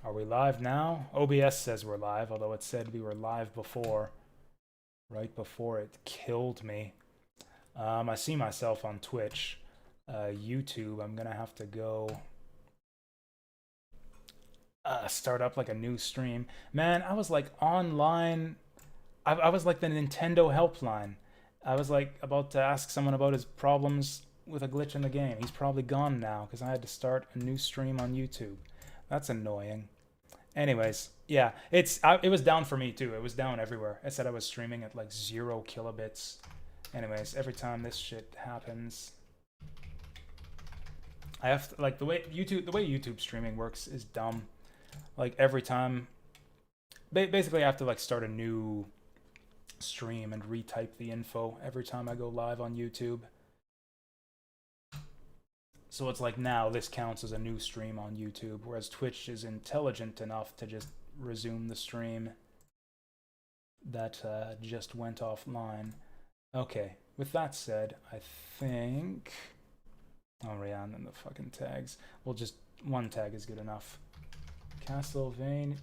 Are we live now? OBS says we're live, although it said we were live before. Right before it killed me. I see myself on Twitch. YouTube, I'm gonna have to go start up like a new stream. Man, I was like online. I was like the Nintendo helpline. I was like about to ask someone about his problems with a glitch in the game. He's probably gone now because I had to start a new stream on YouTube. That's annoying. Anyways, yeah, it was down for me too. It was down everywhere. It said I was streaming at like 0 kilobits. Anyways, every time this shit happens, I have to, like, the way YouTube streaming works is dumb. Like every time, basically I have to like start a new stream and retype the info every time I go live on YouTube. So it's like now this counts as a new stream on YouTube, whereas Twitch is intelligent enough to just resume the stream that just went offline. Okay, with that said, I think... Oh yeah, and then the fucking tags. Well, just one tag is good enough. Castlevania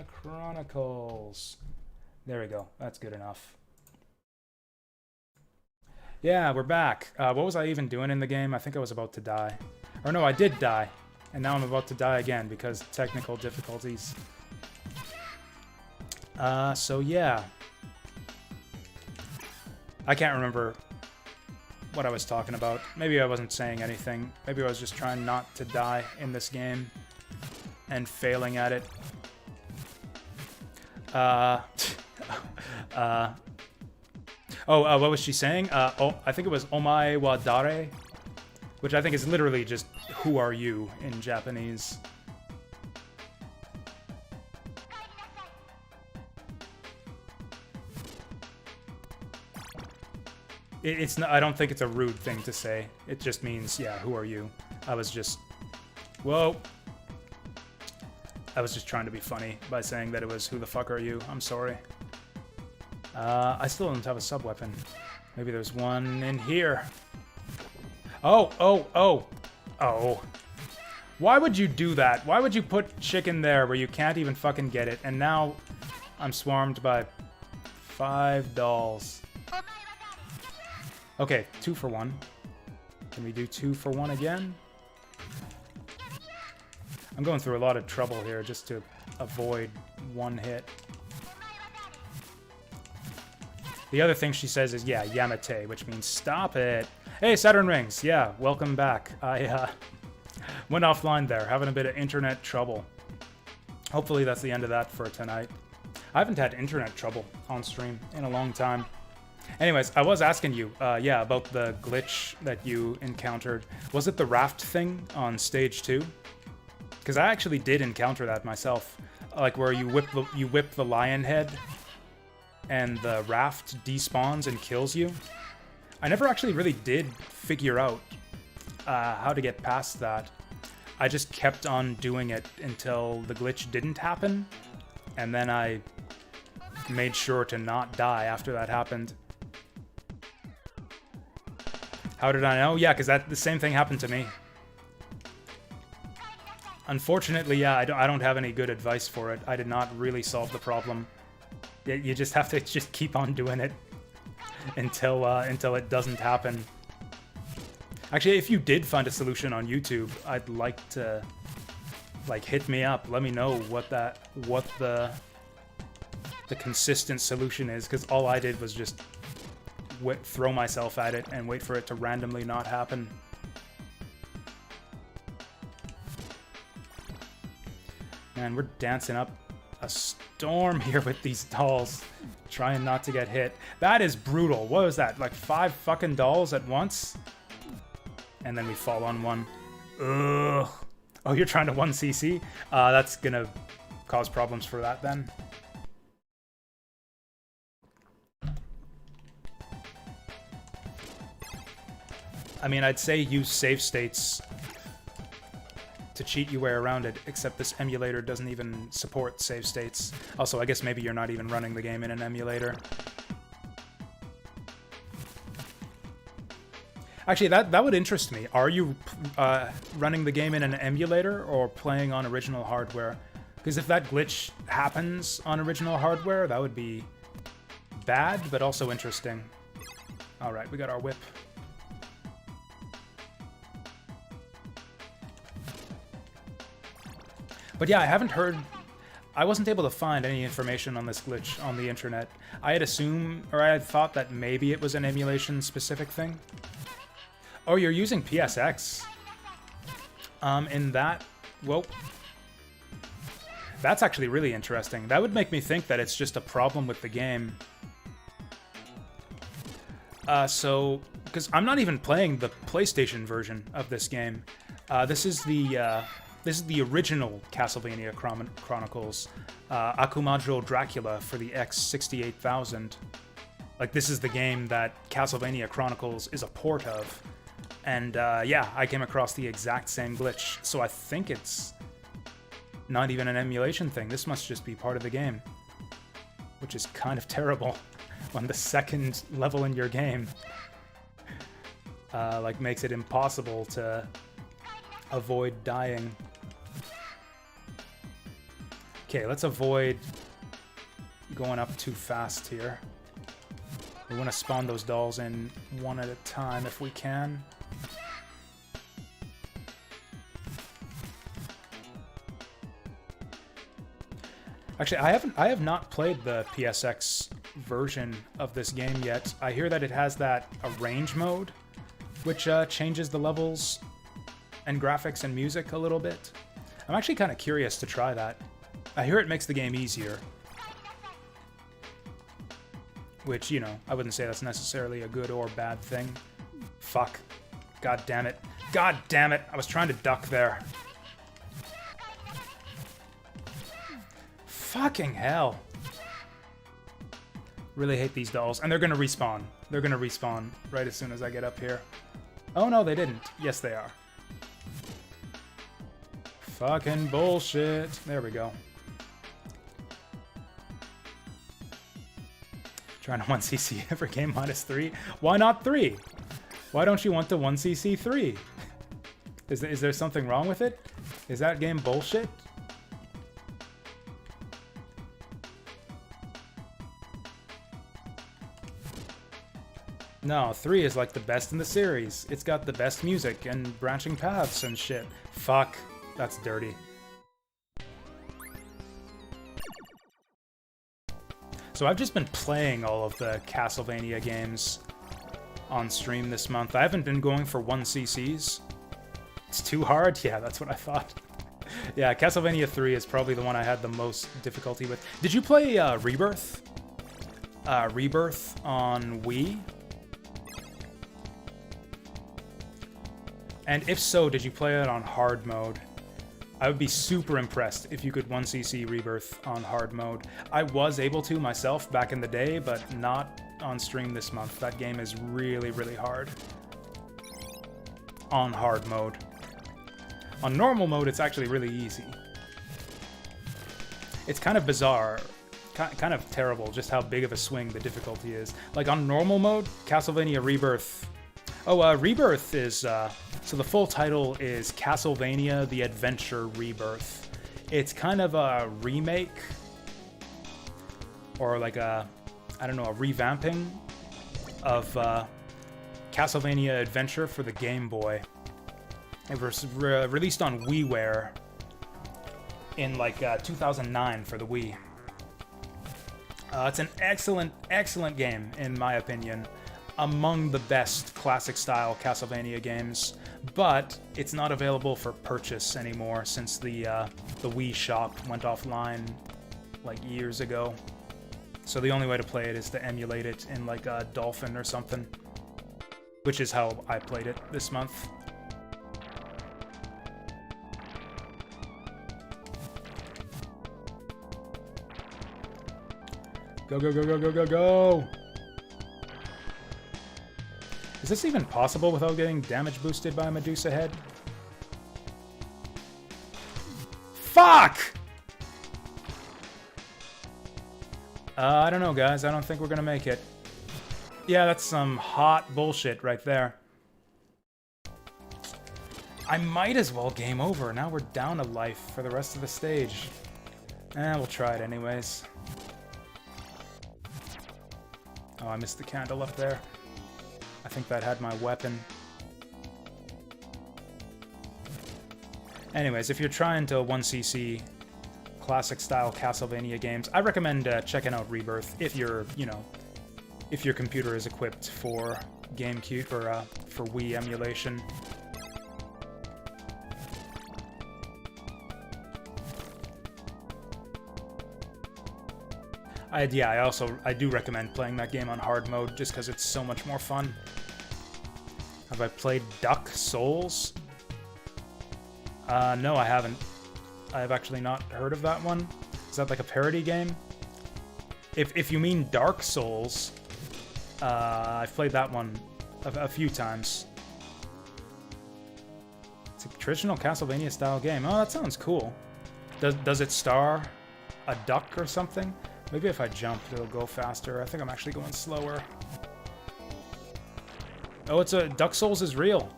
Chronicles. There we go, that's good enough. Yeah, we're back. What was I even doing in the game? I think I was about to die. Or no, I did die. And now I'm about to die again because technical difficulties. So yeah. I can't remember what I was talking about. Maybe I wasn't saying anything. Maybe I was just trying not to die in this game. And failing at it. What was she saying? I think it was Omae wa dare, which I think is literally just "Who are you?" in Japanese. It's not, I don't think it's a rude thing to say. It just means, yeah, who are you? I was just... Whoa. I was just trying to be funny by saying that it was "Who the fuck are you?" I'm sorry. I still don't have a sub-weapon. Maybe there's one in here. Oh. Why would you do that? Why would you put chicken there where you can't even fucking get it? And now I'm swarmed by 5 dolls. Okay, 2 for 1. Can we do 2 for 1 again? I'm going through a lot of trouble here just to avoid one hit. The other thing she says is, yeah, Yamate, which means stop it. Hey, Saturn Rings. Yeah, welcome back. I went offline there, having a bit of internet trouble. Hopefully that's the end of that for tonight. I haven't had internet trouble on stream in a long time. Anyways, I was asking you, yeah, about the glitch that you encountered. Was it the raft thing on stage 2? Because I actually did encounter that myself. Like where you whip the lion head and the raft despawns and kills you. I never actually really did figure out how to get past that. I just kept on doing it until the glitch didn't happen, and then I made sure to not die after that happened. How did I know? Yeah, because the same thing happened to me. Unfortunately, yeah, I don't have any good advice for it. I did not really solve the problem. You just have to just keep on doing it until it doesn't happen. Actually, if you did find a solution on YouTube, I'd like to, like, hit me up. Let me know what the consistent solution is, because all I did was just throw myself at it and wait for it to randomly not happen. Man, we're dancing up a storm here with these dolls, trying not to get hit. That is brutal. What was that? Like 5 fucking dolls at once? And then we fall on one. Ugh. Oh, you're trying to 1cc? That's gonna cause problems for that then. I mean, I'd say use save states to cheat your way around it, except this emulator doesn't even support save states. Also, I guess maybe you're not even running the game in an emulator. Actually, that would interest me. Are you running the game in an emulator or playing on original hardware? Because if that glitch happens on original hardware, that would be bad, but also interesting. All right, we got our whip. But yeah, I haven't heard... I wasn't able to find any information on this glitch on the internet. I had assumed, or I had thought that maybe it was an emulation-specific thing. Oh, you're using PSX. In that... Well... That's actually really interesting. That would make me think that it's just a problem with the game. Because I'm not even playing the PlayStation version of this game. This is the original Castlevania Chronicles, Akumajo Dracula for the X68000. Like, this is the game that Castlevania Chronicles is a port of. And yeah, I came across the exact same glitch, so I think it's not even an emulation thing. This must just be part of the game, which is kind of terrible when the second level in your game like makes it impossible to avoid dying. Okay, let's avoid going up too fast here. We want to spawn those dolls in one at a time if we can. Actually, I have not played the PSX version of this game yet. I hear that it has that arrange mode, which changes the levels and graphics and music a little bit. I'm actually kind of curious to try that. I hear it makes the game easier. Which, you know, I wouldn't say that's necessarily a good or bad thing. Fuck. God damn it. God damn it! I was trying to duck there. Fucking hell. Really hate these dolls. And they're gonna respawn. They're gonna respawn right as soon as I get up here. Oh no, they didn't. Yes, they are. Fucking bullshit. There we go. Trying to 1cc every game -3. Why not 3? Why don't you want to 1cc 3? Is there something wrong with it? Is that game bullshit? No, 3 is like the best in the series. It's got the best music and branching paths and shit. Fuck. That's dirty. So I've just been playing all of the Castlevania games on stream this month. I haven't been going for 1cc's. It's too hard? Yeah, that's what I thought. Yeah, Castlevania 3 is probably the one I had the most difficulty with. Did you play Rebirth? Rebirth on Wii? And if so, did you play it on hard mode? I would be super impressed if you could 1cc Rebirth on hard mode. I was able to myself back in the day, but not on stream this month. That game is really, really hard. On hard mode. On normal mode, it's actually really easy. It's kind of bizarre, kind of terrible just how big of a swing the difficulty is. Like on normal mode, Castlevania Rebirth... Oh, Rebirth is... So the full title is Castlevania The Adventure Rebirth. It's kind of a remake, or like a, I don't know, a revamping of Castlevania Adventure for the Game Boy. It was released on WiiWare in like 2009 for the Wii. It's an excellent, excellent game, in my opinion. Among the best classic-style Castlevania games, but it's not available for purchase anymore since the Wii shop went offline like years ago. So the only way to play it is to emulate it in like a Dolphin or something, which is how I played it this month. Go, go, go, go, go, go, go! Is this even possible without getting damage boosted by a Medusa head? Fuck! I don't know, guys. I don't think we're gonna make it. Yeah, that's some hot bullshit right there. I might as well game over. Now we're down a life for the rest of the stage. We'll try it anyways. Oh, I missed the candle up there. I think that had my weapon. Anyways, if you're trying to 1cc classic-style Castlevania games, I recommend checking out Rebirth if you're, you know, if your computer is equipped for GameCube or for Wii emulation. I do recommend playing that game on hard mode just because it's so much more fun. Have I played Duck Souls? No, I haven't. I've actually not heard of that one. Is that like a parody game? If you mean Dark Souls, I've played that one a few times. It's a traditional Castlevania style game. Oh, that sounds cool. Does it star a duck or something? Maybe if I jump, it'll go faster. I think I'm actually going slower. Oh, it's a Duck Souls is real.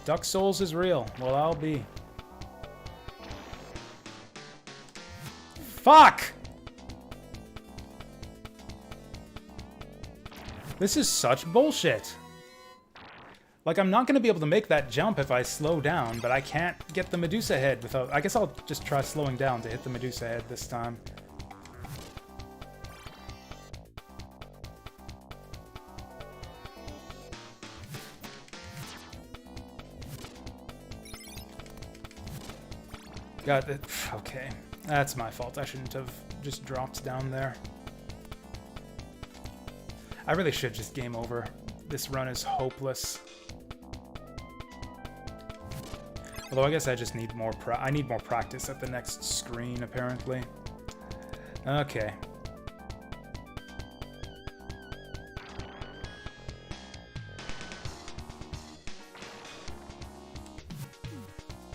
Duck Souls is real. Well, I'll be. Fuck! This is such bullshit. Like, I'm not going to be able to make that jump if I slow down, but I can't get the Medusa head without... I guess I'll just try slowing down to hit the Medusa head this time. Got it. Okay. That's my fault. I shouldn't have just dropped down there. I really should just game over. This run is hopeless. Although I guess I just need more I need more practice at the next screen, apparently. Okay.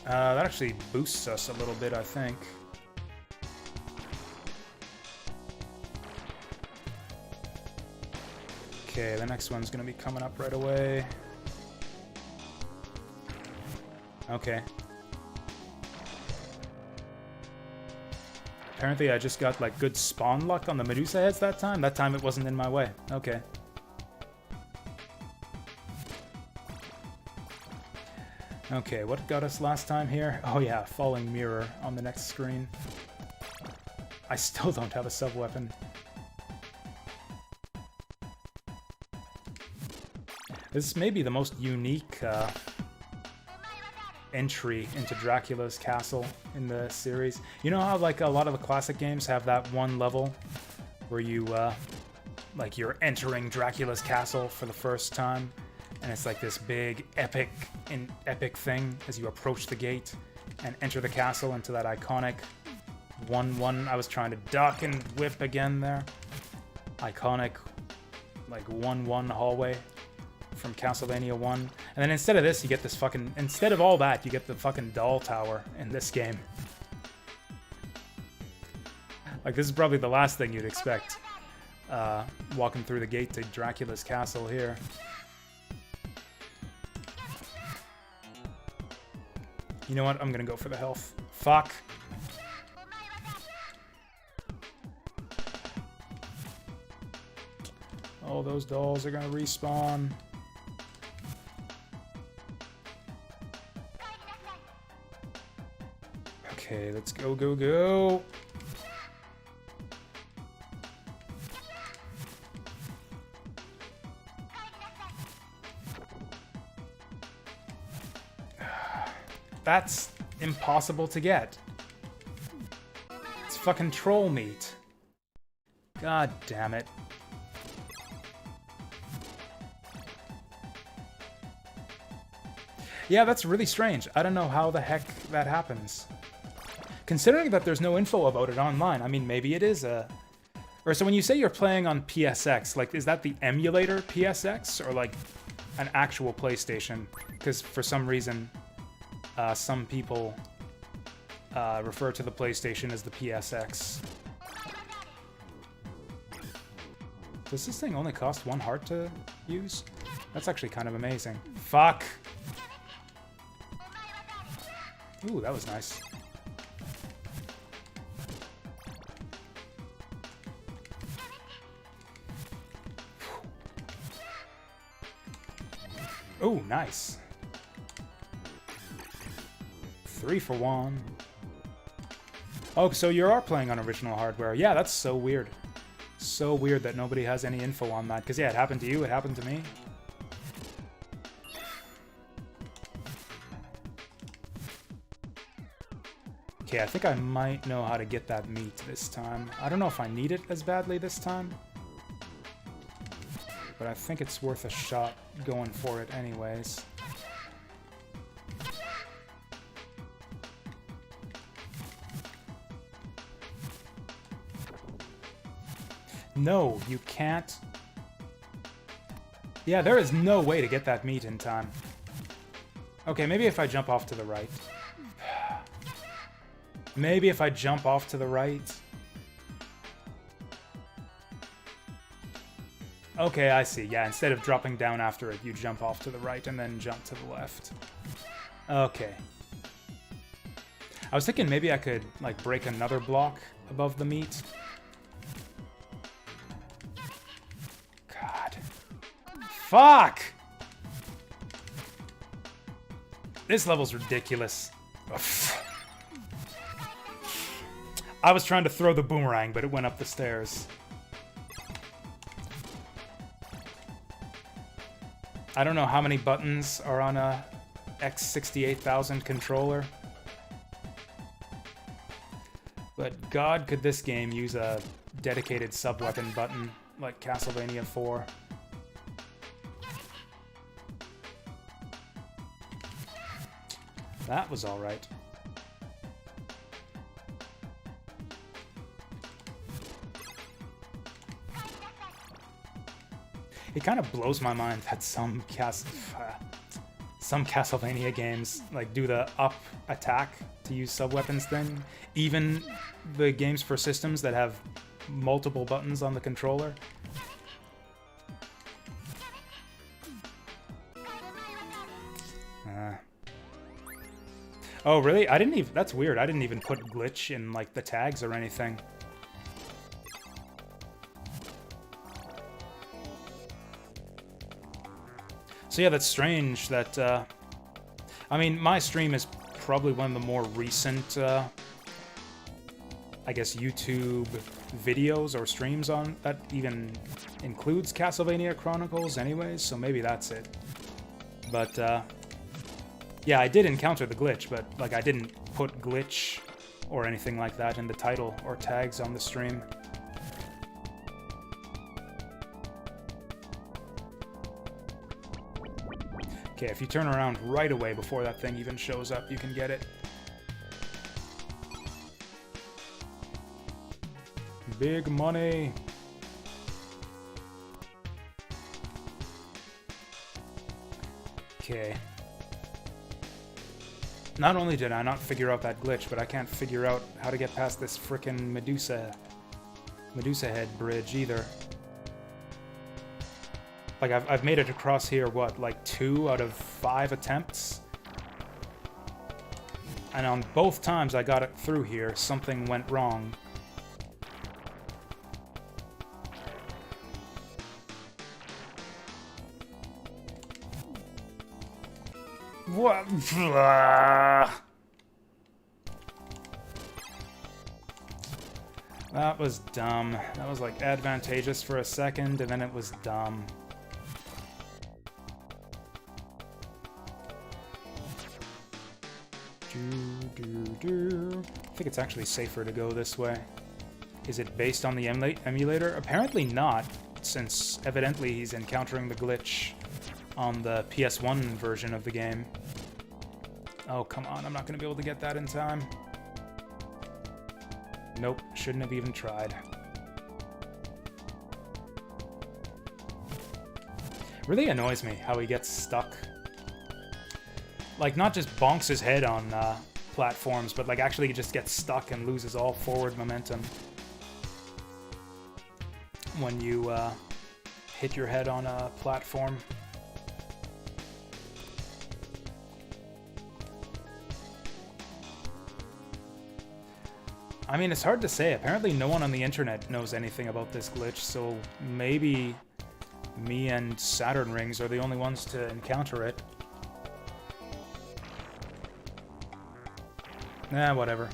That actually boosts us a little bit, I think. Okay, the next one's gonna be coming up right away. Okay. Apparently I just got, like, good spawn luck on the Medusa heads that time. That time it wasn't in my way. Okay. Okay, what got us last time here? Oh yeah, falling mirror on the next screen. I still don't have a sub-weapon. This may be the most unique entry into Dracula's castle in the series. You know how, like, a lot of the classic games have that one level where you, like, you're entering Dracula's castle for the first time, and it's like this big epic thing as you approach the gate and enter the castle into that iconic 1-1. I was trying to duck and whip again there. Iconic, like, 1-1 hallway from Castlevania 1. And then instead of this, you get this fucking... Instead of all that, you get the fucking doll tower in this game. Like, this is probably the last thing you'd expect. Walking through the gate to Dracula's castle here. You know what? I'm gonna go for the health. Fuck. Oh, those dolls are gonna respawn. Okay, let's go, go, go. That's impossible to get. It's fucking troll meat. God damn it. Yeah, that's really strange. I don't know how the heck that happens. Considering that there's no info about it online, I mean, maybe it is a... Or so when you say you're playing on PSX, like, is that the emulator PSX? Or, like, an actual PlayStation? Because for some reason... some people refer to the PlayStation as the PSX. Does this thing only cost 1 heart to use? That's actually kind of amazing. Fuck! Ooh, that was nice. Ooh, nice. 3 for 1. Oh, so you are playing on original hardware. Yeah, that's so weird. So weird that nobody has any info on that. Because, yeah, it happened to you, it happened to me. Okay, I think I might know how to get that meat this time. I don't know if I need it as badly this time. But I think it's worth a shot going for it anyways. No, you can't. Yeah, there is no way to get that meat in time. Okay, maybe if I jump off to the right. Maybe if I jump off to the right. Okay, I see. Yeah, instead of dropping down after it, you jump off to the right and then jump to the left. Okay. I was thinking maybe I could, like, break another block above the meat. God. Fuck! This level's ridiculous. I was trying to throw the boomerang, but it went up the stairs. I don't know how many buttons are on a X68000 controller. But God, could this game use a dedicated sub-weapon button like Castlevania 4. That was alright. It kind of blows my mind that some Castlevania games like do the up attack to use sub-weapons thing. Even the games for systems that have multiple buttons on the controller. Oh, really? I didn't even... That's weird. I didn't even put glitch in, like, the tags or anything. So yeah, that's strange that, I mean, my stream is probably one of the more recent, I guess, YouTube videos or streams on that even includes Castlevania Chronicles anyways, so maybe that's it. But, yeah, I did encounter the glitch, but, like, I didn't put glitch or anything like that in the title or tags on the stream. Okay, if you turn around right away before that thing even shows up, you can get it. Big money! Okay. Not only did I not figure out that glitch, but I can't figure out how to get past this frickin' Medusa head bridge either. Like, I've made it across here, what, like 2 out of 5 attempts? And on both times I got it through here, something went wrong. What? That was dumb. That was, like, advantageous for a second, and then it was dumb. I think it's actually safer to go this way. Is it based on the emulator? Apparently not, since evidently he's encountering the glitch on the PS1 version of the game. Oh, come on, I'm not going to be able to get that in time. Nope, shouldn't have even tried. Really annoys me how he gets stuck. Like, not just bonks his head on platforms, but like actually just gets stuck and loses all forward momentum when you hit your head on a platform. I mean, it's hard to say. Apparently no one on the internet knows anything about this glitch, so maybe me and Saturn Rings are the only ones to encounter it. Nah, whatever.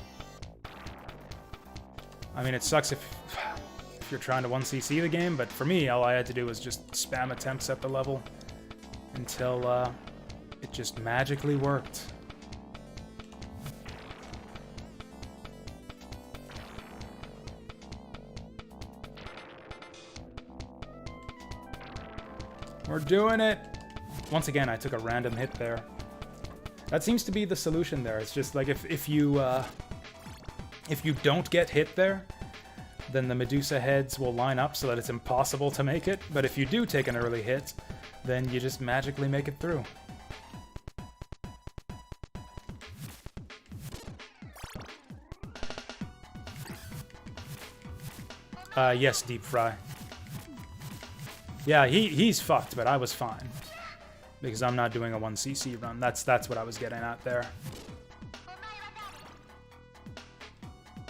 I mean, it sucks if you're trying to 1cc the game, but for me, all I had to do was just spam attempts at the level until it just magically worked. We're doing it! Once again, I took a random hit there. That seems to be the solution there. It's just like if you don't get hit there, then the Medusa heads will line up so that it's impossible to make it. But if you do take an early hit, then you just magically make it through. Yes, Deep Fry. Yeah, he's fucked, but I was fine. Because I'm not doing a 1cc run. That's what I was getting at there.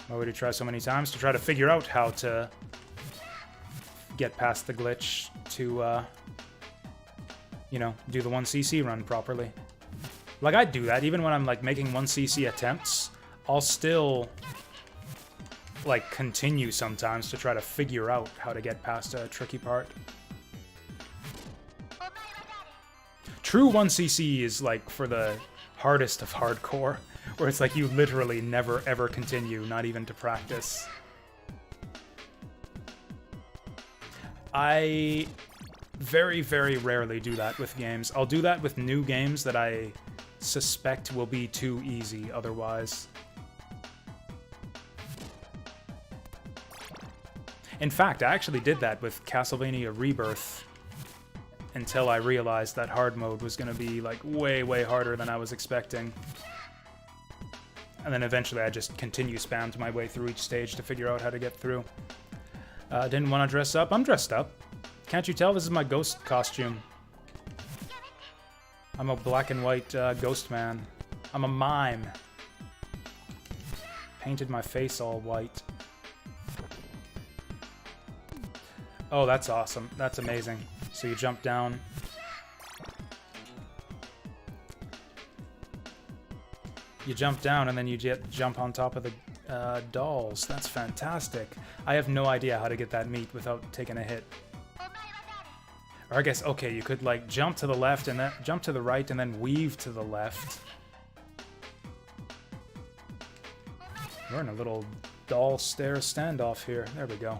Why would you try so many times? To try to figure out how to get past the glitch to, you know, do the 1cc run properly. Like, I do that. Even when I'm, like, making 1cc attempts, I'll still, like, continue sometimes to try to figure out how to get past a tricky part. True 1cc is, like, for the hardest of hardcore, where it's like you literally never ever continue, not even to practice. I very, very rarely do that with games. I'll do that with new games that I suspect will be too easy otherwise. In fact, I actually did that with Castlevania Rebirth until I realized that hard mode was going to be, like, way, way harder than I was expecting. And then eventually I just spammed my way through each stage to figure out how to get through. Didn't want to dress up. I'm dressed up. Can't you tell? This is my ghost costume. I'm a black and white ghost man. I'm a mime. Painted my face all white. Oh, that's awesome. That's amazing. So you jump down. You jump down and then you jump on top of the dolls. That's fantastic. I have no idea how to get that meat without taking a hit. Or I guess, okay, you could, like, jump to the left and then jump to the right and then weave to the left. We're in a little doll stair standoff here. There we go.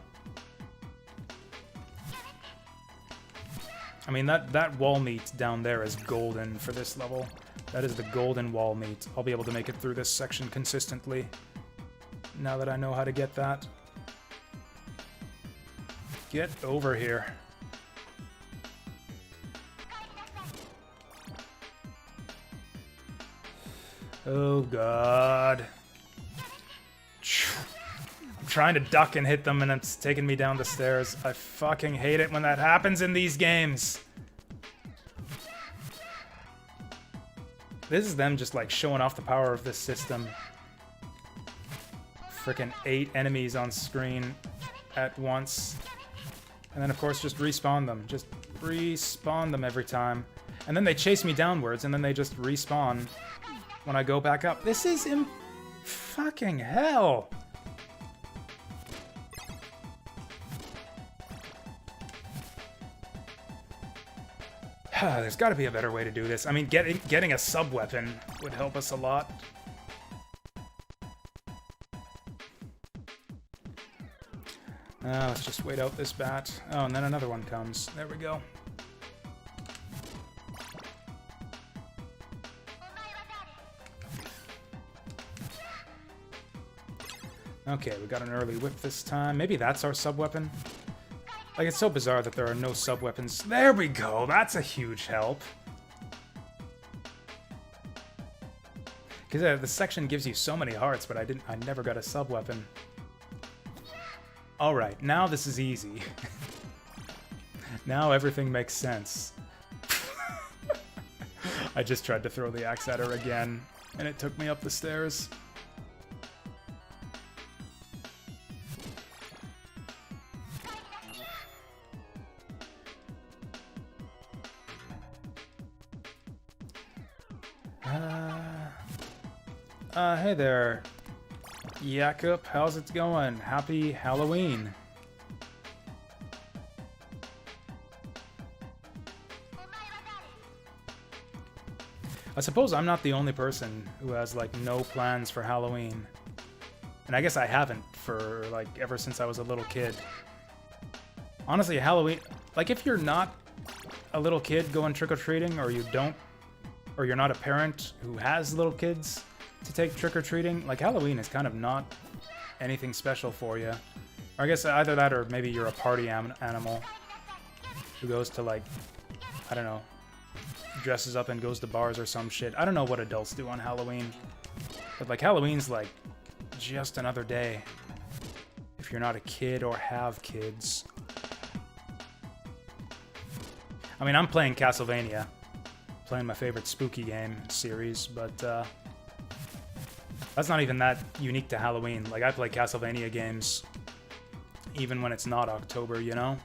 I mean, that wall meat down there is golden for this level. That is the golden wall meat. I'll be able to make it through this section consistently now that I know how to get that. Get over here. Oh, God. I'm trying to duck and hit them, and it's taking me down the stairs. I fucking hate it when that happens in these games. This is them just, like, showing off the power of this system. Frickin' 8 enemies on screen at once. And then, of course, just respawn them. Just respawn them every time. And then they chase me downwards, and then they just respawn when I go back up. This is fucking hell. There's got to be a better way to do this. I mean, getting a sub-weapon would help us a lot. Let's just wait out this bat. Oh, and then another one comes. There we go. Okay, we got an early whip this time. Maybe that's our sub-weapon. Like, it's so bizarre that there are no sub-weapons. There we go! That's a huge help. Because the section gives you so many hearts, but I never got a sub-weapon. Alright, now this is easy. Now everything makes sense. I just tried to throw the axe at her again, and it took me up the stairs. Hey there, Jakob. How's it going? Happy Halloween. I suppose I'm not the only person who has, like, no plans for Halloween. And I guess I haven't for, like, ever since I was a little kid. Honestly, Halloween... Like, if you're not a little kid going trick-or-treating, or you don't... Or you're not a parent who has little kids to take trick-or-treating, like, Halloween is kind of not anything special for you. Or I guess either that or maybe you're a party animal who goes to, like, I don't know, dresses up and goes to bars or some shit. I don't know what adults do on Halloween. But, like, Halloween's, like, just another day. If you're not a kid or have kids. I mean, I'm playing Castlevania. Playing my favorite spooky game series, but, that's not even that unique to Halloween. Like, I play Castlevania games even when it's not October, you know?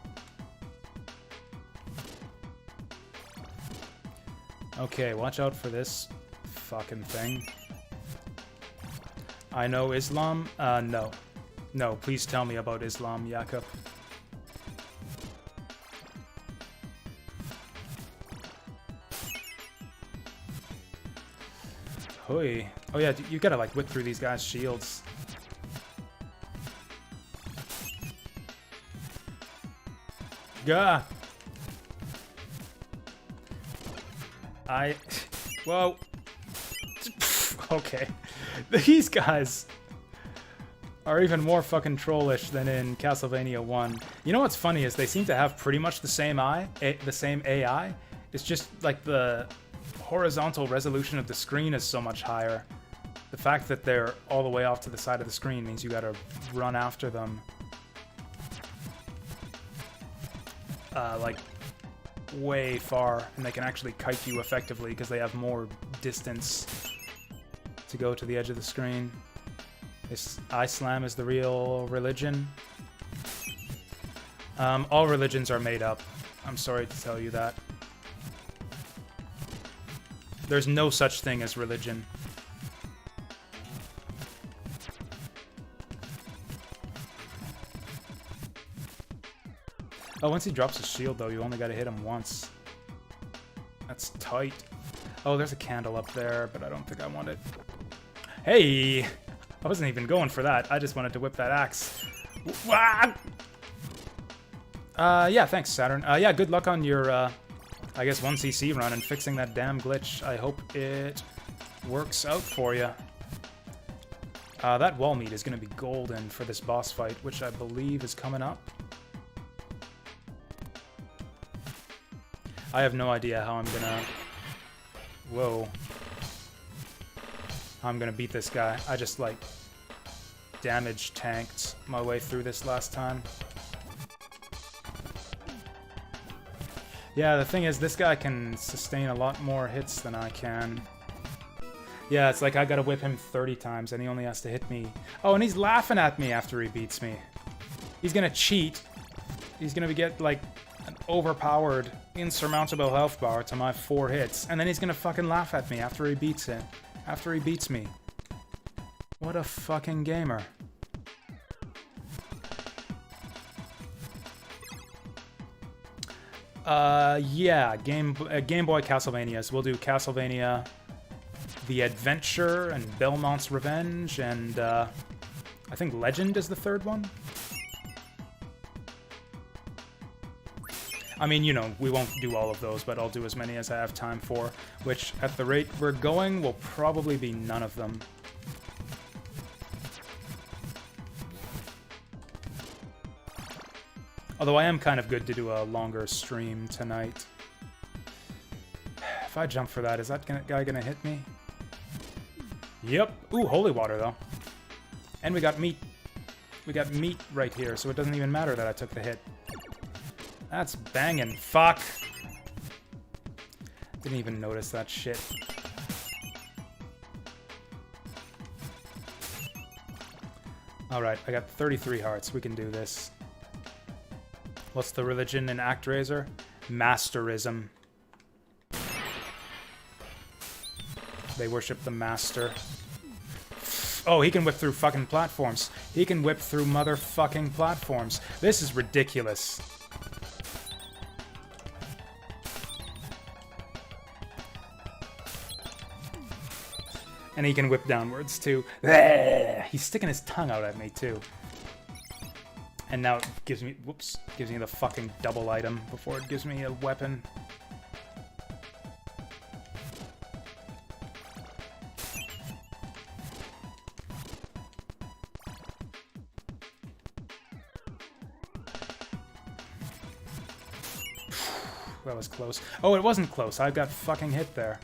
Okay, watch out for this fucking thing. I know Islam? No. No, please tell me about Islam, Jakob. Hoi. Oh yeah, you gotta, like, whip through these guys' shields. Gah! Whoa. Okay. These guys are even more fucking trollish than in Castlevania 1. You know what's funny is they seem to have pretty much the same AI. It's just like the horizontal resolution of the screen is so much higher. The fact that they're all the way off to the side of the screen means you gotta run after them. Like, way far, and they can actually kite you effectively because they have more distance to go to the edge of the screen. Islam is the real religion. All religions are made up. I'm sorry to tell you that. There's no such thing as religion. Oh, once he drops his shield, though, you only gotta hit him once. That's tight. Oh, there's a candle up there, but I don't think I want it. Hey! I wasn't even going for that. I just wanted to whip that axe. Yeah, thanks, Saturn. Yeah, good luck on your, I guess 1cc run and fixing that damn glitch. I hope it works out for you. That wall meat is gonna be golden for this boss fight, which I believe is coming up. I have no idea how I'm gonna... Whoa. How I'm gonna beat this guy. I just, like, damage tanked my way through this last time. Yeah, the thing is, this guy can sustain a lot more hits than I can. Yeah, it's like I gotta whip him 30 times and he only has to hit me. Oh, and he's laughing at me after he beats me. He's gonna cheat. He's gonna get, like, an overpowered, insurmountable health bar to my 4 hits, and then he's gonna fucking laugh at me after he beats it. After he beats me. What a fucking gamer. Yeah, Game Boy Castlevanias. We'll do Castlevania The Adventure and Belmont's Revenge, and I think Legend is the 3rd one. I mean, you know, we won't do all of those, but I'll do as many as I have time for, which, at the rate we're going, will probably be none of them. Although I am kind of good to do a longer stream tonight. If I jump for that, is that guy gonna hit me? Yep. Ooh, holy water, though. And we got meat. We got meat right here, so it doesn't even matter that I took the hit. That's banging. Fuck. Didn't even notice that shit. Alright, I got 33 hearts. We can do this. What's the religion in ActRaiser? Masterism. They worship the master. Oh, he can whip through fucking platforms. He can whip through motherfucking platforms. This is ridiculous. And he can whip downwards, too. He's sticking his tongue out at me, too. And now it gives me... Whoops. Gives me the fucking double item before it gives me a weapon. That was close. Oh, it wasn't close. I got fucking hit there.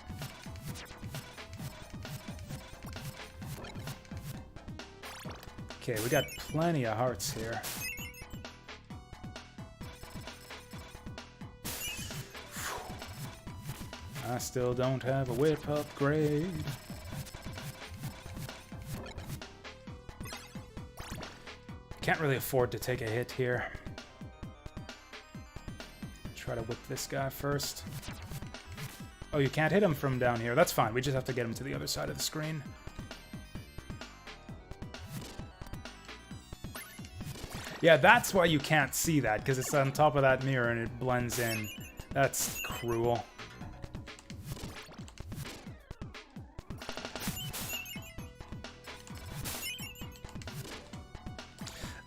Okay, we got plenty of hearts here. I still don't have a whip upgrade. Can't really afford to take a hit here. Try to whip this guy first. Oh, you can't hit him from down here. That's fine. We just have to get him to the other side of the screen. Yeah, that's why you can't see that, because it's on top of that mirror and it blends in. That's cruel.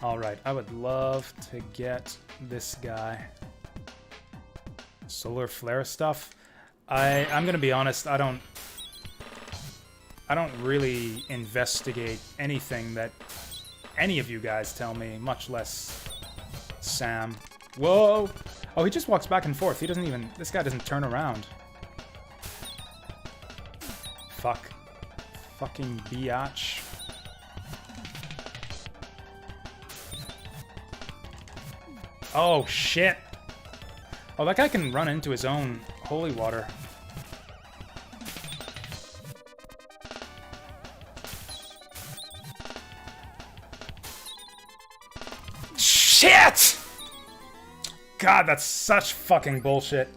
Alright, I would love to get this guy. Solar flare stuff. I'm gonna be honest, I don't really investigate anything that any of you guys tell me, much less Sam. Whoa! Oh, he just walks back and forth. He doesn't even... This guy doesn't turn around. Fuck. Fucking biatch. Oh, shit! Oh, that guy can run into his own holy water. Shit! God, that's such fucking bullshit.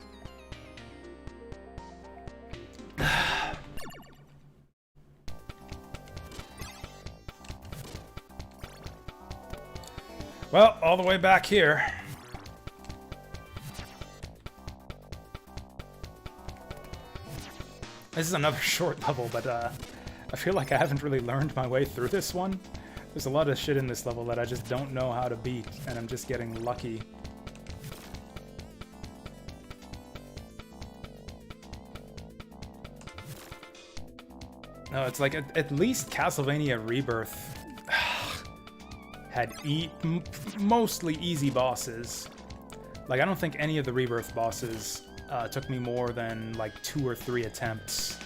Well, all the way back here. This is another short level, but I feel like I haven't really learned my way through this one. There's a lot of shit in this level that I just don't know how to beat, and I'm just getting lucky. No, it's like at least Castlevania Rebirth had mostly easy bosses. Like, I don't think any of the Rebirth bosses took me more than like 2 or 3 attempts.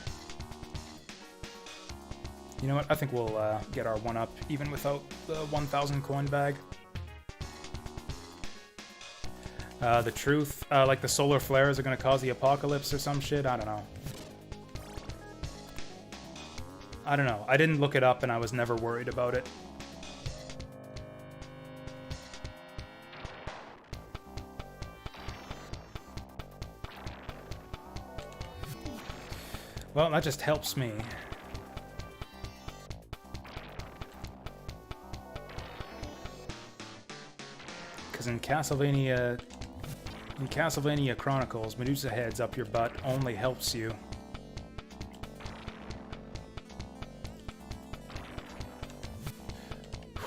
You know what? I think we'll get our 1-up even without the 1,000 coin bag. The truth, like the solar flares are gonna cause the apocalypse or some shit. I don't know. I don't know. I didn't look it up and I was never worried about it. Well, that just helps me. Because in Castlevania Chronicles, Medusa heads up your butt only helps you.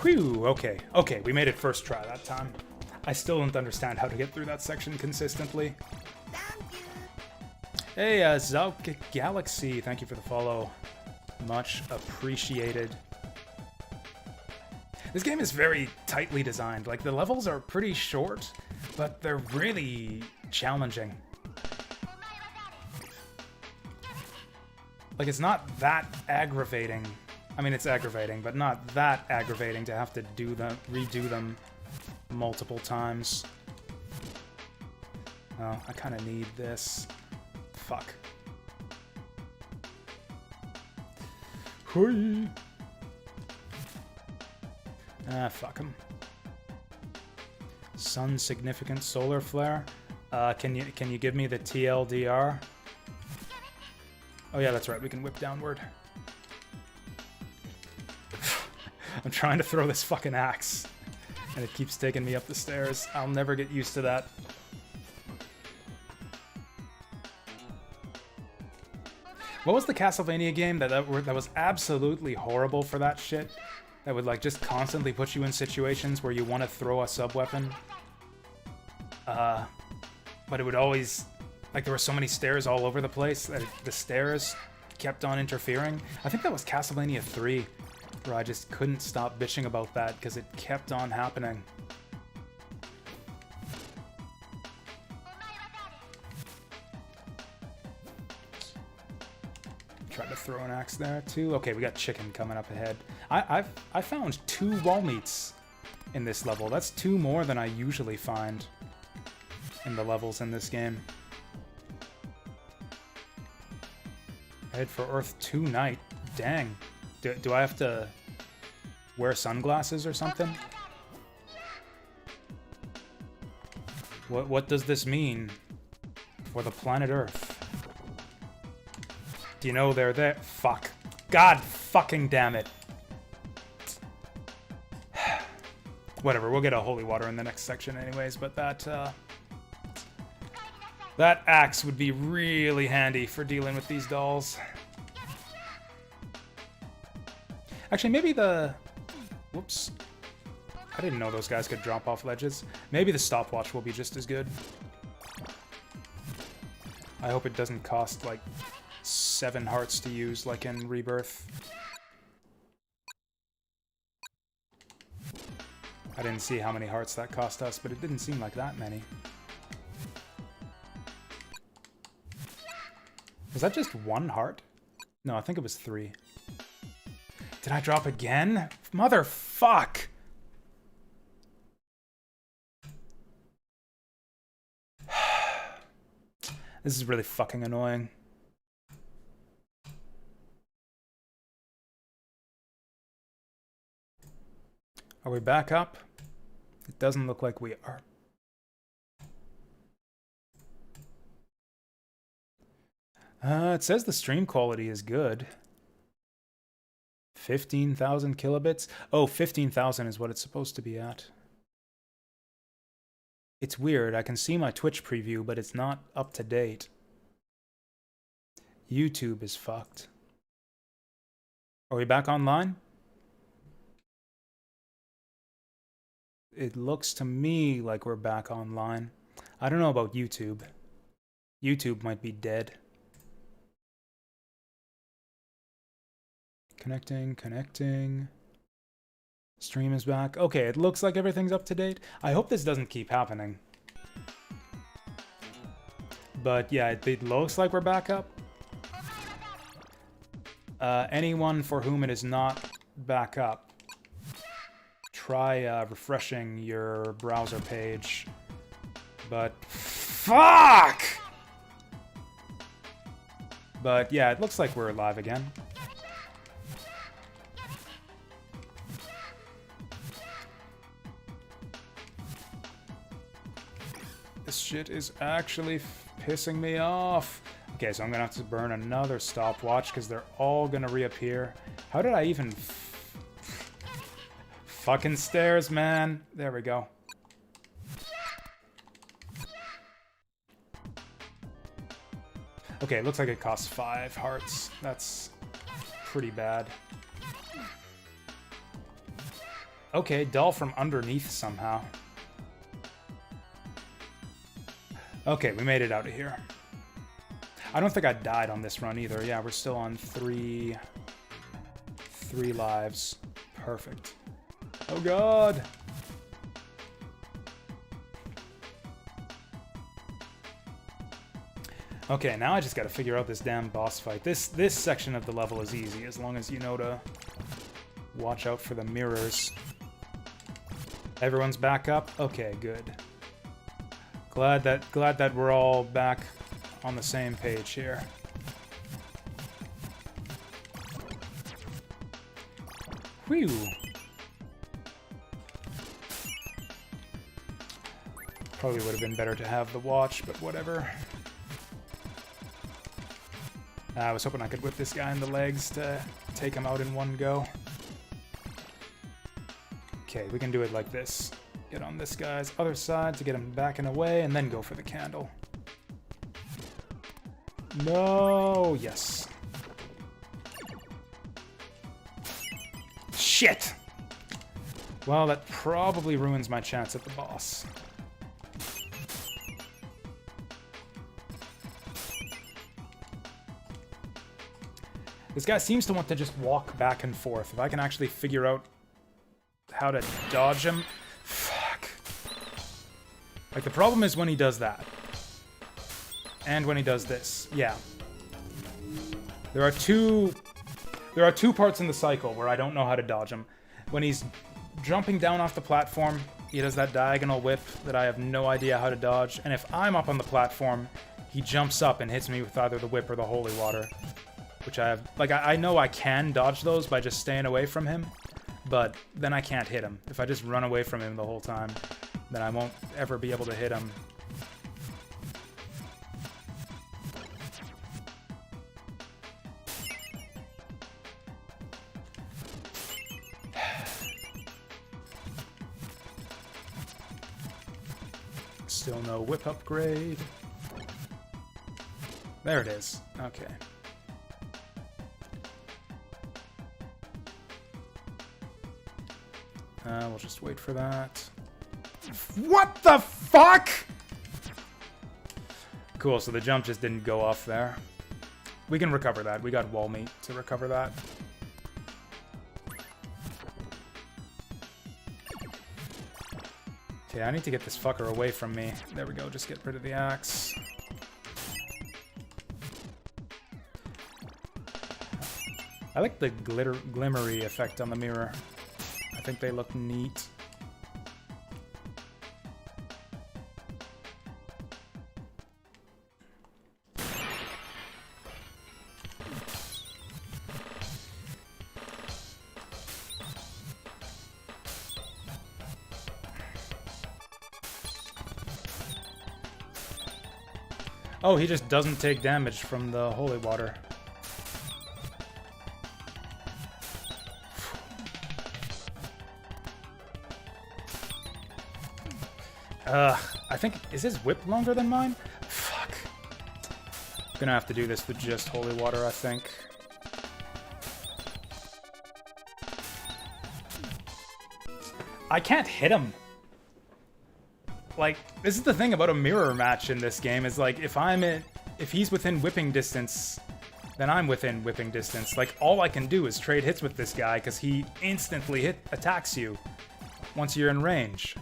Whew, okay. Okay, we made it first try that time. I still don't understand how to get through that section consistently. Hey, Zauk Galaxy, thank you for the follow. Much appreciated. This game is very tightly designed. Like, the levels are pretty short, but they're really challenging. Like, it's not that aggravating. I mean, it's aggravating, but not that aggravating to have to redo them multiple times. Oh, I kind of need this. Fuck. Hui. Ah, fuck him. Sun significant solar flare. Can you give me the TLDR? Oh yeah, that's right. We can whip downward. I'm trying to throw this fucking axe, and it keeps taking me up the stairs. I'll never get used to that. What was the Castlevania game that was absolutely horrible for that shit? That would like just constantly put you in situations where you want to throw a sub-weapon. But it would always, like, there were so many stairs all over the place that the stairs kept on interfering. I think that was Castlevania 3, where I just couldn't stop bitching about that because it kept on happening. Tried to throw an axe there too. Okay, we got chicken coming up ahead. I found 2 wall meats in this level. That's 2 more than I usually find in the levels in this game. Head for Earth 2 night. Dang. Do I have to wear sunglasses or something? What does this mean for the planet Earth? Do you know they're there? Fuck. God fucking damn it. Whatever, we'll get a holy water in the next section anyways, but that axe would be really handy for dealing with these dolls. Actually, maybe the... Whoops. I didn't know those guys could drop off ledges. Maybe the stopwatch will be just as good. I hope it doesn't cost, like, 7 hearts to use, like in Rebirth. I didn't see how many hearts that cost us, but it didn't seem like that many. Was that just 1 heart? No, I think it was 3. Did I drop again? Motherfuck! This is really fucking annoying. Are we back up? It doesn't look like we are. It says the stream quality is good. 15,000 kilobits? Oh, 15,000 is what it's supposed to be at. It's weird. I can see my Twitch preview, but it's not up to date. YouTube is fucked. Are we back online? It looks to me like we're back online. I don't know about YouTube. YouTube might be dead. Connecting. Stream is back. Okay, it looks like everything's up to date. I hope this doesn't keep happening. But yeah, it looks like we're back up. Anyone for whom it is not back up, try refreshing your browser page. But fuck! But yeah, it looks like we're live again. This shit is actually pissing me off. Okay, so I'm gonna have to burn another stopwatch because they're all gonna reappear. How did I even... Fucking stairs, man. There we go. Okay, it looks like it costs 5 hearts. That's pretty bad. Okay, doll from underneath somehow. Okay, we made it out of here. I don't think I died on this run either. Yeah, we're still on 3 lives. Perfect. Oh god! Okay, now I just gotta figure out this damn boss fight. This section of the level is easy, as long as you know to watch out for the mirrors. Everyone's back up? Okay, good. Glad that we're all back on the same page here. Whew. Probably would have been better to have the watch, but whatever. I was hoping I could whip this guy in the legs to take him out in one go. Okay, we can do it like this. Get on this guy's other side to get him backing away, and then go for the candle. No! Yes. Shit! Well, that probably ruins my chance at the boss. This guy seems to want to just walk back and forth. If I can actually figure out how to dodge him... Fuck. Like, the problem is when he does that. And when he does this. Yeah. There are two parts in the cycle where I don't know how to dodge him. When he's jumping down off the platform, he does that diagonal whip that I have no idea how to dodge. And if I'm up on the platform, he jumps up and hits me with either the whip or the holy water. Which I have... Like, I know I can dodge those by just staying away from him. But then I can't hit him. If I just run away from him the whole time, then I won't ever be able to hit him. Still no whip upgrade. There it is. Okay. We'll just wait for that. What the fuck?! Cool, so the jump just didn't go off there. We can recover that. We got wall meat to recover that. Okay, I need to get this fucker away from me. There we go, just get rid of the axe. I like the glimmery effect on the mirror. I think they look neat. Oh, he just doesn't take damage from the holy water. I think... Is his whip longer than mine? Fuck. I'm gonna have to do this with just holy water, I think. I can't hit him. Like, this is the thing about a mirror match in this game, is like, if he's within whipping distance, then I'm within whipping distance. Like, all I can do is trade hits with this guy, because he instantly attacks you once you're in range.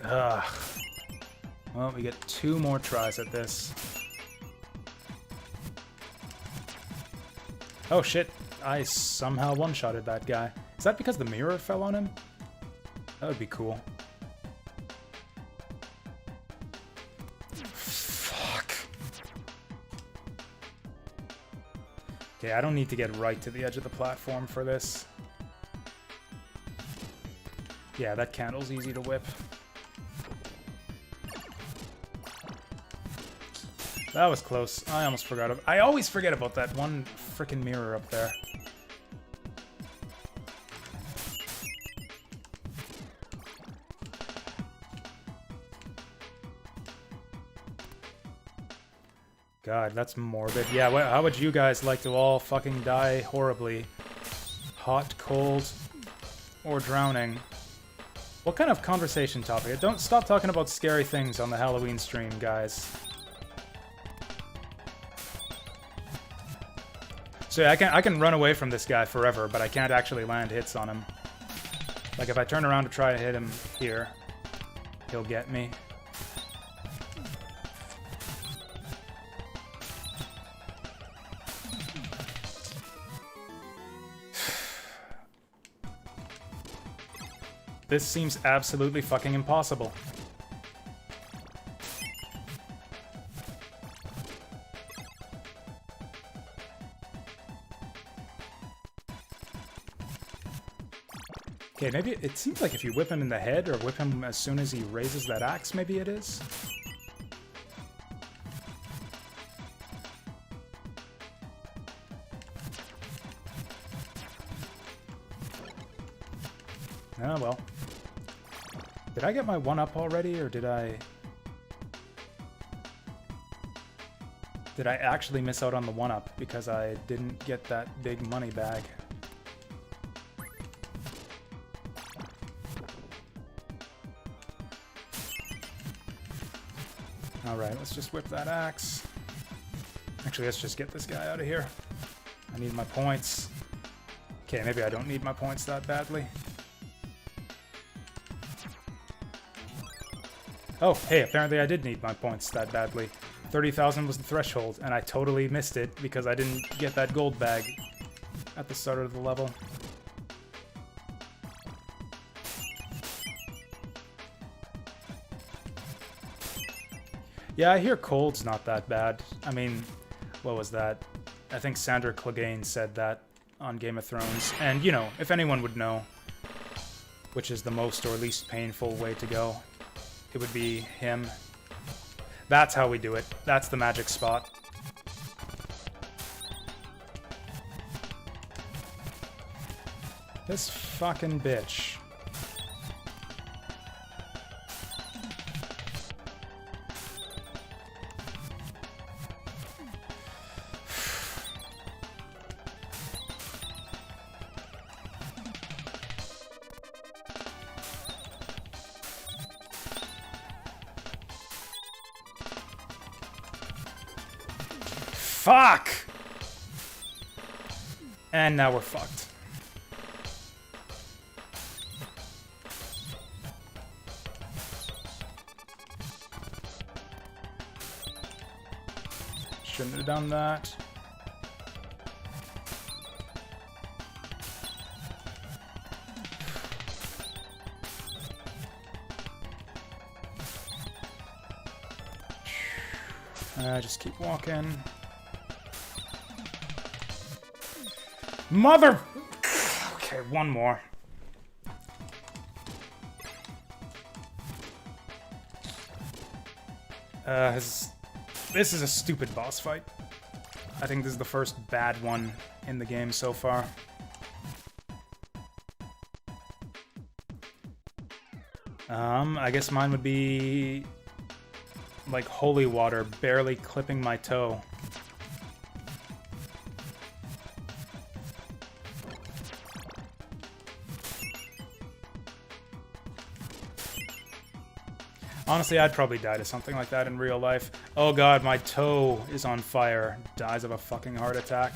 Ugh. Well, we get 2 more tries at this. Oh shit, I somehow one-shotted that guy. Is that because the mirror fell on him? That would be cool. Fuck. Okay, I don't need to get right to the edge of the platform for this. Yeah, that candle's easy to whip. That was close. I almost forgot. I always forget about that one frickin' mirror up there. God, that's morbid. Yeah, how would you guys like to all fucking die horribly? Hot, cold, or drowning? What kind of conversation topic? Don't stop talking about scary things on the Halloween stream, guys. So yeah, I can run away from this guy forever, but I can't actually land hits on him. Like, if I turn around to try to hit him here, he'll get me. This seems absolutely fucking impossible. Okay, Okay, maybe it seems like if you whip him in the head or whip him as soon as he raises that axe, maybe it is. Oh, well. Did I get my 1-up already, or did I actually miss out on the 1-up because I didn't get that big money bag? Alright, let's just whip that axe. Actually, let's just get this guy out of here. I need my points. Okay, maybe I don't need my points that badly. Oh, hey, apparently I did need my points that badly. 30,000 was the threshold, and I totally missed it because I didn't get that gold bag at the start of the level. Yeah, I hear cold's not that bad. I mean, what was that? I think Sandra Clegane said that on Game of Thrones. And, you know, if anyone would know which is the most or least painful way to go, it would be him. That's how we do it. That's the magic spot. This fucking bitch. Fuck! And now we're fucked. Shouldn't have done that. Just keep walking. Mother... Okay, one more. This is a stupid boss fight. I think this is the first bad one in the game so far. I guess mine would be... like holy water, barely clipping my toe. Honestly, I'd probably die to something like that in real life. Oh god, my toe is on fire. Dies of a fucking heart attack.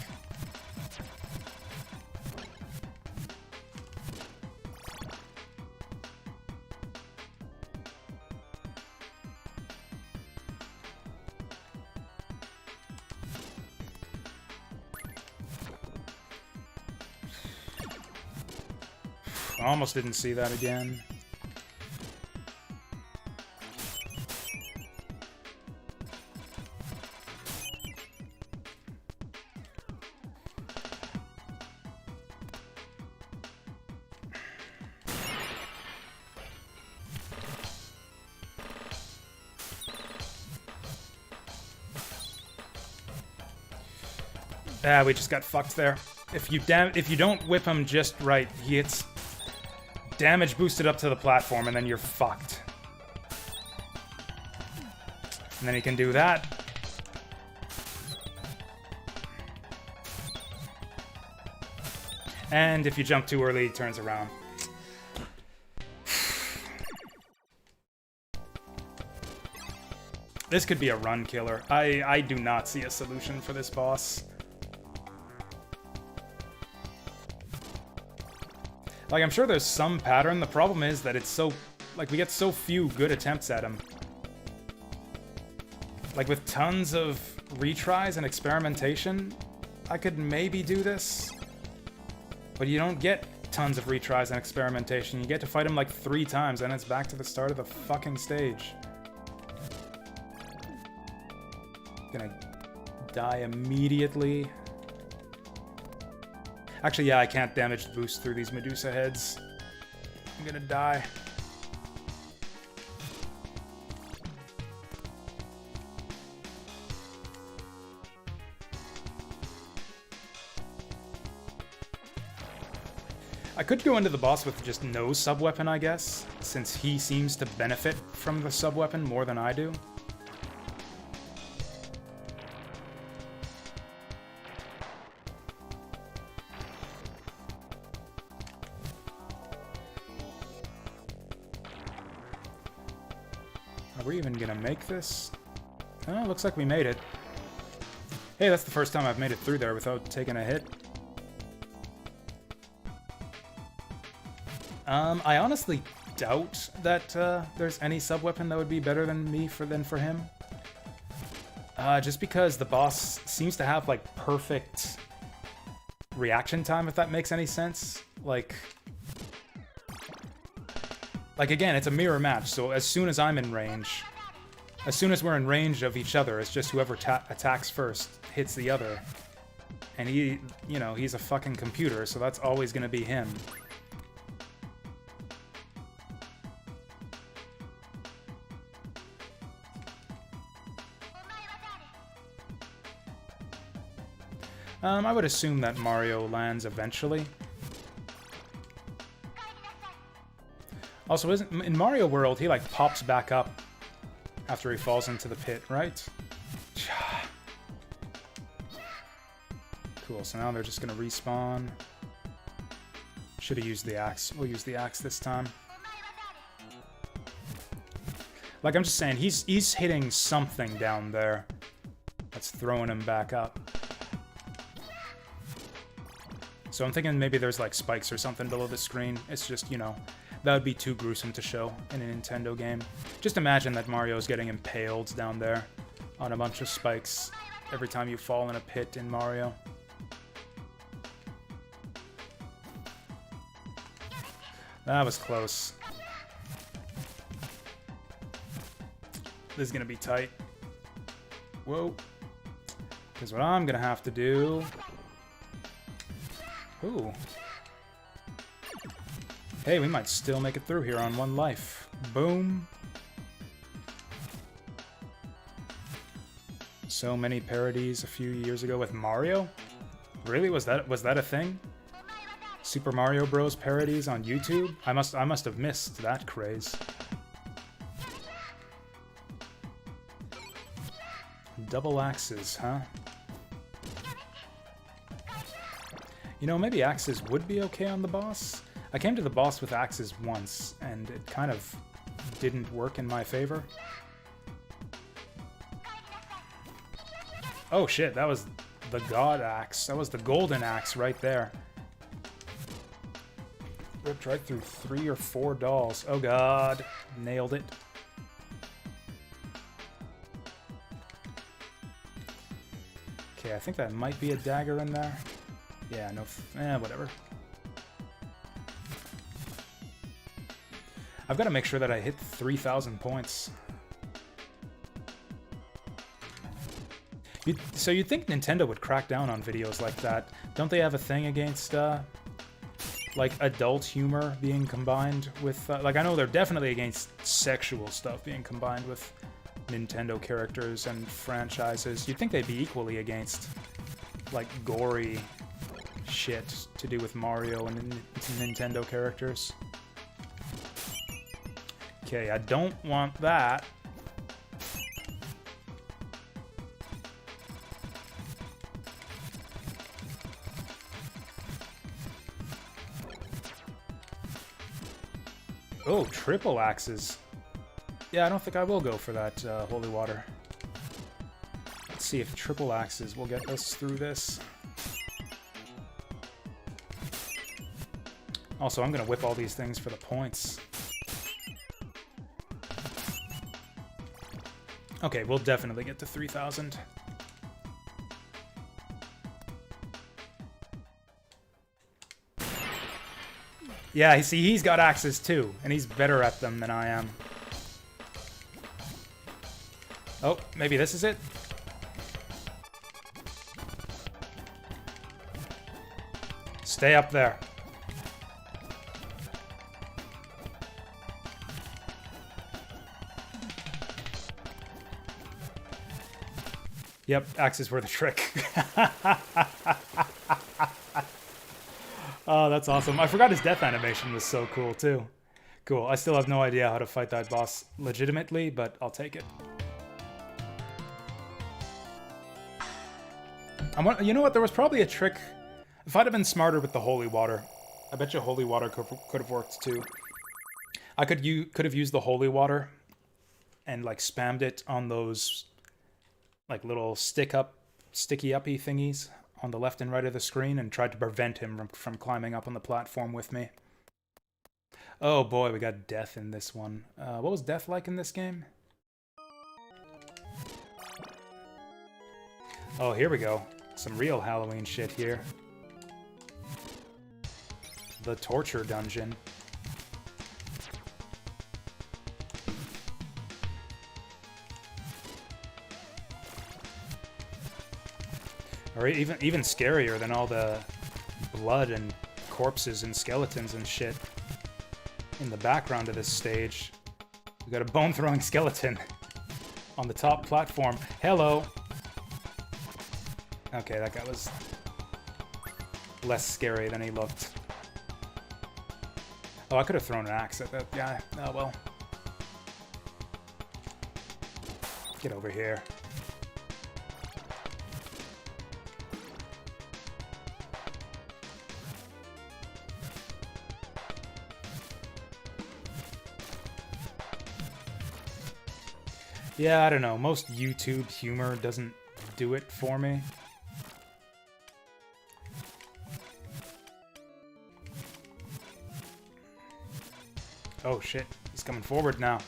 I almost didn't see that again. Ah, we just got fucked there. If you don't whip him just right, he gets damage boosted up to the platform, and then you're fucked. And then he can do that. And if you jump too early, he turns around. This could be a run killer. I do not see a solution for this boss. Like, I'm sure there's some pattern. The problem is that it's so... like, we get so few good attempts at him. Like, with tons of retries and experimentation, I could maybe do this. But you don't get tons of retries and experimentation. You get to fight him like 3 times, and it's back to the start of the fucking stage. Gonna die immediately. Actually, yeah, I can't damage boost through these Medusa heads. I'm gonna die. I could go into the boss with just no sub-weapon, I guess, since he seems to benefit from the sub-weapon more than I do. Are we even gonna make this? Oh, looks like we made it. Hey, that's the first time I've made it through there without taking a hit. I honestly doubt that there's any sub-weapon that would be better than me than for him. Just because the boss seems to have, like, perfect reaction time, if that makes any sense. Like, again, it's a mirror match, so as soon as I'm in range, as soon as we're in range of each other, it's just whoever attacks first hits the other. And he, you know, he's a fucking computer, so that's always gonna be him. I would assume that Mario lands eventually. Also, in Mario World, he, like, pops back up after he falls into the pit, right? Cool, so now they're just gonna respawn. Should have used the axe. We'll use the axe this time. Like, I'm just saying, he's hitting something down there that's throwing him back up. So I'm thinking maybe there's, like, spikes or something below the screen. It's just, you know, that would be too gruesome to show in a Nintendo game. Just imagine that Mario's getting impaled down there on a bunch of spikes every time you fall in a pit in Mario. That was close. This is gonna be tight. Whoa. Because what I'm gonna have to do... Ooh. Hey, we might still make it through here on one life. Boom. So many parodies a few years ago with Mario? Really? Was that a thing? Super Mario Bros. Parodies on YouTube? I must have missed that craze. Double axes, huh? You know, maybe axes would be okay on the boss. I came to the boss with axes once, and it kind of didn't work in my favor. Oh shit, that was the god axe. That was the golden axe right there. Ripped right through 3 or 4 dolls. Oh god, nailed it. Okay, I think that might be a dagger in there. Yeah, no, whatever. I've got to make sure that I hit 3,000 points. So you'd think Nintendo would crack down on videos like that. Don't they have a thing against, like, adult humor being combined with... like, I know they're definitely against sexual stuff being combined with Nintendo characters and franchises. You'd think they'd be equally against, like, gory... shit to do with Mario and Nintendo characters. Okay, I don't want that. Oh, triple axes. Yeah, I don't think I will go for that holy water. Let's see if triple axes will get us through this. Also, I'm gonna whip all these things for the points. Okay, we'll definitely get to 3,000. Yeah, see, he's got axes too, and he's better at them than I am. Oh, maybe this is it? Stay up there. Yep, axes were the trick. Oh, that's awesome. I forgot his death animation was so cool, too. Cool. I still have no idea how to fight that boss legitimately, but I'll take it. You know what? There was probably a trick. If I'd have been smarter with the holy water, I bet you holy water could have worked, too. I could have used the holy water and, like, spammed it on those, like, little sticky-uppy thingies on the left and right of the screen and tried to prevent him from climbing up on the platform with me. Oh boy, we got death in this one. What was death like in this game? Oh, here we go. Some real Halloween shit here. The torture dungeon. Or even scarier than all the blood and corpses and skeletons and shit in the background of this stage. We got a bone-throwing skeleton on the top platform. Hello! Okay, that guy was less scary than he looked. Oh, I could have thrown an axe at that guy. Oh, well. Get over here. Yeah, I don't know. Most YouTube humor doesn't do it for me. Oh shit, he's coming forward now.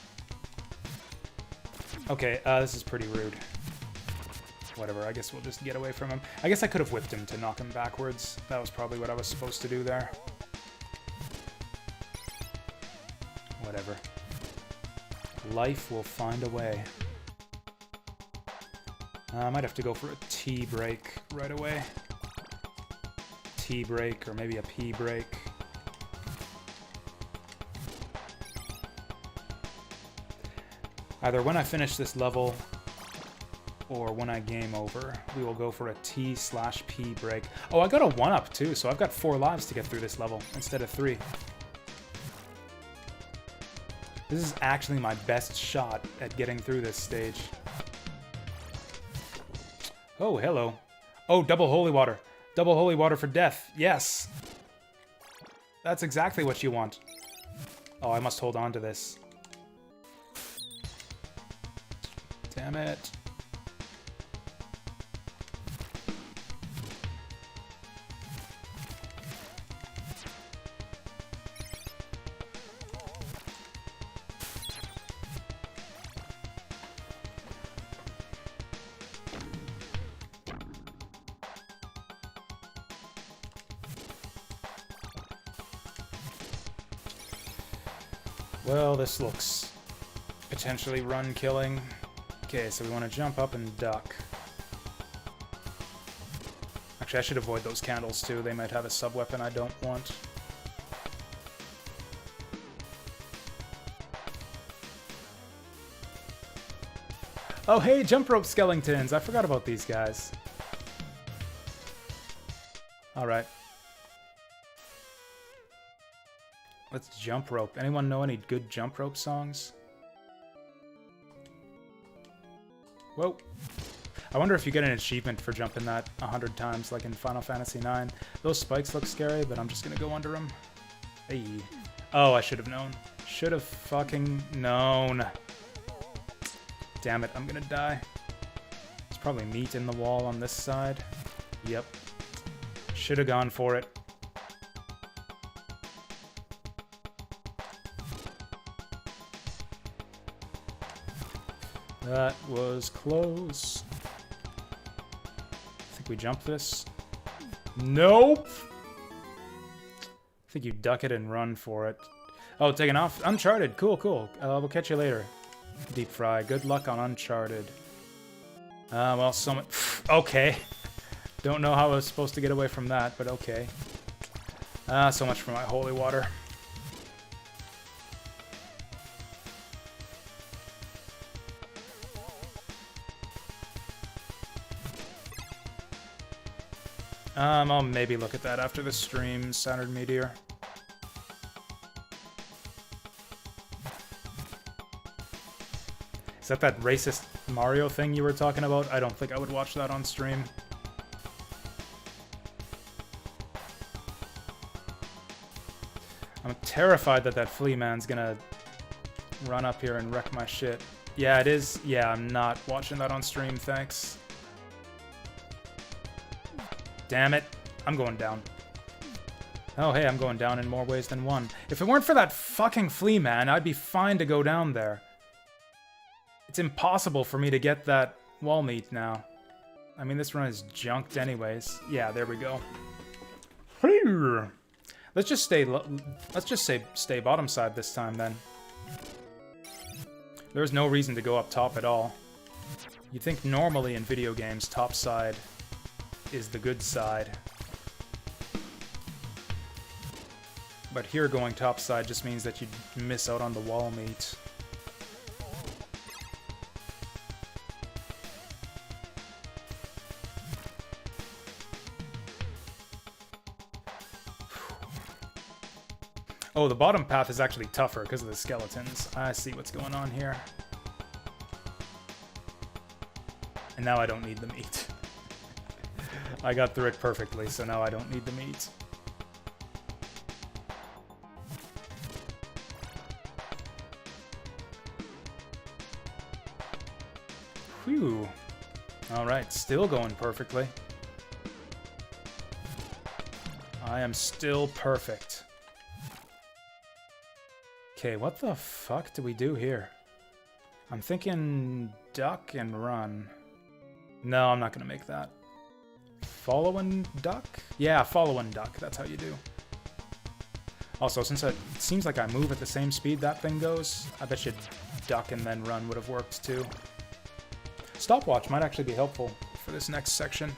Okay, this is pretty rude. Whatever, I guess we'll just get away from him. I guess I could have whipped him to knock him backwards. That was probably what I was supposed to do there. Whatever. Life will find a way. I might have to go for a tea break right away. Tea break, or maybe a pee break. Either when I finish this level, or when I game over, we will go for a T/P break. Oh, I got a 1-up too, so I've got 4 lives to get through this level, instead of 3. This is actually my best shot at getting through this stage. Oh, hello. Oh, double holy water. Double holy water for death. Yes. That's exactly what you want. Oh, I must hold on to this. Damn it. Well, this looks potentially run-killing. Okay, so we want to jump up and duck. Actually, I should avoid those candles too. They might have a sub-weapon I don't want. Oh, hey, jump rope skeletons! I forgot about these guys. Alright. Let's jump rope. Anyone know any good jump rope songs? Whoa. I wonder if you get an achievement for jumping that 100 times like in Final Fantasy IX. Those spikes look scary, but I'm just gonna go under them. Hey. Oh, I should have known. Should have fucking known. Damn it, I'm gonna die. There's probably meat in the wall on this side. Yep. Should have gone for it. That was close. I think we jump this. Nope! I think you duck it and run for it. Oh, taking off. Uncharted. Cool, cool. We'll catch you later. Deep Fry. Good luck on Uncharted. Well, okay. Don't know how I was supposed to get away from that, but okay. So much for my holy water. I'll maybe look at that after the stream, Saturn Meteor. Is that racist Mario thing you were talking about? I don't think I would watch that on stream. I'm terrified that flea man's gonna run up here and wreck my shit. Yeah, it is. Yeah, I'm not watching that on stream, thanks. Damn it. I'm going down. Oh, hey, I'm going down in more ways than one. If it weren't for that fucking flea man, I'd be fine to go down there. It's impossible for me to get that wall meat now. I mean, this run is junked anyways. Yeah, there we go. Let's just stay bottom side this time then. There's no reason to go up top at all. You'd think normally in video games, top side is the good side. But here going top side just means that you'd miss out on the wall meat. Oh, the bottom path is actually tougher because of the skeletons. I see what's going on here. And now I don't need the meat. I got through it perfectly, so now I don't need the meat. Whew. Alright, still going perfectly. I am still perfect. Okay, what the fuck do we do here? I'm thinking duck and run. No, I'm not gonna make that. Follow and duck? Yeah, follow and duck. That's how you do. Also, since it seems like I move at the same speed that thing goes, I bet you duck and then run would have worked too. Stopwatch might actually be helpful for this next section.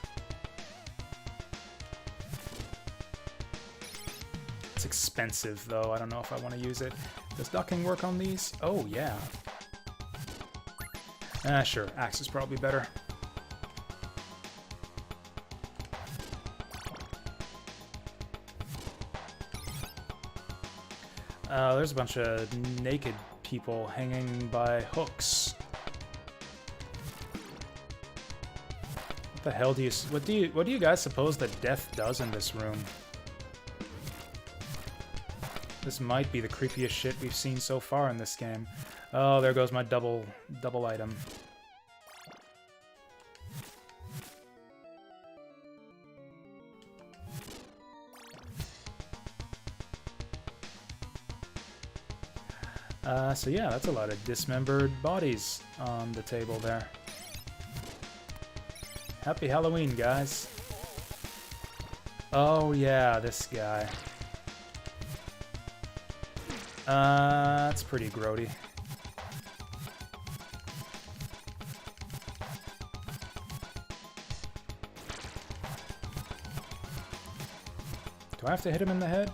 It's expensive though. I don't know if I want to use it. Does ducking work on these? Oh, yeah. Sure. Axe is probably better. There's a bunch of naked people hanging by hooks. What the hell do you... What do you guys suppose that death does in this room? This might be the creepiest shit we've seen so far in this game. Oh, there goes my double item. So yeah, that's a lot of dismembered bodies on the table there. Happy Halloween, guys. Oh yeah, this guy. That's pretty grody. Do I have to hit him in the head?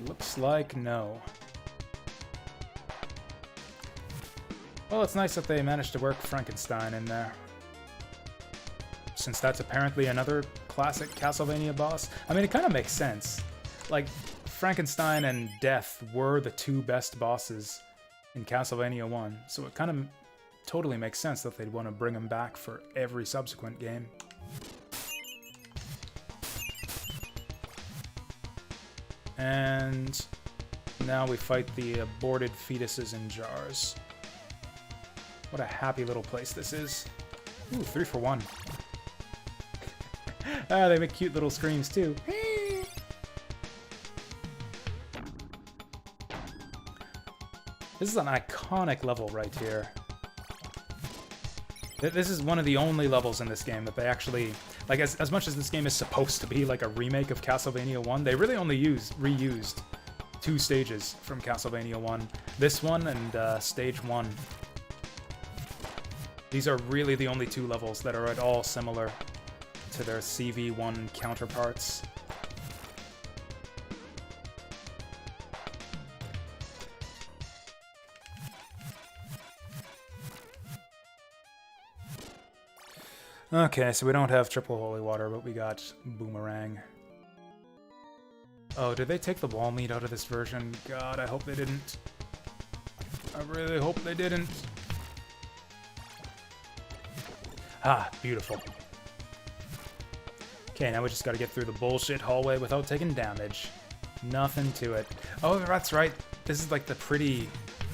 Looks like no. Well, it's nice that they managed to work Frankenstein in there. Since that's apparently another classic Castlevania boss. I mean, it kind of makes sense. Like, Frankenstein and Death were the two best bosses in Castlevania 1, so it kind of totally makes sense that they'd want to bring them back for every subsequent game. And now we fight the aborted fetuses in jars. What a happy little place this is. Ooh, 3 for 1. They make cute little screams too. This is an iconic level right here. This is one of the only levels in this game that they actually... Like, as much as this game is supposed to be like a remake of Castlevania 1, they really only reused 2 stages from Castlevania 1. This one and Stage 1. These are really the only 2 levels that are at all similar to their CV1 counterparts. Okay, so we don't have triple holy water, but we got boomerang. Oh, did they take the wall meat out of this version? God, I hope they didn't. I really hope they didn't. Ah, beautiful. Okay, now we just gotta get through the bullshit hallway without taking damage. Nothing to it. Oh, that's right. This is like the pretty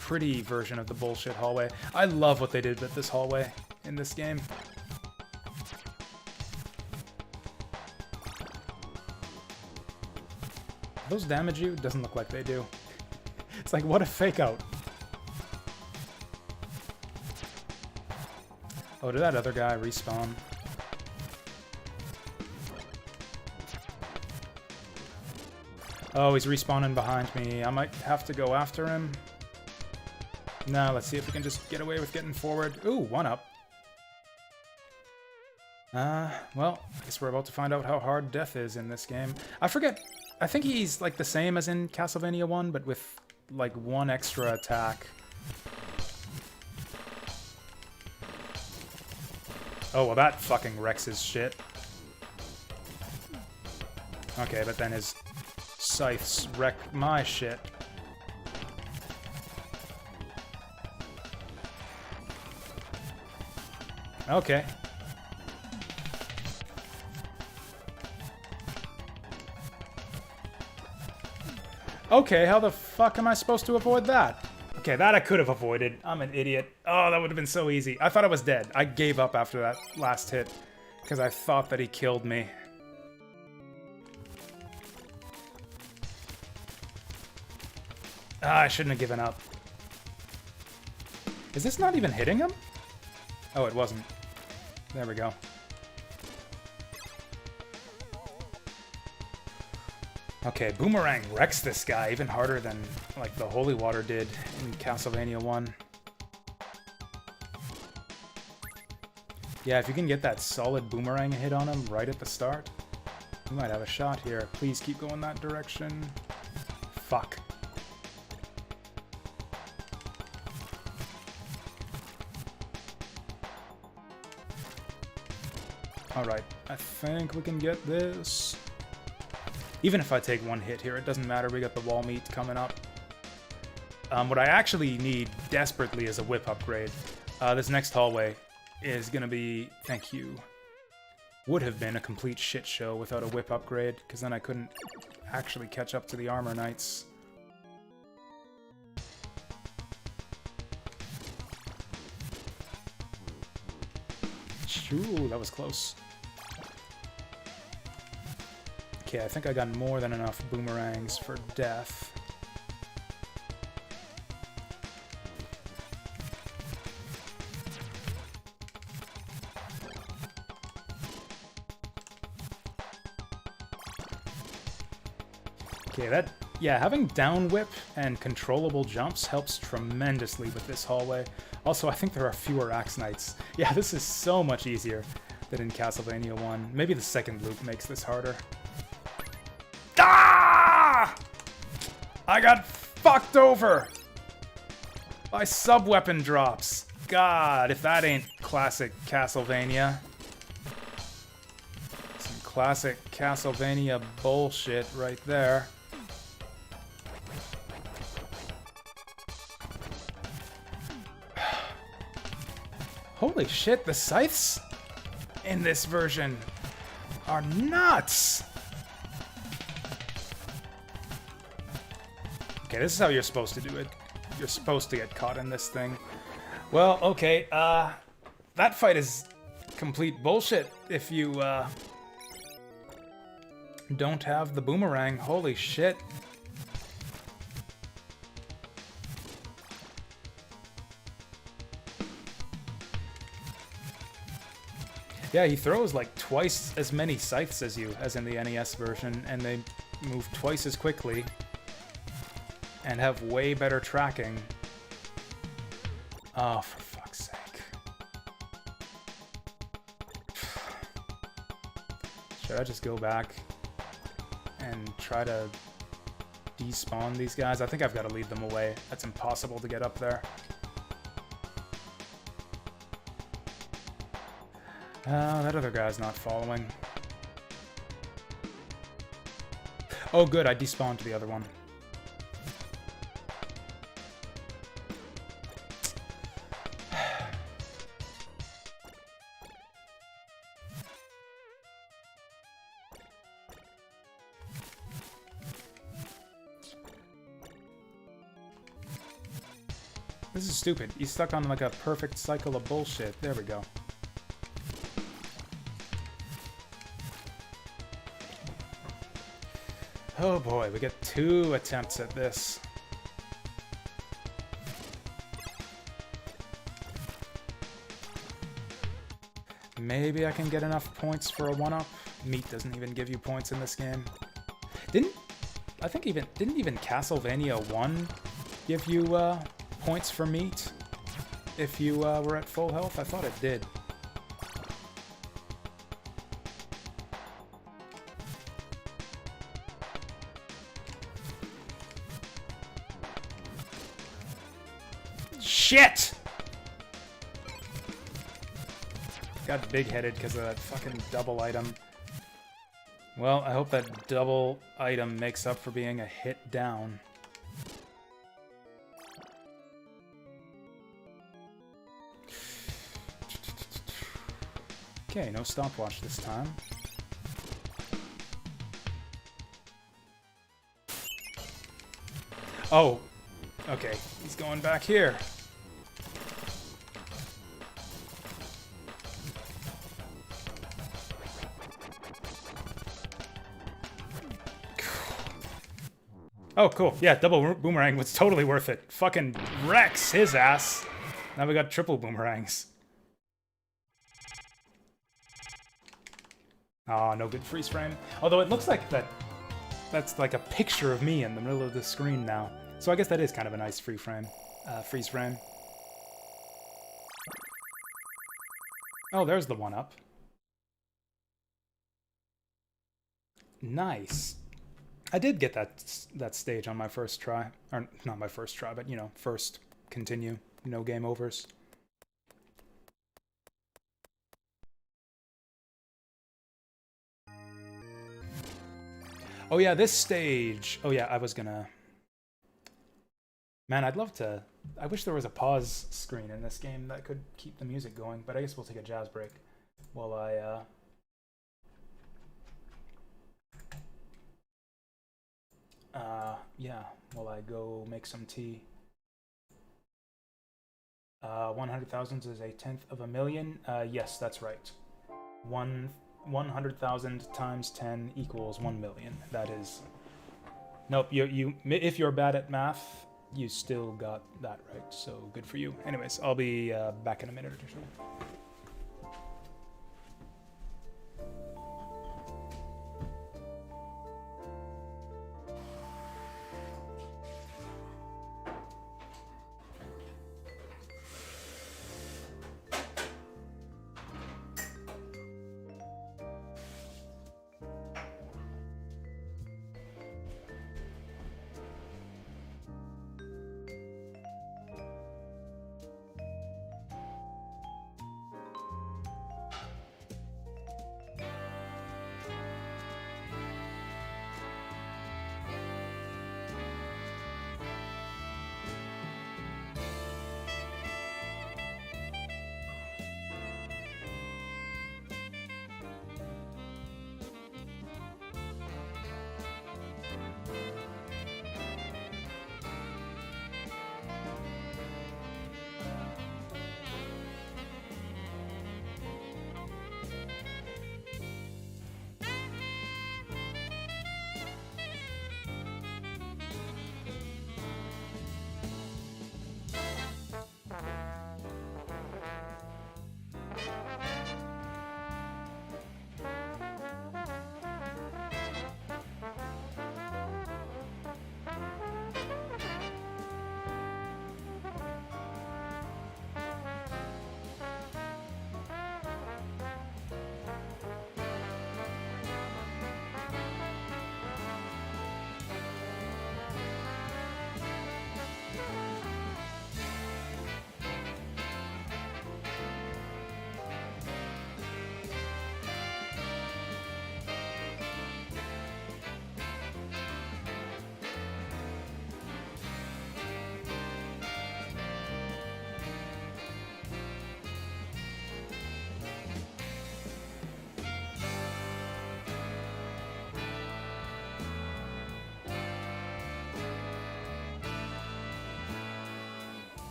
version of the bullshit hallway. I love what they did with this hallway in this game. Do those damage you? Doesn't look like they do. It's like, what a fake out. Oh, did that other guy respawn? Oh, he's respawning behind me. I might have to go after him. No, let's see if we can just get away with getting forward. Ooh, 1-up. Well, I guess we're about to find out how hard death is in this game. I forget. I think he's like the same as in Castlevania 1, but with like 1 extra attack. Oh, well, that fucking wrecks his shit. Okay, but then his scythes wreck my shit. Okay. Okay, how the fuck am I supposed to avoid that? Okay, that I could have avoided. I'm an idiot. Oh, that would have been so easy. I thought I was dead. I gave up after that last hit because I thought that he killed me. Ah, I shouldn't have given up. Is this not even hitting him? Oh, it wasn't. There we go. Okay, Boomerang wrecks this guy even harder than, like, the Holy Water did in Castlevania 1. Yeah, if you can get that solid Boomerang hit on him right at the start, you might have a shot here. Please keep going that direction. Fuck. Alright, I think we can get this. Even if I take 1 hit here, it doesn't matter. We got the wall meat coming up. What I actually need desperately is a whip upgrade. This next hallway is going to be, thank you, would have been a complete shit show without a whip upgrade, because then I couldn't actually catch up to the armor knights. Ooh, that was close. Okay, I think I got more than enough boomerangs for death. Okay, yeah, having down whip and controllable jumps helps tremendously with this hallway. Also, I think there are fewer axe knights. Yeah, this is so much easier than in Castlevania 1. Maybe the second loop makes this harder. Ah! I got fucked over by sub-weapon drops. God, if that ain't classic Castlevania. Some classic Castlevania bullshit right there. Holy shit, the scythes in this version are nuts! Okay, this is how you're supposed to do it. You're supposed to get caught in this thing. Well, okay, that fight is complete bullshit if you, don't have the boomerang. Holy shit. Yeah, he throws like twice as many scythes as you, as in the NES version, and they move twice as quickly and have way better tracking. Oh, for fuck's sake. Should I just go back and try to despawn these guys? I think I've got to lead them away. That's impossible to get up there. That other guy's not following. Oh, good, I despawned the other one. This is stupid. He's stuck on like a perfect cycle of bullshit. There we go. Oh boy, we get 2 attempts at this. Maybe I can get enough points for a 1-up. Meat doesn't even give you points in this game. Didn't even Castlevania 1 give you points for meat if you were at full health? I thought it did. Shit! Got big-headed because of that fucking double item. Well, I hope that double item makes up for being a hit down. Okay, no stopwatch this time. Oh, okay, he's going back here. Oh, cool. Yeah, double boomerang was totally worth it. Fucking wrecks his ass. Now we got triple boomerangs. Oh, no good freeze frame. Although it looks like that's like a picture of me in the middle of the screen now. So I guess that is kind of a nice freeze frame. Oh, there's the 1-up. Nice. I did get that stage on my first try. Or, not my first try, but, you know, first continue. No game overs. Oh yeah, this stage. Oh yeah, I was gonna... Man, I'd love to... I wish there was a pause screen in this game that could keep the music going, but I guess we'll take a jazz break while I, yeah, while I go make some tea. 100,000 is a 1/10 of a million. Yes, that's right. 100,000 times 10 equals 1 million. That is... Nope, if you're bad at math, you still got that right, so good for you. Anyways, I'll be back in a minute or two.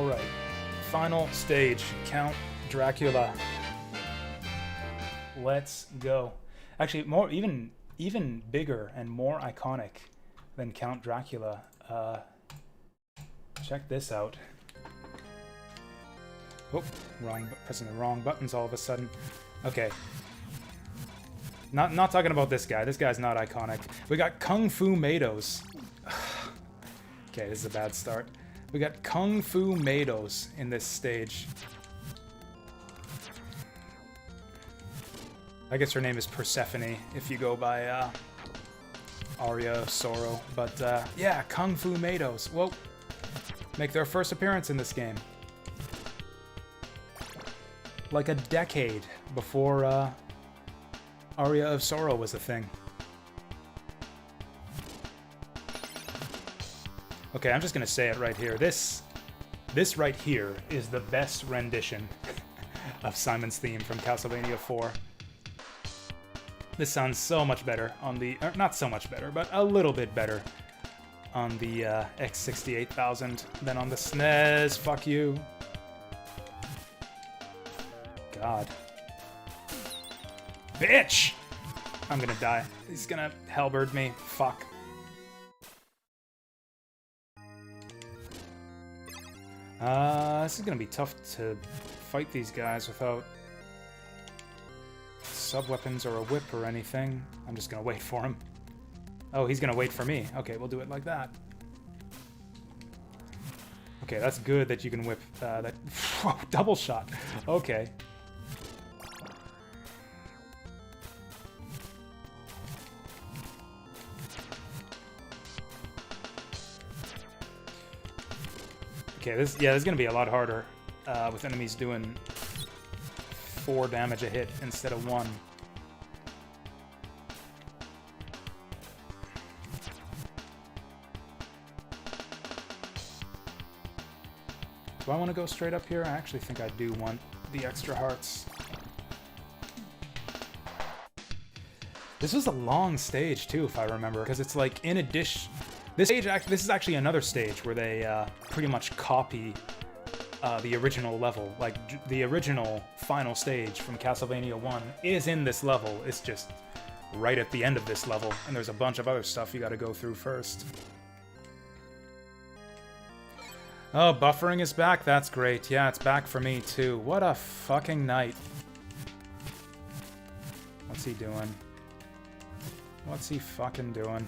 Alright. Final stage. Count Dracula. Let's go. Actually, more even bigger and more iconic than Count Dracula. Check this out. Oh, pressing the wrong buttons all of a sudden. Okay. Not talking about this guy. This guy's not iconic. We got Kung Fu Mados. Okay, this is a bad start. We got Kung Fu Mados in this stage. I guess her name is Persephone if you go by Aria of Sorrow. But yeah, Kung Fu Mados. Whoa. Make their first appearance in this game. Like a decade before Aria of Sorrow was a thing. Okay, I'm just gonna say it right here. This right here is the best rendition of Simon's theme from Castlevania 4. This sounds so much better on the... Or not so much better, but a little bit better on the X68000 than on the SNES. Fuck you. God. Bitch! I'm gonna die. He's gonna halberd me. Fuck. This is gonna be tough to fight these guys without sub-weapons or a whip or anything. I'm just gonna wait for him. Oh, he's gonna wait for me. Okay, we'll do it like that. Okay, that's good that you can whip that... Whoa, double shot. Okay. Okay, this is gonna be a lot harder with enemies doing 4 damage a hit instead of 1. Do I want to go straight up here? I actually think I do want the extra hearts. This was a long stage too, if I remember, because it's like in addition. This is actually another stage where they pretty much copy the original level. Like, the original final stage from Castlevania 1 is in this level. It's just right at the end of this level, and there's a bunch of other stuff you gotta go through first. Oh, buffering is back? That's great. Yeah, it's back for me, too. What a fucking night. What's he doing? What's he fucking doing?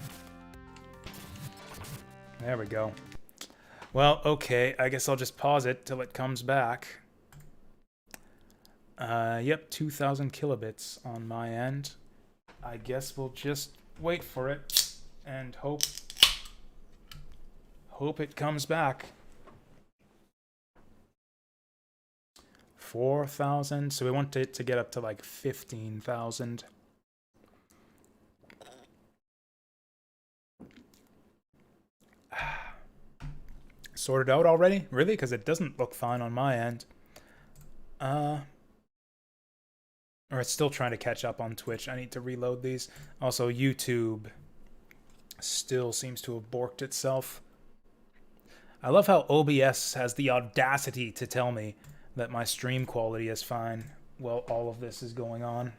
There we go. Well, okay, I guess I'll just pause it till it comes back. Yep, 2,000 kilobits on my end. I guess we'll just wait for it and hope it comes back. 4,000, so we want it to get up to like 15,000. Sorted out already? Really? Because it doesn't look fine on my end. Or it's still trying to catch up on Twitch. I need to reload these. Also, YouTube still seems to have borked itself. I love how OBS has the audacity to tell me that my stream quality is fine while all of this is going on.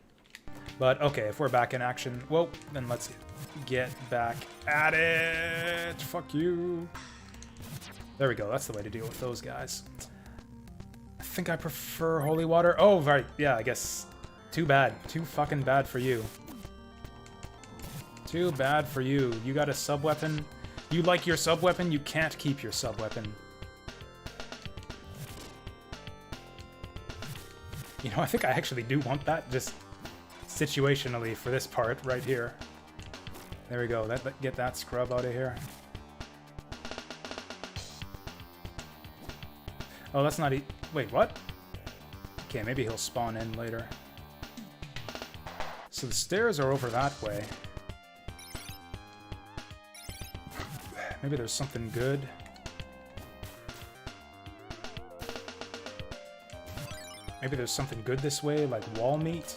But okay, if we're back in action, well, then let's get back at it. Fuck you. There we go. That's the way to deal with those guys. I think I prefer holy water. Oh, right. Yeah, I guess. Too bad. Too fucking bad for you. Too bad for you. You got a sub-weapon. You like your sub-weapon? You can't keep your sub-weapon. You know, I think I actually do want that, just situationally for this part right here. There we go. Get that scrub out of here. Oh, that's not wait, what? Okay, maybe he'll spawn in later. So the stairs are over that way. Maybe there's something good. Maybe there's something good this way, like wall meat.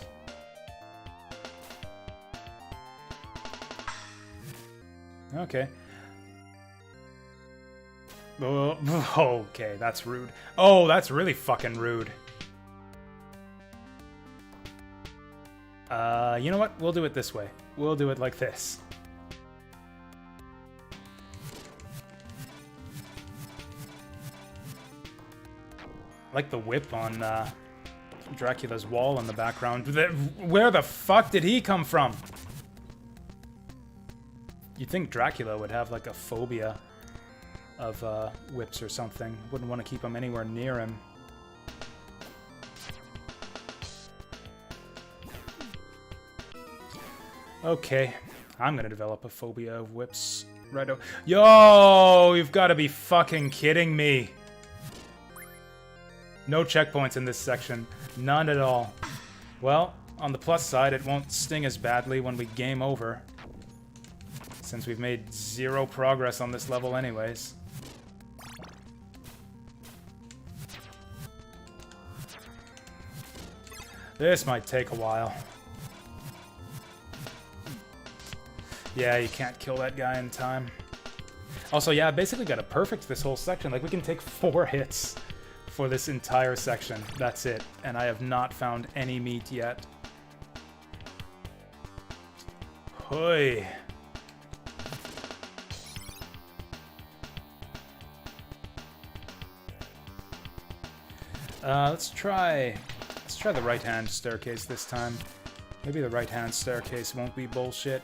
Oh, okay, that's rude. Oh, that's really fucking rude. You know what? We'll do it this way. We'll do it like this. I like the whip on Dracula's wall in the background. Where the fuck did he come from? You'd think Dracula would have like a phobia of whips or something. Wouldn't want to keep him anywhere near him. Okay, I'm gonna develop a phobia of whips. Right. Yo, you've got to be fucking kidding me. No checkpoints in this section. None at all. Well, on the plus side, it won't sting as badly when we game over, since we've made 0 progress on this level anyways. This might take a while. Yeah, you can't kill that guy in time. Also, yeah, I basically got a perfect this whole section. Like, we can take 4 hits for this entire section. That's it. And I have not found any meat yet. Hoi. Let's try the right-hand staircase this time. Maybe the right-hand staircase won't be bullshit.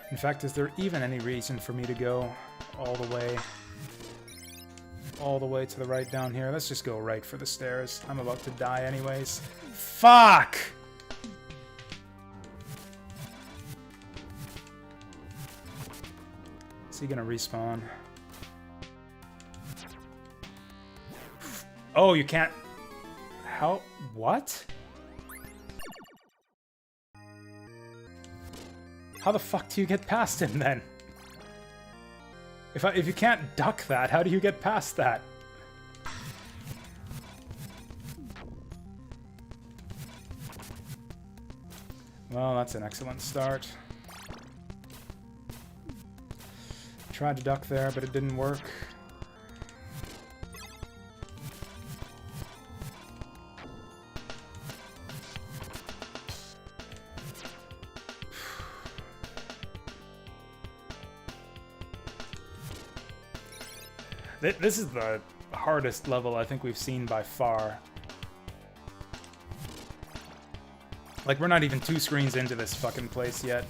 In fact, is there even any reason for me to go all the way to the right down here? Let's just go right for the stairs. I'm about to die anyways. Fuck! Is he gonna respawn? Oh, you can't... How? What? How the fuck do you get past him, then? If you can't duck that, how do you get past that? Well, that's an excellent start. Tried to duck there, but it didn't work. This is the hardest level I think we've seen by far. Like, we're not even 2 screens into this fucking place yet.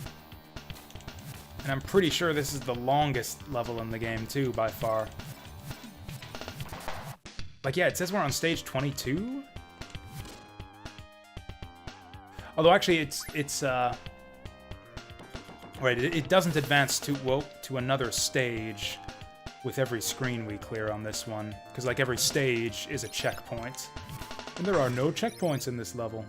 And I'm pretty sure this is the longest level in the game, too, by far. Like, yeah, it says we're on stage 22? Although, actually, it's right, it doesn't advance to another stage with every screen we clear on this one. Because, like, every stage is a checkpoint. And there are no checkpoints in this level.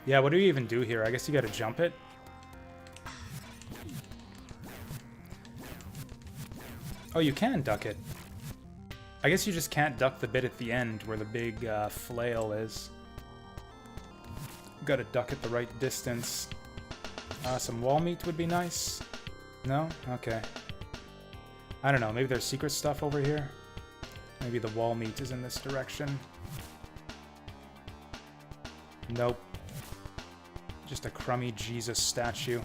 Yeah, what do you even do here? I guess you gotta jump it. Oh, you can duck it. I guess you just can't duck the bit at the end where the big flail is. Gotta duck it the right distance. Some wall meat would be nice. No? Okay. I don't know, maybe there's secret stuff over here? Maybe the wall meat is in this direction. Nope. Just a crummy Jesus statue.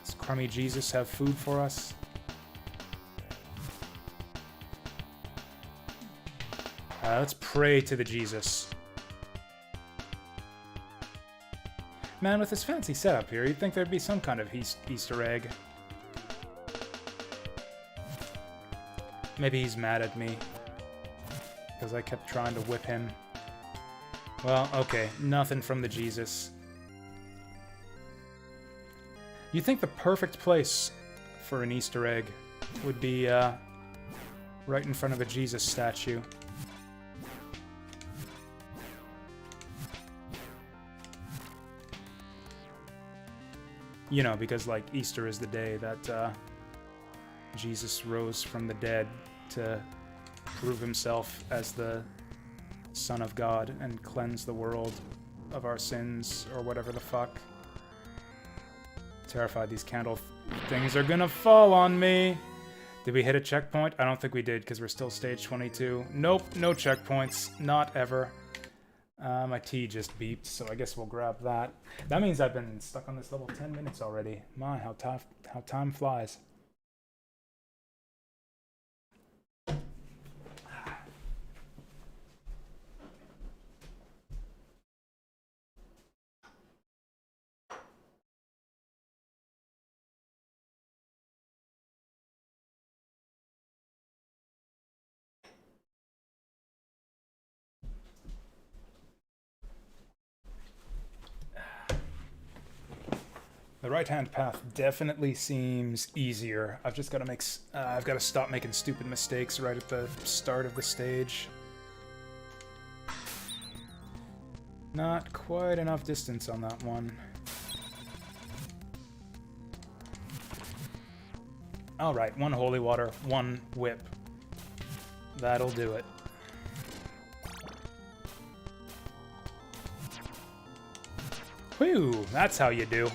Does crummy Jesus have food for us? Let's pray to the Jesus. Man, with this fancy setup here, you'd think there'd be some kind of Easter egg. Maybe he's mad at me because I kept trying to whip him. Well, okay, nothing from the Jesus. You think the perfect place for an Easter egg would be Right in front of a Jesus statue. You know, because, like, Easter is the day that Jesus rose from the dead to prove himself as the Son of God and cleanse the world of our sins, or whatever the fuck. Terrified these candle things are gonna fall on me. Did we hit a checkpoint? I don't think we did, because we're still stage 22. Nope, no checkpoints. Not ever. My T just beeped, so I guess we'll grab that. That means I've been stuck on this level 10 minutes already. My, how time flies. The right-hand path definitely seems easier. I've just got to I've got to stop making stupid mistakes right at the start of the stage. Not quite enough distance on that one. Alright, one holy water, one whip. That'll do it. Whew, that's how you do.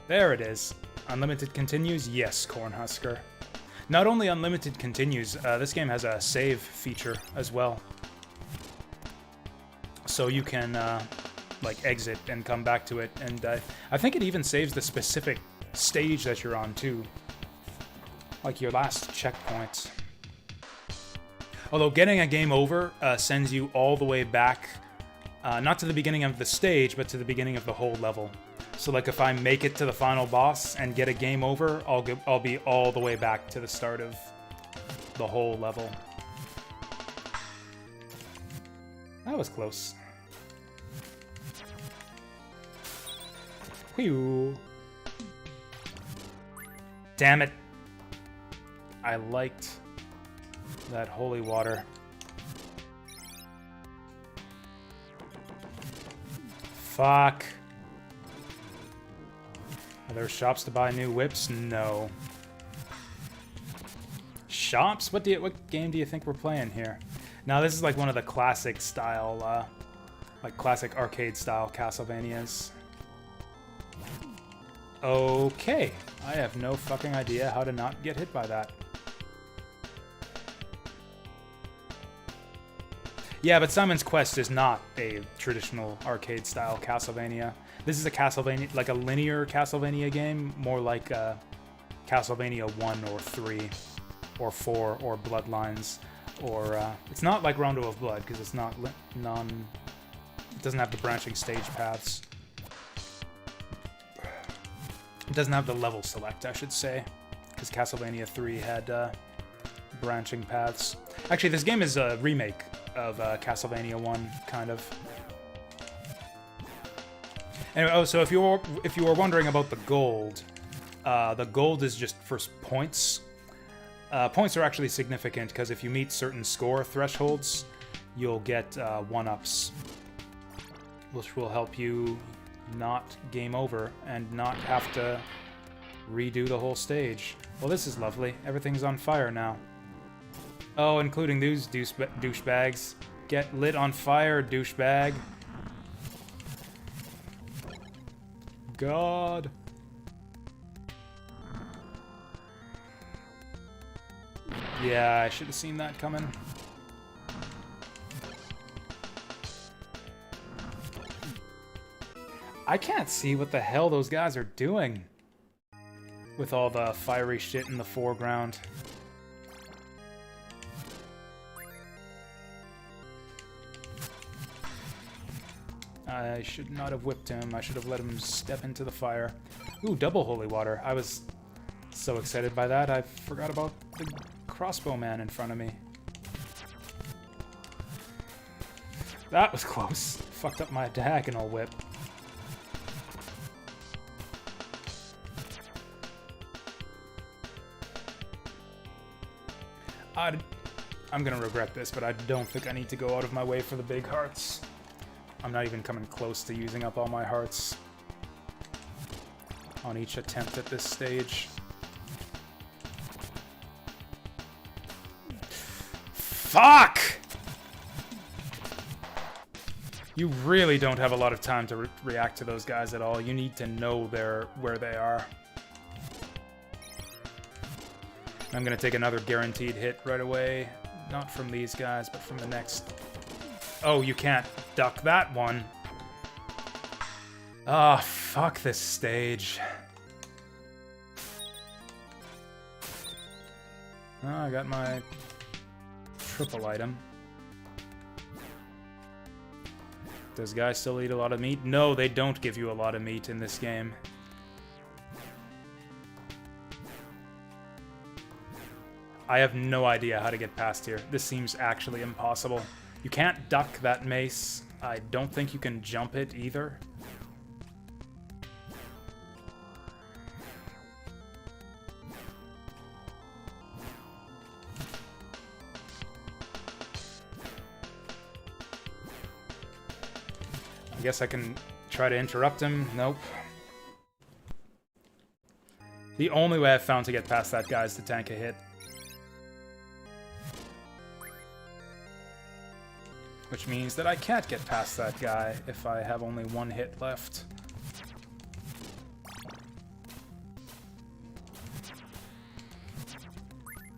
There it is. Unlimited continues? Yes, Cornhusker. Not only unlimited continues, this game has a save feature as well. So you can, like, exit and come back to it, and I think it even saves the specific stage that you're on, too. Like your last checkpoint. Although getting a game over sends you all the way back, not to the beginning of the stage, but to the beginning of the whole level. So, like, if I make it to the final boss and get a game over, I'll be all the way back to the start of the whole level. That was close. Whew. Damn it. I liked that holy water. Fuck. Are there shops to buy new whips? No. Shops? What game do you think we're playing here? Now this is like one of the classic style, like classic arcade style Castlevanias. Okay. I have no fucking idea how to not get hit by that. Yeah, but Simon's Quest is not a traditional arcade style Castlevania. This is a Castlevania, like a linear Castlevania game, more like Castlevania 1 or 3 or 4 or Bloodlines, or it's not like Rondo of Blood because it's not it doesn't have the branching stage paths. It doesn't have the level select, I should say, because Castlevania 3 had branching paths. Actually, this game is a remake of Castlevania 1, kind of. Anyway, oh, so if you were wondering about the gold is just for points. Points are actually significant because if you meet certain score thresholds, you'll get 1-ups, which will help you not game over and not have to redo the whole stage. Well, this is lovely. Everything's on fire now. Oh, including these douchebags. Get lit on fire, douchebag. God. Yeah, I should have seen that coming. I can't see what the hell those guys are doing with all the fiery shit in the foreground. I should not have whipped him. I should have let him step into the fire. Ooh, double holy water. I was so excited by that, I forgot about the crossbow man in front of me. That was close. Fucked up my diagonal whip. I'm gonna regret this, but I don't think I need to go out of my way for the big hearts. I'm not even coming close to using up all my hearts on each attempt at this stage. Fuck! You really don't have a lot of time to react to those guys at all. You need to know where they are. I'm gonna take another guaranteed hit right away. Not from these guys, but from the next. Oh, you can't duck that one. Ah, oh, fuck this stage. Oh, I got my triple item. Does guys still eat a lot of meat? No, they don't give you a lot of meat in this game. I have no idea how to get past here. This seems actually impossible. You can't duck that mace. I don't think you can jump it either. I guess I can try to interrupt him. Nope. The only way I've found to get past that guy is to tank a hit. Which means that I can't get past that guy if I have only one hit left.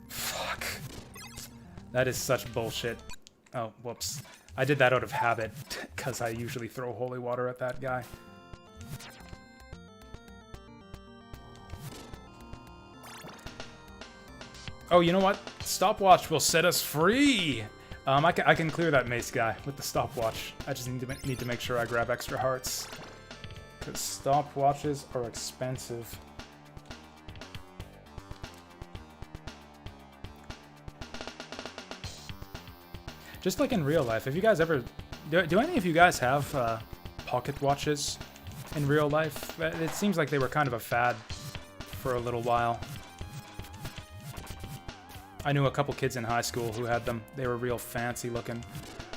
Fuck. That is such bullshit. Oh, whoops. I did that out of habit, because I usually throw holy water at that guy. Oh, you know what? Stopwatch will set us free! I can clear that mace guy with the stopwatch. I just need to make sure I grab extra hearts. Because stopwatches are expensive. Just like in real life, have you guys ever... Do any of you guys have pocket watches in real life? It seems like they were kind of a fad for a little while. I knew a couple kids in high school who had them. They were real fancy looking.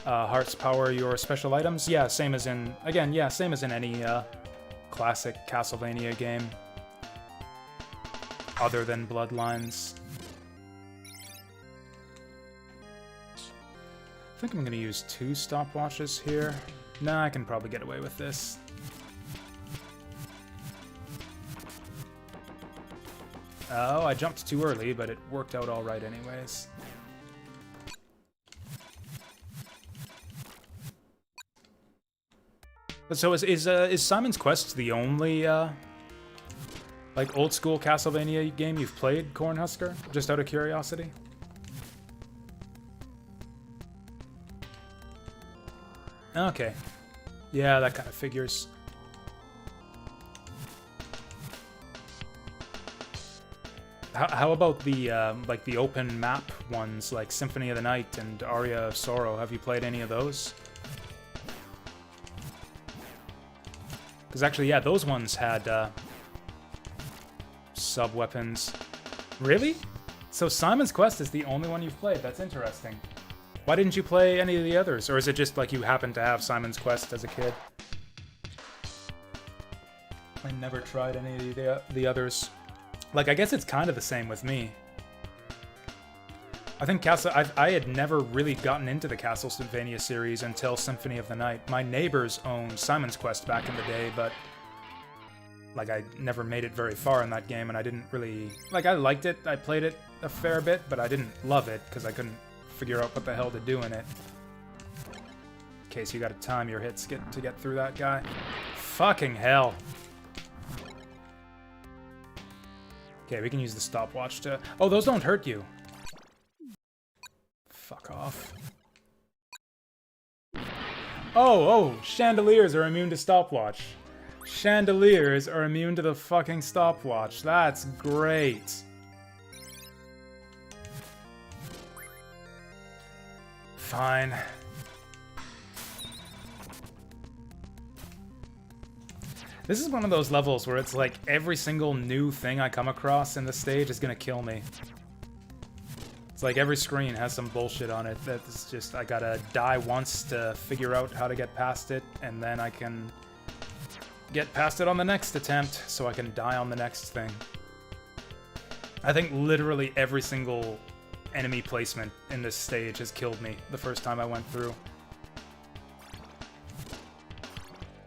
Hearts power your special items. Yeah, same as in... Again, yeah, same as in any classic Castlevania game. Other than Bloodlines. I think I'm going to use 2 stopwatches here. Nah, I can probably get away with this. Oh, I jumped too early, but it worked out all right anyways. So is Simon's Quest the only like old school Castlevania game you've played, Cornhusker? Just out of curiosity. Okay. Yeah, that kind of figures. How about the like the open map ones, like Symphony of the Night and Aria of Sorrow? Have you played any of those? Because actually, yeah, those ones had sub-weapons. Really? So Simon's Quest is the only one you've played? That's interesting. Why didn't you play any of the others? Or is it just like you happened to have Simon's Quest as a kid? I never tried any of the others. Like, I guess it's kind of the same with me. I think I had never really gotten into the Castlevania series until Symphony of the Night. My neighbors owned Simon's Quest back in the day, but like I never made it very far in that game, and I didn't really... Like, I liked it, I played it a fair bit, but I didn't love it, because I couldn't figure out what the hell to do in it. Okay, so you gotta time your hits to get through that guy. Fucking hell. Okay, we can use the stopwatch to... Oh, those don't hurt you. Fuck off. Oh, chandeliers are immune to stopwatch. Chandeliers are immune to the fucking stopwatch. That's great. Fine. This is one of those levels where it's like every single new thing I come across in the stage is gonna kill me. It's like every screen has some bullshit on it that's just, I gotta die once to figure out how to get past it, and then I can get past it on the next attempt, so I can die on the next thing. I think literally every single enemy placement in this stage has killed me the first time I went through.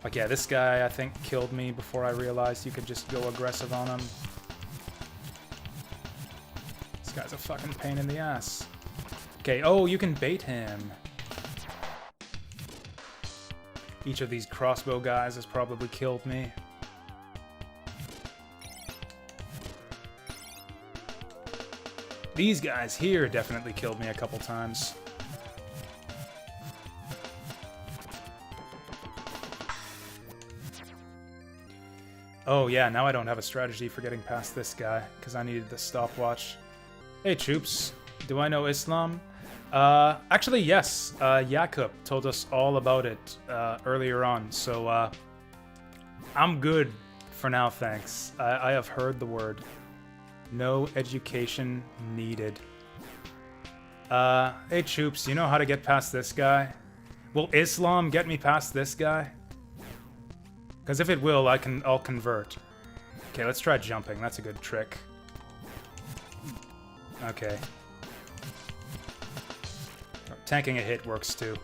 Like, yeah, this guy, I think, killed me before I realized you could just go aggressive on him. This guy's a fucking pain in the ass. Okay, oh, you can bait him. Each of these crossbow guys has probably killed me. These guys here definitely killed me a couple times. Oh yeah, now I don't have a strategy for getting past this guy, because I needed the stopwatch. Hey troops, do I know Islam? Actually yes, Jakub told us all about it earlier on, so I'm good for now, thanks. I have heard the word. No education needed. Hey troops, you know how to get past this guy? Will Islam get me past this guy? Because if it will, I'll convert. Okay, let's try jumping. That's a good trick. Okay. Tanking a hit works too.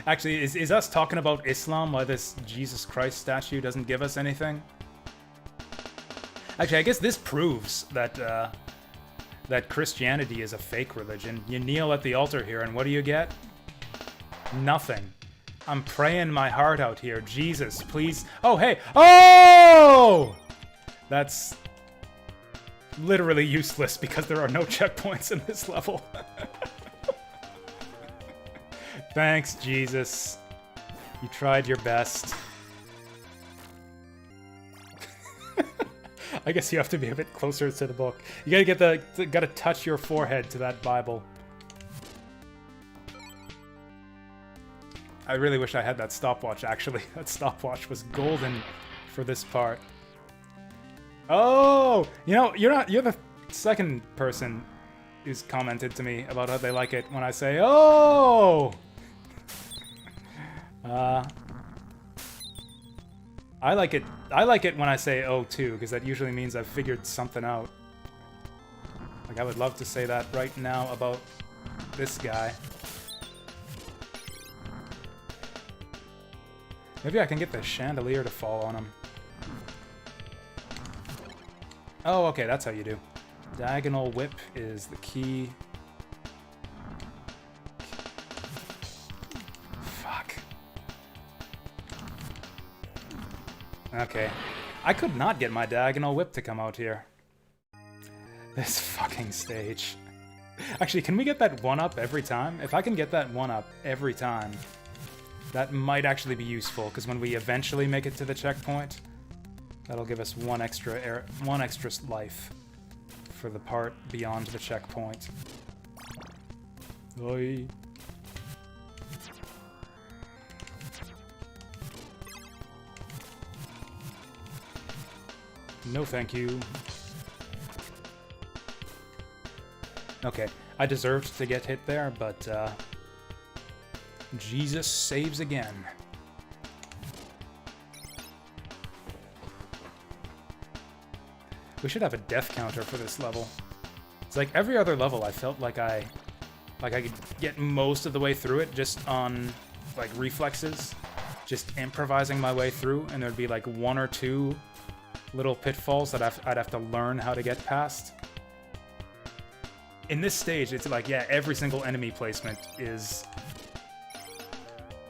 Actually, is us talking about Islam why this Jesus Christ statue doesn't give us anything? Actually, I guess this proves that that Christianity is a fake religion. You kneel at the altar here, and what do you get? Nothing. I'm praying my heart out here. Jesus, please. Oh, hey. Oh! That's literally useless because there are no checkpoints in this level. Thanks, Jesus. You tried your best. I guess you have to be a bit closer to the book. You gotta get gotta touch your forehead to that Bible. I really wish I had that stopwatch, actually. That stopwatch was golden for this part. Oh! You know, you're the second person who's commented to me about how they like it when I say, oh! I like it when I say oh too, because that usually means I've figured something out. Like, I would love to say that right now about this guy. Maybe I can get the chandelier to fall on him. Oh, okay, that's how you do. Diagonal whip is the key. Fuck. Okay. I could not get my diagonal whip to come out here. This fucking stage. Actually, can we get that 1-up every time? If I can get that 1-up every time, that might actually be useful, because when we eventually make it to the checkpoint, that'll give us one extra life for the part beyond the checkpoint. Oi. No thank you. Okay, I deserved to get hit there, but Jesus saves again. We should have a death counter for this level. It's like every other level I felt like I could get most of the way through it just on like reflexes, just improvising my way through, and there'd be like 1 or 2 little pitfalls that I'd have to learn how to get past. In this stage, it's like, yeah, every single enemy placement is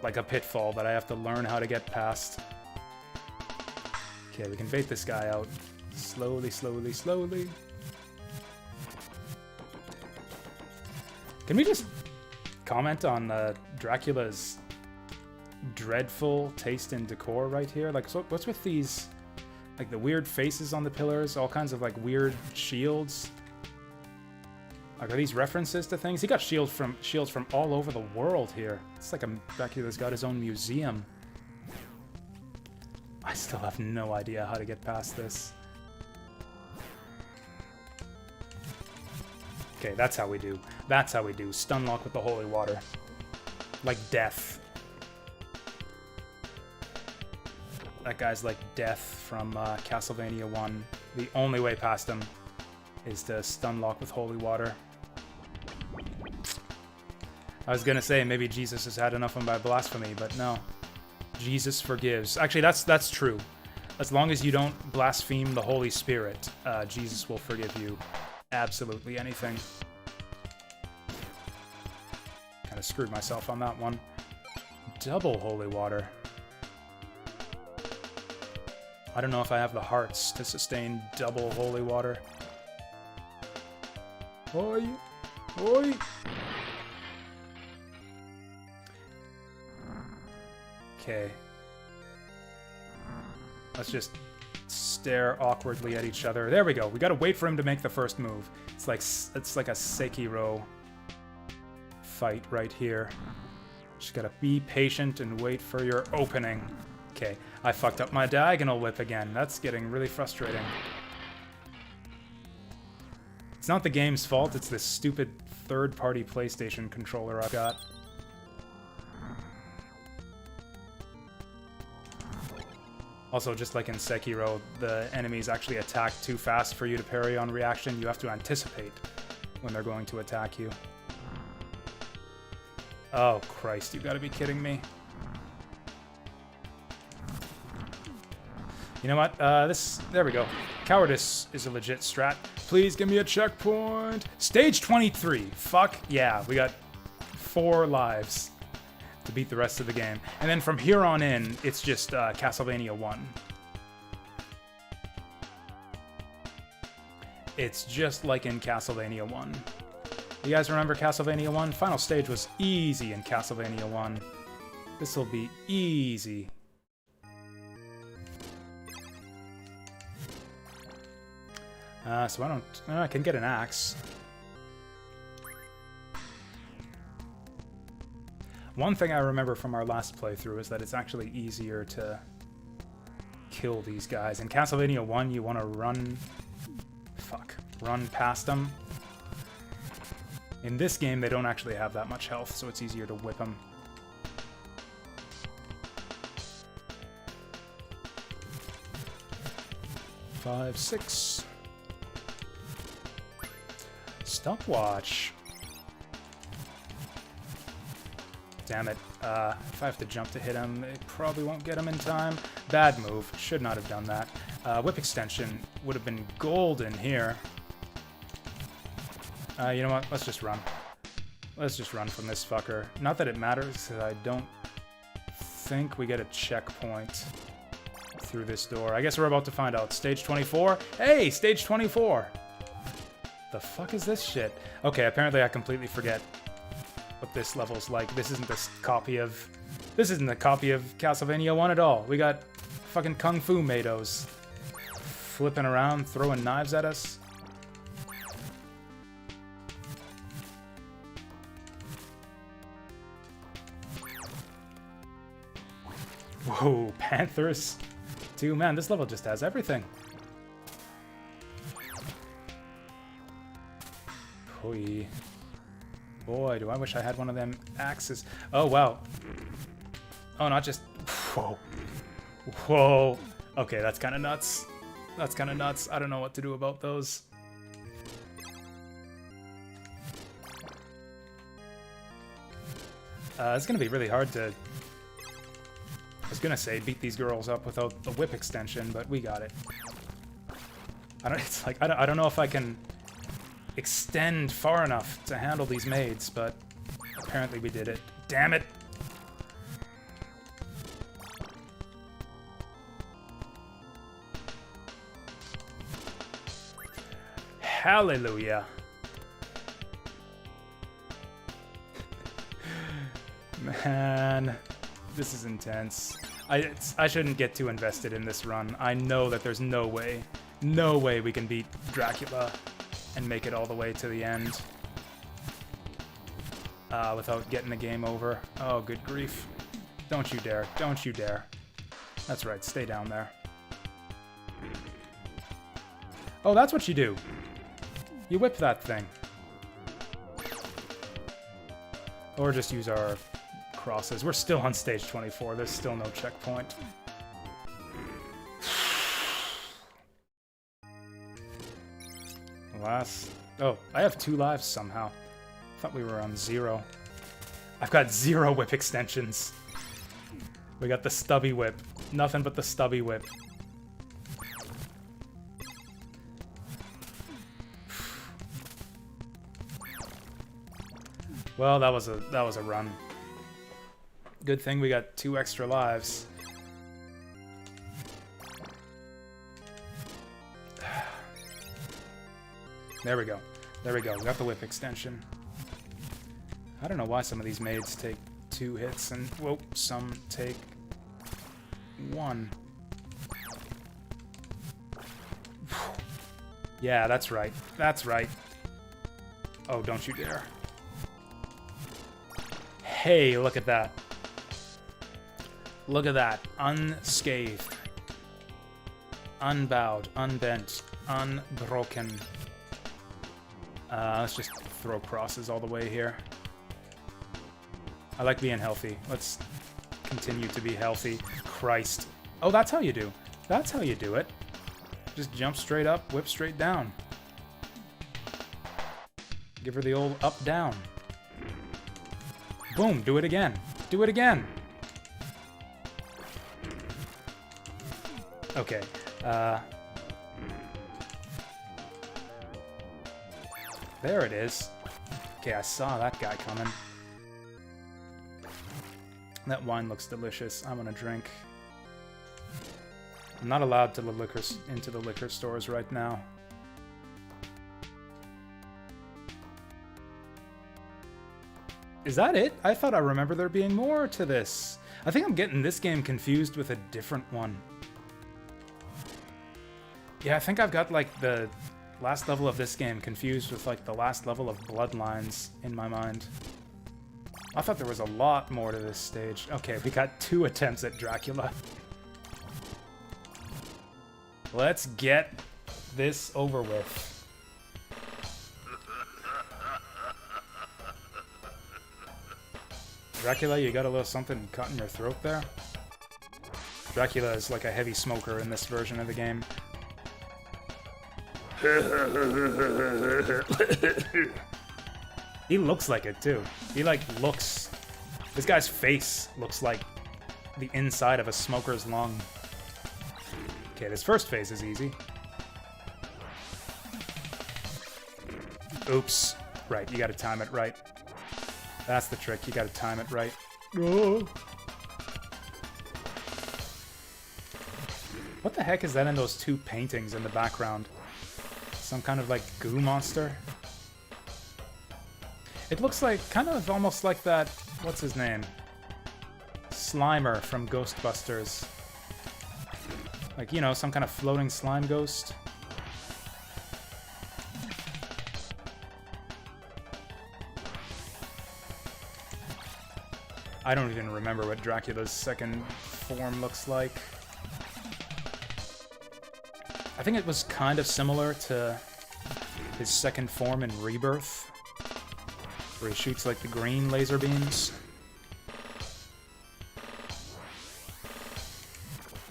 like a pitfall that I have to learn how to get past. Okay, we can bait this guy out. Slowly, slowly, slowly. Can we just comment on Dracula's dreadful taste in decor right here? Like, so what's with these, like, the weird faces on the pillars, all kinds of, like, weird shields? Like, are these references to things? He got shields from all over the world here. It's like Dracula's got his own museum. I still have no idea how to get past this. Okay, that's how we do. That's how we do. Stun lock with the holy water. Like death. That guy's like death from Castlevania 1. The only way past him is to stun lock with holy water. I was gonna say maybe Jesus has had enough of my blasphemy, but no. Jesus forgives. Actually, that's true. As long as you don't blaspheme the Holy Spirit, Jesus will forgive you absolutely anything. Kind of screwed myself on that one. Double holy water. I don't know if I have the hearts to sustain double holy water. Oi! Oi! Okay. Let's just stare awkwardly at each other. There we go. We gotta wait for him to make the first move. It's like a Sekiro fight right here. Just gotta be patient and wait for your opening. Okay, I fucked up my diagonal whip again. That's getting really frustrating. It's not the game's fault, it's this stupid third-party PlayStation controller I've got. Also, just like in Sekiro, the enemies actually attack too fast for you to parry on reaction. You have to anticipate when they're going to attack you. Oh, Christ, you gotta be kidding me. You know what? There we go. Cowardice is a legit strat. Please give me a checkpoint. Stage 23. Fuck yeah, we got 4 lives to beat the rest of the game. And then from here on in, it's just Castlevania 1. It's just like in Castlevania 1. You guys remember Castlevania 1? Final stage was easy in Castlevania 1. This will be easy. So I can get an axe. One thing I remember from our last playthrough is that it's actually easier to kill these guys. In Castlevania 1, you want to run past them. In this game, they don't actually have that much health, so it's easier to whip them. Five, 6. Stopwatch. Damn it. If I have to jump to hit him, it probably won't get him in time. Bad move. Should not have done that. Whip extension would have been golden here. You know what? Let's just run. Let's just run from this fucker. Not that it matters, because I don't think we get a checkpoint through this door. I guess we're about to find out. Stage 24? Hey! Stage 24! The fuck is this shit? Okay, apparently I completely forget what this level's like. This isn't a copy of Castlevania 1 at all. We got fucking Kung Fu Mados flipping around, throwing knives at us. Whoa, Panthers. Dude, man, this level just has everything. Hoi. Boy, do I wish I had one of them axes. Oh, wow. Oh, not just... Whoa. Whoa. Okay, that's kind of nuts. That's kind of nuts. I don't know what to do about those. It's going to be really hard to... I was going to say beat these girls up without the whip extension, but we got it. I don't know if I can extend far enough to handle these maids, but apparently we did it. Damn it! Hallelujah! Man, this is intense. I shouldn't get too invested in this run. I know that there's no way we can beat Dracula and make it all the way to the end without getting the game over. Oh, good grief. Don't you dare. Don't you dare. That's right, stay down there. Oh, that's what you do. You whip that thing. Or just use our crosses. We're still on stage 24. There's still no checkpoint. Last... Oh, I have 2 lives somehow. Thought we were on 0. I've got 0 whip extensions. We got the stubby whip. Nothing but the stubby whip. Well, that was a run. Good thing we got 2 extra lives. There we go. There we go. We got the whip extension. I don't know why some of these maids take 2 hits and, whoa, some take 1. Yeah, that's right. That's right. Oh, don't you dare. Hey, look at that. Look at that. Unscathed. Unbowed. Unbent. Unbroken. Let's just throw crosses all the way here. I like being healthy. Let's continue to be healthy. Christ. Oh, that's how you do. That's how you do it. Just jump straight up, whip straight down. Give her the old up-down. Boom, do it again. Do it again. Okay. There it is. Okay, I saw that guy coming. That wine looks delicious. I want a drink. I'm not allowed to into the liquor stores right now. Is that it? I thought I remember there being more to this. I think I'm getting this game confused with a different one. Yeah, I think I've got like the last level of this game confused with like the last level of Bloodlines in my mind. I thought there was a lot more to this stage. Okay, we got 2 attempts at Dracula. Let's get this over with. Dracula, you got a little something caught in your throat there? Dracula is like a heavy smoker in this version of the game. He looks like it too. He like looks... This guy's face looks like the inside of a smoker's lung. Okay, this first phase is easy. Oops. Right, you gotta time it right. That's the trick, you gotta time it right. Oh. What the heck is that in those 2 paintings in the background? Some kind of like goo monster? It looks like, kind of almost like that, what's his name? Slimer from Ghostbusters. Like, you know, some kind of floating slime ghost. I don't even remember what Dracula's second form looks like. I think it was kind of similar to his second form in Rebirth, where he shoots like the green laser beams.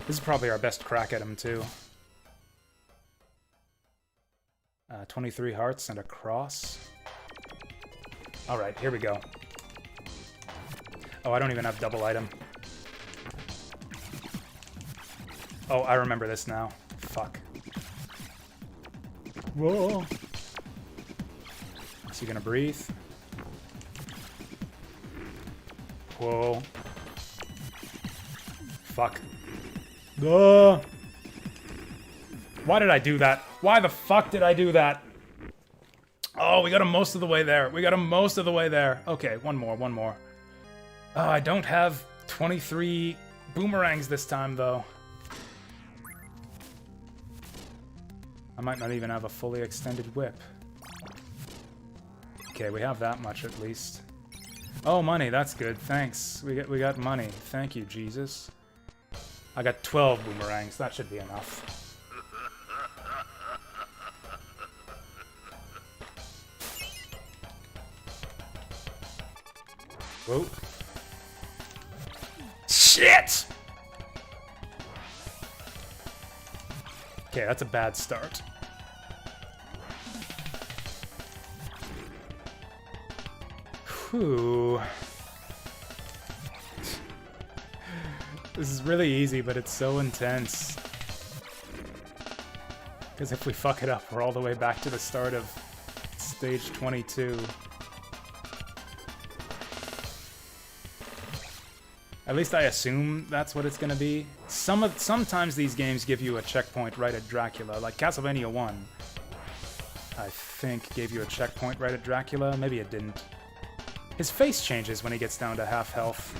This is probably our best crack at him too. 23 hearts and a cross. Alright, here we go. Oh, I don't even have double item. Oh, I remember this now. Fuck. Whoa. Is he gonna breathe? Whoa. Fuck. Why did I do that? Why the fuck did I do that? Oh, we got him most of the way there. We got him most of the way there. Okay, one more, one more. Oh, I don't have 23 boomerangs this time, though. I might not even have a fully extended whip. Okay, we have that much at least. Oh, money, that's good. Thanks. We got money. Thank you, Jesus. I got 12 boomerangs. That should be enough. Whoa. Shit! Okay, that's a bad start. Whew. This is really easy, but it's so intense. Because if we fuck it up, we're all the way back to the start of stage 22. At least I assume that's what it's gonna be. Sometimes these games give you a checkpoint right at Dracula, like Castlevania 1. I think gave you a checkpoint right at Dracula. Maybe it didn't. His face changes when he gets down to half health,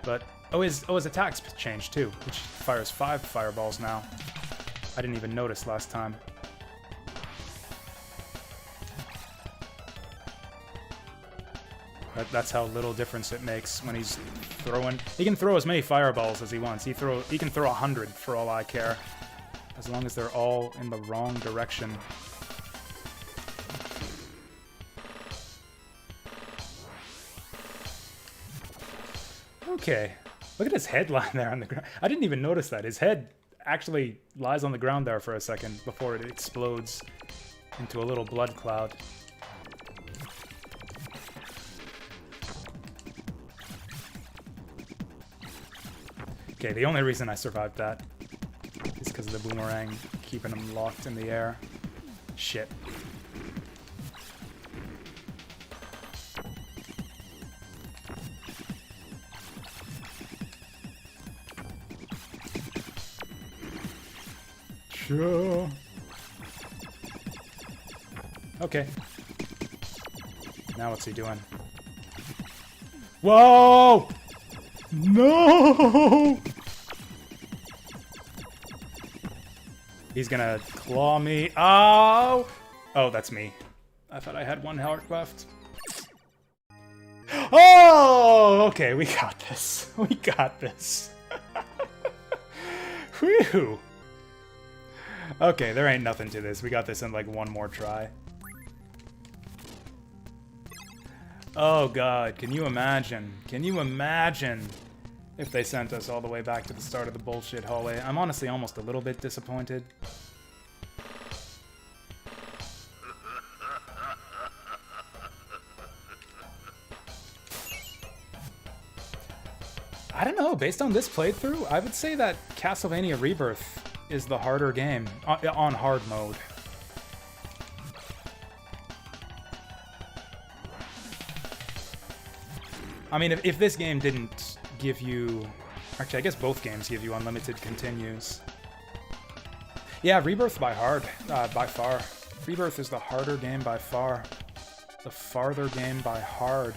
but his attacks change too, which fires 5 fireballs now. I didn't even notice last time. That's how little difference it makes when he's throwing. He can throw as many fireballs as he wants. He can throw 100 for all I care, as long as they're all in the wrong direction. Okay, look at his head lying there on the ground. I didn't even notice that. His head actually lies on the ground there for a second before it explodes into a little blood cloud. Okay, the only reason I survived that is because of the boomerang keeping him locked in the air. Shit. Sure. Okay. Now what's he doing? Whoa! No! He's gonna claw me. Oh! Oh, that's me. I thought I had 1 heart left. Oh! Okay, we got this. We got this. Whew! Okay, there ain't nothing to this. We got this in like 1 more try. Oh god, can you imagine? Can you imagine if they sent us all the way back to the start of the bullshit hallway? I'm honestly almost a little bit disappointed. I don't know, based on this playthrough, I would say that Castlevania Rebirth is the harder game, on hard mode. I mean, if this game didn't give you... Actually, I guess both games give you unlimited continues. Yeah, Rebirth by far. Rebirth is the harder game by far. The farther game by hard.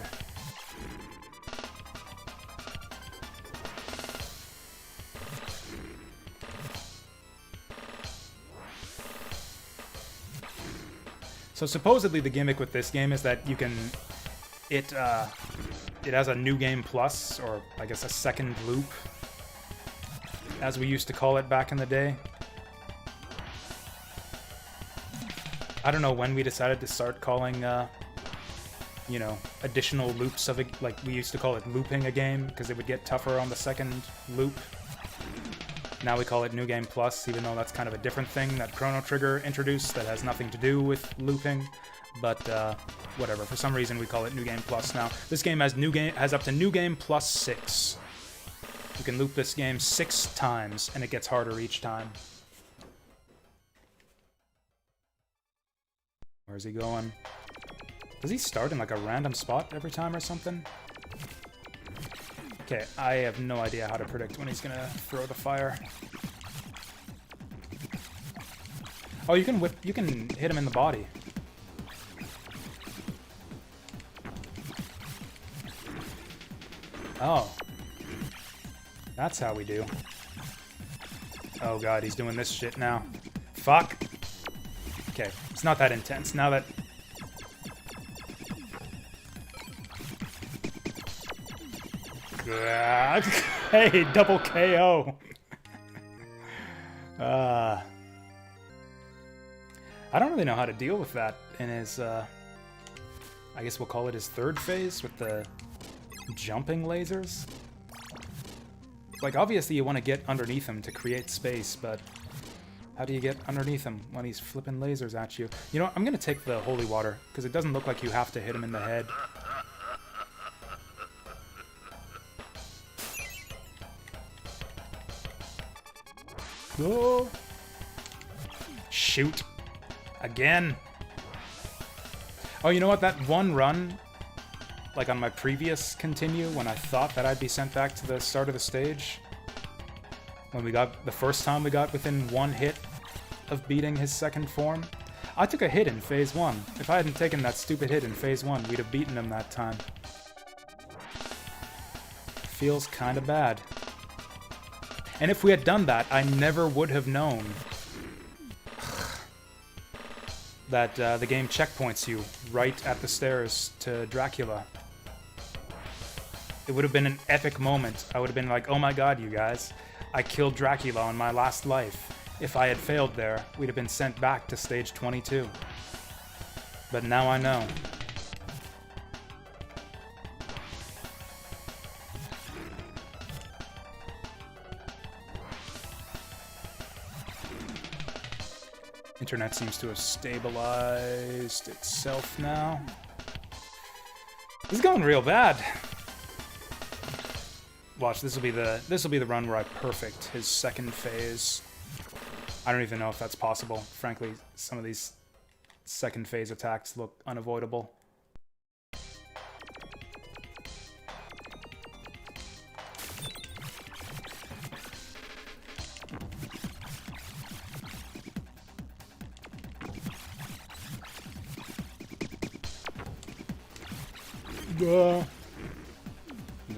So supposedly the gimmick with this game is that you can... It has a New Game Plus, or I guess a second loop, as we used to call it back in the day. I don't know when we decided to start calling, you know, additional loops of it, like we used to call it looping a game, because it would get tougher on the second loop. Now we call it New Game Plus, even though that's kind of a different thing that Chrono Trigger introduced that has nothing to do with looping. But, whatever. For some reason, we call it New Game Plus now. This game has up to New Game Plus 6. You can loop this game 6 times, and it gets harder each time. Where's he going? Does he start in, like, a random spot every time or something? Okay, I have no idea how to predict when he's gonna throw the fire. Oh, you can hit him in the body. Oh. That's how we do. Oh god, he's doing this shit now. Fuck. Okay, it's not that intense. Now that... Hey, double KO. I don't really know how to deal with that in his, I guess we'll call it his third phase with the jumping lasers. Like, obviously you want to get underneath him to create space, but how do you get underneath him when he's flipping lasers at you? You know what? I'm going to take the holy water, because it doesn't look like you have to hit him in the head. Oh! Shoot. Again. Oh, you know what? That one run, like on my previous continue, when I thought that I'd be sent back to the start of the stage, when we got, the first time we got within one hit of beating his second form, I took a hit in phase 1. If I hadn't taken that stupid hit in phase 1, we'd have beaten him that time. Feels kinda bad. And if we had done that, I never would have known that the game checkpoints you right at the stairs to Dracula. It would have been an epic moment. I would have been like, oh my god, you guys, I killed Dracula on my last life. If I had failed there, we'd have been sent back to stage 22. But now I know. Internet seems to have stabilized itself now. This is going real bad. Watch, this will be the run where I perfect his second phase. I don't even know if that's possible. Frankly, some of these second phase attacks look unavoidable.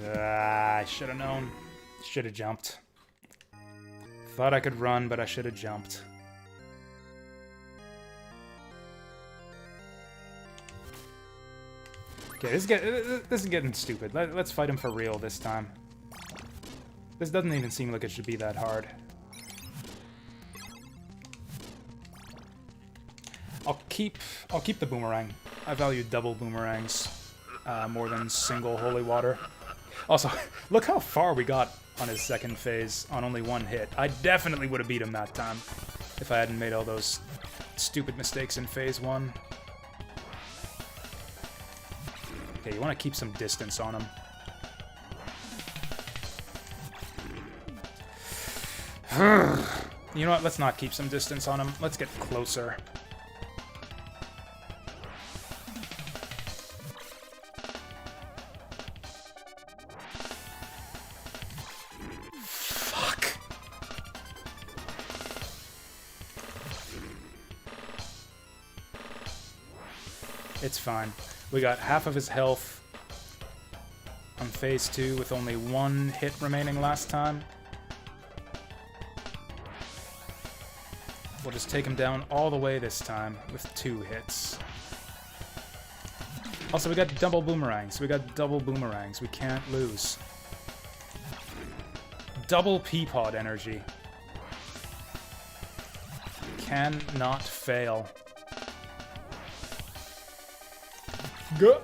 I should have known. Should have jumped. Thought I could run, but I should have jumped. Okay, this is getting stupid. Let's fight him for real this time. This doesn't even seem like it should be that hard. I'll keep the boomerang. I value double boomerangs more than single holy water. Also, look how far we got on his second phase on only one hit. I definitely would have beat him that time if I hadn't made all those stupid mistakes in phase 1. Okay, you want to keep some distance on him. You know what? Let's not keep some distance on him. Let's get closer. It's fine. We got half of his health on phase 2 with only one hit remaining last time. We'll just take him down all the way this time with 2 hits. Also, we got double boomerangs. We can't lose. Double Peapod energy. Cannot fail.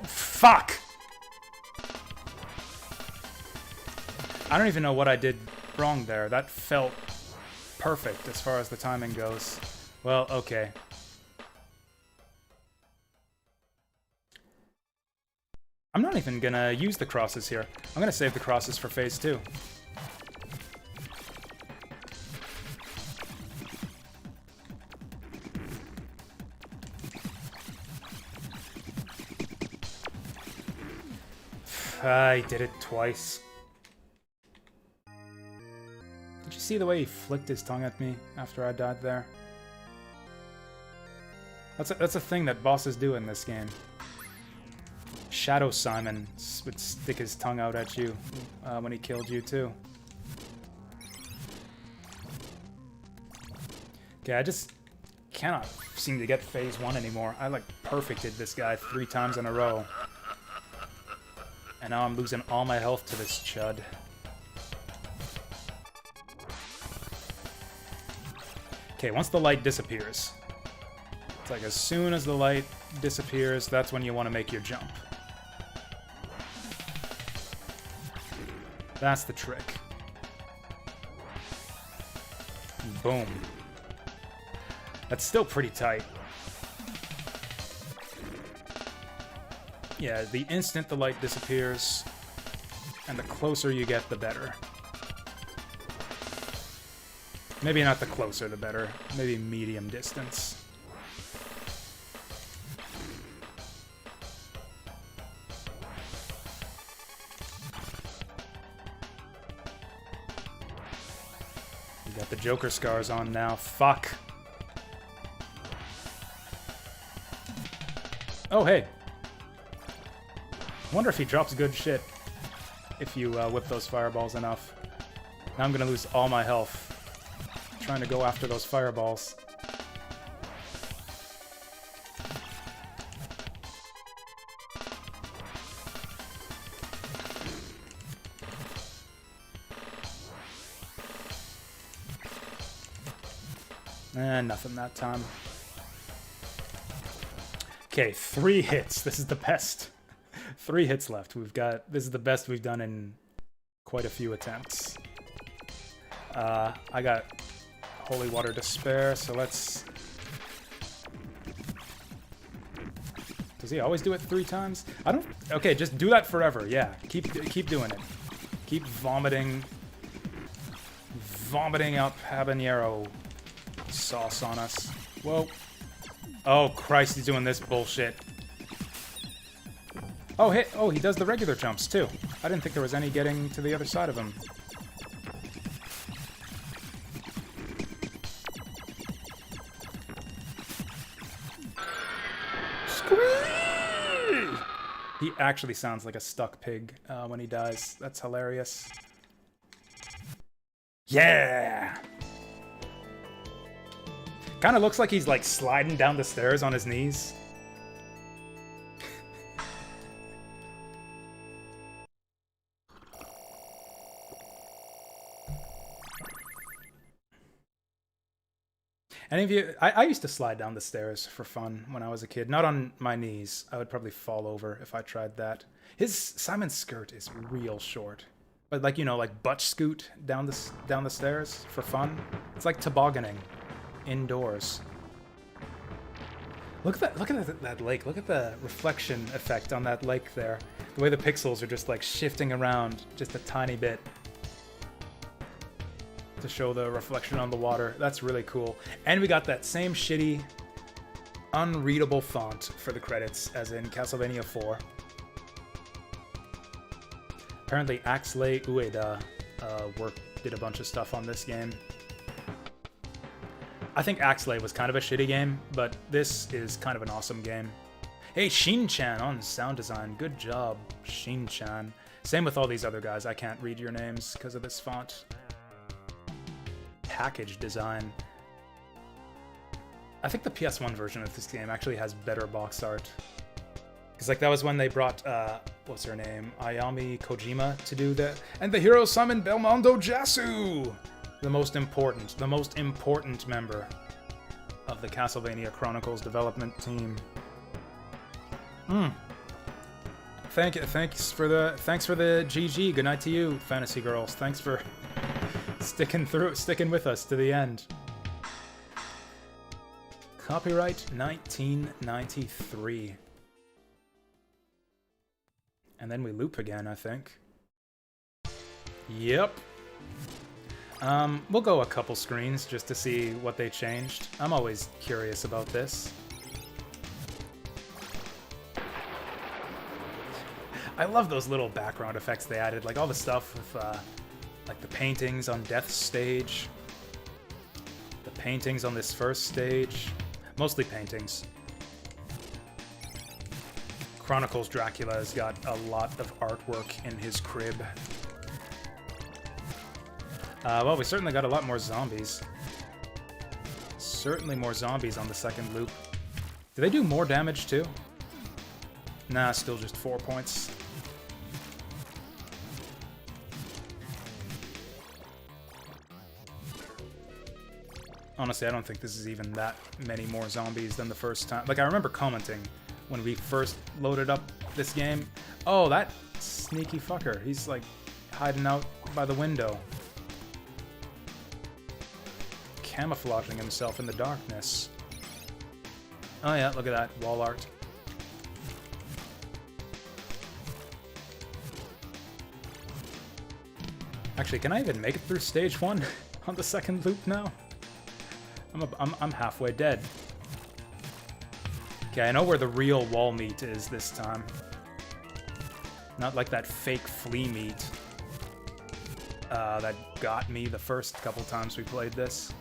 Fuck! I don't even know what I did wrong there. That felt perfect as far as the timing goes. Well, okay. I'm not even gonna use the crosses here. I'm gonna save the crosses for phase 2. I did it twice. Did you see the way he flicked his tongue at me after I died there? That's a thing that bosses do in this game. Shadow Simon would stick his tongue out at you when he killed you too. Okay, I just cannot seem to get phase 1 anymore. I like perfected this guy 3 times in a row. And now I'm losing all my health to this chud. Okay, once the light disappears. It's like as soon as the light disappears, that's when you want to make your jump. That's the trick. Boom. That's still pretty tight. Yeah, the instant the light disappears, and the closer you get, the better. Maybe not the closer, the better. Maybe medium distance. You got the Joker scars on now. Fuck. Oh, hey. I wonder if he drops good shit if you whip those fireballs enough. Now I'm gonna lose all my health trying to go after those fireballs. Nothing that time. Okay, 3 hits. This is the best. 3 hits left. This is the best we've done in quite a few attempts. I got Holy Water to spare, so let's... Does he always do it 3 times? I don't... Okay, just do that forever, yeah. Keep doing it. Keep vomiting out habanero sauce on us. Whoa. Oh, Christ, he's doing this bullshit. Oh, he does the regular jumps, too. I didn't think there was any getting to the other side of him. Squeeze! He actually sounds like a stuck pig when he dies. That's hilarious. Yeah! Kind of looks like he's, like, sliding down the stairs on his knees. Any of you... I used to slide down the stairs for fun when I was a kid. Not on my knees. I would probably fall over if I tried that. Simon's skirt is real short. But, like, you know, like butt scoot down the stairs for fun. It's like tobogganing. Indoors. Look at that lake. Look at the reflection effect on that lake there. The way the pixels are just like shifting around just a tiny bit to show the reflection on the water. That's really cool. And we got that same shitty, unreadable font for the credits as in Castlevania 4. Apparently Axley Ueda did a bunch of stuff on this game. I think Axley was kind of a shitty game, but this is kind of an awesome game. Hey, Shin-chan on sound design. Good job, Shin-chan. Same with all these other guys. I can't read your names because of this font. Package design. I think the PS1 version of this game actually has better box art. Because, like, that was when they brought, what's her name? Ayami Kojima to do that. And the hero summoned Belmondo Jasu! The most important member of the Castlevania Chronicles development team. Thanks for the GG. Good night to you, Fantasy Girls. Thanks for sticking with us to the end. Copyright 1993. And then we loop again, I think. Yep. We'll go a couple screens just to see what they changed. I'm always curious about this. I love those little background effects they added, like all the stuff with, like the paintings on Death's stage. The paintings on this first stage. Mostly paintings. Chronicles Dracula has got a lot of artwork in his crib. Well, we certainly got a lot more zombies. Certainly more zombies on the second loop. Do they do more damage, too? Nah, still just 4 points. Honestly, I don't think this is even that many more zombies than the first time. Like, I remember commenting when we first loaded up this game. Oh, that sneaky fucker. He's, like, hiding out by the window. Camouflaging himself in the darkness. Oh yeah, look at that. Wall art. Actually, can I even make it through stage 1 on the second loop now? I'm halfway dead. Okay, I know where the real wall meat is this time. Not like that fake flea meat that got me the first couple times we played this.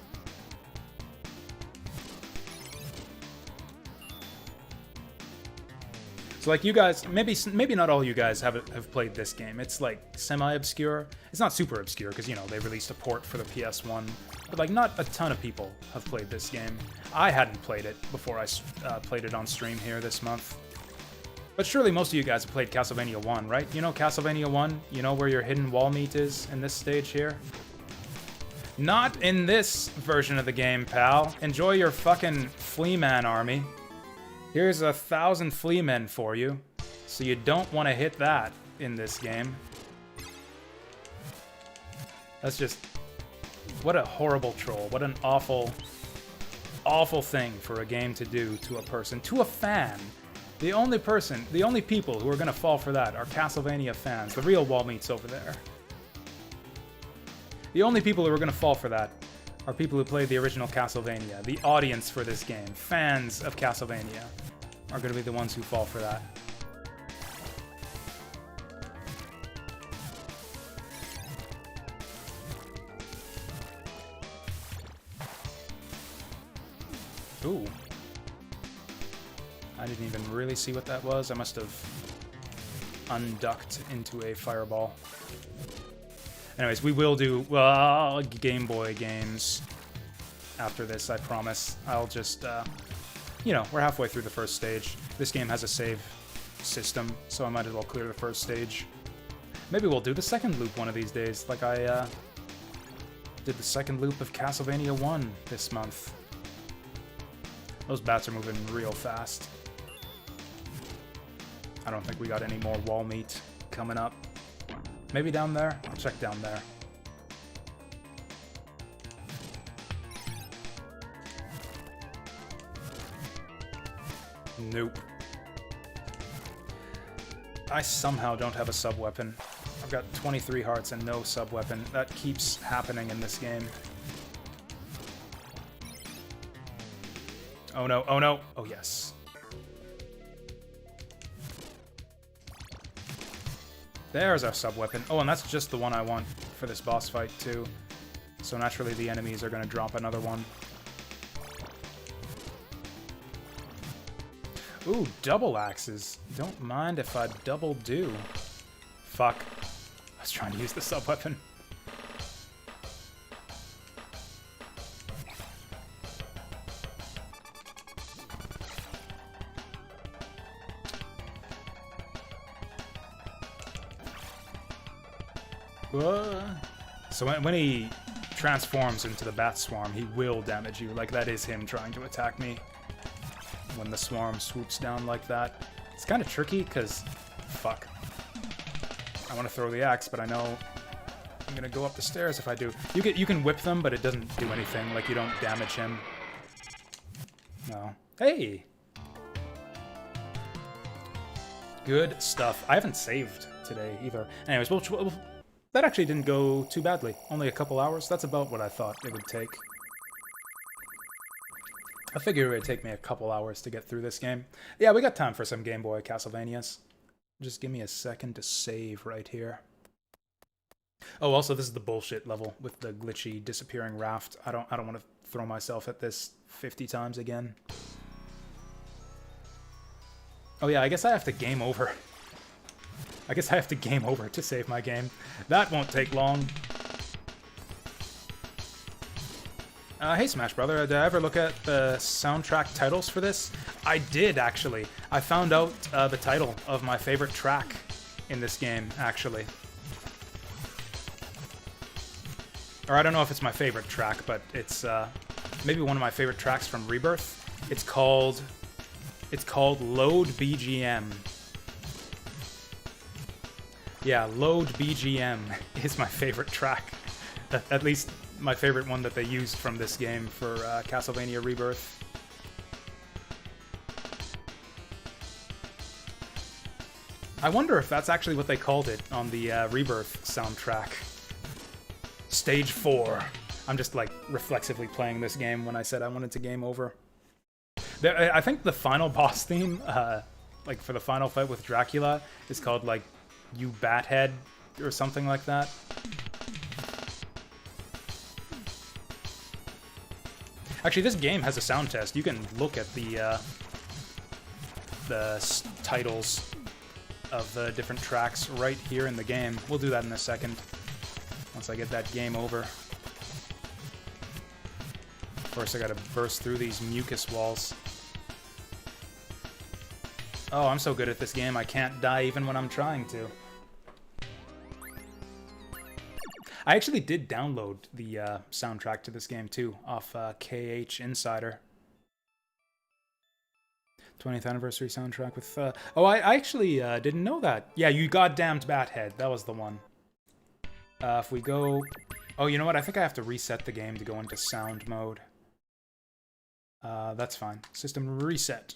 So like you guys, maybe not all you guys have played this game. It's like semi-obscure. It's not super obscure because, you know, they released a port for the PS1. But like not a ton of people have played this game. I hadn't played it before I played it on stream here this month. But surely most of you guys have played Castlevania 1, right? You know Castlevania 1? You know where your hidden wall meat is in this stage here? Not in this version of the game, pal. Enjoy your fucking flea man army. Here's 1,000 flea men for you, so you don't want to hit that in this game. That's just... what a horrible troll. What an awful, awful thing for a game to do to a person, to a fan. The only people who are going to fall for that are Castlevania fans. The real wall meat's over there. The only people who are going to fall for that are people who played the original Castlevania. The audience for this game, fans of Castlevania, are going to be the ones who fall for that. Ooh. I didn't even really see what that was. I must have unducked into a fireball. Anyways, we will do Game Boy games after this, I promise. I'll just, you know, we're halfway through the first stage. This game has a save system, so I might as well clear the first stage. Maybe we'll do the second loop one of these days, like I did the second loop of Castlevania 1 this month. Those bats are moving real fast. I don't think we got any more wall meat coming up. Maybe down there? I'll check down there. Nope. I somehow don't have a sub-weapon. I've got 23 hearts and no sub-weapon. That keeps happening in this game. Oh no, oh no, oh yes. There's our sub-weapon. Oh, and that's just the one I want for this boss fight, too. So naturally the enemies are going to drop another one. Ooh, double axes. Don't mind if I double do. Fuck. I was trying to use the sub-weapon. So when he transforms into the bat swarm, he will damage you. Like, that is him trying to attack me. When the swarm swoops down like that. It's kind of tricky, because... fuck. I want to throw the axe, but I know I'm going to go up the stairs if I do. You can whip them, but it doesn't do anything. Like, you don't damage him. No. Hey! Good stuff. I haven't saved today, either. Anyways, that actually didn't go too badly. Only a couple hours. That's about what I thought it would take. I figured it would take me a couple hours to get through this game. Yeah, we got time for some Game Boy Castlevanias. Just give me a second to save right here. Oh, also, this is the bullshit level with the glitchy disappearing raft. I don't want to throw myself at this 50 times again. Oh yeah, I guess I have to game over. I guess I have to game over to save my game. That won't take long. Hey Smash Brother, did I ever look at the soundtrack titles for this? I did, actually. I found out the title of my favorite track in this game, actually. Or I don't know if it's my favorite track, but it's maybe one of my favorite tracks from Rebirth. It's called Load BGM. Yeah, Load BGM is my favorite track. At least my favorite one that they used from this game for Castlevania Rebirth. I wonder if that's actually what they called it on the Rebirth soundtrack. Stage 4. I'm just like reflexively playing this game when I said I wanted to game over. I think the final boss theme, like for the final fight with Dracula, is called like You Bathead or something like that. Actually, this game has a sound test. You can look at the titles of the different tracks right here in the game. We'll do that in a second, once I get that game over. First, I gotta burst through these mucus walls. Oh, I'm so good at this game, I can't die even when I'm trying to. I actually did download the soundtrack to this game, too, off KH Insider. 20th anniversary soundtrack with... Oh, I actually didn't know that. Yeah, You Goddamned Bathead. That was the one. If we go... Oh, you know what? I think I have to reset the game to go into sound mode. That's fine. System reset.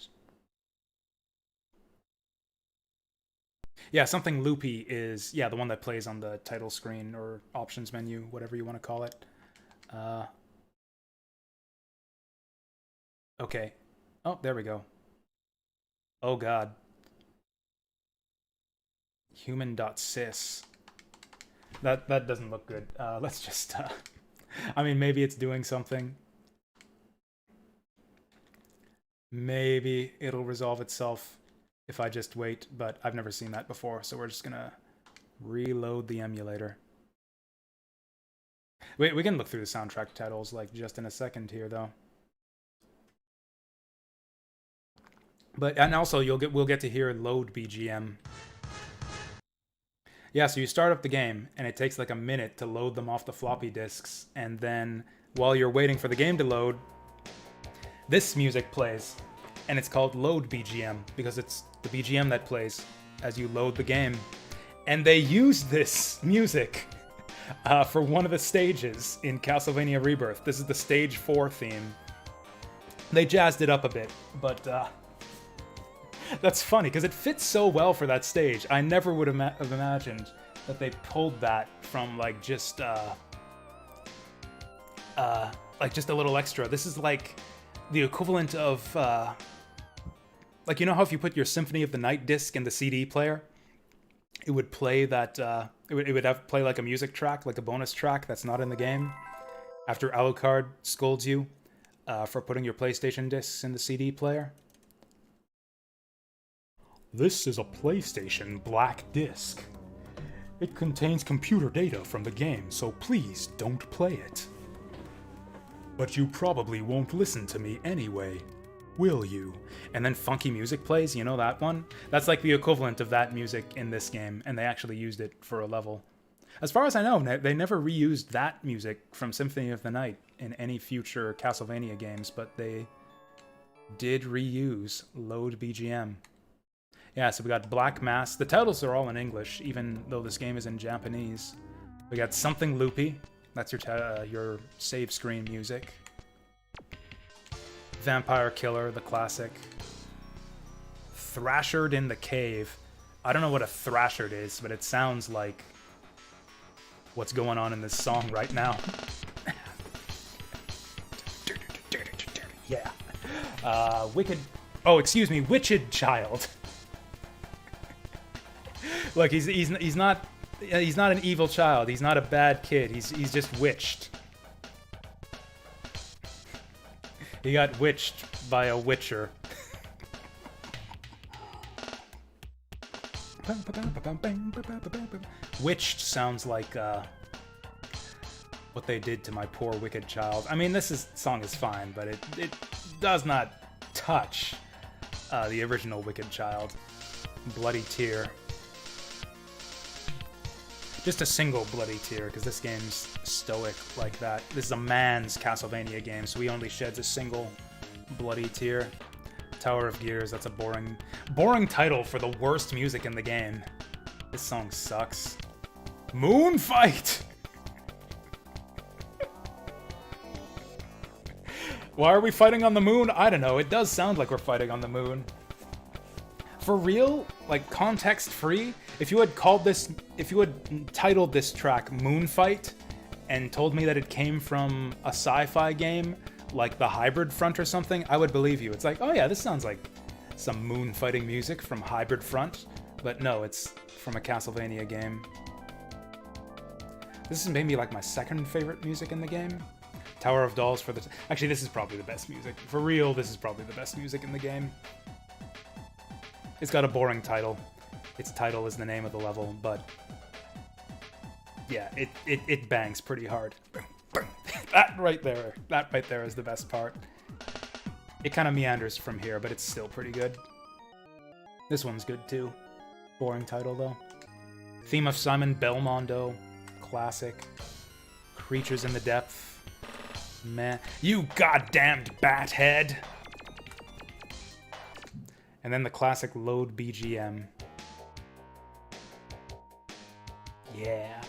Yeah, something loopy is... Yeah, the one that plays on the title screen or options menu, whatever you want to call it. Okay. Oh, there we go. Oh god. Human.sys. That doesn't look good. Let's just... I mean, maybe it's doing something. Maybe it'll resolve itself if I just wait, but I've never seen that before, so we're just gonna reload the emulator. Wait, we can look through the soundtrack titles like just in a second here, though. And also we'll get to hear Load BGM. Yeah, so you start up the game and it takes like a minute to load them off the floppy disks, and then while you're waiting for the game to load, this music plays, and it's called Load BGM because it's the BGM that plays as you load the game. And they used this music for one of the stages in Castlevania Rebirth. This is the Stage 4 theme. They jazzed it up a bit, but that's funny because it fits so well for that stage. I never would have imagined that they pulled that from like just a little extra. This is like the equivalent of like, you know how if you put your Symphony of the Night disc in the CD player, it would play that it would play like a music track, like a bonus track that's not in the game after Alucard scolds you for putting your PlayStation discs in the CD player. This is a PlayStation black disc. It contains computer data from the game, so please don't play it. But you probably won't listen to me anyway, will you? And then funky music plays, you know that one? That's like the equivalent of that music in this game, and they actually used it for a level. As far as I know, they never reused that music from Symphony of the Night in any future Castlevania games, but they did reuse Load BGM. Yeah, so we got Black Mass. The titles are all in English, even though this game is in Japanese. We got Something Loopy. That's your save screen music. Vampire Killer, the classic. Thrashered in the Cave. I don't know what a thrashered is, but it sounds like what's going on in this song right now. Yeah. Wicked... Oh, excuse me, Witched Child. Look, he's not an evil child. He's not a bad kid. He's just witched. He got witched by a witcher. Witched sounds like what they did to my poor wicked child. I mean, song is fine, but it does not touch the original Wicked Child. Bloody Tear. Just a single bloody tear, because this game's stoic like that. This is a man's Castlevania game, so he only sheds a single bloody tear. Tower of Gears, that's a boring title for the worst music in the game. This song sucks. Moonfight! Why are we fighting on the moon? I don't know, it does sound like we're fighting on the moon. For real, like context-free, if you had titled this track Moonfight and told me that it came from a sci-fi game like the Hybrid Front or something, I would believe you. It's like, oh yeah, this sounds like some moon fighting music from Hybrid Front, but no, it's from a Castlevania game. This is maybe like my second favorite music in the game. Tower of Dolls for the... Actually, this is probably the best music. For real, this is probably the best music in the game. It's got a boring title. Its title is the name of the level, but... yeah, it bangs pretty hard. That right there is the best part. It kind of meanders from here, but it's still pretty good. This one's good too. Boring title though. Theme of Simon Belmondo. Classic. Creatures in the Depth. Meh. You goddamned bathead! And then the classic load BGM. Yeah.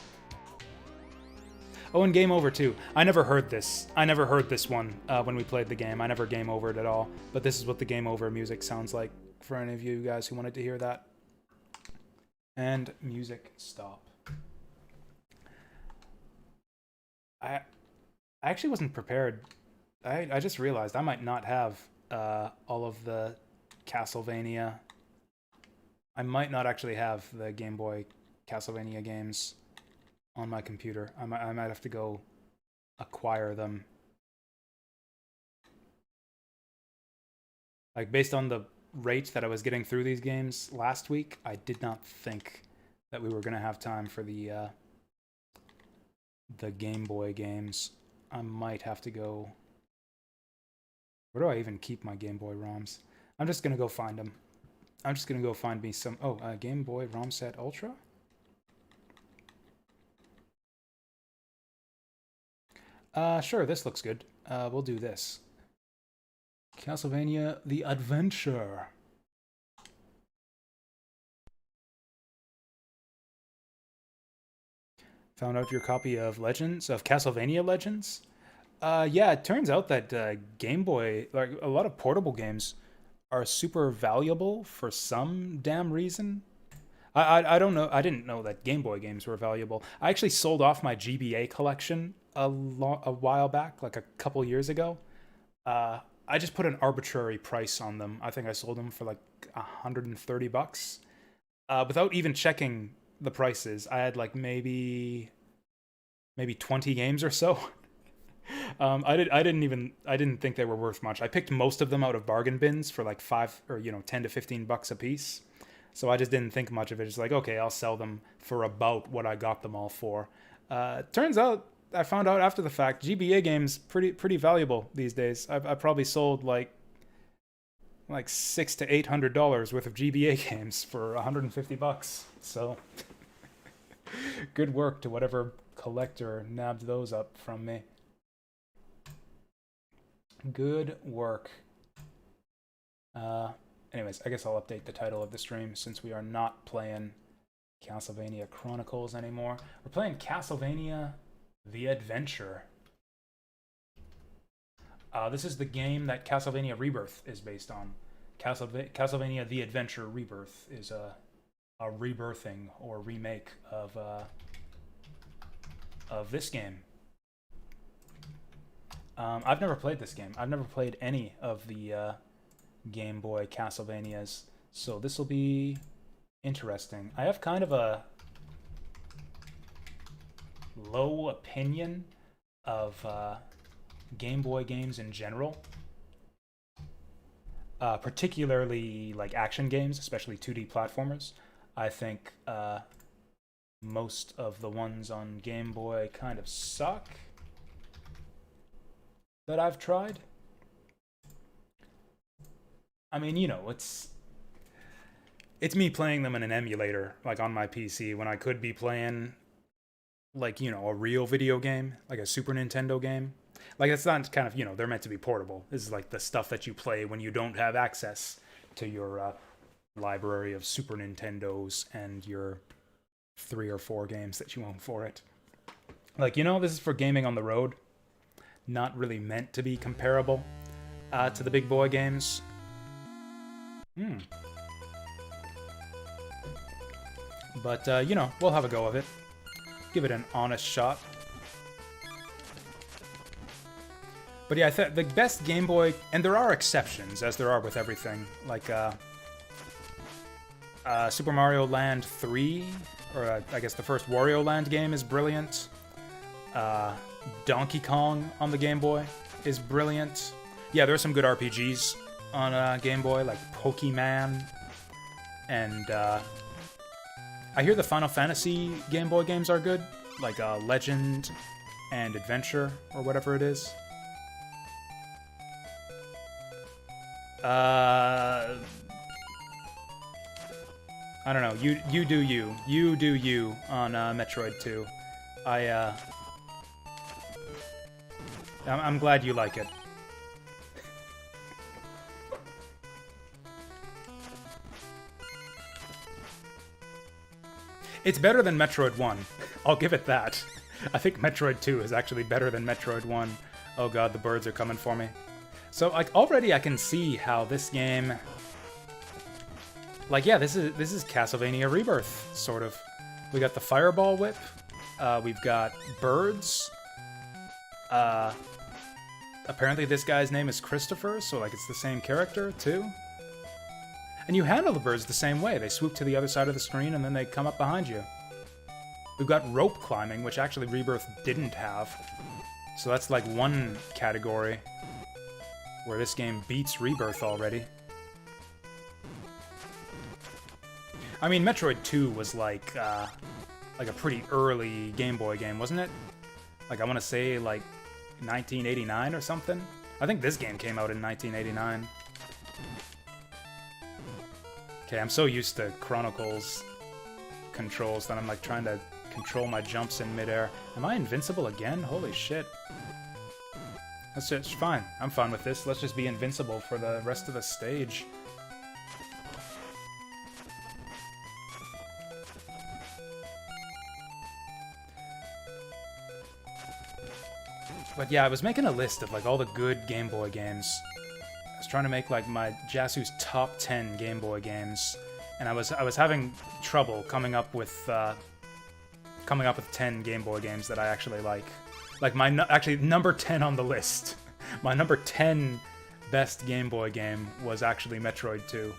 Oh, and Game Over too. I never heard this. I never heard this one when we played the game. I never game overed at all. But this is what the Game Over music sounds like for any of you guys who wanted to hear that. And music stop. I actually wasn't prepared. I just realized I might not have all of the Castlevania. I might not actually have the Game Boy Castlevania games on my computer. I might have to go acquire them. Like, based on the rate that I was getting through these games last week, I did not think that we were going to have time for the Game Boy games. I might have to go... Where do I even keep my Game Boy ROMs? I'm just going to go find them. I'm just going to go find me some... Oh, Game Boy ROM set Ultra? Sure, this looks good. We'll do this. Castlevania The Adventure. Found out your copy of Castlevania Legends? Yeah, it turns out that Game Boy, like a lot of portable games, are super valuable for some damn reason. I don't know. I didn't know that Game Boy games were valuable. I actually sold off my GBA collection a while back, like a couple years ago. I just put an arbitrary price on them. I think I sold them for like $130, without even checking the prices. I had like maybe 20 games or so. I didn't think they were worth much. I picked most of them out of bargain bins for like $10 to $15 a piece. So I just didn't think much of it. It's like, okay, I'll sell them for about what I got them all for. Turns out, I found out after the fact, GBA games pretty valuable these days. I probably sold like $600 to $800 worth of GBA games for $150. So good work to whatever collector nabbed those up from me. Good work. Anyways, I guess I'll update the title of the stream since we are not playing Castlevania Chronicles anymore. We're playing Castlevania The Adventure. This is the game that Castlevania Rebirth is based on. Castlevania The Adventure Rebirth is a rebirthing or remake of this game. I've never played this game. I've never played any of the Game Boy Castlevanias, so this will be interesting. I have kind of a low opinion of Game Boy games in general, particularly like action games, especially 2D platformers. I think most of the ones on Game Boy kind of suck that I've tried. I mean, it's me playing them in an emulator, like on my PC, when I could be playing like, you know, a real video game, like a Super Nintendo game. Like, it's not kind of, you know, they're meant to be portable. This is like the stuff that you play when you don't have access to your library of Super Nintendos and your 3 or 4 games that you own for it. Like, you know, this is for gaming on the road. Not really meant to be comparable to the big boy games. But, you know, we'll have a go of it. Give it an honest shot. But yeah, the best Game Boy, and there are exceptions, as there are with everything, like Super Mario Land 3, or I guess the first Wario Land game is brilliant. Donkey Kong on the Game Boy is brilliant. Yeah, there are some good RPGs on Game Boy, like Pokemon, and I hear the Final Fantasy Game Boy games are good, like Legend and Adventure, or whatever it is. I don't know. You do you. You do you on Metroid 2. I'm glad you like it. It's better than Metroid 1. I'll give it that. I think Metroid 2 is actually better than Metroid 1. Oh god, the birds are coming for me. So, like, already I can see how this game... Like, yeah, this is Castlevania Rebirth, sort of. We got the Fireball Whip. We've got birds. Apparently this guy's name is Christopher, so, like, it's the same character, too. And you handle the birds the same way. They swoop to the other side of the screen, and then they come up behind you. We've got rope climbing, which actually Rebirth didn't have. So that's, like, one category where this game beats Rebirth already. I mean, Metroid 2 was like a pretty early Game Boy game, wasn't it? Like, I want to say, like, 1989 or something? I think this game came out in 1989. Okay, I'm so used to Chronicles controls that I'm, like, trying to control my jumps in midair. Am I invincible again? Holy shit. That's just fine. I'm fine with this. Let's just be invincible for the rest of the stage. But yeah, I was making a list of, like, all the good Game Boy games. I was trying to make, like, my Jasu's top 10 Game Boy games, and I was having trouble coming up with 10 Game Boy games that I actually like. Like, actually, number 10 on the list. My number 10 best Game Boy game was actually Metroid 2,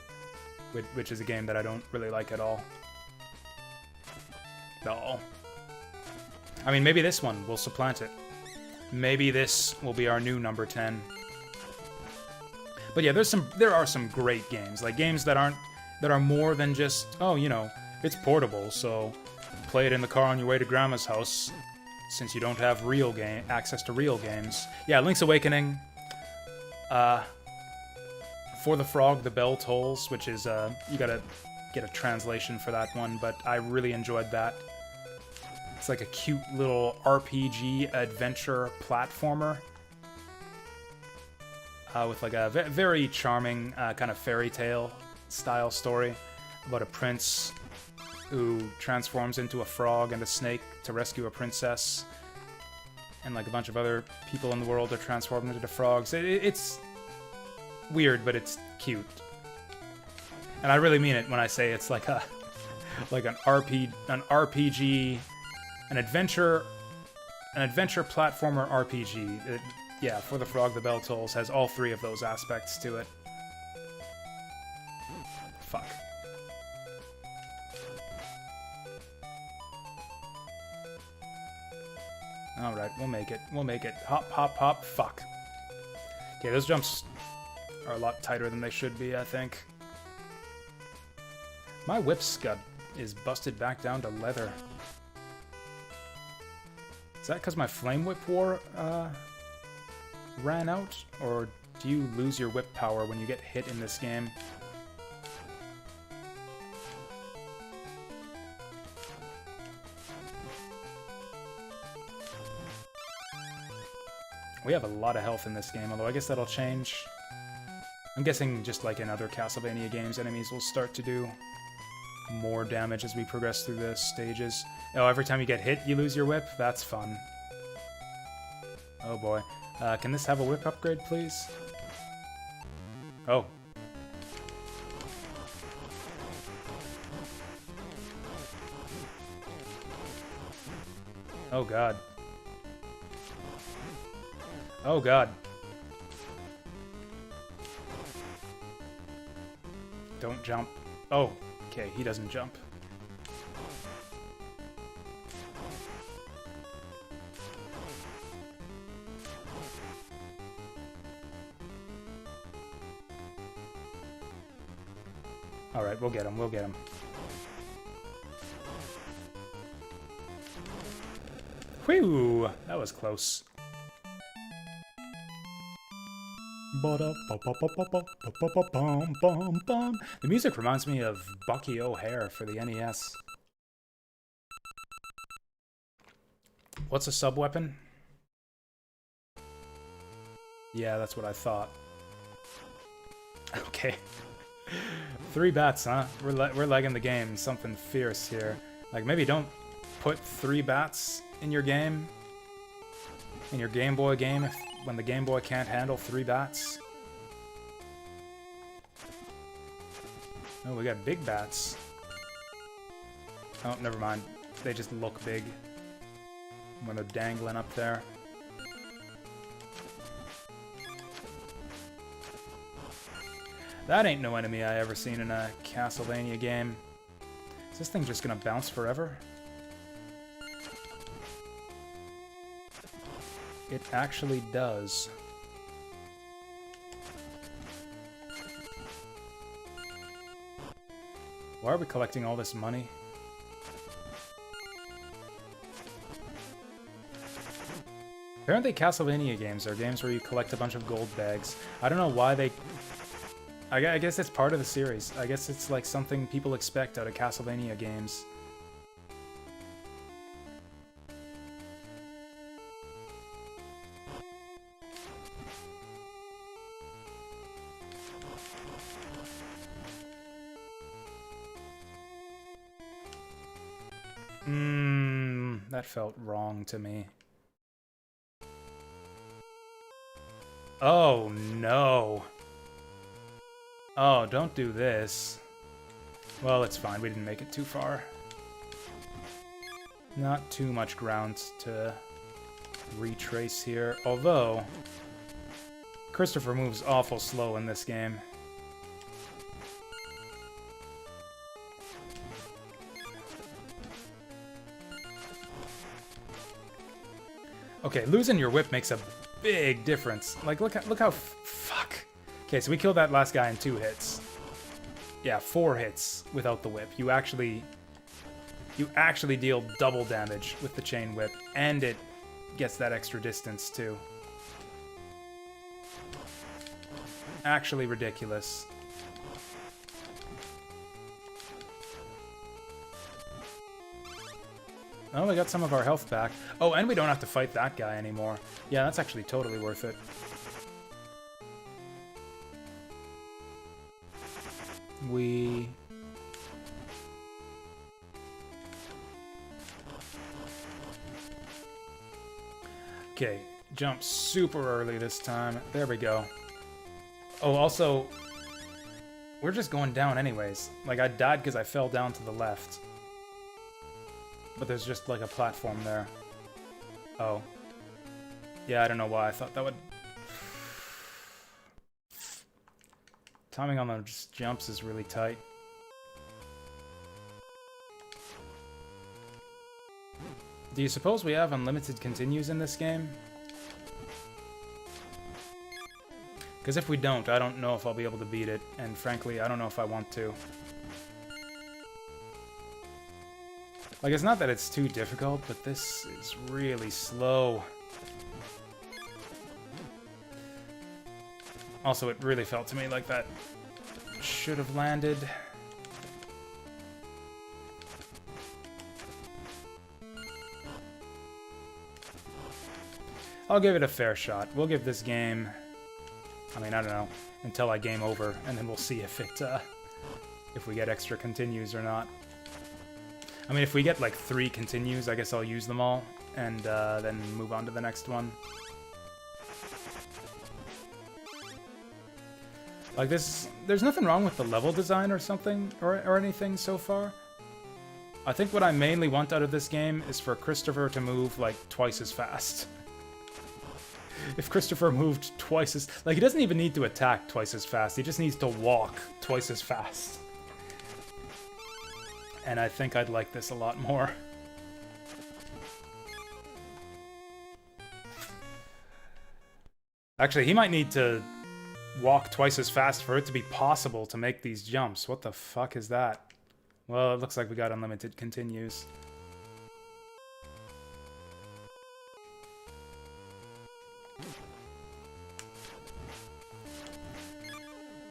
which is a game that I don't really like at all. No. I mean, maybe this one will supplant it. Maybe this will be our new number 10. But yeah, there are some great games, like games that are more than just, oh, you know, it's portable, so play it in the car on your way to Grandma's house, since you don't have access to real games. Yeah, Link's Awakening. For the Frog, the Bell Tolls, which is you gotta get a translation for that one, but I really enjoyed that. It's like a cute little RPG adventure platformer with like a very charming kind of fairy tale style story about a prince who transforms into a frog and a snake to rescue a princess, and like a bunch of other people in the world are transformed into frogs. It's weird, but it's cute, and I really mean it when I say it's like an RPG. An adventure platformer RPG. Yeah, For the Frog, the Bell Tolls has all three of those aspects to it. Fuck. Alright, we'll make it. We'll make it. Hop, hop, hop. Fuck. Okay, those jumps are a lot tighter than they should be, I think. My whip scud is busted back down to leather. Is that because my Flame Whip ran out? Or do you lose your whip power when you get hit in this game? We have a lot of health in this game, although I guess that'll change. I'm guessing just like in other Castlevania games, enemies will start to do more damage as we progress through the stages. Oh, every time you get hit, you lose your whip? That's fun. Oh boy. Can this have a whip upgrade, please? Oh. Oh god. Oh god. Don't jump. Oh, okay, he doesn't jump. Alright, we'll get him, we'll get him. Whew! That was close. The music reminds me of Bucky O'Hare for the NES. What's a sub-weapon? Yeah, that's what I thought. Okay. 3 bats, huh? We're legging the game. Something fierce here. Like, maybe don't put 3 bats in your game. In your Game Boy game, when the Game Boy can't handle 3 bats. Oh, we got big bats. Oh, never mind. They just look big when they're dangling up there. That ain't no enemy I ever seen in a Castlevania game. Is this thing just gonna bounce forever? It actually does. Why are we collecting all this money? Apparently Castlevania games are games where you collect a bunch of gold bags. I don't know why they... I guess it's part of the series. I guess it's like something people expect out of Castlevania games. That felt wrong to me. Oh, no. Oh, don't do this. Well, it's fine. We didn't make it too far. Not too much ground to retrace here. Although, Christopher moves awful slow in this game. Okay, losing your whip makes a big difference. Like, look how fuck. Okay, so we killed that last guy in 2 hits. Yeah, 4 hits without the whip. You actually deal double damage with the chain whip, and it gets that extra distance too. Actually ridiculous. Oh, we got some of our health back. Oh, and we don't have to fight that guy anymore. Yeah, that's actually totally worth it. Okay, jump super early this time. There we go. Oh, also, we're just going down anyways. Like, I died because I fell down to the left. But there's just, like, a platform there. Oh. Yeah, I don't know why I thought that would... Timing on those jumps is really tight. Do you suppose we have unlimited continues in this game? Because if we don't, I don't know if I'll be able to beat it. And frankly, I don't know if I want to. Like, it's not that it's too difficult, but this is really slow. Also, it really felt to me like that should have landed. I'll give it a fair shot. We'll give this game, I mean, I don't know, until I game over, and then we'll see if it, if we get extra continues or not. I mean, if we get like 3 continues, I guess I'll use them all, and then move on to the next one. Like this, there's nothing wrong with the level design or something, or anything so far. I think what I mainly want out of this game is for Christopher to move like twice as fast. If Christopher moved twice as... Like, he doesn't even need to attack twice as fast, he just needs to walk twice as fast. And I think I'd like this a lot more. Actually, he might need to walk twice as fast for it to be possible to make these jumps. What the fuck is that? Well, it looks like we got unlimited continues.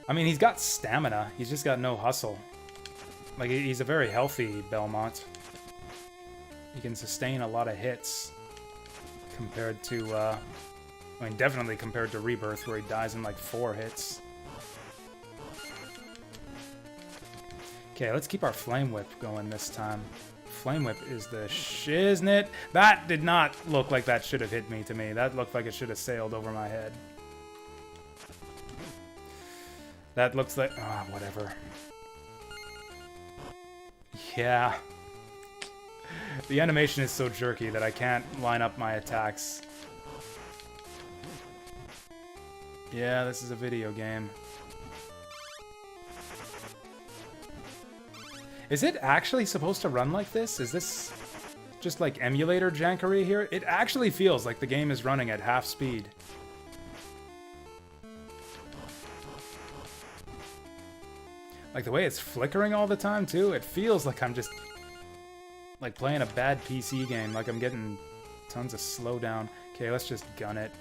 I mean, he's got stamina. He's just got no hustle. Like, he's a very healthy Belmont. He can sustain a lot of hits compared to, I mean, definitely compared to Rebirth, where he dies in like 4 hits. Okay, let's keep our Flame Whip going this time. Flame Whip is the shiznit. That did not look like that should have hit me to me. That looked like it should have sailed over my head. That looks like... ah, oh, whatever. Yeah. The animation is so jerky that I can't line up my attacks. Yeah, this is a video game. Is it actually supposed to run like this? Is this just like emulator jankery here? It actually feels like the game is running at half speed. Like the way it's flickering all the time too, it feels like I'm just like playing a bad PC game, like I'm getting tons of slowdown. Okay, let's just gun it.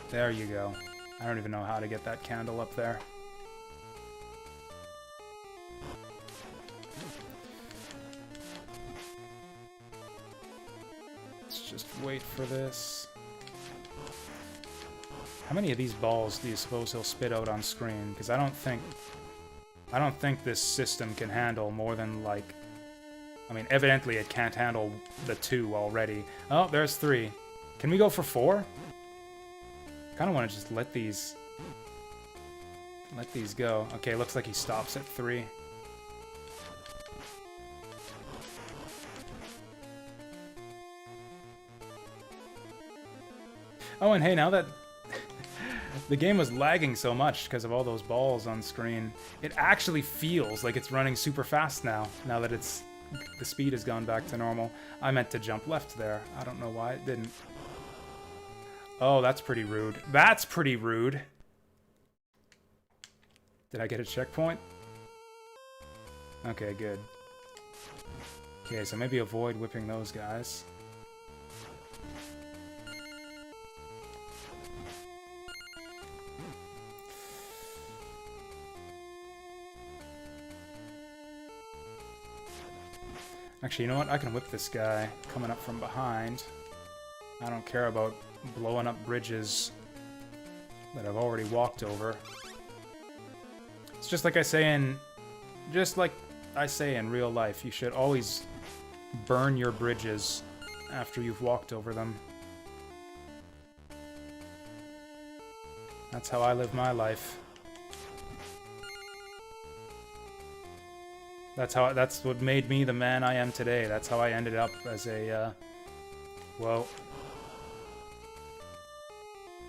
There you go. I don't even know how to get that candle up there. Let's just wait for this. How many of these balls do you suppose he'll spit out on screen? Because I don't think this system can handle more than, like... I mean, evidently it can't handle the 2 already. Oh, there's 3. Can we go for 4? I kind of want to just let these go. Okay, looks like he stops at 3. Oh, and hey, now that... the game was lagging so much because of all those balls on screen. It actually feels like it's running super fast now that the speed has gone back to normal. I meant to jump left there. I don't know why it didn't. Oh, that's pretty rude. That's pretty rude. Did I get a checkpoint? Okay, good. Okay, so maybe avoid whipping those guys. Actually, you know what? I can whip this guy coming up from behind. I don't care about blowing up bridges that I've already walked over. It's just like I say in real life, you should always burn your bridges after you've walked over them. That's how I live my life. That's what made me the man I am today. That's how I ended up as a, well...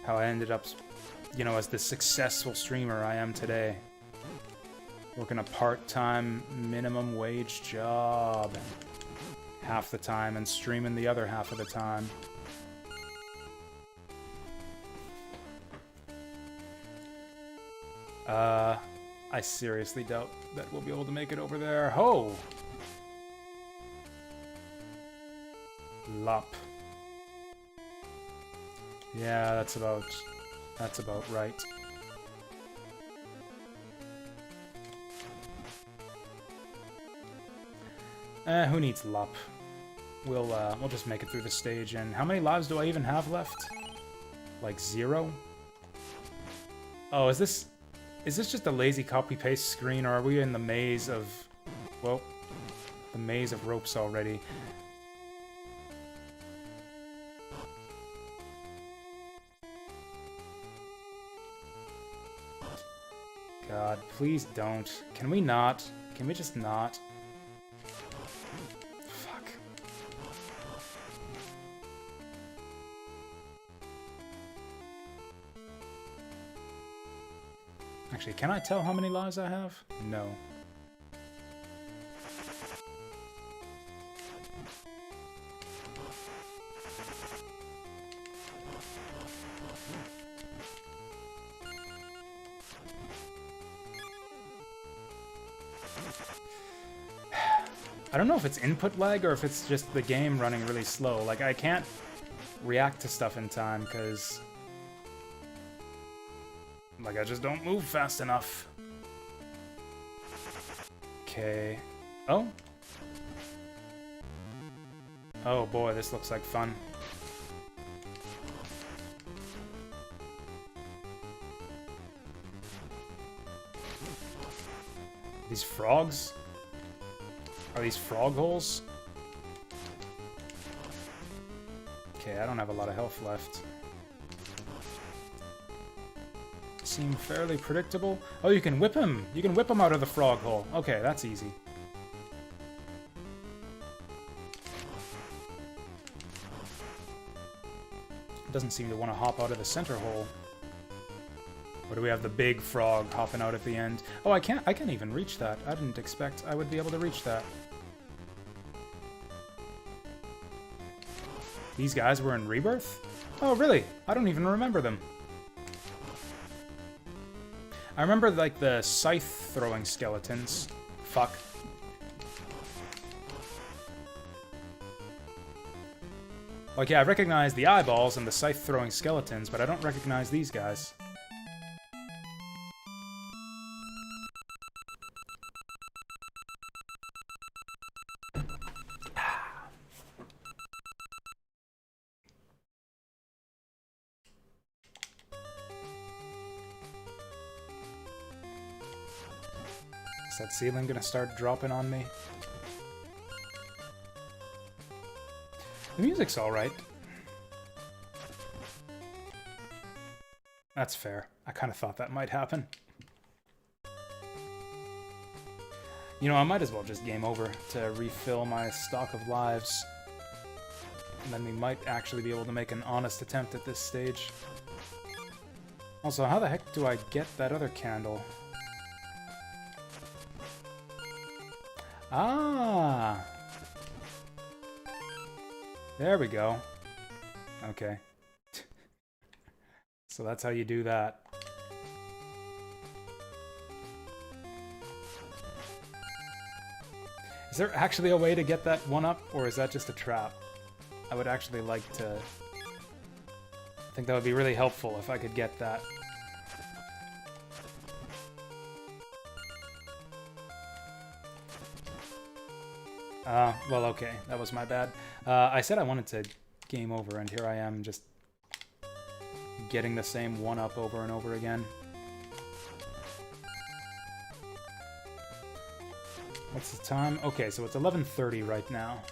how I ended up, you know, as the successful streamer I am today. Working a part-time minimum wage job half the time and streaming the other half of the time. I seriously doubt that we'll be able to make it over there. Ho! Lop. Yeah, that's about right. Who needs Lop? We'll just make it through the stage. And how many lives do I even have left? Like 0? Oh, is this just a lazy copy-paste screen, or are we in the maze of... Well, the maze of ropes already? God, please don't. Can we not? Can we just not? Fuck. Actually, can I tell how many lives I have? No. I don't know if it's input lag or if it's just the game running really slow. Like, I can't react to stuff in time because... like, I just don't move fast enough. Okay. Oh? Oh boy, this looks like fun. These frogs? Are these frog holes? Okay, I don't have a lot of health left. Seem fairly predictable. Oh, you can whip him! You can whip him out of the frog hole. Okay, that's easy. Doesn't seem to want to hop out of the center hole. Or do we have the big frog hopping out at the end? Oh, I can't even reach that. I didn't expect I would be able to reach that. These guys were in Rebirth? Oh, really? I don't even remember them. I remember, like, the scythe-throwing skeletons. Fuck. Like, yeah, I recognize the eyeballs and the scythe-throwing skeletons, but I don't recognize these guys. Is that ceiling gonna start dropping on me? The music's alright. That's fair. I kind of thought that might happen. You know, I might as well just game over to refill my stock of lives. And then we might actually be able to make an honest attempt at this stage. Also, how the heck do I get that other candle? Ah! There we go. Okay. So that's how you do that. Is there actually a way to get that one up, or is that just a trap? I would actually like to... I think that would be really helpful if I could get that. Well, okay. That was my bad. I said I wanted to game over, and here I am just getting the same one-up over and over again. What's the time? Okay, so it's 11:30 right now.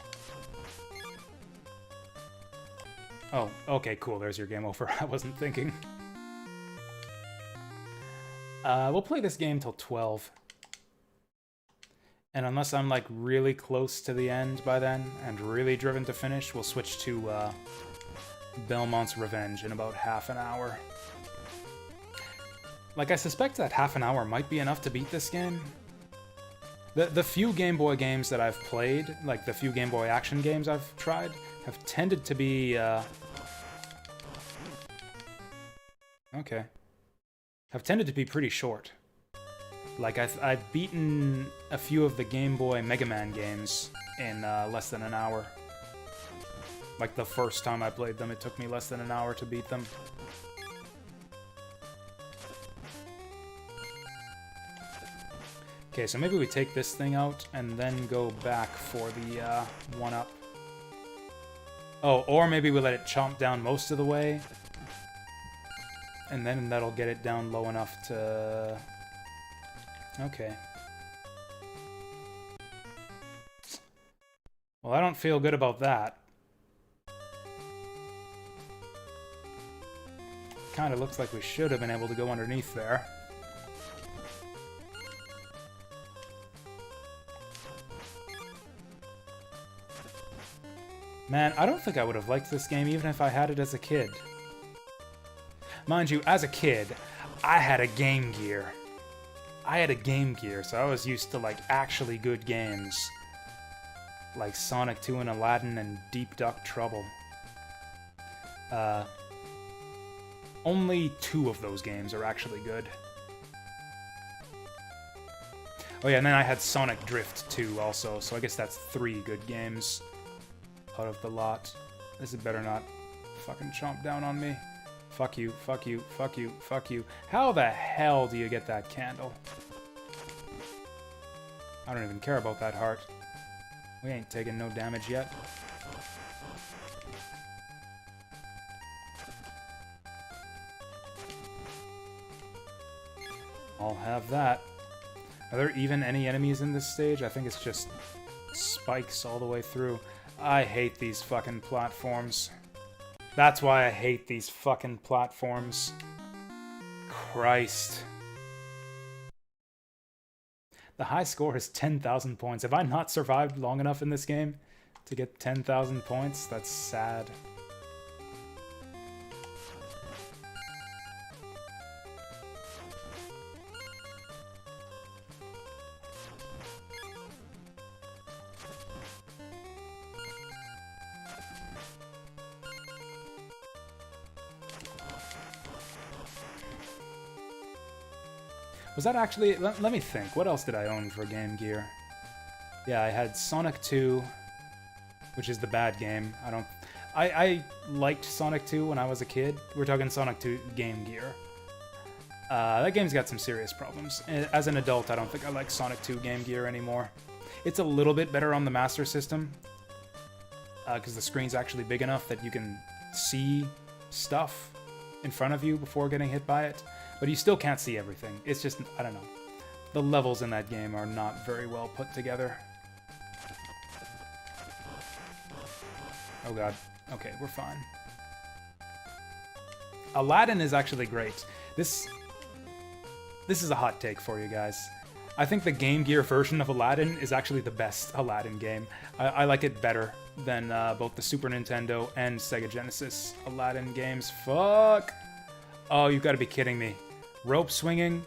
Oh, okay, cool. There's your game over. I wasn't thinking. We'll play this game till 12. And unless I'm, like, really close to the end by then, and really driven to finish, we'll switch to, Belmont's Revenge in about half an hour. Like, I suspect that half an hour might be enough to beat this game. The few Game Boy games that I've played, like the few Game Boy action games I've tried, have tended to be, okay. Have tended to be pretty short. Like, I've beaten a few of the Game Boy Mega Man games in less than an hour. Like, the first time I played them, it took me less than an hour to beat them. Okay, so maybe we take this thing out and then go back for the one-up. Oh, or maybe we let it chomp down most of the way. And then that'll get it down low enough to... Okay. Well, I don't feel good about that. Kinda looks like we should have been able to go underneath there. Man, I don't think I would have liked this game even if I had it as a kid. Mind you, as a kid, I had a Game Gear. I had a Game Gear, so I was used to, like, actually good games. Like Sonic 2 and Aladdin and Deep Duck Trouble. Only 2 of those games are actually good. Oh yeah, and then I had Sonic Drift 2 also, so I guess that's 3 good games out of the lot. This had better not fucking chomp down on me. Fuck you, fuck you, fuck you, fuck you. How the hell do you get that candle? I don't even care about that heart. We ain't taking no damage yet. I'll have that. Are there even any enemies in this stage? I think it's just spikes all the way through. I hate these fucking platforms. That's why I hate these fucking platforms. Christ. The high score is 10,000 points. Have I not survived long enough in this game to get 10,000 points? That's sad. Was that actually... Let me think. What else did I own for Game Gear? Yeah, I had Sonic 2, which is the bad game. I liked Sonic 2 when I was a kid. We're talking Sonic 2 Game Gear. That game's got some serious problems. As an adult, I don't think I like Sonic 2 Game Gear anymore. It's a little bit better on the Master System, because the screen's actually big enough that you can see stuff in front of you before getting hit by it. But you still can't see everything. It's just, I don't know. The levels in that game are not very well put together. Oh god. Okay, we're fine. Aladdin is actually great. This is a hot take for you guys. I think the Game Gear version of Aladdin is actually the best Aladdin game. I like it better than both the Super Nintendo and Sega Genesis Aladdin games. Fuck! Oh, you've got to be kidding me. Rope swinging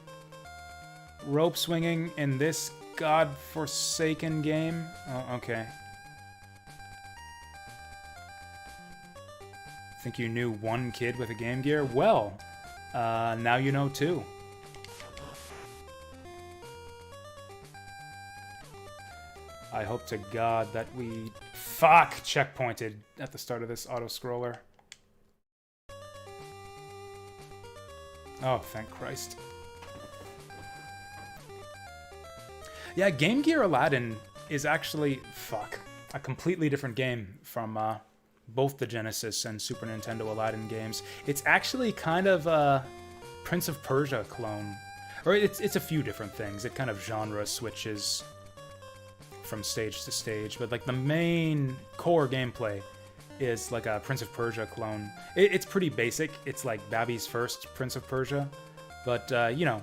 in this godforsaken game? Oh, okay. Think you knew one kid with a Game Gear? Well, now you know two. I hope to God that we... Fuck! Checkpointed at the start of this auto-scroller. Oh, thank Christ. Yeah, Game Gear Aladdin is actually, a completely different game from both the Genesis and Super Nintendo Aladdin games. It's actually kind of a Prince of Persia clone. Or it's a few different things. It kind of genre switches from stage to stage, but like the main core gameplay is like a Prince of Persia clone. It's pretty basic. It's like Babby's first Prince of Persia. But, you know,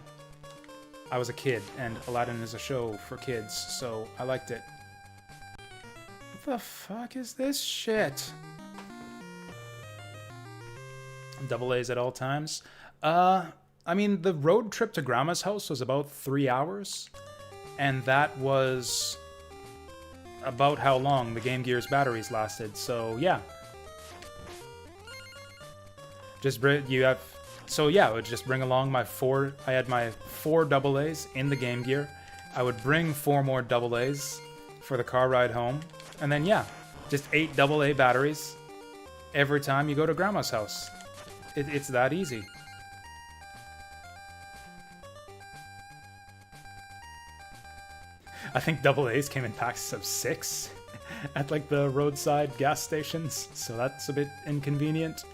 I was a kid, and Aladdin is a show for kids, so I liked it. What the fuck is this shit? Double A's at all times. I mean, the road trip to Grandma's house was about 3 hours, and that was about how long the Game Gear's batteries lasted, so yeah. I would just bring along I had my 4 AA's in the Game Gear. I would bring 4 more AA's for the car ride home, and then yeah, just 8 AA batteries every time you go to Grandma's house. It's that easy. I think AA's came in packs of 6. at like the roadside gas stations, so that's a bit inconvenient.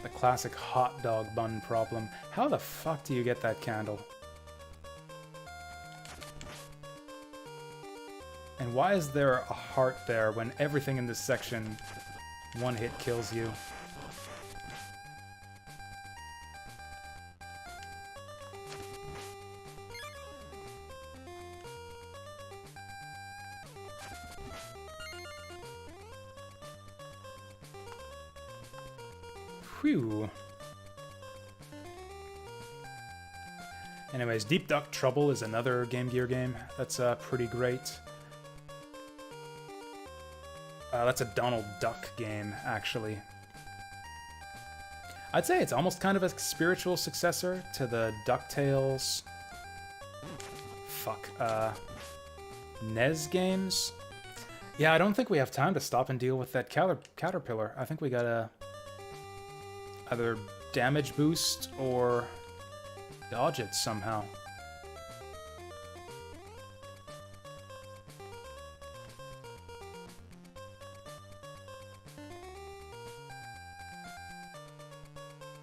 The classic hot dog bun problem. How the fuck do you get that candle? And why is there a heart there when everything in this section one hit kills you? Whew. Anyways, Deep Duck Trouble is another Game Gear game that's pretty great. That's a Donald Duck game, actually. I'd say it's almost kind of a spiritual successor to the DuckTales... NES games? Yeah, I don't think we have time to stop and deal with that caterpillar. I think we gotta either damage boost or dodge it somehow.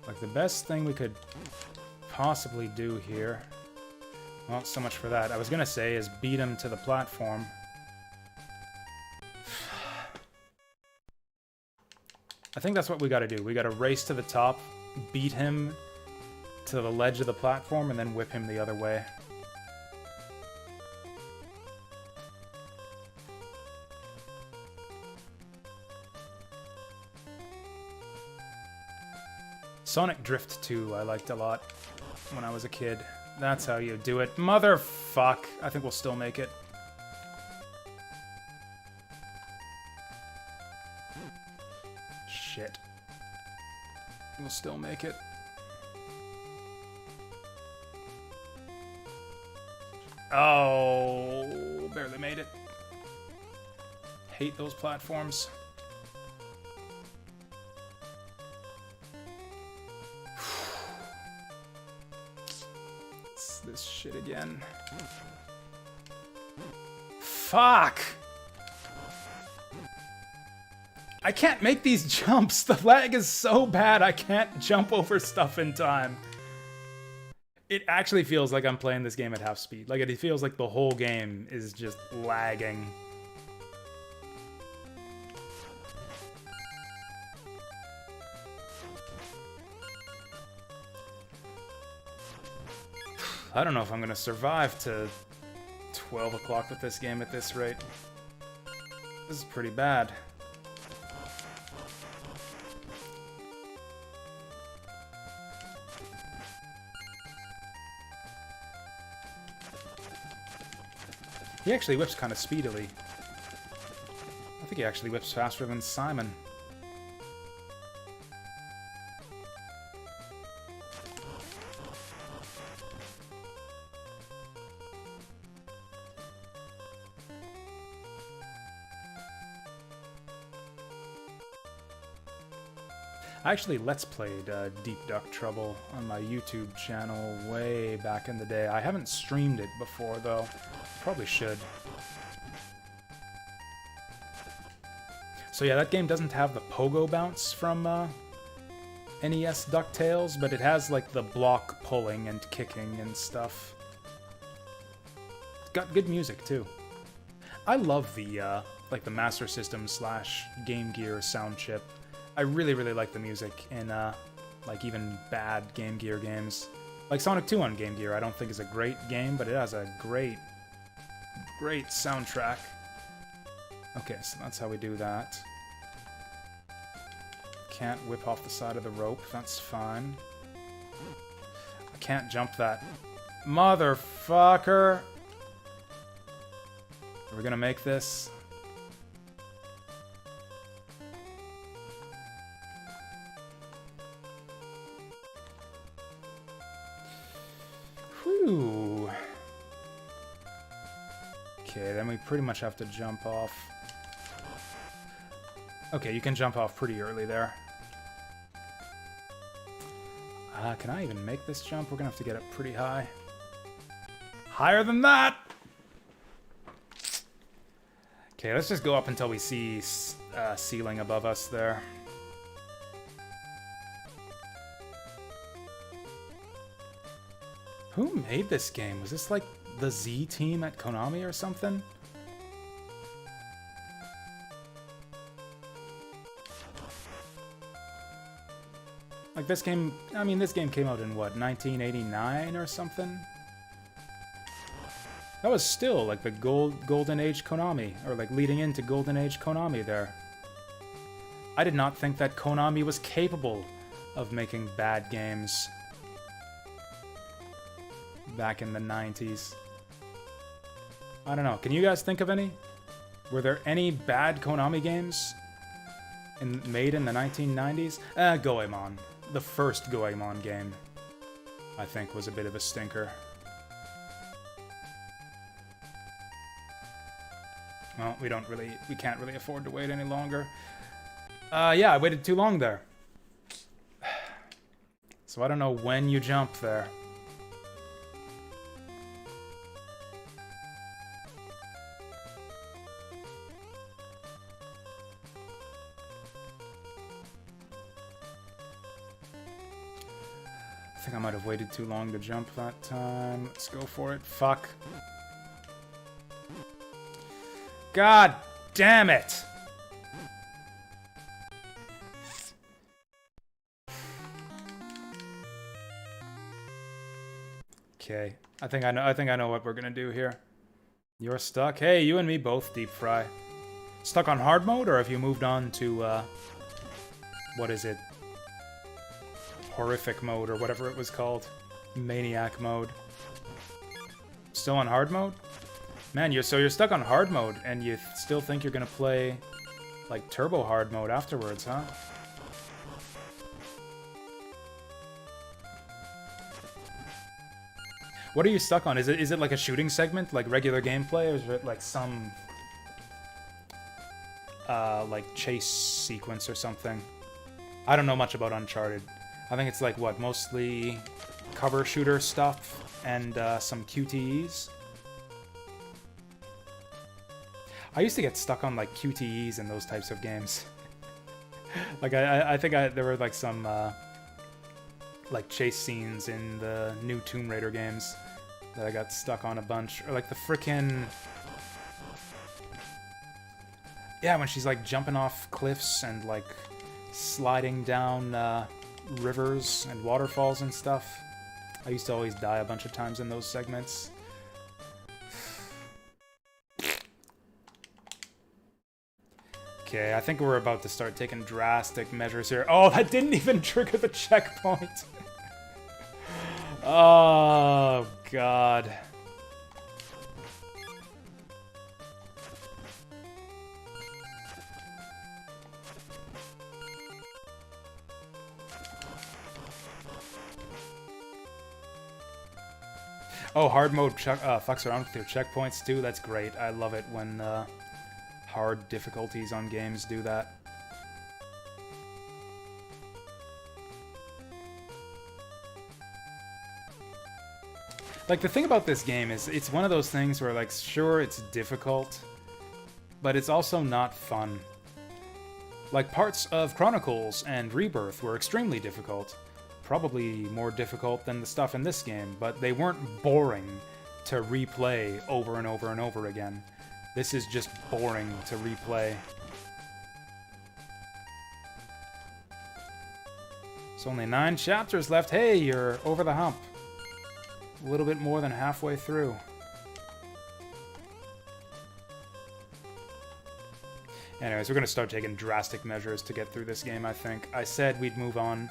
Like, the best thing we could possibly do here... Well, so much for that. I was gonna say is beat him to the platform. I think that's what we gotta do. We gotta race to the top, beat him to the ledge of the platform, and then whip him the other way. Sonic Drift 2 I liked a lot when I was a kid. That's how you do it. Motherfuck! I think we'll still make it. Shit. We'll still make it. Oh, barely made it. Hate those platforms. It's this shit again. Fuck! I can't make these jumps. The lag is so bad I can't jump over stuff in time. It actually feels like I'm playing this game at half speed. Like, it feels like the whole game is just lagging. I don't know if I'm gonna survive to 12 o'clock with this game at this rate. This is pretty bad. He actually whips kind of speedily. I think he actually whips faster than Simon. I actually Let's Played Deep Duck Trouble on my YouTube channel way back in the day. I haven't streamed it before, though. Probably should. So yeah, that game doesn't have the pogo bounce from NES DuckTales, but it has like the block pulling and kicking and stuff. It's got good music too. I love the like the Master System / Game Gear sound chip. I really like the music in like even bad Game Gear games. Like Sonic 2 on Game Gear I don't think is a great game, but it has a great soundtrack. Okay, so that's how we do that. Can't whip off the side of the rope, that's fine. I can't jump that. Motherfucker! Are we gonna make this? Whew. Okay, then we pretty much have to jump off. Okay, you can jump off pretty early there. Can I even make this jump? We're gonna have to get it pretty high. Higher than that! Okay, let's just go up until we see ceiling above us there. Who made this game? Was this like the Z team at Konami or something? Like this game, I mean, this game came out in what, 1989 or something? That was still like the golden age Konami, or like leading into golden age Konami there. I did not think that Konami was capable of making bad games back in the 90s. I don't know, can you guys think of any? Were there any bad Konami games made in the 1990s? Goemon. The first Goemon game, I think, was a bit of a stinker. Well, we can't really afford to wait any longer. Yeah, I waited too long there. So I don't know when you jump there. I think I might have waited too long to jump that time. Let's go for it. Fuck. God damn it! Okay. I think I know what we're gonna do here. You're stuck. Hey, you and me both, Deep Fry. Stuck on hard mode, or have you moved on to what is it? Horrific mode, or whatever it was called. Maniac mode. Still on hard mode? Man, you're stuck on hard mode, and you still think you're gonna play, like, turbo hard mode afterwards, huh? What are you stuck on? Is it like a shooting segment, like regular gameplay, or is it like some, like, chase sequence or something? I don't know much about Uncharted. I think it's like, what, mostly cover shooter stuff and some QTEs? I used to get stuck on like QTEs in those types of games. Like I think there were like some like chase scenes in the new Tomb Raider games that I got stuck on a bunch, or like the frickin', yeah, when she's like jumping off cliffs and like sliding down rivers and waterfalls and stuff. I used to always die a bunch of times in those segments. Okay, I think we're about to start taking drastic measures here. Oh, that didn't even trigger the checkpoint. Oh, God. Oh, hard mode fucks around with your checkpoints too. That's great. I love it when hard difficulties on games do that. Like, the thing about this game is it's one of those things where, like, sure, it's difficult, but it's also not fun. Like, parts of Chronicles and Rebirth were extremely difficult. Probably more difficult than the stuff in this game, but they weren't boring to replay over and over and over again. This is just boring to replay. There's only 9 chapters left. Hey, you're over the hump. A little bit more than halfway through. Anyways, we're going to start taking drastic measures to get through this game, I think. I said we'd move on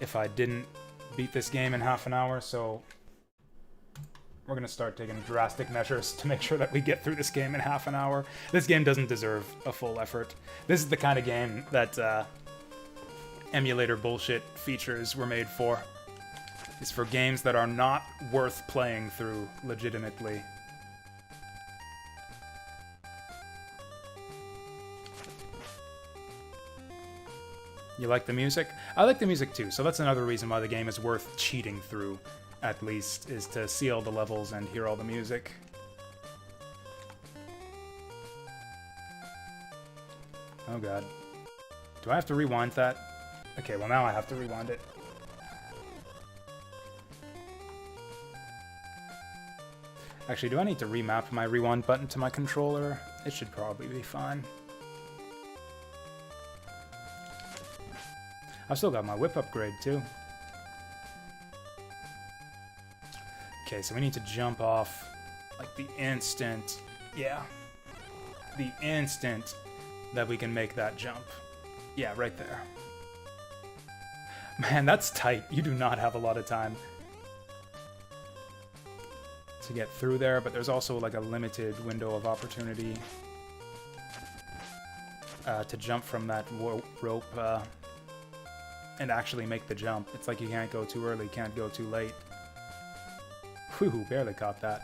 if I didn't beat this game in half an hour, so we're going to start taking drastic measures to make sure that we get through this game in half an hour. This game doesn't deserve a full effort. This is the kind of game that emulator bullshit features were made for. It's for games that are not worth playing through legitimately. You like the music? I like the music too, so that's another reason why the game is worth cheating through, at least, is to see all the levels and hear all the music. Oh god. Do I have to rewind that? Okay, well now I have to rewind it. Actually, do I need to remap my rewind button to my controller? It should probably be fine. I've still got my whip upgrade, too. Okay, so we need to jump off, like, the instant... Yeah. The instant that we can make that jump. Yeah, right there. Man, that's tight. You do not have a lot of time to get through there, but there's also, like, a limited window of opportunity to jump from that rope, and actually make the jump. It's like you can't go too early, can't go too late. Whew, barely caught that.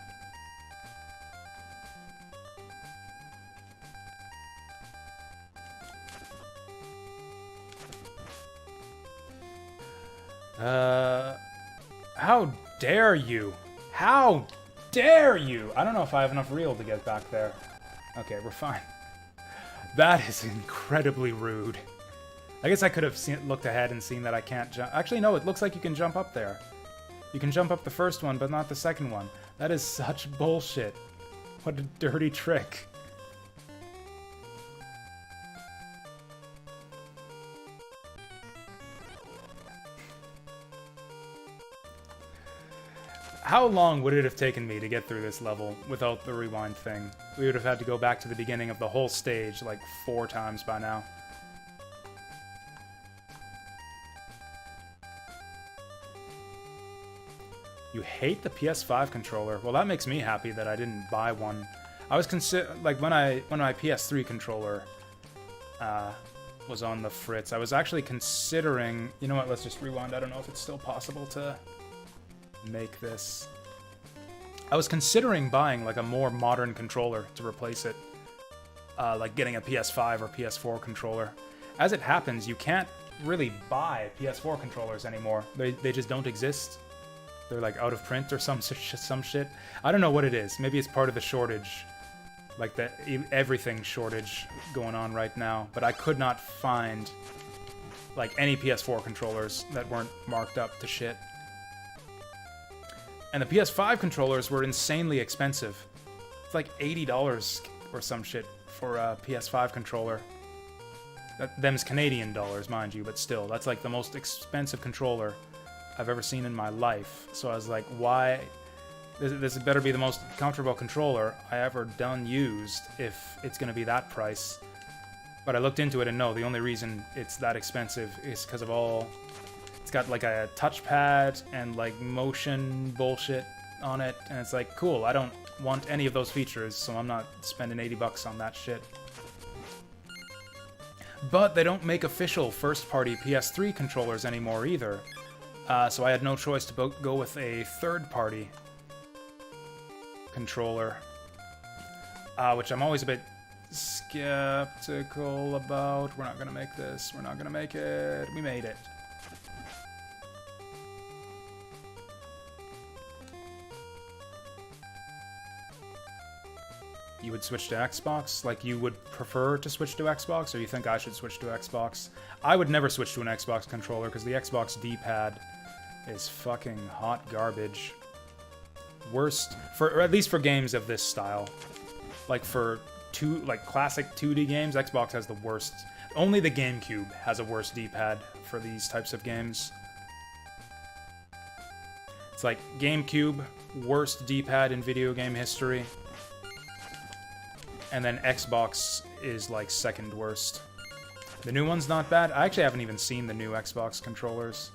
How dare you? How dare you? I don't know if I have enough reel to get back there. Okay, we're fine. That is incredibly rude. I guess I could have looked ahead and seen that I can't jump. Actually, no, it looks like you can jump up there. You can jump up the first one, but not the second one. That is such bullshit. What a dirty trick. How long would it have taken me to get through this level without the rewind thing? We would have had to go back to the beginning of the whole stage like 4 times by now. You hate the PS5 controller? Well, that makes me happy that I didn't buy one. I was like when my PS3 controller was on the fritz, I was actually considering, you know what, let's just rewind. I don't know if it's still possible to make this. I was considering buying like a more modern controller to replace it, like getting a PS5 or PS4 controller. As it happens, you can't really buy PS4 controllers anymore. They just don't exist. They're like out of print or some shit. I don't know what it is. Maybe it's part of the shortage, like the everything shortage going on right now. But I could not find like any PS4 controllers that weren't marked up to shit. And the PS5 controllers were insanely expensive. It's like $80 or some shit for a PS5 controller. Them's Canadian dollars, mind you, but still, that's like the most expensive controller I've ever seen in my life. So I was like, why? This better be the most comfortable controller I ever used if it's going to be that price. But I looked into it and no, the only reason it's that expensive is because of all... It's got like a touchpad and like motion bullshit on it. And it's like, cool, I don't want any of those features, so I'm not spending $80 on that shit. But they don't make official first-party PS3 controllers anymore either. So I had no choice to go with a third-party controller, which I'm always a bit skeptical about. We're not gonna make this. We're not gonna make it. We made it. You would switch to Xbox? Like, you would prefer to switch to Xbox, or you think I should switch to Xbox? I would never switch to an Xbox controller, because the Xbox D-pad is fucking hot garbage. Worst, or at least for games of this style. Like, for classic 2D games, Xbox has the worst. Only the GameCube has a worse D-pad for these types of games. It's like, GameCube, worst D-pad in video game history. And then Xbox is like second worst. The new one's not bad. I actually haven't even seen the new Xbox controllers.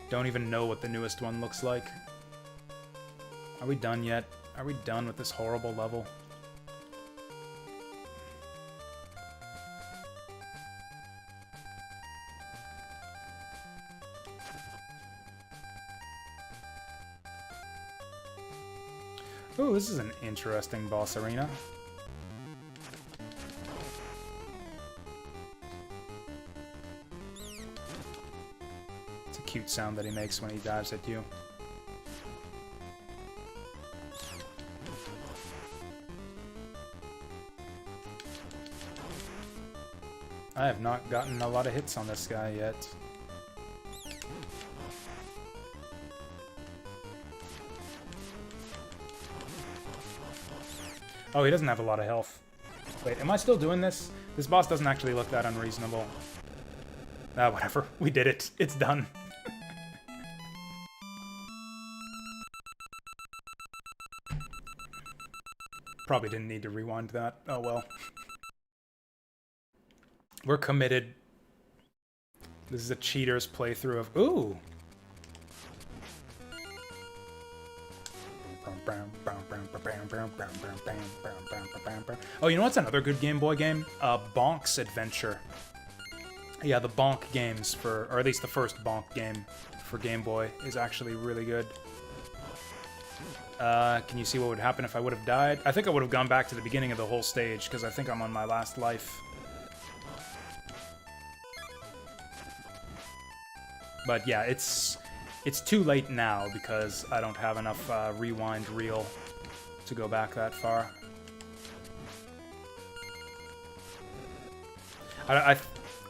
Don't even know what the newest one looks like. Are we done yet? Are we done with this horrible level? Ooh, this is an interesting boss arena. cute sound that he makes when he dives at you. I have not gotten a lot of hits on this guy yet. Oh, he doesn't have a lot of health. Wait, am I still doing this? This boss doesn't actually look that unreasonable. Ah, whatever. We did it. It's done. Probably didn't need to rewind that. Oh well. We're committed. This is a cheater's playthrough of... Ooh! Oh, you know what's another good Game Boy game? Bonk's Adventure. Yeah, the Bonk games for... Or at least the first Bonk game for Game Boy is actually really good. Can you see what would happen if I would have died? I think I would have gone back to the beginning of the whole stage, because I think I'm on my last life. But yeah, it's too late now, because I don't have enough rewind reel to go back that far. I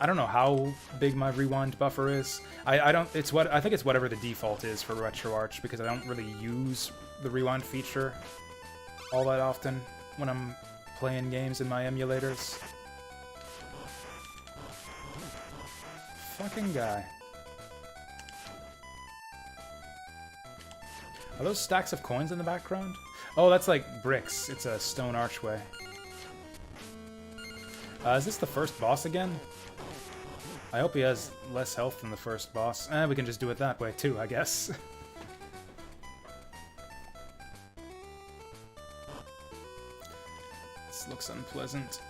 don't know how big my rewind buffer is. I think it's whatever the default is for RetroArch, because I don't really use the rewind feature all that often when I'm playing games in my emulators. Fucking guy. Are those stacks of coins in the background? Oh, that's like bricks. It's a stone archway. Is this the first boss again? I hope he has less health than the first boss. We can just do it that way too, I guess. This looks unpleasant.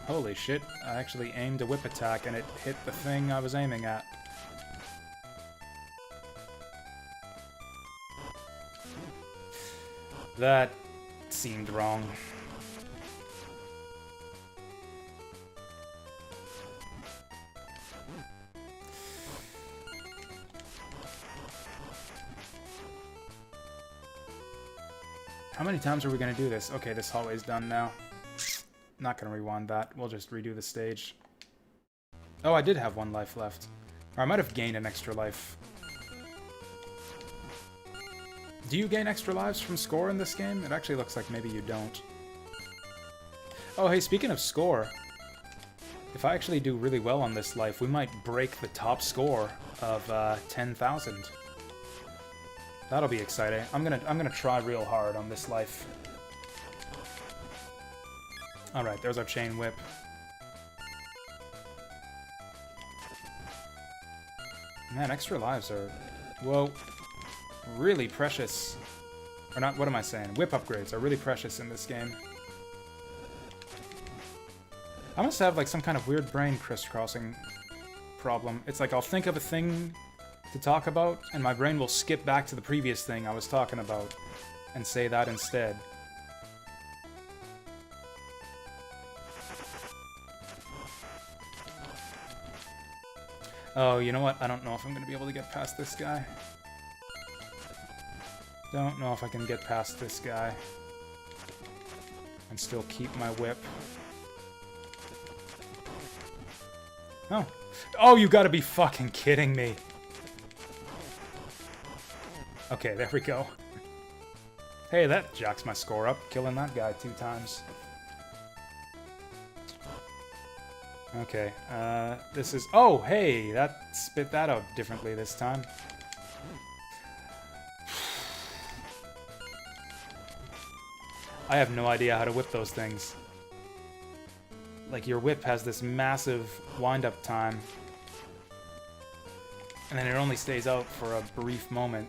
Holy shit, I actually aimed a whip attack and it hit the thing I was aiming at. That seemed wrong. How many times are we gonna do this? Okay, this hallway's done now. Not gonna rewind that. We'll just redo the stage. Oh, I did have one life left. Or I might have gained an extra life. Do you gain extra lives from score in this game? It actually looks like maybe you don't. Oh, hey, speaking of score, if I actually do really well on this life, we might break the top score of 10,000. That'll be exciting. I'm gonna try real hard on this life. All right, there's our chain whip. Man, extra lives are, whoa, really precious. Or not, what am I saying? Whip upgrades are really precious in this game. I must have like some kind of weird brain crisscrossing problem. It's like I'll think of a thing to talk about, and my brain will skip back to the previous thing I was talking about and say that instead. Oh, you know what? I don't know if I'm going to be able to get past this guy. Don't know if I can get past this guy and still keep my whip. Oh. Oh, you gotta be fucking kidding me. Okay, there we go. Hey, that jacks my score up, killing that guy 2 times. Okay, this is... Oh, hey, that spit that out differently this time. I have no idea how to whip those things. Like, your whip has this massive wind-up time. And then it only stays out for a brief moment.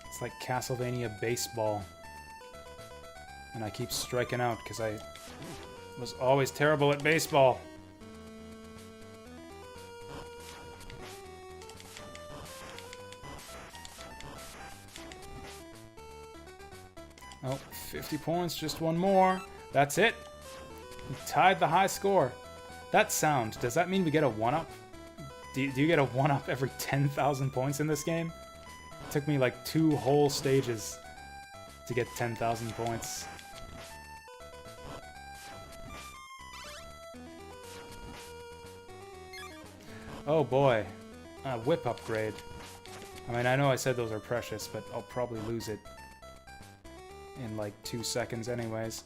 It's like Castlevania baseball. And I keep striking out because I was always terrible at baseball. Oh, 50 points, just one more. That's it. We tied the high score. That sound, does that mean we get a 1-up? Do you get a 1-up every 10,000 points in this game? It took me like 2 whole stages to get 10,000 points. Oh boy, a whip upgrade. I mean, I know I said those are precious, but I'll probably lose it in like 2 seconds anyways.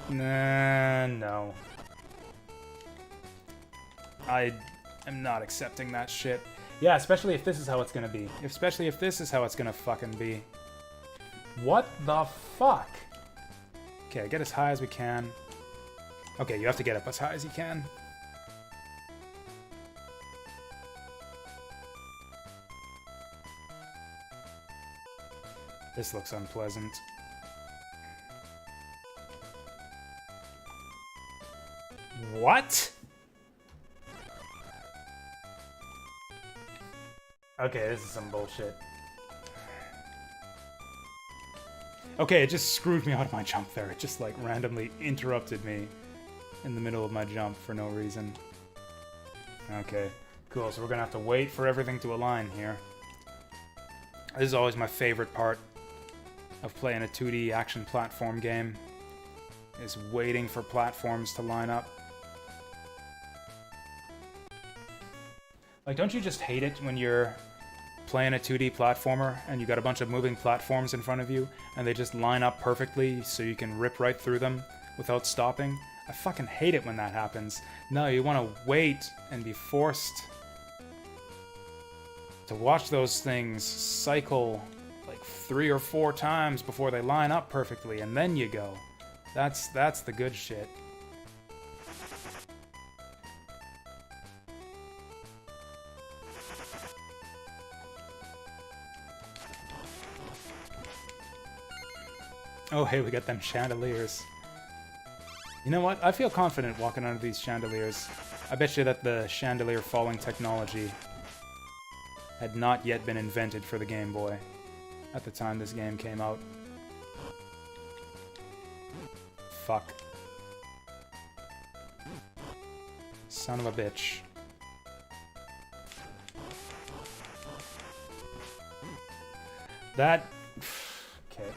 Nah, no. I am not accepting that shit. Yeah, especially if this is how it's gonna be. Especially if this is how it's gonna fucking be. What the fuck? Okay, get as high as we can. Okay, you have to get up as high as you can. This looks unpleasant. What? Okay, this is some bullshit. Okay, it just screwed me out of my jump there. It just like randomly interrupted me in the middle of my jump for no reason. Okay, cool. So we're gonna have to wait for everything to align here. This is always my favorite part of playing a 2D action platform game, is waiting for platforms to line up. Like, don't you just hate it when you're playing a 2D platformer and you got a bunch of moving platforms in front of you and they just line up perfectly so you can rip right through them without stopping? I fucking hate it when that happens. No, you want to wait and be forced to watch those things cycle like 3 or 4 times before they line up perfectly, and then you go. That's the good shit. Oh, hey, we got them chandeliers. You know what? I feel confident walking under these chandeliers. I bet you that the chandelier falling technology had not yet been invented for the Game Boy at the time this game came out. Fuck. Son of a bitch. That... Okay.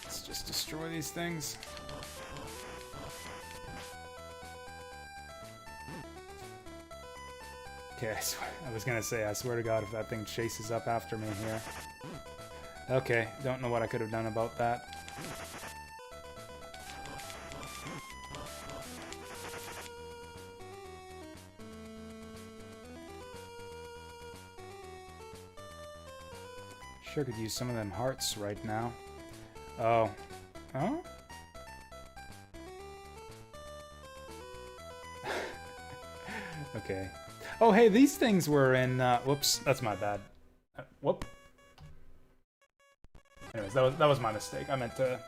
Let's just destroy these things. Okay, I was gonna say, I swear to God, if that thing chases up after me here. Okay, don't know what I could have done about that. Sure could use some of them hearts right now. Oh. Oh? Okay. Oh, hey, these things were in, whoops, that's my bad. Whoop. Anyways, that was my mistake. I meant to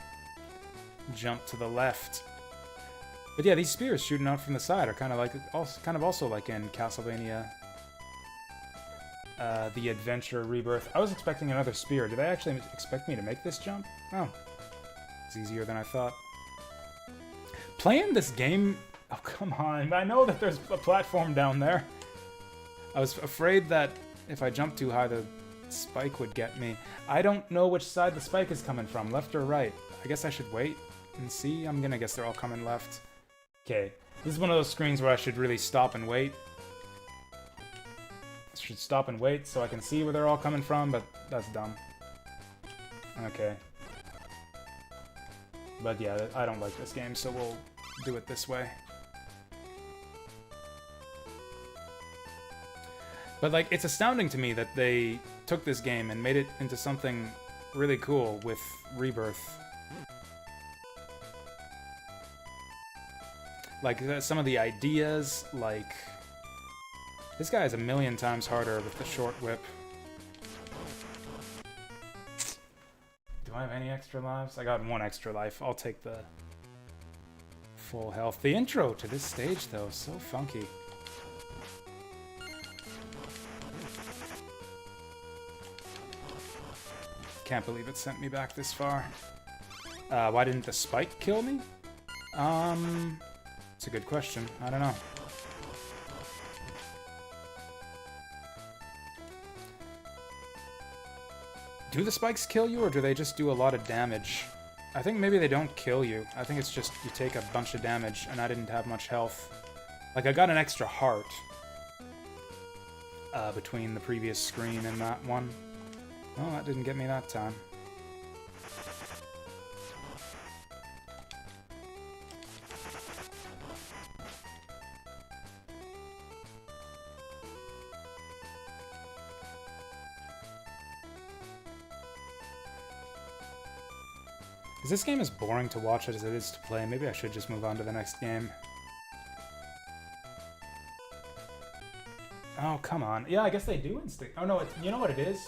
jump to the left. But yeah, these spears shooting out from the side are kind of like, also like in Castlevania, the Adventure Rebirth. I was expecting another spear. Did they actually expect me to make this jump? Oh, it's easier than I thought. Playing this game, oh come on! I know that there's a platform down there. I was afraid that if I jumped too high, the spike would get me. I don't know which side the spike is coming from, left or right. I guess I should wait and see. I'm gonna guess they're all coming left. Okay, this is one of those screens where I should really stop and wait. I should stop and wait so I can see where they're all coming from, but that's dumb. Okay. But yeah, I don't like this game, so we'll do it this way. But like, it's astounding to me that they took this game and made it into something really cool with Rebirth. Like, some of the ideas, like... This guy is a million times harder with the short whip. Do I have any extra lives? I got 1 extra life. I'll take the full health. The intro to this stage, though, is so funky. can't believe it sent me back this far. Why didn't the spike kill me? It's a good question. I don't know. Do the spikes kill you, or do they just do a lot of damage? I think maybe they don't kill you. I think it's just you take a bunch of damage, and I didn't have much health. Like, I got an extra heart between the previous screen and that one. Oh, that didn't get me that time. Is this game as boring to watch as it is to play? Maybe I should just move on to the next game. Oh, come on. Yeah, I guess they do insta... Oh, no, you know what it is?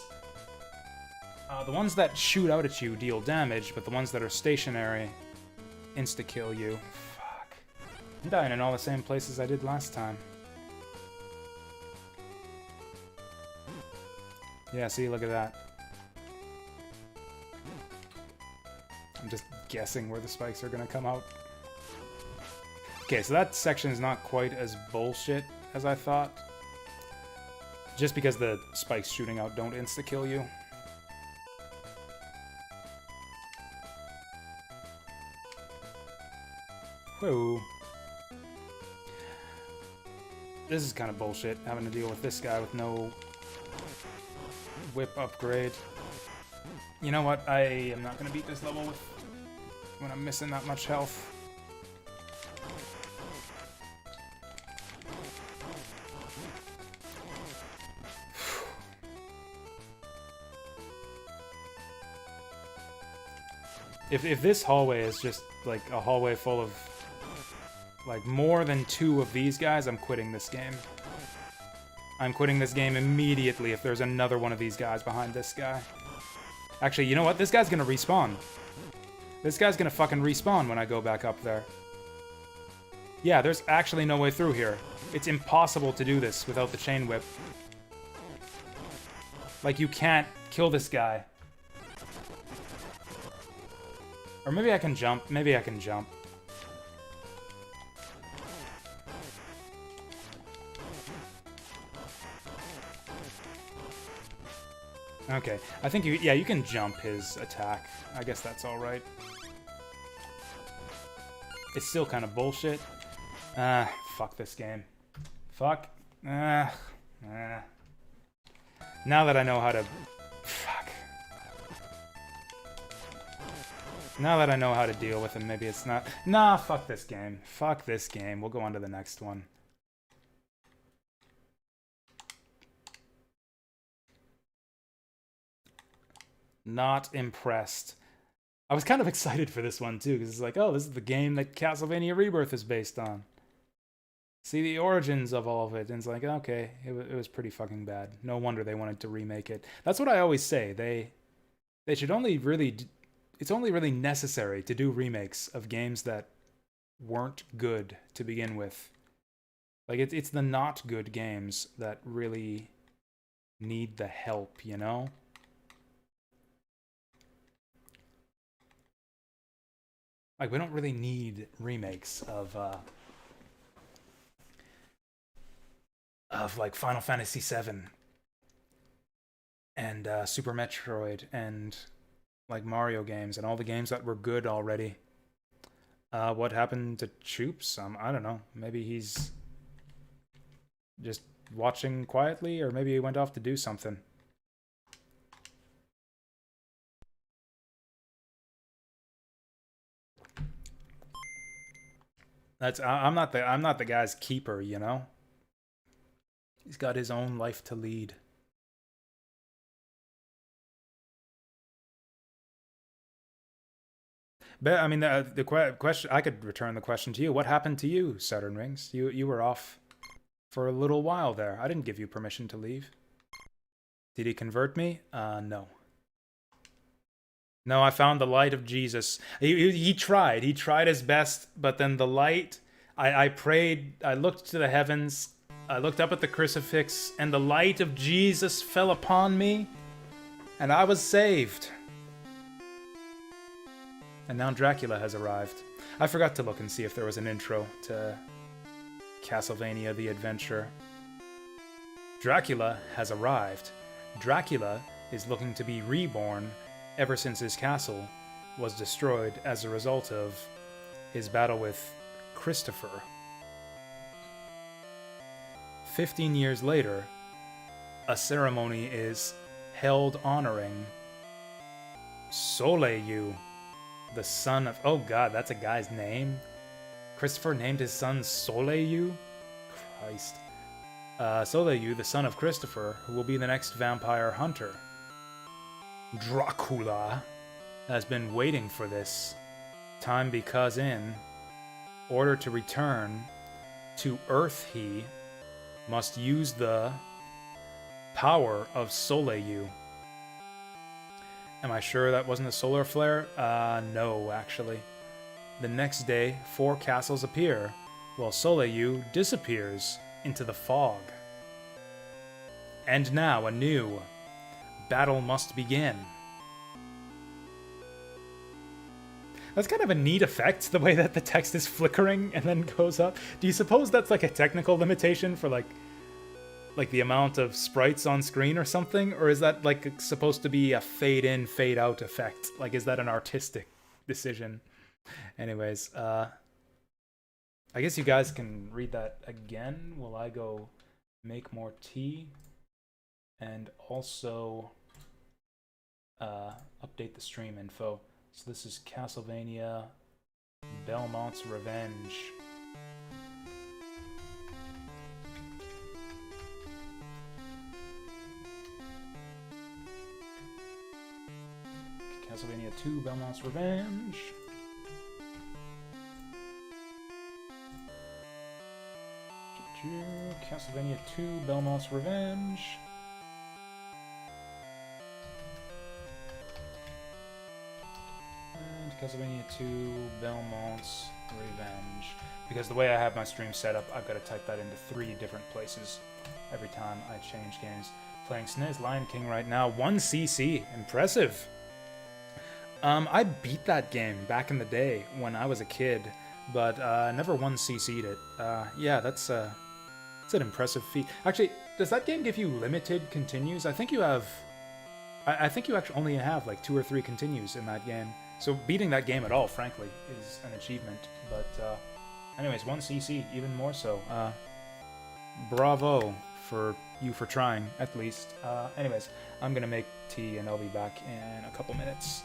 The ones that shoot out at you deal damage, but the ones that are stationary insta-kill you. Fuck. I'm dying in all the same places I did last time. Yeah, see, look at that. I'm just guessing where the spikes are gonna come out. Okay, so that section is not quite as bullshit as I thought. Just because the spikes shooting out don't insta-kill you. Whoa. This is kind of bullshit, having to deal with this guy with no whip upgrade. You know what? I am not going to beat this level with when I'm missing that much health. If this hallway is just like a hallway full of like more than 2 of these guys, I'm quitting this game. I'm quitting this game immediately if there's another one of these guys behind this guy. Actually, you know what? This guy's gonna respawn. This guy's gonna fucking respawn when I go back up there. Yeah, there's actually no way through here. It's impossible to do this without the chain whip. Like, you can't kill this guy. Or maybe I can jump. Maybe I can jump. Okay, I think you can jump his attack. I guess that's alright. It's still kind of bullshit. Fuck this game. Fuck. Now that I know how to... Fuck. Now that I know how to deal with him, maybe it's not... Nah, fuck this game. Fuck this game. We'll go on to the next one. Not impressed. I was kind of excited for this one, too, because it's like, oh, this is the game that Castlevania Rebirth is based on. See the origins of all of it, and it's like, okay, it was pretty fucking bad. No wonder they wanted to remake it. That's what I always say. They should only really... It's only really necessary to do remakes of games that weren't good to begin with. Like, it's the not good games that really need the help, you know? Like, we don't really need remakes of like Final Fantasy VII and Super Metroid and like Mario games and all the games that were good already. What happened to Choops? I don't know. Maybe he's just watching quietly, or maybe he went off to do something. I'm not the guy's keeper, you know? He's got his own life to lead. But I mean, the question, I could return the question to you. What happened to you, Saturn Rings? You were off for a little while there. I didn't give you permission to leave. Did he convert me? No. No, I found the light of Jesus. He tried. He tried his best, but then the light... I prayed, I looked to the heavens, I looked up at the crucifix, and the light of Jesus fell upon me, and I was saved. And now Dracula has arrived. I forgot to look and see if there was an intro to Castlevania the Adventure. Dracula has arrived. Dracula is looking to be reborn ever since his castle was destroyed as a result of his battle with Christopher. 15 years later, a ceremony is held honoring Soleil, the son of... Oh god, that's a guy's name? Christopher named his son Soleil? Christ. Soleil, the son of Christopher, who will be the next vampire hunter. Dracula has been waiting for this time because in order to return to Earth, he must use the power of Soleil. Am I sure that wasn't a solar flare? No, actually. The next day, 4 castles appear, while Soleil disappears into the fog. And now, a new battle must begin. That's kind of a neat effect, the way that the text is flickering and then goes up. Do you suppose that's like a technical limitation for like the amount of sprites on screen or something? Or is that like supposed to be a fade in, fade out effect? Like, is that an artistic decision? Anyways, I guess you guys can read that again while I go make more tea and also update the stream info. So this is Castlevania Belmont's Revenge. Castlevania 2 Belmont's Revenge. Castlevania 2 Belmont's Revenge. And Castlevania 2 Belmont's Revenge. Because the way I have my stream set up, I've got to type that into 3 different places every time I change games. Playing SNES Lion King right now. 1 CC. Impressive. I beat that game back in the day when I was a kid, but never 1 CC'd it. Yeah, that's an impressive feat. Actually, does that game give you limited continues? I think you have... I think you actually only have like 2 or 3 continues in that game. So beating that game at all, frankly, is an achievement. But anyways, 1 CC, even more so. Bravo for you for trying, at least. Anyways, I'm gonna make tea and I'll be back in a couple minutes.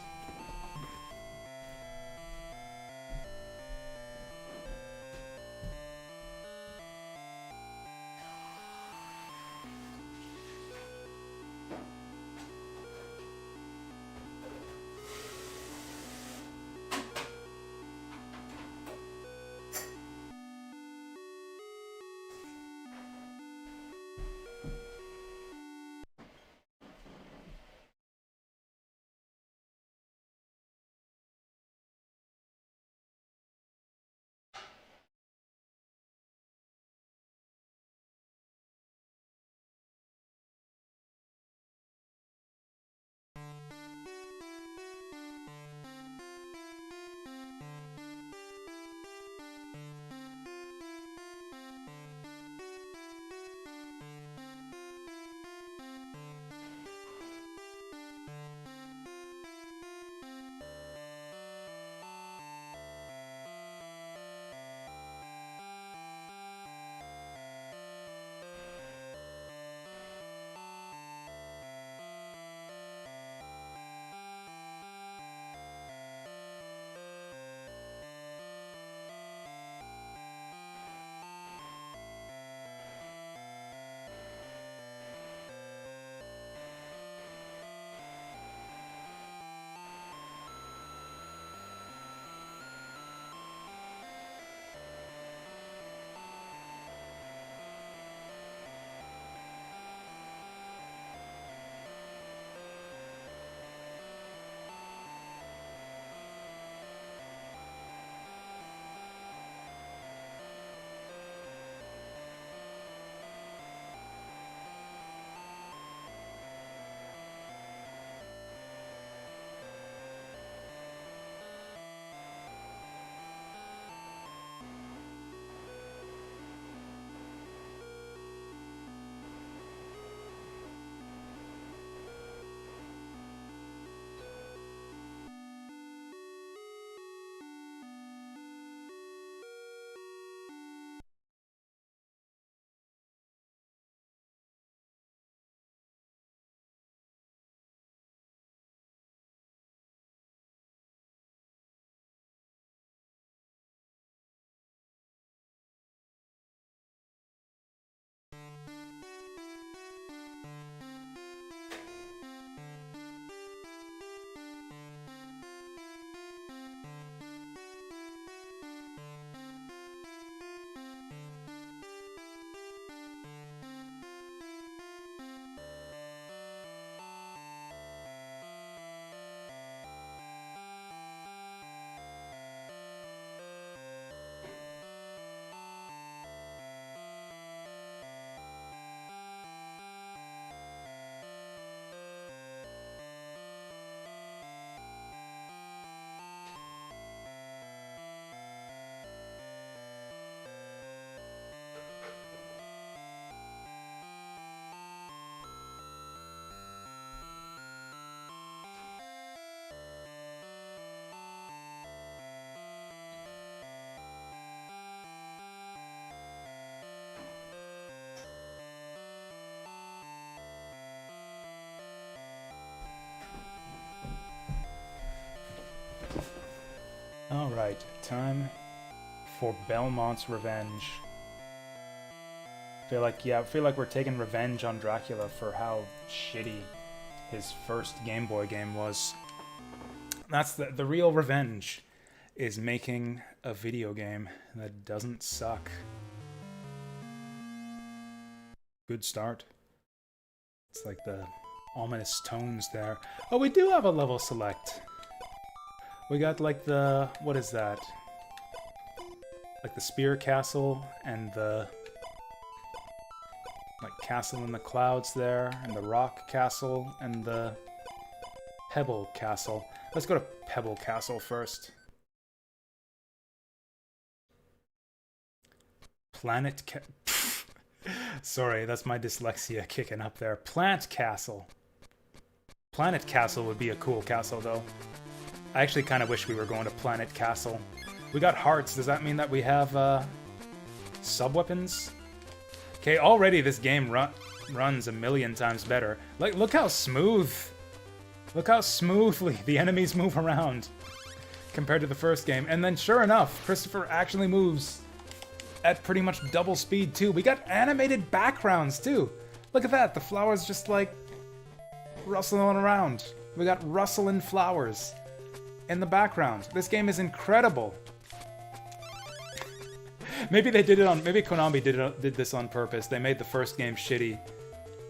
Alright, time for Belmont's revenge. I feel like we're taking revenge on Dracula for how shitty his first Game Boy game was. That's the real revenge, is making a video game that doesn't suck. Good start. It's like the ominous tones there. Oh, we do have a level select. We got like the... what is that? Like the Spear Castle and the... like Castle in the Clouds there, and the Rock Castle and the Pebble Castle. Let's go to Pebble Castle first. Sorry, that's my dyslexia kicking up there. Plant Castle. Planet Castle would be a cool castle, though. I actually kind of wish we were going to Planet Castle. We got hearts. Does that mean that we have, sub-weapons? Okay, already this game runs a million times better. Like, look how smooth... look how smoothly the enemies move around compared to the first game. And then, sure enough, Christopher actually moves at pretty much double speed, too. We got animated backgrounds, too. Look at that. The flowers just, like, rustling around. We got rustling flowers in the background. This game is incredible. Maybe they did it on... maybe Konami did this on purpose. They made the first game shitty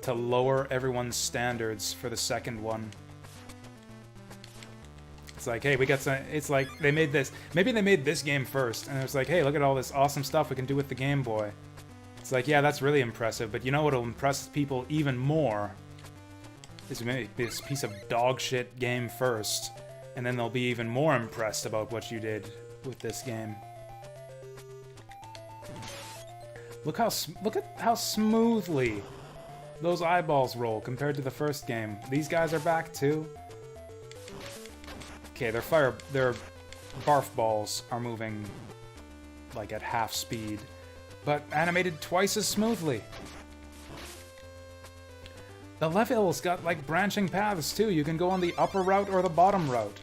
to lower everyone's standards for the second one. It's like, hey, we got some... it's like, they made this... maybe they made this game first, and it was like, hey, look at all this awesome stuff we can do with the Game Boy. It's like, yeah, that's really impressive, but you know what'll impress people even more? Is make this piece of dog shit game first, and then they'll be even more impressed about what you did with this game. Look at how smoothly those eyeballs roll compared to the first game. These guys are back too. Okay, their barf balls are moving like at half speed, but animated twice as smoothly. The levels got like branching paths too. You can go on the upper route or the bottom route.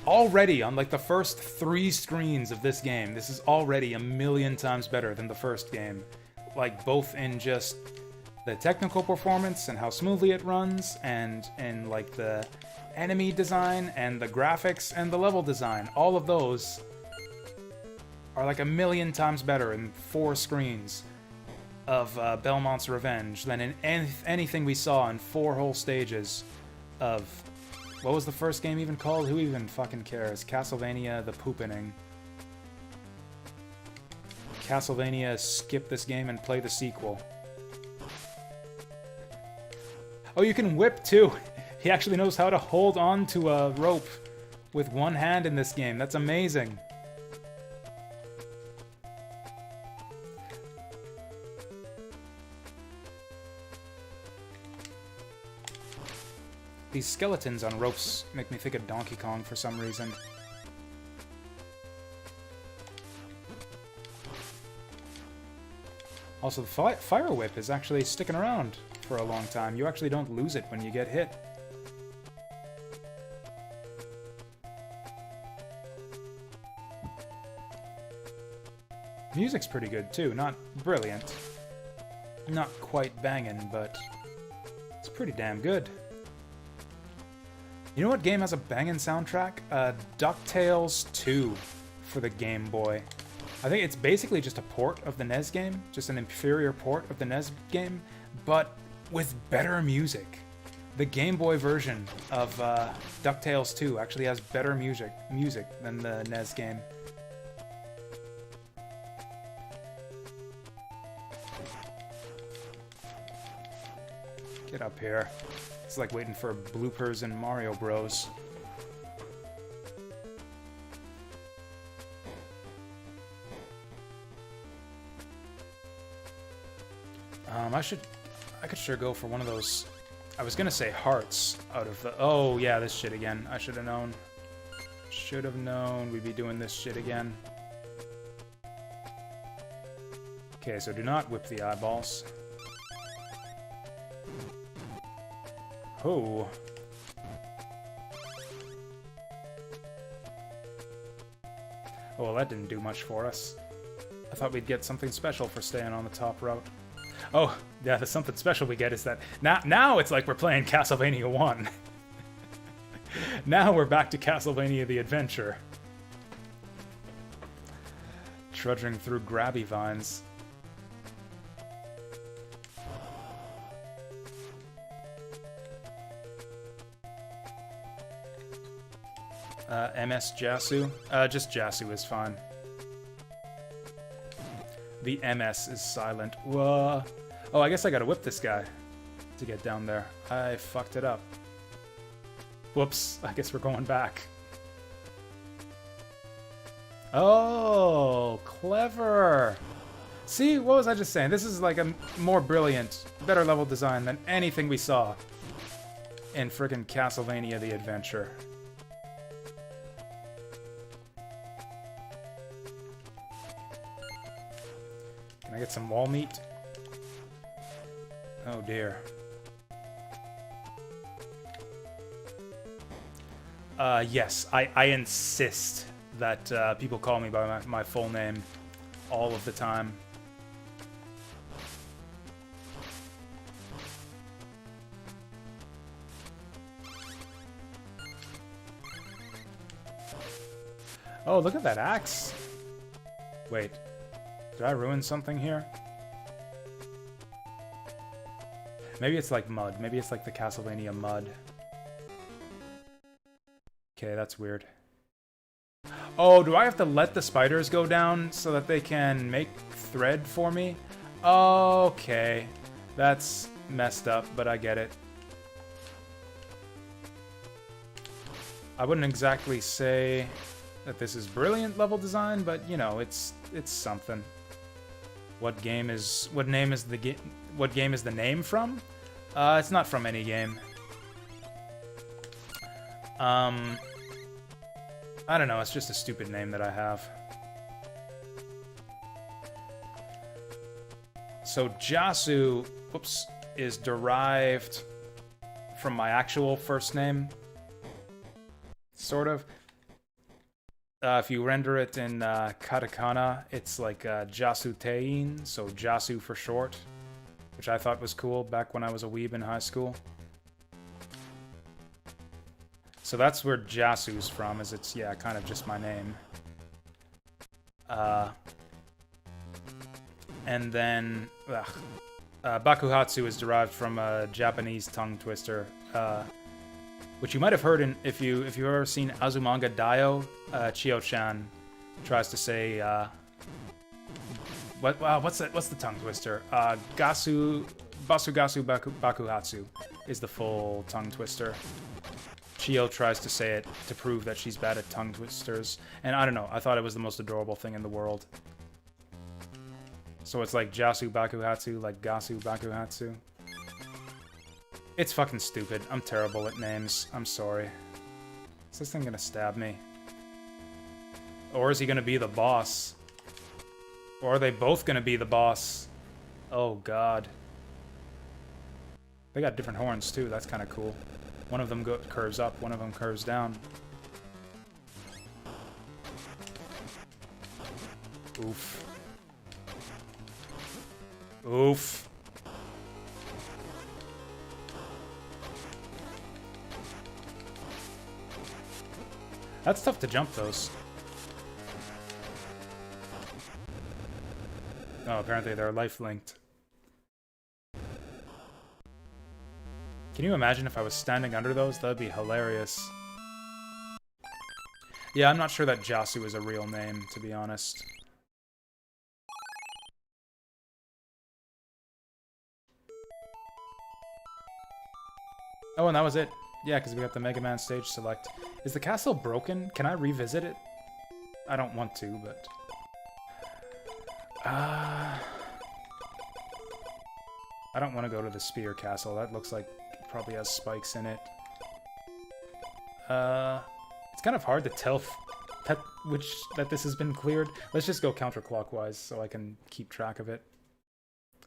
Already, on like the first 3 screens of this game, this is already a million times better than the first game. Like, both in just the technical performance and how smoothly it runs, and in like the enemy design and the graphics and the level design. All of those are like a million times better in 4 screens of Belmont's Revenge than in anything we saw in 4 whole stages of... what was the first game even called? Who even fucking cares? Castlevania the Poopening. Castlevania skip this game and play the sequel. Oh, you can whip too! He actually knows how to hold on to a rope with one hand in this game. That's amazing. These skeletons on ropes make me think of Donkey Kong for some reason. Also, the Fire Whip is actually sticking around for a long time. You actually don't lose it when you get hit. Music's pretty good too. Not brilliant. Not quite banging, but it's pretty damn good. You know what game has a banging soundtrack? DuckTales 2 for the Game Boy. I think it's basically just a port of the NES game, just an inferior port of the NES game, but with better music. The Game Boy version of DuckTales 2 actually has better music than the NES game. Get up here. It's like waiting for bloopers in Mario Bros. I could sure go for one of those. I was gonna say hearts out of the... oh yeah, this shit again. I should have known. Should have known we'd be doing this shit again. Okay, so do not whip the eyeballs. Oh. Oh, well, that didn't do much for us. I thought we'd get something special for staying on the top route. Oh, yeah, the something special we get is that now it's like we're playing Castlevania 1. Now we're back to Castlevania the Adventure. Trudging through grabby vines. MS Jasu? Just Jasu is fine. The MS is silent. Whoa. Oh, I guess I gotta whip this guy to get down there. I fucked it up. Whoops, I guess we're going back. Oh, clever. See, what was I just saying? This is like a more brilliant, better level design than anything we saw in frickin' Castlevania the Adventure. Can I get some wall meat? Oh dear. Yes, I insist that people call me by my full name all of the time. Oh, look at that axe. Wait, did I ruin something here? Maybe it's like mud. Maybe it's like the Castlevania mud. Okay, that's weird. Oh, do I have to let the spiders go down so that they can make thread for me? Okay. That's messed up, but I get it. I wouldn't exactly say that this is brilliant level design, but you know, it's something. What game is the name from? It's not from any game. I don't know, it's just a stupid name that I have. So Jasu, whoops, is derived from my actual first name. Sort of. If you render it in katakana, it's like Jasutein, so Jasu for short, which I thought was cool back when I was a weeb in high school. So that's where Jasu's from, is it's, yeah, kind of just my name. And then, Bakuhatsu is derived from a Japanese tongue twister, which you might have heard in, if you've ever seen Azumanga Daioh, Chio-chan tries to say, what's the tongue twister? Basugasu Bakuhatsu is the full tongue twister. Chio tries to say it to prove that she's bad at tongue twisters. And I don't know, I thought it was the most adorable thing in the world. So it's like Jasu Bakuhatsu, like Gasu Bakuhatsu. It's fucking stupid. I'm terrible at names. I'm sorry. Is this thing gonna stab me? Or is he gonna be the boss? Or are they both gonna be the boss? Oh god. They got different horns too, that's kinda cool. One of them curves up, one of them curves down. Oof. Oof. That's tough to jump those. Oh, apparently they're life-linked. Can you imagine if I was standing under those? That'd be hilarious. Yeah, I'm not sure that Jasu is a real name, to be honest. Oh, and that was it. Yeah, because we got the Mega Man stage select. Is the castle broken? Can I revisit it? I don't want to, but... I don't want to go to the Spear Castle. That looks like it probably has spikes in it. It's kind of hard to tell that this has been cleared. Let's just go counterclockwise so I can keep track of it.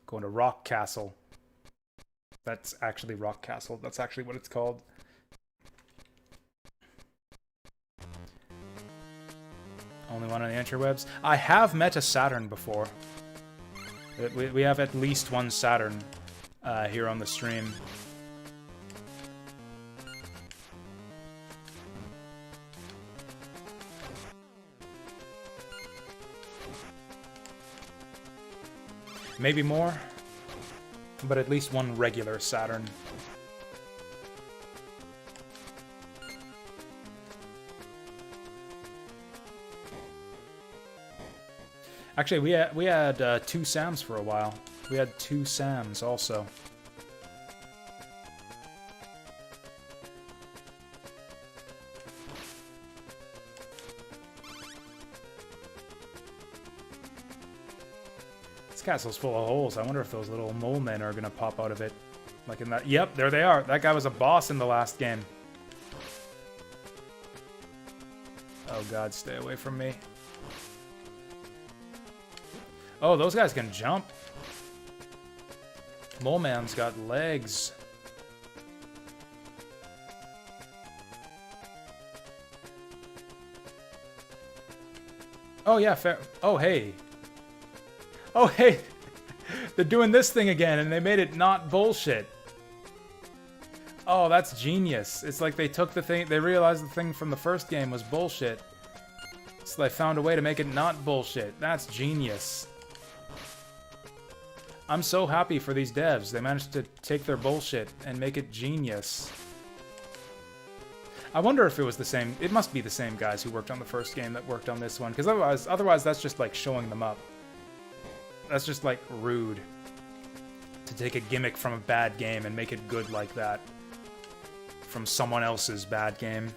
Going to Rock Castle. That's actually Rock Castle. That's actually what it's called. Only one on the interwebs. I have met a Saturn before. We have at least one Saturn here on the stream. Maybe more, but at least one regular Saturn. Actually, we had 2 Sams for a while. We had 2 Sams also. This castle's full of holes. I wonder if those little mole men are gonna pop out of it. Like in that. Yep, there they are. That guy was a boss in the last game. Oh god, stay away from me. Oh, those guys can jump. Mole Man's got legs. Oh, yeah, fair. Oh, hey. Oh, hey. They're doing this thing again, and they made it not bullshit. Oh, that's genius. It's like they took the thing, they realized the thing from the first game was bullshit. So they found a way to make it not bullshit. That's genius. I'm so happy for these devs. They managed to take their bullshit and make it genius. I wonder if it was the same... It must be the same guys who worked on the first game that worked on this one. Because otherwise that's just like showing them up. That's just like rude. To take a gimmick from a bad game and make it good like that. From someone else's bad game.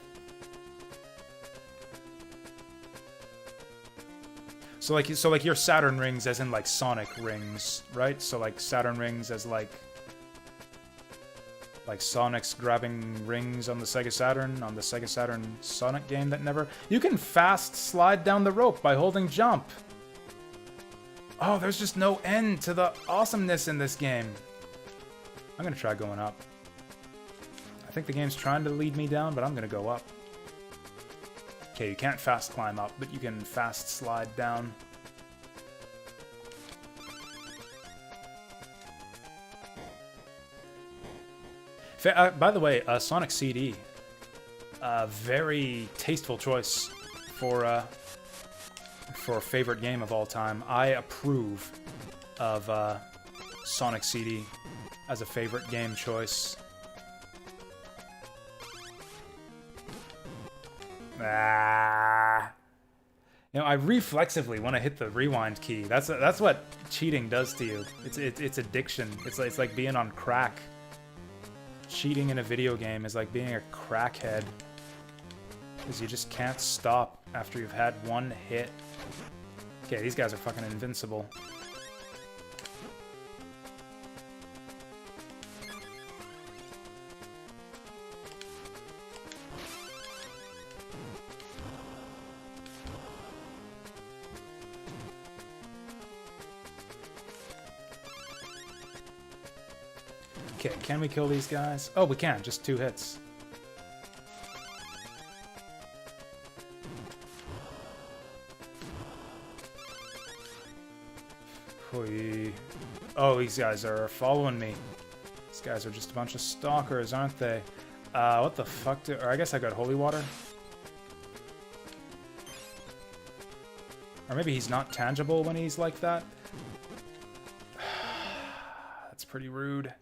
So like your Saturn rings as in like Sonic rings, right? So like Saturn rings as like Sonic's grabbing rings on the Sega Saturn Sonic game that never... You can fast slide down the rope by holding jump. Oh, there's just no end to the awesomeness in this game. I'm gonna try going up. I think the game's trying to lead me down, but I'm gonna go up. Okay, you can't fast climb up, but you can fast slide down. By the way, Sonic CD. Very tasteful choice for favorite game of all time. I approve of Sonic CD as a favorite game choice. You know, I reflexively want to hit the rewind key. That's what cheating does to you. It's addiction. It's like being on crack. Cheating in a video game is like being a crackhead. Because you just can't stop after you've had one hit. Okay, these guys are fucking invincible. Okay, can we kill these guys? Oh, we can. Just 2 hits. Oh, these guys are following me. These guys are just a bunch of stalkers, aren't they? What the fuck or I guess I got holy water. Or maybe he's not tangible when he's like that. That's pretty rude.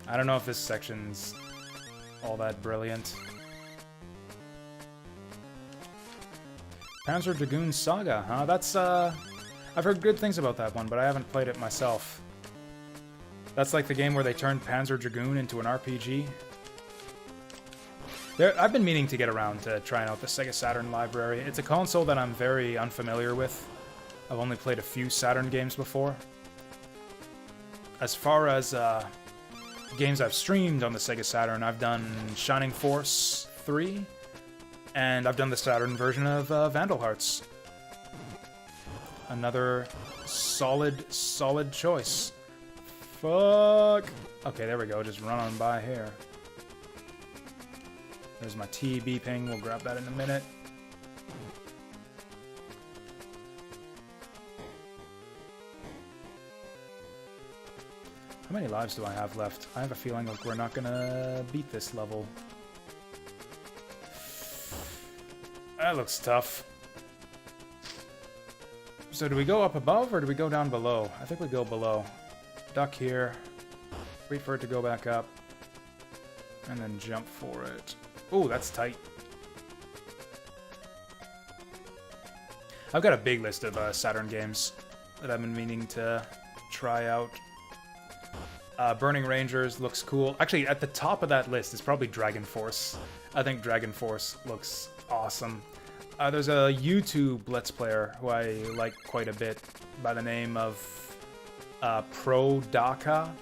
I don't know if this section's all that brilliant. Panzer Dragoon Saga, huh? That's, I've heard good things about that one, but I haven't played it myself. That's like the game where they turned Panzer Dragoon into an RPG. I've been meaning to get around to trying out the Sega Saturn library. It's a console that I'm very unfamiliar with. I've only played a few Saturn games before. As far as, games I've streamed on the Sega Saturn, I've done Shining Force 3, and I've done the Saturn version of Vandal Hearts. Another solid choice. Fuck! Okay, there we go, just run on by here. There's my T beeping. We'll grab that in a minute. How many lives do I have left? I have a feeling like we're not gonna beat this level. That looks tough. So do we go up above or do we go down below? I think we go below. Duck here. Wait for it to go back up. And then jump for it. Ooh, that's tight. I've got a big list of Saturn games that I've been meaning to try out. Burning Rangers looks cool. Actually, at the top of that list is probably Dragon Force. I think Dragon Force looks awesome. There's a YouTube Let's Player who I like quite a bit by the name of Pro Daka,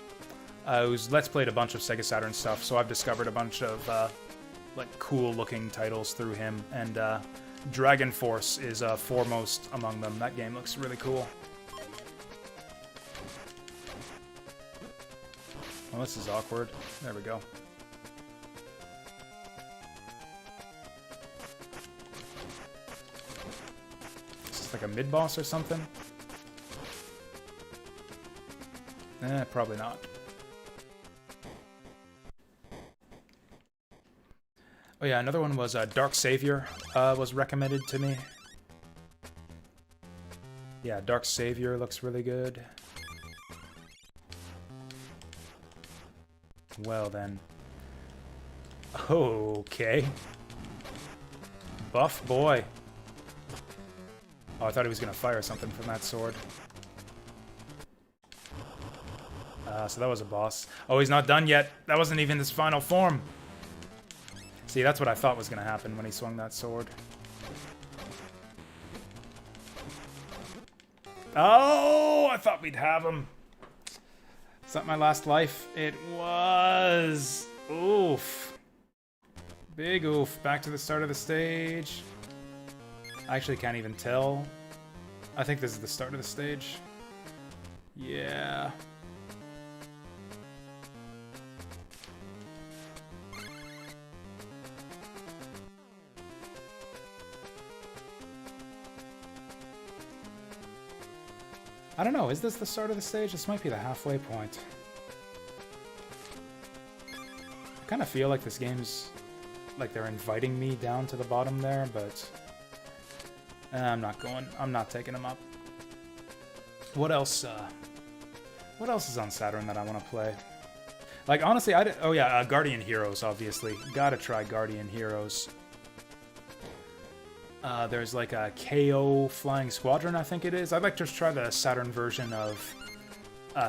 who's Let's Played a bunch of Sega Saturn stuff, so I've discovered a bunch of like cool-looking titles through him, and Dragon Force is foremost among them. That game looks really cool. Well, this is awkward. There we go. Is this like a mid-boss or something? Probably not. Oh yeah, another one was Dark Savior was recommended to me. Yeah, Dark Savior looks really good. Well then. Okay. Buff boy. Oh, I thought he was gonna fire something from that sword. So that was a boss. Oh, he's not done yet. That wasn't even his final form. See, that's what I thought was gonna happen when he swung that sword. Oh, I thought we'd have him. Is that my last life? It was. Oof. Big oof. Back to the start of the stage. I actually can't even tell. I think this is the start of the stage. Yeah. I don't know, is this the start of the stage? This might be the halfway point. I kind of feel like this game's... like they're inviting me down to the bottom there, but... I'm not going. I'm not taking them up. What else, what else is on Saturn that I want to play? Like, honestly, oh yeah, Guardian Heroes, obviously. Gotta try Guardian Heroes. There's like a KO Flying Squadron, I think it is. I'd like to try the Saturn version of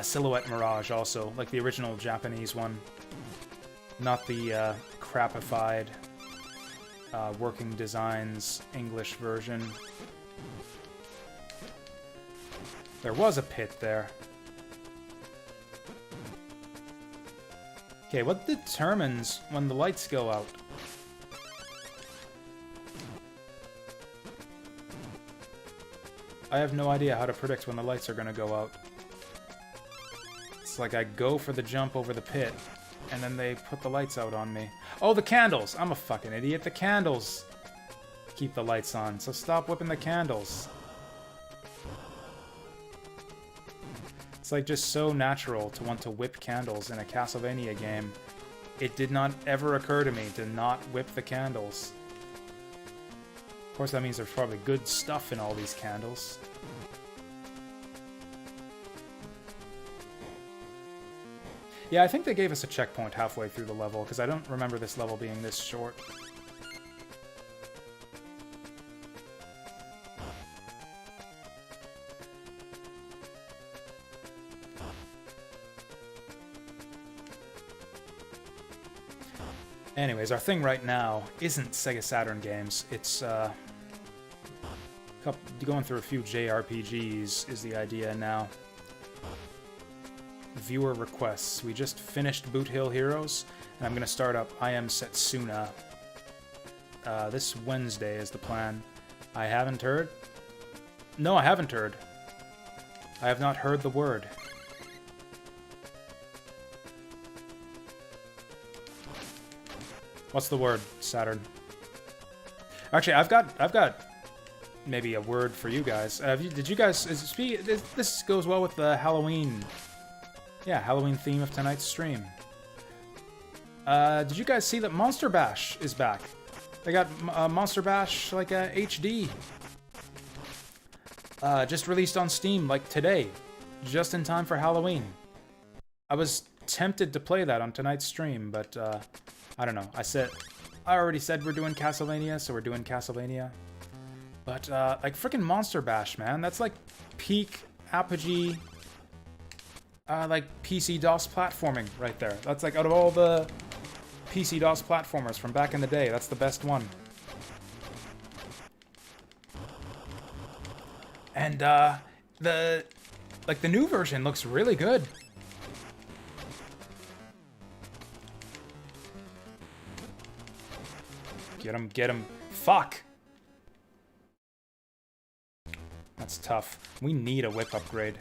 Silhouette Mirage also, like the original Japanese one. Not the crapified Working Designs English version. There was a pit there. Okay, what determines when the lights go out? I have no idea how to predict when the lights are gonna go out. It's like I go for the jump over the pit, and then they put the lights out on me. Oh, the candles! I'm a fucking idiot. The candles keep the lights on, so stop whipping the candles. It's like just so natural to want to whip candles in a Castlevania game. It did not ever occur to me to not whip the candles. Of course, that means there's probably good stuff in all these candles. Yeah, I think they gave us a checkpoint halfway through the level, because I don't remember this level being this short. Anyways, our thing right now isn't Sega Saturn games. It's going through a few JRPGs is the idea now. Viewer requests. We just finished Boot Hill Heroes, and I'm going to start up I Am Setsuna. This Wednesday is the plan. I haven't heard? No, I haven't heard. I have not heard the word. What's the word, Saturn? Actually, I've got maybe a word for you guys. Did you guys? This goes well with the Halloween. Yeah, Halloween theme of tonight's stream. Did you guys see that Monster Bash is back? They got Monster Bash like HD. Just released on Steam like today, just in time for Halloween. I was tempted to play that on tonight's stream, but I don't know. I already said we're doing Castlevania, so we're doing Castlevania. But like freaking Monster Bash, man, that's like peak apogee, like PC DOS platforming right there. That's like out of all the PC DOS platformers from back in the day, that's the best one. And the new version looks really good. Get him. Fuck! That's tough. We need a whip upgrade.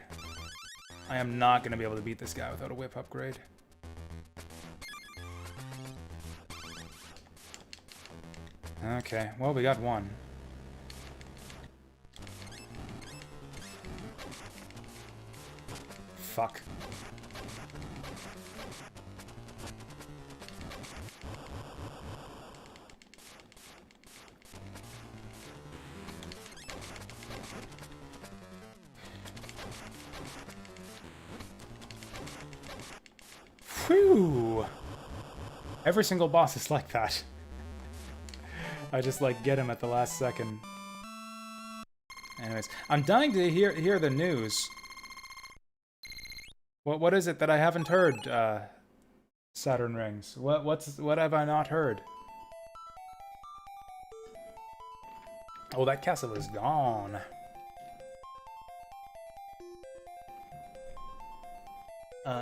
I am not going to be able to beat this guy without a whip upgrade. Okay, well, we got one. Fuck. Whew! Every single boss is like that. I just, like, get him at the last second. Anyways, I'm dying to hear the news. What is it that I haven't heard, Saturn Rings? What have I not heard? Oh, that castle is gone.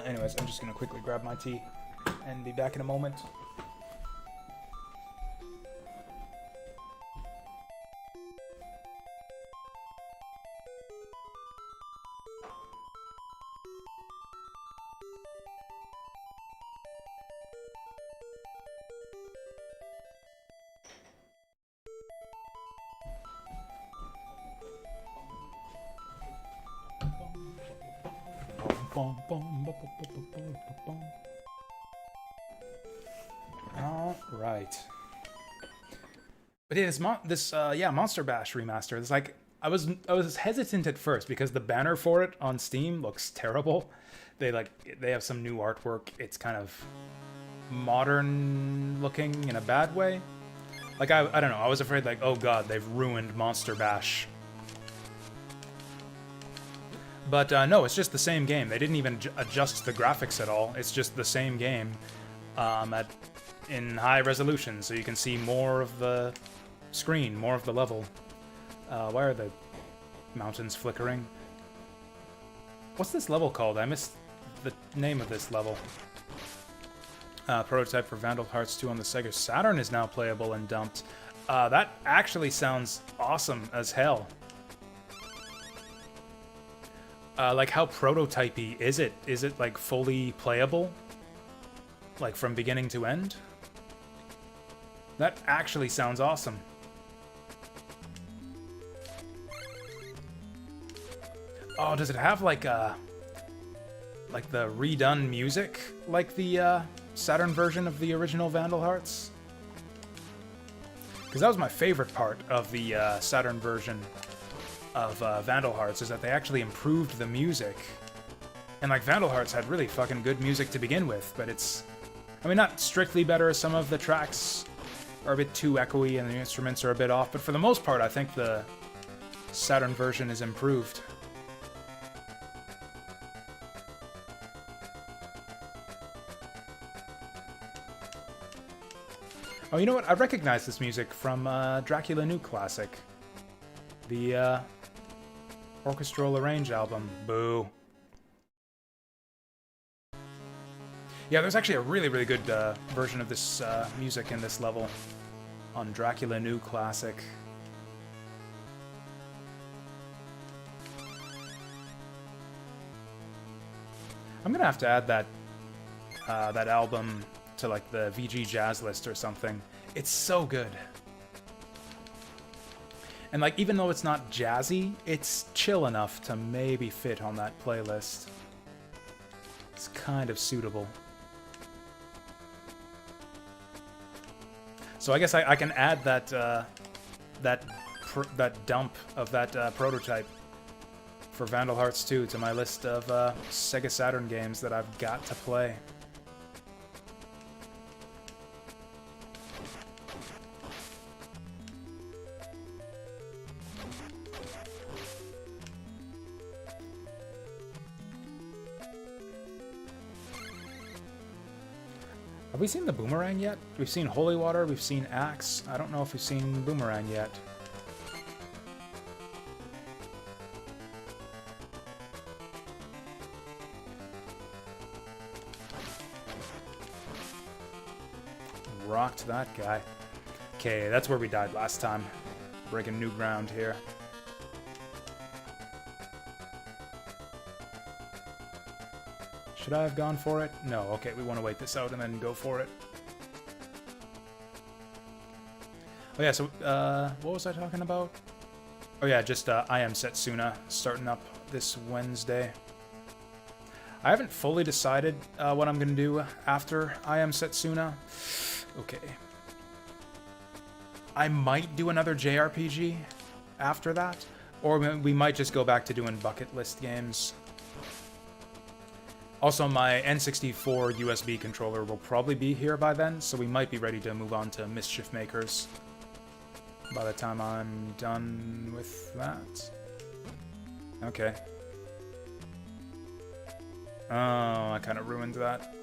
Anyways, I'm just gonna quickly grab my tea and be back in a moment. All right. But yeah, this Monster Bash remaster. It's like I was hesitant at first because the banner for it on Steam looks terrible. They have some new artwork. It's kind of modern looking in a bad way. Like I don't know. I was afraid like, oh god, they've ruined Monster Bash. But no, it's just the same game. They didn't even adjust the graphics at all. It's just the same game in high resolution, so you can see more of the screen, more of the level. Why are the mountains flickering? What's this level called? I missed the name of this level. Prototype for Vandal Hearts 2 on the Sega Saturn is now playable and dumped. That actually sounds awesome as hell. Like, how prototypey is it? Is it, like, fully playable? Like, from beginning to end? That actually sounds awesome. Oh, does it have, like the redone music? Like the, Saturn version of the original Vandal Hearts? Because that was my favorite part of the, Saturn version of Vandal Hearts, is that they actually improved the music. And like Vandal Hearts had really fucking good music to begin with, but it's, I mean, not strictly better. Some of the tracks are a bit too echoey and the instruments are a bit off, but for the most part I think the Saturn version is improved. Oh, you know what? I recognize this music from Dracula New Classic. The Orchestral Arrange album. Boo. Yeah, there's actually a really, really good version of this music in this level on Dracula New Classic. I'm gonna have to add that that album to like the VG Jazz list or something. It's so good. And like, even though it's not jazzy, it's chill enough to maybe fit on that playlist. It's kind of suitable. So I guess I can add that that dump of that prototype for Vandal Hearts 2 to my list of Sega Saturn games that I've got to play. Have we seen the Boomerang yet? We've seen Holy Water, we've seen Axe. I don't know if we've seen Boomerang yet. Rocked that guy. Okay, that's where we died last time. Breaking new ground here. Should I have gone for it? No, okay, we want to wait this out and then go for it. Oh yeah, so, what was I talking about? Oh yeah, just, I Am Setsuna starting up this Wednesday. I haven't fully decided what I'm gonna do after I Am Setsuna. Okay. I might do another JRPG after that, or we might just go back to doing bucket list games. Also, my N64 USB controller will probably be here by then, so we might be ready to move on to Mischief Makers by the time I'm done with that. Okay. Oh, I kind of ruined that.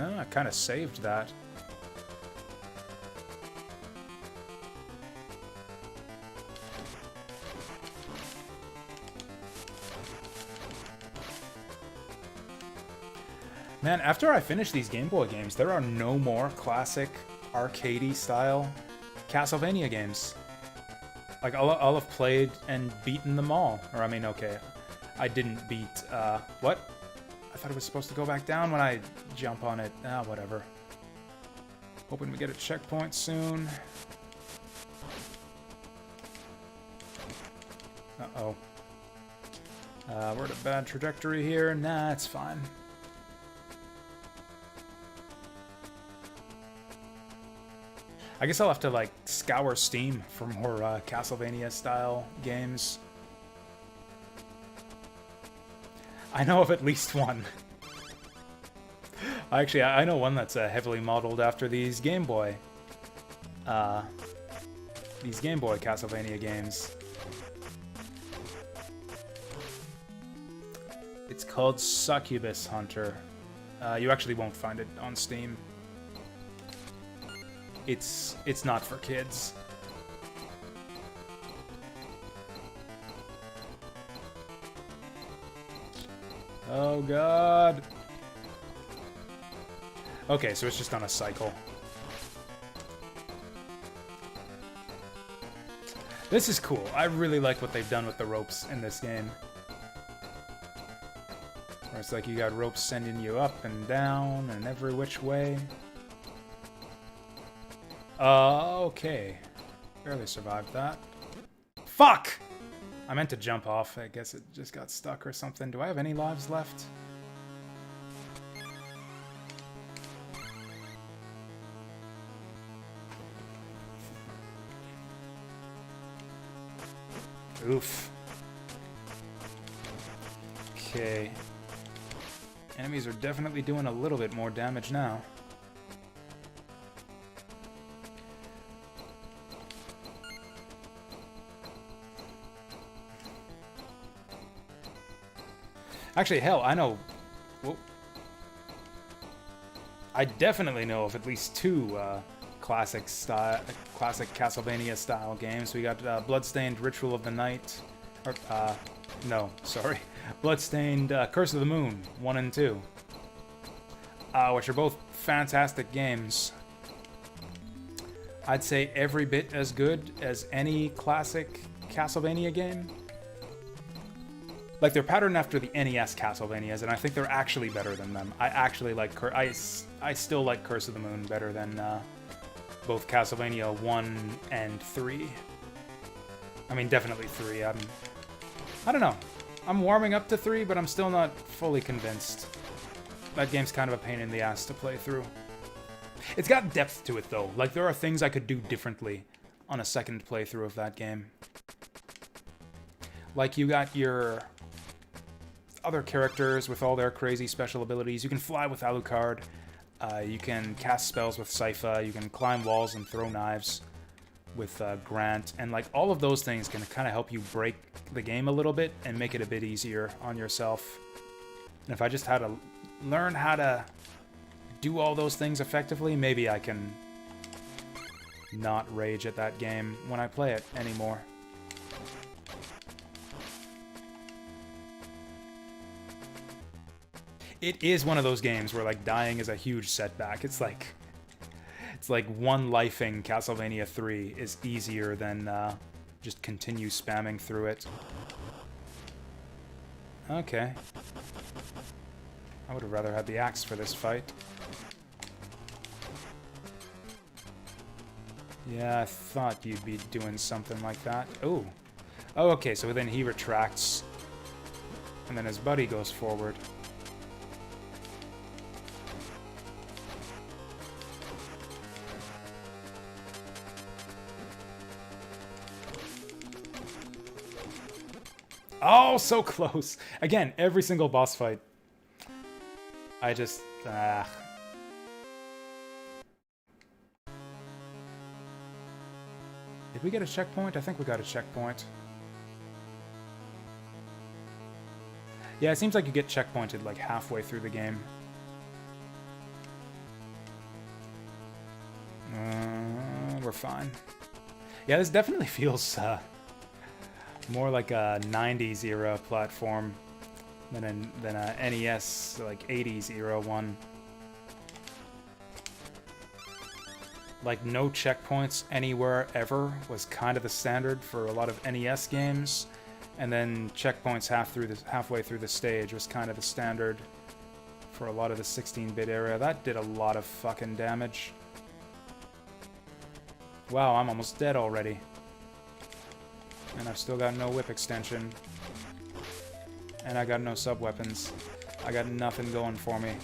Oh, I kind of saved that. Man, after I finish these Game Boy games, there are no more classic arcadey style Castlevania games. Like, I'll have played and beaten them all. Or, I mean, okay, I didn't beat, what? I thought it was supposed to go back down when I jump on it. Ah, whatever. Hoping we get a checkpoint soon. Uh-oh. We're at a bad trajectory here. Nah, it's fine. I guess I'll have to, like, scour Steam for more Castlevania-style games. I know of at least one. Actually, I know one that's heavily modeled after these Game Boy Castlevania games. It's called Succubus Hunter. You actually won't find it on Steam. It's not for kids. Oh god. Okay, so it's just on a cycle. This is cool. I really like what they've done with the ropes in this game. Where it's like you got ropes sending you up and down and every which way. Okay. Barely survived that. Fuck! I meant to jump off. I guess it just got stuck or something. Do I have any lives left? Oof. Okay. Enemies are definitely doing a little bit more damage now. Actually, hell, I know... Whoa. I definitely know of at least two classic Castlevania-style games. We got Bloodstained Ritual of the Night... Or, no, sorry. Bloodstained Curse of the Moon, 1 and 2. Which are both fantastic games. I'd say every bit as good as any classic Castlevania game. Like, they're patterned after the NES Castlevanias, and I think they're actually better than them. I actually like... I still like Curse of the Moon better than both Castlevania 1 and 3. I mean, definitely 3. I don't know. I'm warming up to 3, but I'm still not fully convinced. That game's kind of a pain in the ass to play through. It's got depth to it, though. Like, there are things I could do differently on a second playthrough of that game. Like, you got your other characters with all their crazy special abilities. You can fly with Alucard. You can cast spells with Sypha. You can climb walls and throw knives with Grant. And, like, all of those things can kind of help you break the game a little bit and make it a bit easier on yourself. And if I just had to learn how to do all those things effectively, maybe I can not rage at that game when I play it anymore. It is one of those games where, like, dying is a huge setback. It's like one-lifing Castlevania 3 is easier than just continue spamming through it. Okay. I would have rather had the axe for this fight. Yeah, I thought you'd be doing something like that. Ooh. Oh, okay, so then he retracts. And then his buddy goes forward. Oh, so close. Again, every single boss fight. I just... Did we get a checkpoint? I think we got a checkpoint. Yeah, it seems like you get checkpointed like halfway through the game. We're fine. Yeah, this definitely feels more like a 90s era platform than a NES like 80s era one. Like, no checkpoints anywhere ever was kind of the standard for a lot of NES games, and then checkpoints halfway through the stage was kind of the standard for a lot of the 16-bit era. That did a lot of fucking damage. Wow, I'm almost dead already. And I've still got no whip extension. And I got no sub-weapons. I got nothing going for me.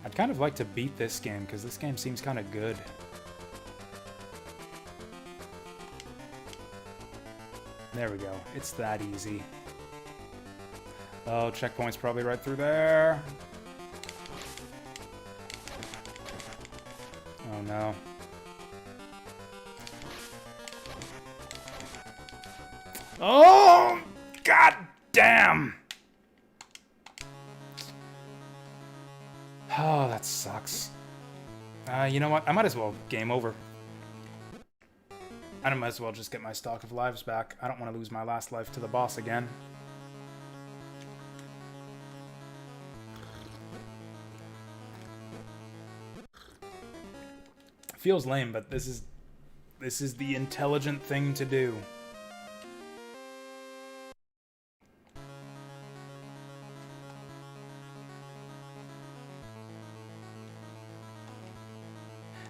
I'd kind of like to beat this game, because this game seems kind of good. There we go. It's that easy. Oh, checkpoint's probably right through there. Oh no. Oh! God damn! Oh, that sucks. You know what? I might as well game over. I might as well just get my stock of lives back. I don't want to lose my last life to the boss again. Feels lame, but this is the intelligent thing to do.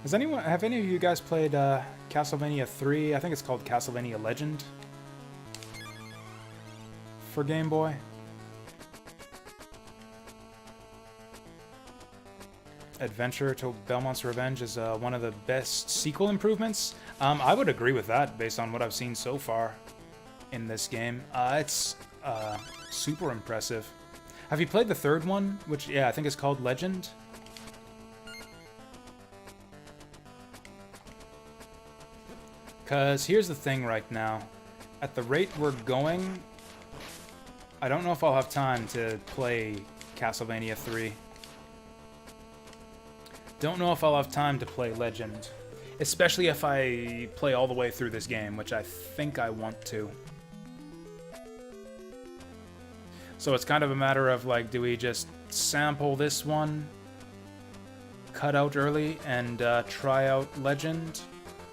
Have any of you guys played Castlevania 3? I think it's called Castlevania Legend for Game Boy. Adventure to Belmont's Revenge is one of the best sequel improvements. I would agree with that based on what I've seen so far in this game. It's super impressive. Have you played the third one? Which, yeah, I think is called Legend. Because here's the thing right now. At the rate we're going, I don't know if I'll have time to play Castlevania 3. Don't know if I'll have time to play Legend. Especially if I play all the way through this game, which I think I want to. So it's kind of a matter of, like, do we just sample this one, cut out early, and try out Legend?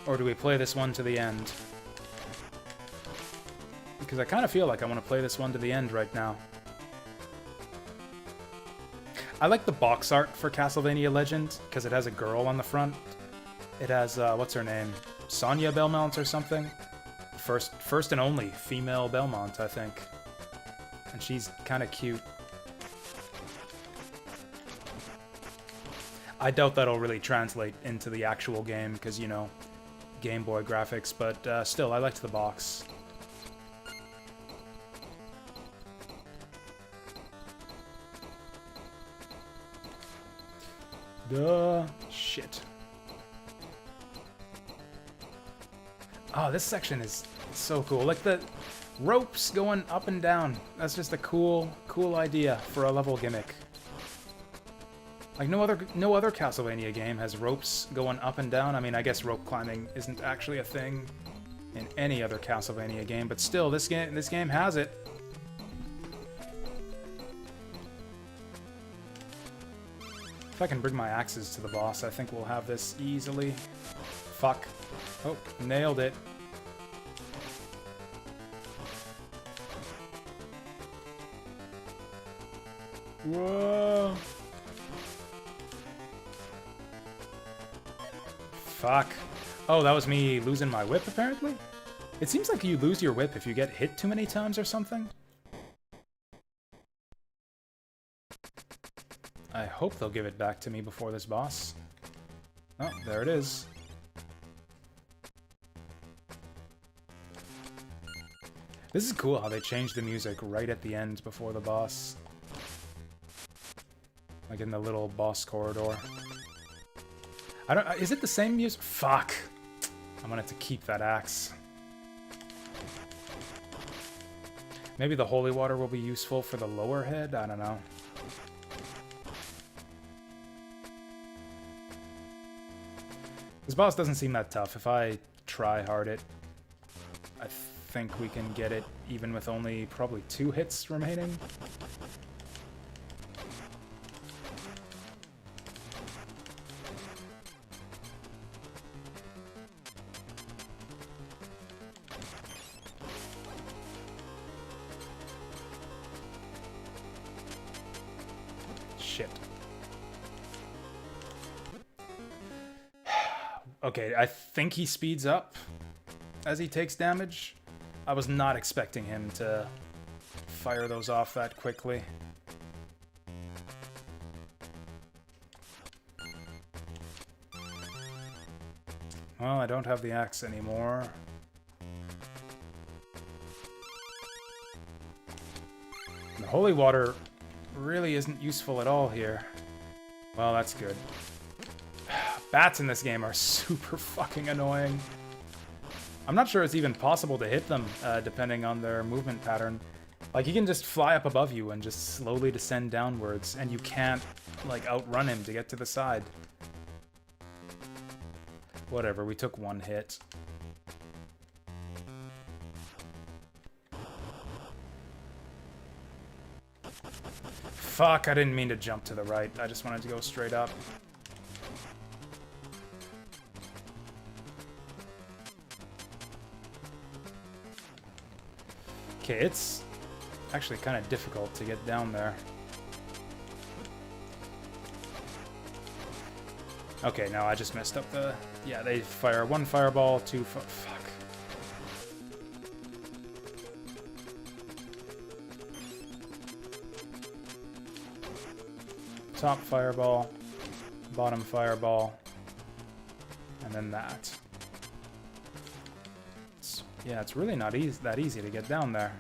Or do we play this one to the end? Because I kind of feel like I want to play this one to the end right now. I like the box art for Castlevania Legend, because it has a girl on the front. It has, what's her name? Sonia Belmont or something? First and only female Belmont, I think. And she's kind of cute. I doubt that'll really translate into the actual game, because, you know, Game Boy graphics, but still, I liked the box. Duh. Shit. Oh, this section is so cool. Like the ropes going up and down. That's just a cool idea for a level gimmick. Like no other Castlevania game has ropes going up and down. I mean, I guess rope climbing isn't actually a thing in any other Castlevania game, but still, this game has it. If I can bring my axes to the boss, I think we'll have this easily. Fuck. Oh, nailed it. Whoa. Fuck. Oh, that was me losing my whip, apparently? It seems like you lose your whip if you get hit too many times or something. I hope they'll give it back to me before this boss. Oh, there it is. This is cool how they changed the music right at the end before the boss. Like in the little boss corridor. I don't... Is it the same music? Fuck! I'm gonna have to keep that axe. Maybe the holy water will be useful for the lower head? I don't know. This boss doesn't seem that tough. If I try hard it, I think we can get it even with only probably 2 hits remaining. Shit. Okay, I think he speeds up as he takes damage. I was not expecting him to fire those off that quickly. Well, I don't have the axe anymore. The holy water really isn't useful at all here. Well, that's good. Bats in this game are super fucking annoying. I'm not sure it's even possible to hit them, depending on their movement pattern. Like, he can just fly up above you and just slowly descend downwards, and you can't, like, outrun him to get to the side. Whatever, we took 1 hit. Fuck, I didn't mean to jump to the right. I just wanted to go straight up. Okay, it's actually kind of difficult to get down there. Okay, no, I just messed up the... Yeah, they fire 1 fireball, 2 fuck. Top fireball, bottom fireball, and then that. Yeah, it's really not that easy to get down there.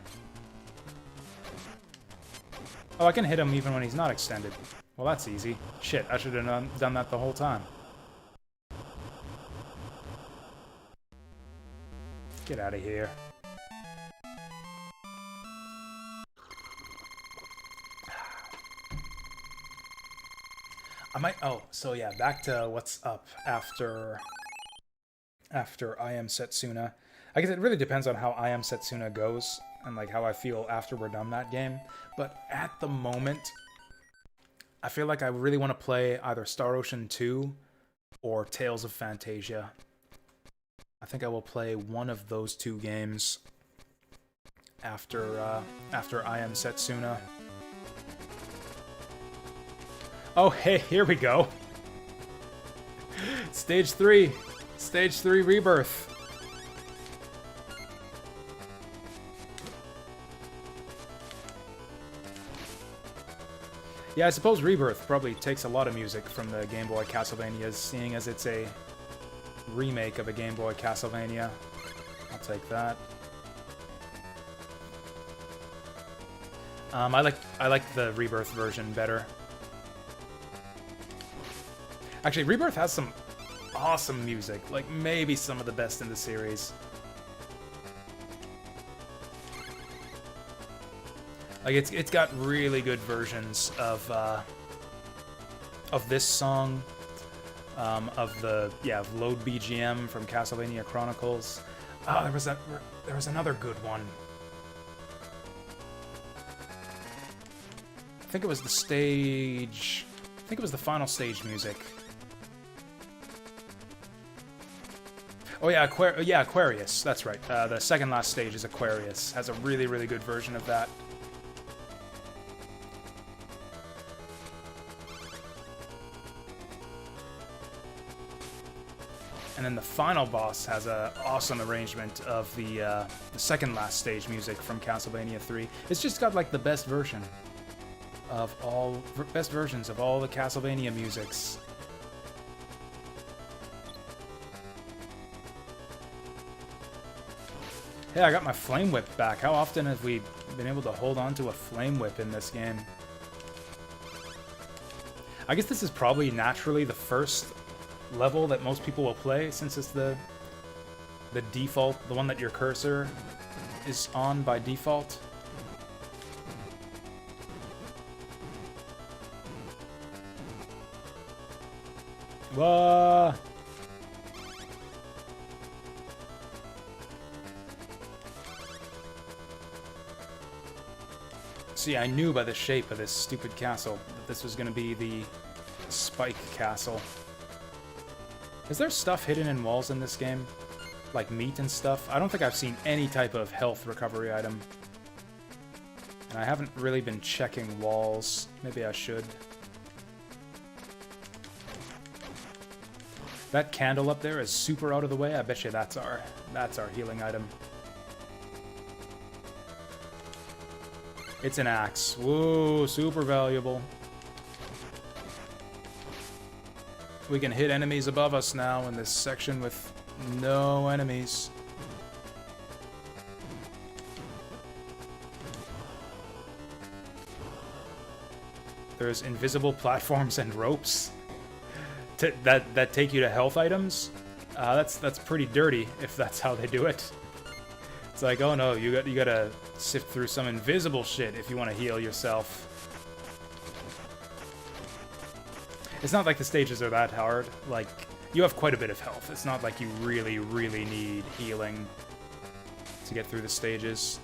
Oh, I can hit him even when he's not extended. Well, that's easy. Shit, I should have done that the whole time. Get out of here. I might... Oh, so yeah, back to what's up after I Am Setsuna. I guess it really depends on how I Am Setsuna goes, and like how I feel after we're done that game. But at the moment, I feel like I really want to play either Star Ocean 2 or Tales of Phantasia. I think I will play one of those two games after I Am Setsuna. Oh, hey, here we go. Stage 3. Stage 3 Rebirth. Yeah, I suppose Rebirth probably takes a lot of music from the Game Boy Castlevanias, seeing as it's a remake of a Game Boy Castlevania. I'll take that. I like the Rebirth version better. Actually, Rebirth has some awesome music, like maybe some of the best in the series. Like it's got really good versions of this song, of Load BGM from Castlevania Chronicles. Oh, there was another good one. I think it was the stage. I think it was the final stage music. Oh yeah, Aquarius. That's right. The second last stage is Aquarius. Has a really, really good version of that. And then the final boss has an awesome arrangement of the second last stage music from Castlevania 3. It's just got like the best versions of all the Castlevania musics. Hey, I got my Flame Whip back. How often have we been able to hold on to a Flame Whip in this game? I guess this is probably naturally the first level that most people will play, since it's the default, the one that your cursor is on by default. Whoa! See, I knew by the shape of this stupid castle that this was going to be the Spike Castle. Is there stuff hidden in walls in this game? Like meat and stuff? I don't think I've seen any type of health recovery item. And I haven't really been checking walls. Maybe I should. That candle up there is super out of the way. I bet you that's our healing item. It's an axe. Whoa, super valuable. We can hit enemies above us now in this section with no enemies. There's invisible platforms and ropes that take you to health items. That's pretty dirty if that's how they do it. It's like, oh no, you gotta sift through some invisible shit if you want to heal yourself. It's not like the stages are that hard. Like, you have quite a bit of health. It's not like you really, really need healing to get through the stages.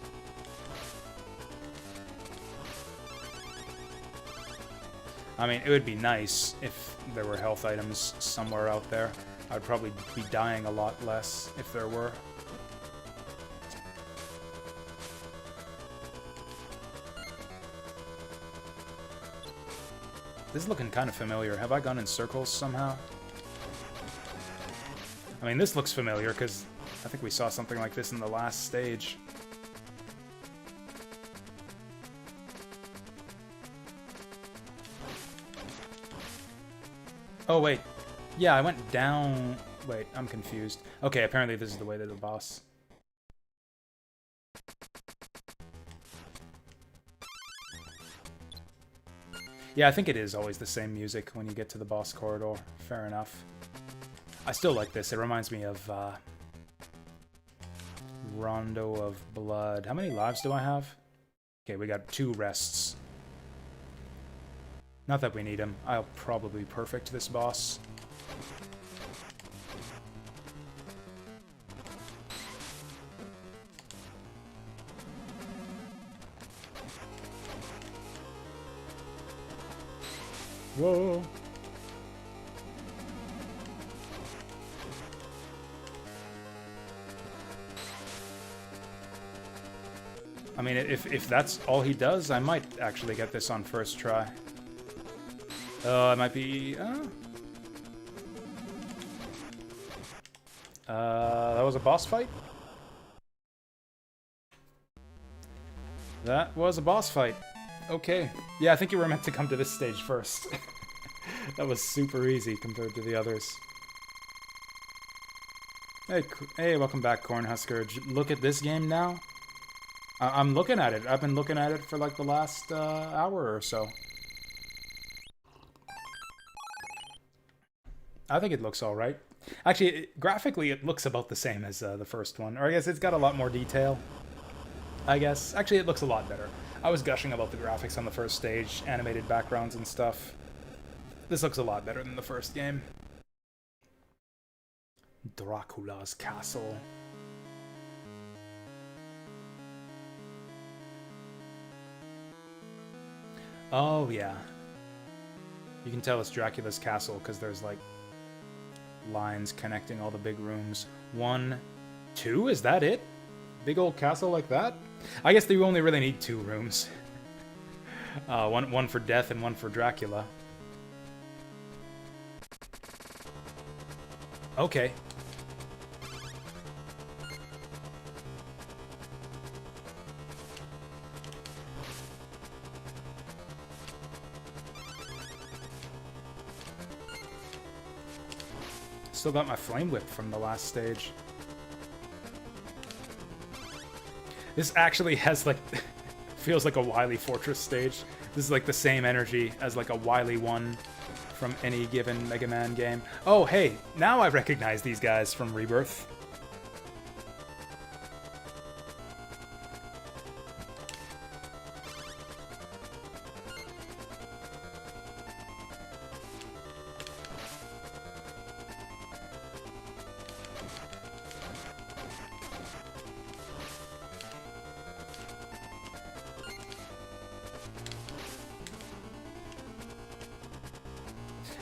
I mean, it would be nice if there were health items somewhere out there. I'd probably be dying a lot less if there were. This is looking kind of familiar. Have I gone in circles somehow? I mean, this looks familiar because I think we saw something like this in the last stage. Oh, wait. Yeah, I went down... Wait, I'm confused. Okay, apparently this is the way to the boss. Yeah, I think it is always the same music when you get to the boss corridor. Fair enough. I still like this. It reminds me of Rondo of Blood. How many lives do I have? Okay, we got 2 rests. Not that we need them. I'll probably perfect this boss. Whoa. I mean, if that's all he does, I might actually get this on first try. Oh, it might be... that was a boss fight? That was a boss fight. Okay. Yeah, I think you were meant to come to this stage first. That was super easy compared to the others. Hey, welcome back, Cornhusker. Look at this game now. I'm looking at it. I've been looking at it for like the last hour or so. I think it looks alright. Actually, graphically, it looks about the same as the first one. Or I guess it's got a lot more detail. I guess. Actually, it looks a lot better. I was gushing about the graphics on the first stage, animated backgrounds and stuff. This looks a lot better than the first game. Dracula's castle. Oh, yeah. You can tell it's Dracula's castle because there's, like, lines connecting all the big rooms. 1, 2? Is that it? Big old castle like that? I guess you only really need 2 rooms. One for Death and one for Dracula. Okay. Still got my flame whip from the last stage. This actually has like feels like a Wily Fortress stage. This is like the same energy as like a Wily one from any given Mega Man game. Oh, hey, now I recognize these guys from Rebirth.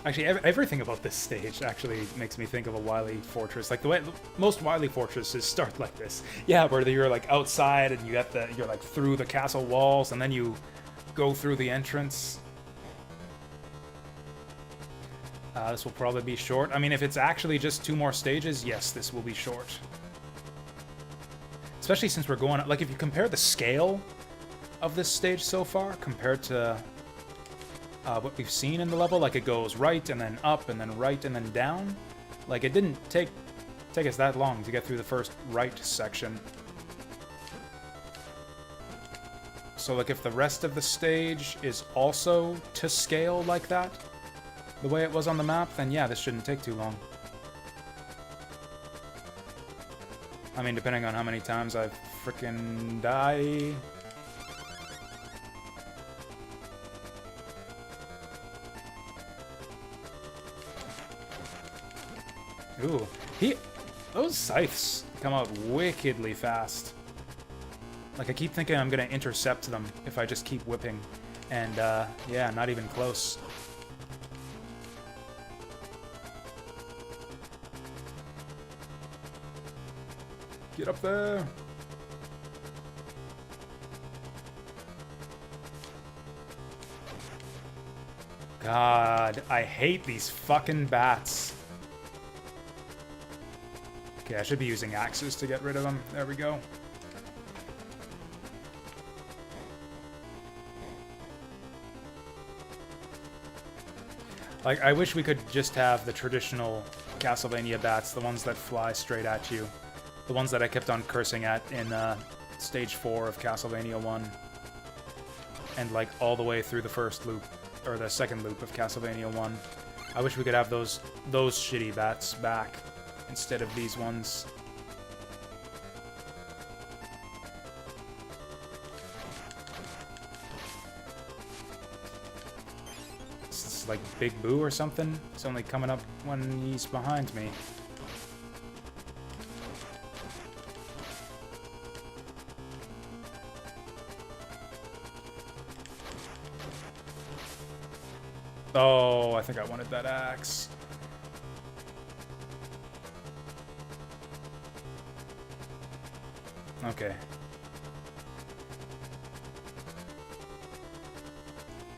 Actually, everything about this stage actually makes me think of a Wily Fortress. Like the way most Wily Fortresses start like this. Yeah, where you're like outside and you're like through the castle walls and then you go through the entrance. This will probably be short. I mean, if it's actually just 2 more stages, yes, this will be short. Especially since we're going... Like, if you compare the scale of this stage so far compared to what we've seen in the level, like it goes right and then up and then right and then down. Like, it didn't take us that long to get through the first right section. So, like, if the rest of the stage is also to scale like that, the way it was on the map, then yeah, this shouldn't take too long. I mean, depending on how many times I frickin' die. Ooh, those scythes come out wickedly fast. Like, I keep thinking I'm gonna intercept them if I just keep whipping. And, yeah, not even close. Get up there! God, I hate these fucking bats. Okay, I should be using axes to get rid of them. There we go. Like, I wish we could just have the traditional Castlevania bats, the ones that fly straight at you. The ones that I kept on cursing at in Stage 4 of Castlevania 1. And, like, all the way through the first loop, or the second loop of Castlevania 1. I wish we could have those shitty bats back instead of these ones. This is like Big Boo or something. It's only coming up when he's behind me. Oh, I think I wanted that axe. Okay.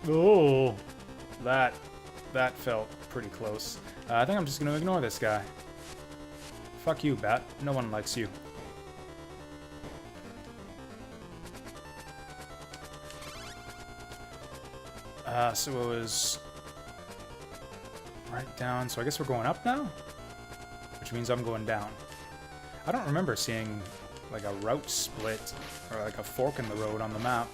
Oh, that felt pretty close. I think I'm just gonna ignore this guy. Fuck you, Bat. No one likes you. So it was right down. So I guess we're going up now? Which means I'm going down. I don't remember seeing like a route split or like a fork in the road on the map.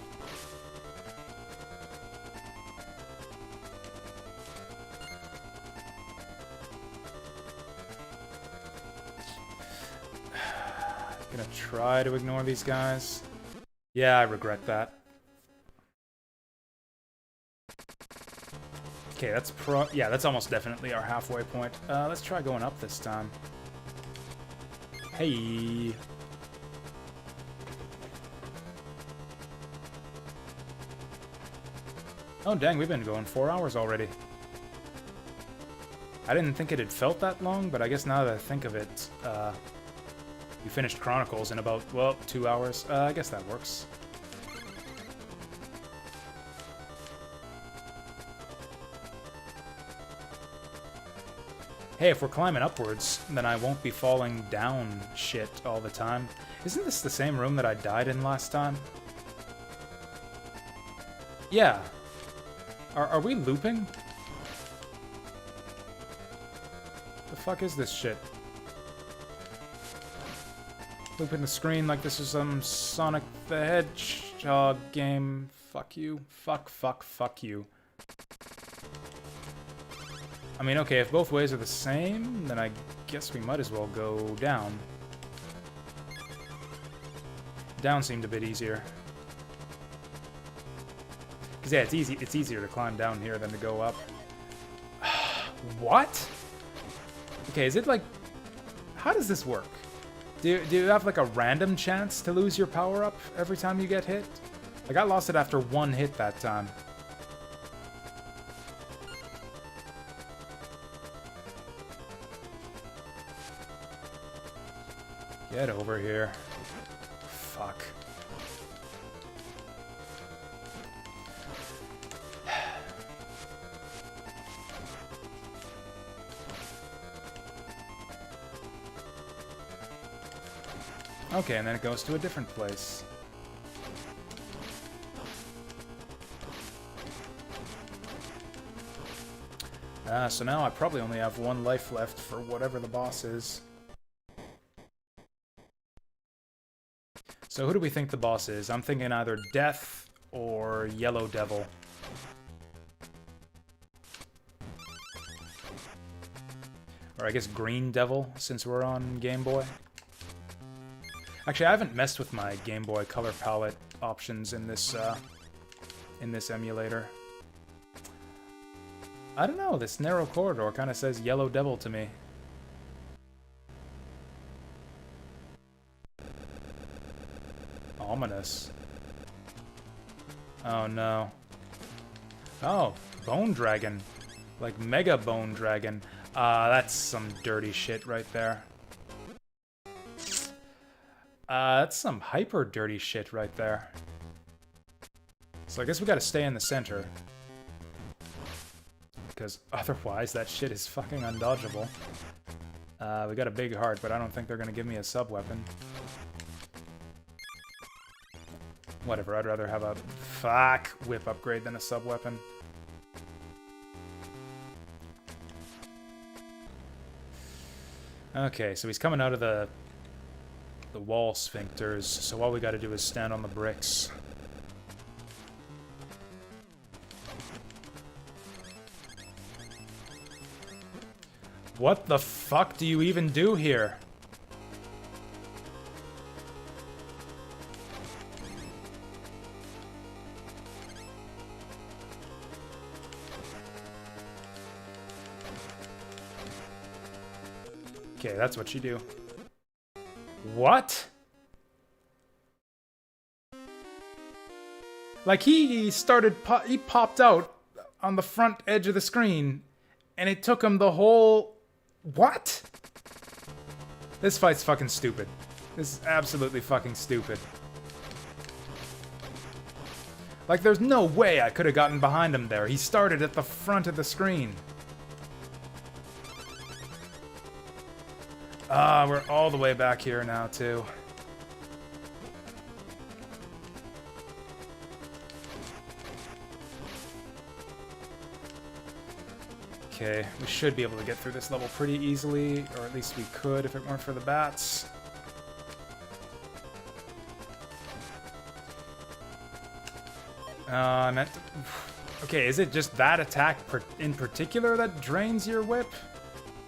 Gonna try to ignore these guys. Yeah, I regret that. Okay, that's almost definitely our halfway point. Let's try going up this time. Hey. Oh dang, we've been going 4 hours already. I didn't think it had felt that long, but I guess now that I think of it, we finished Chronicles in about, well, 2 hours. I guess that works. Hey, if we're climbing upwards, then I won't be falling down shit all the time. Isn't this the same room that I died in last time? Yeah. Are we looping? The fuck is this shit? Looping the screen like this is some Sonic the Hedgehog game. Fuck you. Fuck you. I mean, okay, if both ways are the same, then I guess we might as well go down. Down seemed a bit easier. Because, yeah, it's easier to climb down here than to go up. What? Okay, is it like... How does this work? Do you have, like, a random chance to lose your power-up every time you get hit? Like, I lost it after one hit that time. Get over here. Fuck. Okay, and then it goes to a different place. So now I probably only have one life left for whatever the boss is. So who do we think the boss is? I'm thinking either Death or Yellow Devil. Or I guess Green Devil, since we're on Game Boy. Actually, I haven't messed with my Game Boy color palette options in this emulator. I don't know, this narrow corridor kind of says Yellow Devil to me. Ominous. Oh no. Oh, Bone Dragon. Like Mega Bone Dragon. That's some dirty shit right there. That's some hyper dirty shit right there. So I guess we gotta stay in the center. Because otherwise that shit is fucking undodgeable. We got a big heart, but I don't think they're gonna give me a sub-weapon. Whatever, I'd rather have a whip upgrade than a sub-weapon. Okay, so he's coming out of the wall sphincters, so all we gotta do is stand on the bricks. What the fuck do you even do here? Okay, that's what you do. What? Like, he popped out on the front edge of the screen, and it took him the whole... What? This fight's fucking stupid. This is absolutely fucking stupid. Like, there's no way I could have gotten behind him there. He started at the front of the screen. Ah, we're all the way back here now, too. Okay, we should be able to get through this level pretty easily, or at least we could if it weren't for the bats. I meant to... Okay, is it just that attack in particular that drains your whip?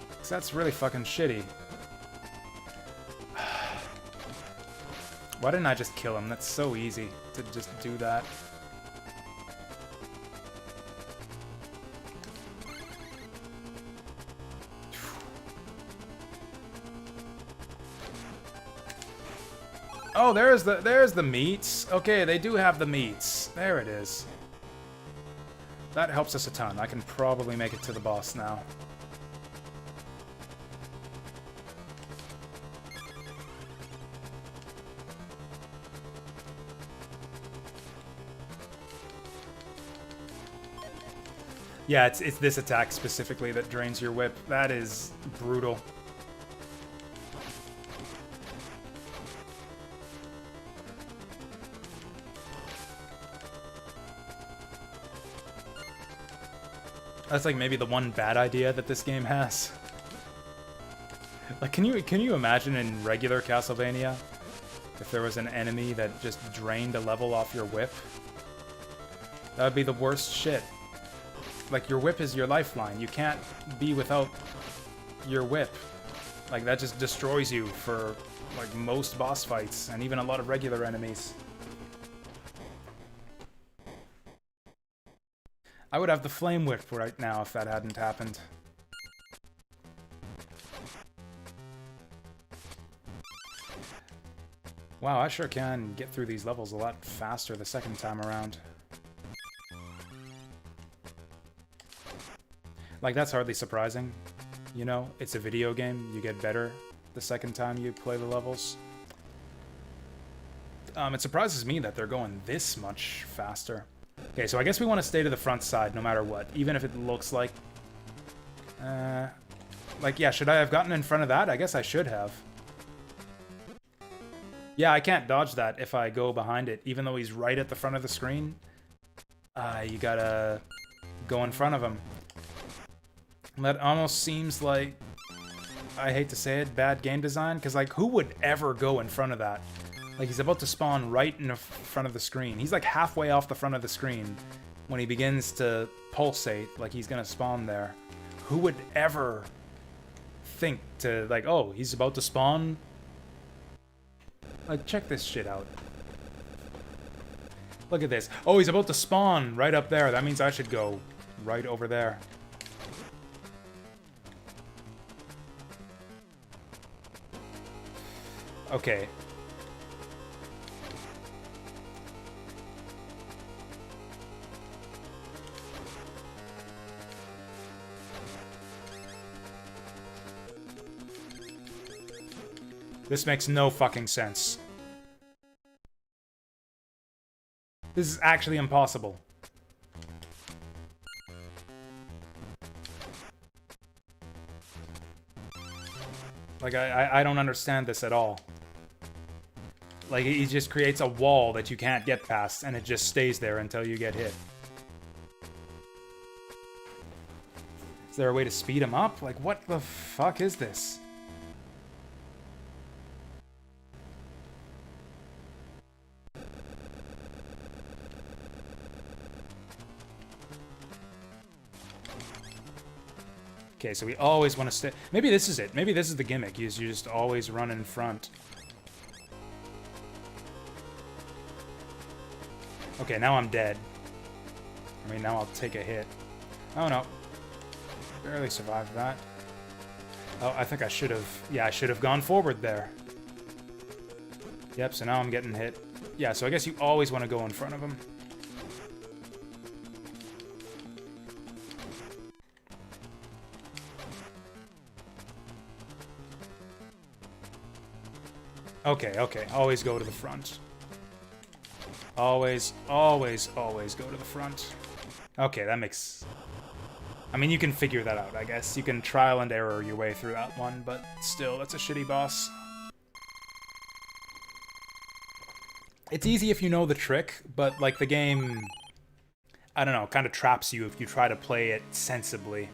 Because that's really fucking shitty. Why didn't I just kill him? That's so easy to just do that. Oh, there's the meats. Okay, they do have the meats. There it is. That helps us a ton. I can probably make it to the boss now. Yeah, it's this attack specifically that drains your whip. That is brutal. That's like maybe the one bad idea that this game has. Like, can you imagine in regular Castlevania if there was an enemy that just drained a level off your whip? That would be the worst shit. Like, your whip is your lifeline. You can't be without your whip. Like, that just destroys you for, like, most boss fights, and even a lot of regular enemies. I would have the flame whip right now if that hadn't happened. Wow, I sure can get through these levels a lot faster the second time around. Like, that's hardly surprising. You know, it's a video game. You get better the second time you play the levels. It surprises me that they're going this much faster. Okay, so I guess we want to stay to the front side no matter what, even if it looks like... like, yeah, should I have gotten in front of that? I guess I should have. Yeah, I can't dodge that if I go behind it, even though he's right at the front of the screen. You gotta go in front of him. That almost seems like, I hate to say it, bad game design, because, like, who would ever go in front of that? Like, he's about to spawn right in the front of the screen. He's, like, halfway off the front of the screen when he begins to pulsate, like he's gonna spawn there. Who would ever think to, like, oh, he's about to spawn? Like, check this shit out. Look at this. Oh, he's about to spawn right up there. That means I should go right over there. Okay. This makes no fucking sense. This is actually impossible. Like, I don't understand this at all. Like, he just creates a wall that you can't get past, and it just stays there until you get hit. Is there a way to speed him up? Like, what the fuck is this? Okay, so we always want to stay... Maybe this is it. Maybe this is the gimmick. You just always run in front. Okay, now I'm dead. I mean, now I'll take a hit. Oh, no. Barely survived that. Oh, I think I should have... Yeah, I should have gone forward there. Yep, so now I'm getting hit. Yeah, so I guess you always want to go in front of him. Okay, okay. Always go to the front. Always, always, always go to the front. Okay, that makes... I mean, you can figure that out, I guess. You can trial and error your way through that one, but still, that's a shitty boss. It's easy if you know the trick, but, like, the game... I don't know, kind of traps you if you try to play it sensibly.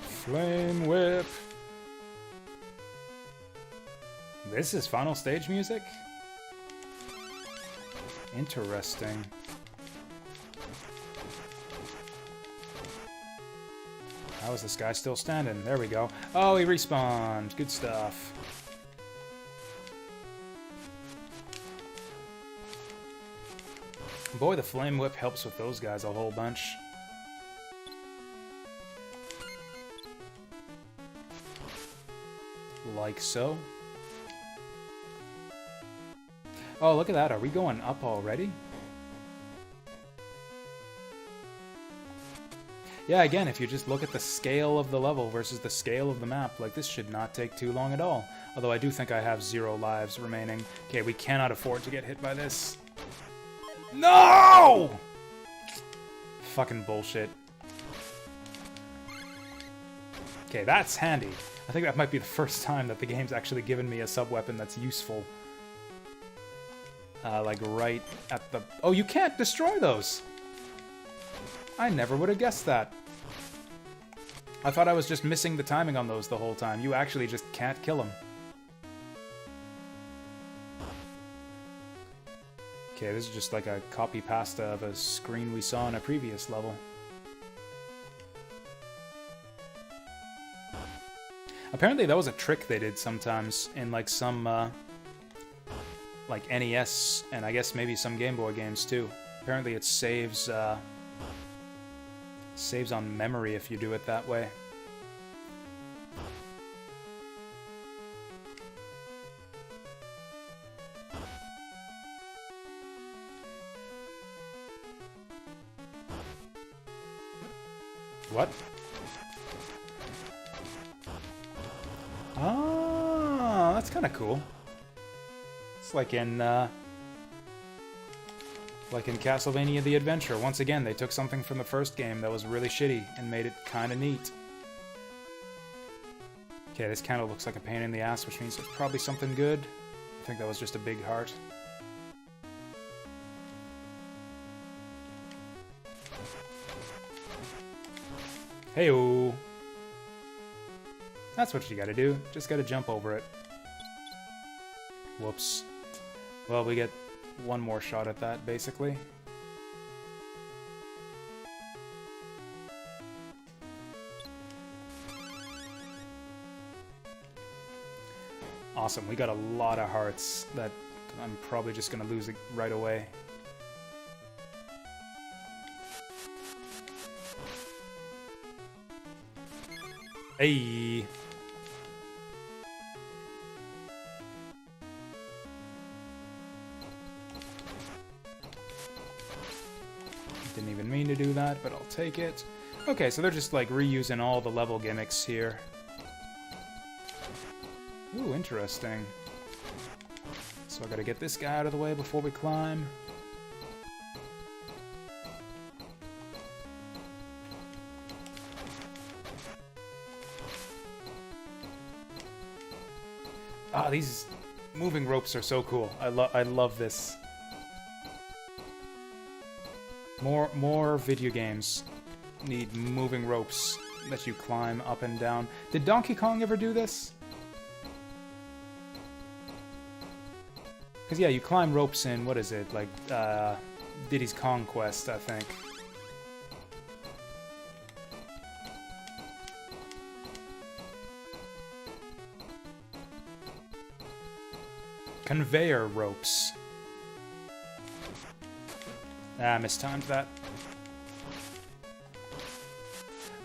Flame Whip. This is final stage music? Interesting. How is this guy still standing? There we go. Oh, he respawned. Good stuff. Boy, the Flame Whip helps with those guys a whole bunch. Like so. Oh, look at that. Are we going up already? Yeah, again, if you just look at the scale of the level versus the scale of the map, like, this should not take too long at all. Although I do think I have 0 lives remaining. Okay, we cannot afford to get hit by this. No! Fucking bullshit. Okay, that's handy. I think that might be the first time that the game's actually given me a sub-weapon that's useful. Like, right at the... Oh, you can't destroy those! I never would have guessed that. I thought I was just missing the timing on those the whole time. You actually just can't kill them. Okay, this is just like a copy-pasta of a screen we saw in a previous level. Apparently that was a trick they did sometimes in, like, some, like, NES, and I guess maybe some Game Boy games, too. Apparently it saves, saves on memory if you do it that way. What? Ah, that's kind of cool. It's like in Castlevania the Adventure. Once again, they took something from the first game that was really shitty and made it kind of neat. Okay, this kind of looks like a pain in the ass, which means it's probably something good. I think that was just a big heart. Hey-oh! That's what you gotta do. Just gotta jump over it. Whoops. Well, we get one more shot at that, basically. Awesome, we got a lot of hearts that I'm probably just gonna lose it right away. Hey! Didn't even mean to do that, but I'll take it. Okay, so they're just, like, reusing all the level gimmicks here. Ooh, interesting. So I gotta get this guy out of the way before we climb. Ah, these moving ropes are so cool. I love this. More video games need moving ropes that you climb up and down. Did Donkey Kong ever do this? Because, yeah, you climb ropes in, what is it, like, Diddy's Kong Quest, I think. Conveyor ropes. Ah, mistimed that.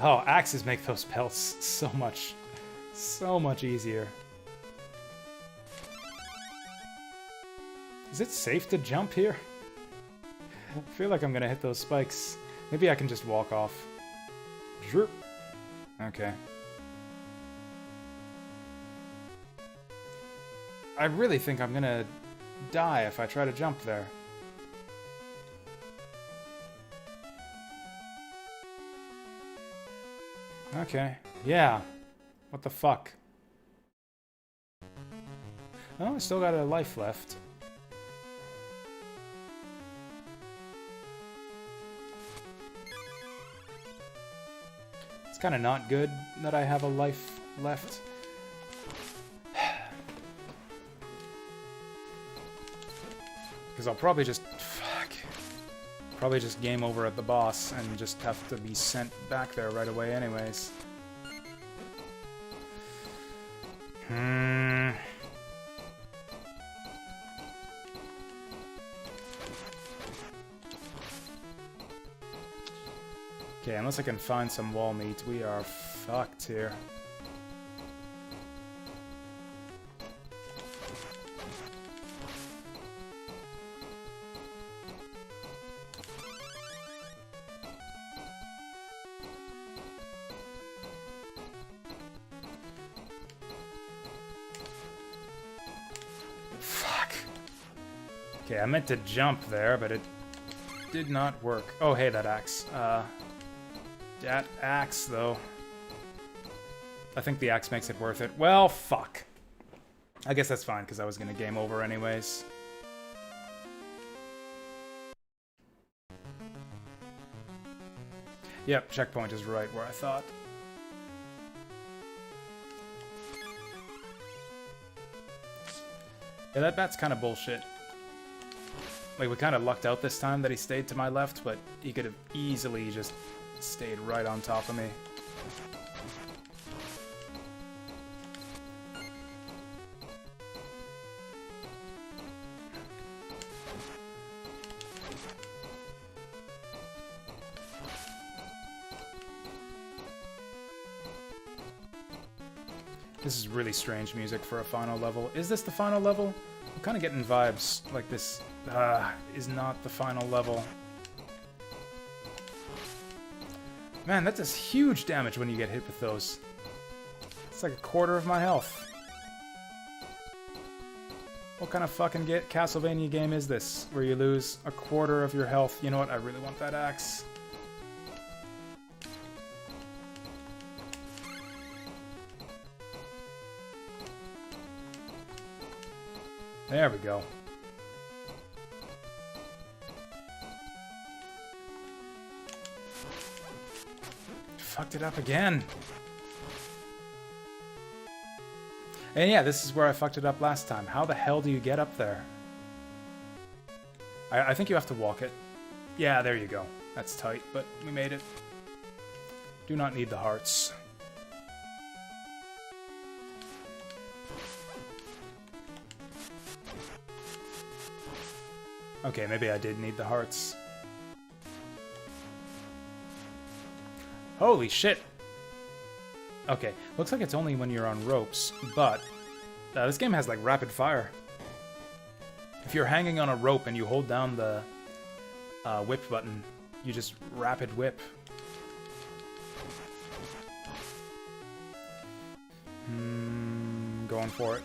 Oh, axes make those pelts so much easier. Is it safe to jump here? I feel like I'm gonna hit those spikes. Maybe I can just walk off. Droop. Okay. I really think I'm gonna die if I try to jump there. Okay. Yeah. What the fuck? Oh, I still got a life left. It's kind of not good that I have a life left. Because I'll probably just... Fuck. Probably just game over at the boss and just have to be sent back there right away anyways. Okay, unless I can find some wall meat, we are fucked here. Fuck. Okay, I meant to jump there, but it did not work. Oh, hey, that axe. That axe, though. I think the axe makes it worth it. Well, fuck. I guess that's fine, because I was going to game over anyways. Yep, checkpoint is right where I thought. Yeah, that bat's kind of bullshit. Like, we kind of lucked out this time that he stayed to my left, but he could have easily just stayed right on top of me. This is really strange music for a final level. Is this the final level? I'm kind of getting vibes like this is not the final level. Man, that does huge damage when you get hit with those. It's like a quarter of my health. What kind of fucking Castlevania game is this, where you lose a quarter of your health? You know what? I really want that axe. There we go. Fucked it up again. And yeah, this is where I fucked it up last time. How the hell do you get up there? I think you have to walk it. Yeah, there you go. That's tight, but we made it. Do not need the hearts. Okay, maybe I did need the hearts. Holy shit! Okay, looks like it's only when you're on ropes, but this game has like rapid fire. If you're hanging on a rope and you hold down the whip button, you just rapid whip. Going for it.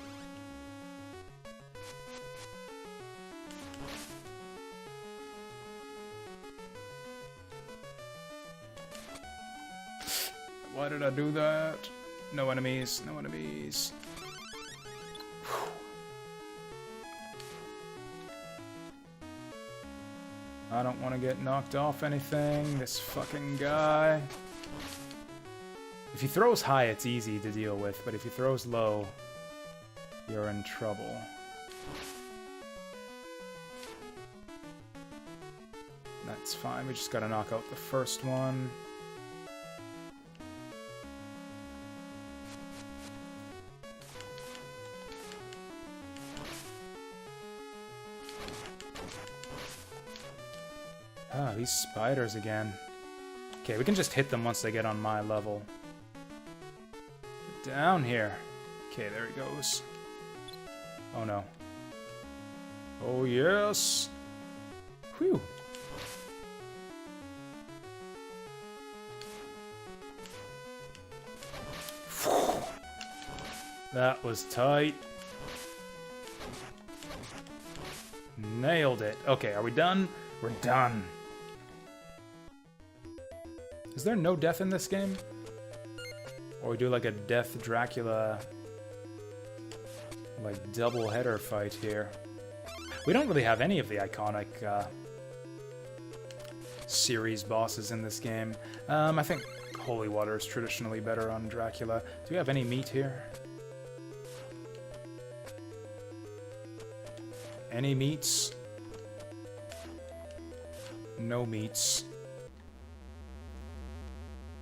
Why did I do that? No enemies, no enemies. Whew. I don't want to get knocked off anything. This fucking guy. If he throws high, it's easy to deal with, but if he throws low, you're in trouble. That's fine, we just gotta knock out the first one. Ah, these spiders again. Okay, we can just hit them once they get on my level. Get down here. Okay, there he goes. Oh no. Oh, yes. Whew. That was tight. Nailed it. Okay, are we done? We're done. Is there no death in this game? Or we do like a Death Dracula, like double header fight here. We don't really have any of the iconic series bosses in this game. I think Holy Water is traditionally better on Dracula. Do we have any meat here? Any meats? No meats.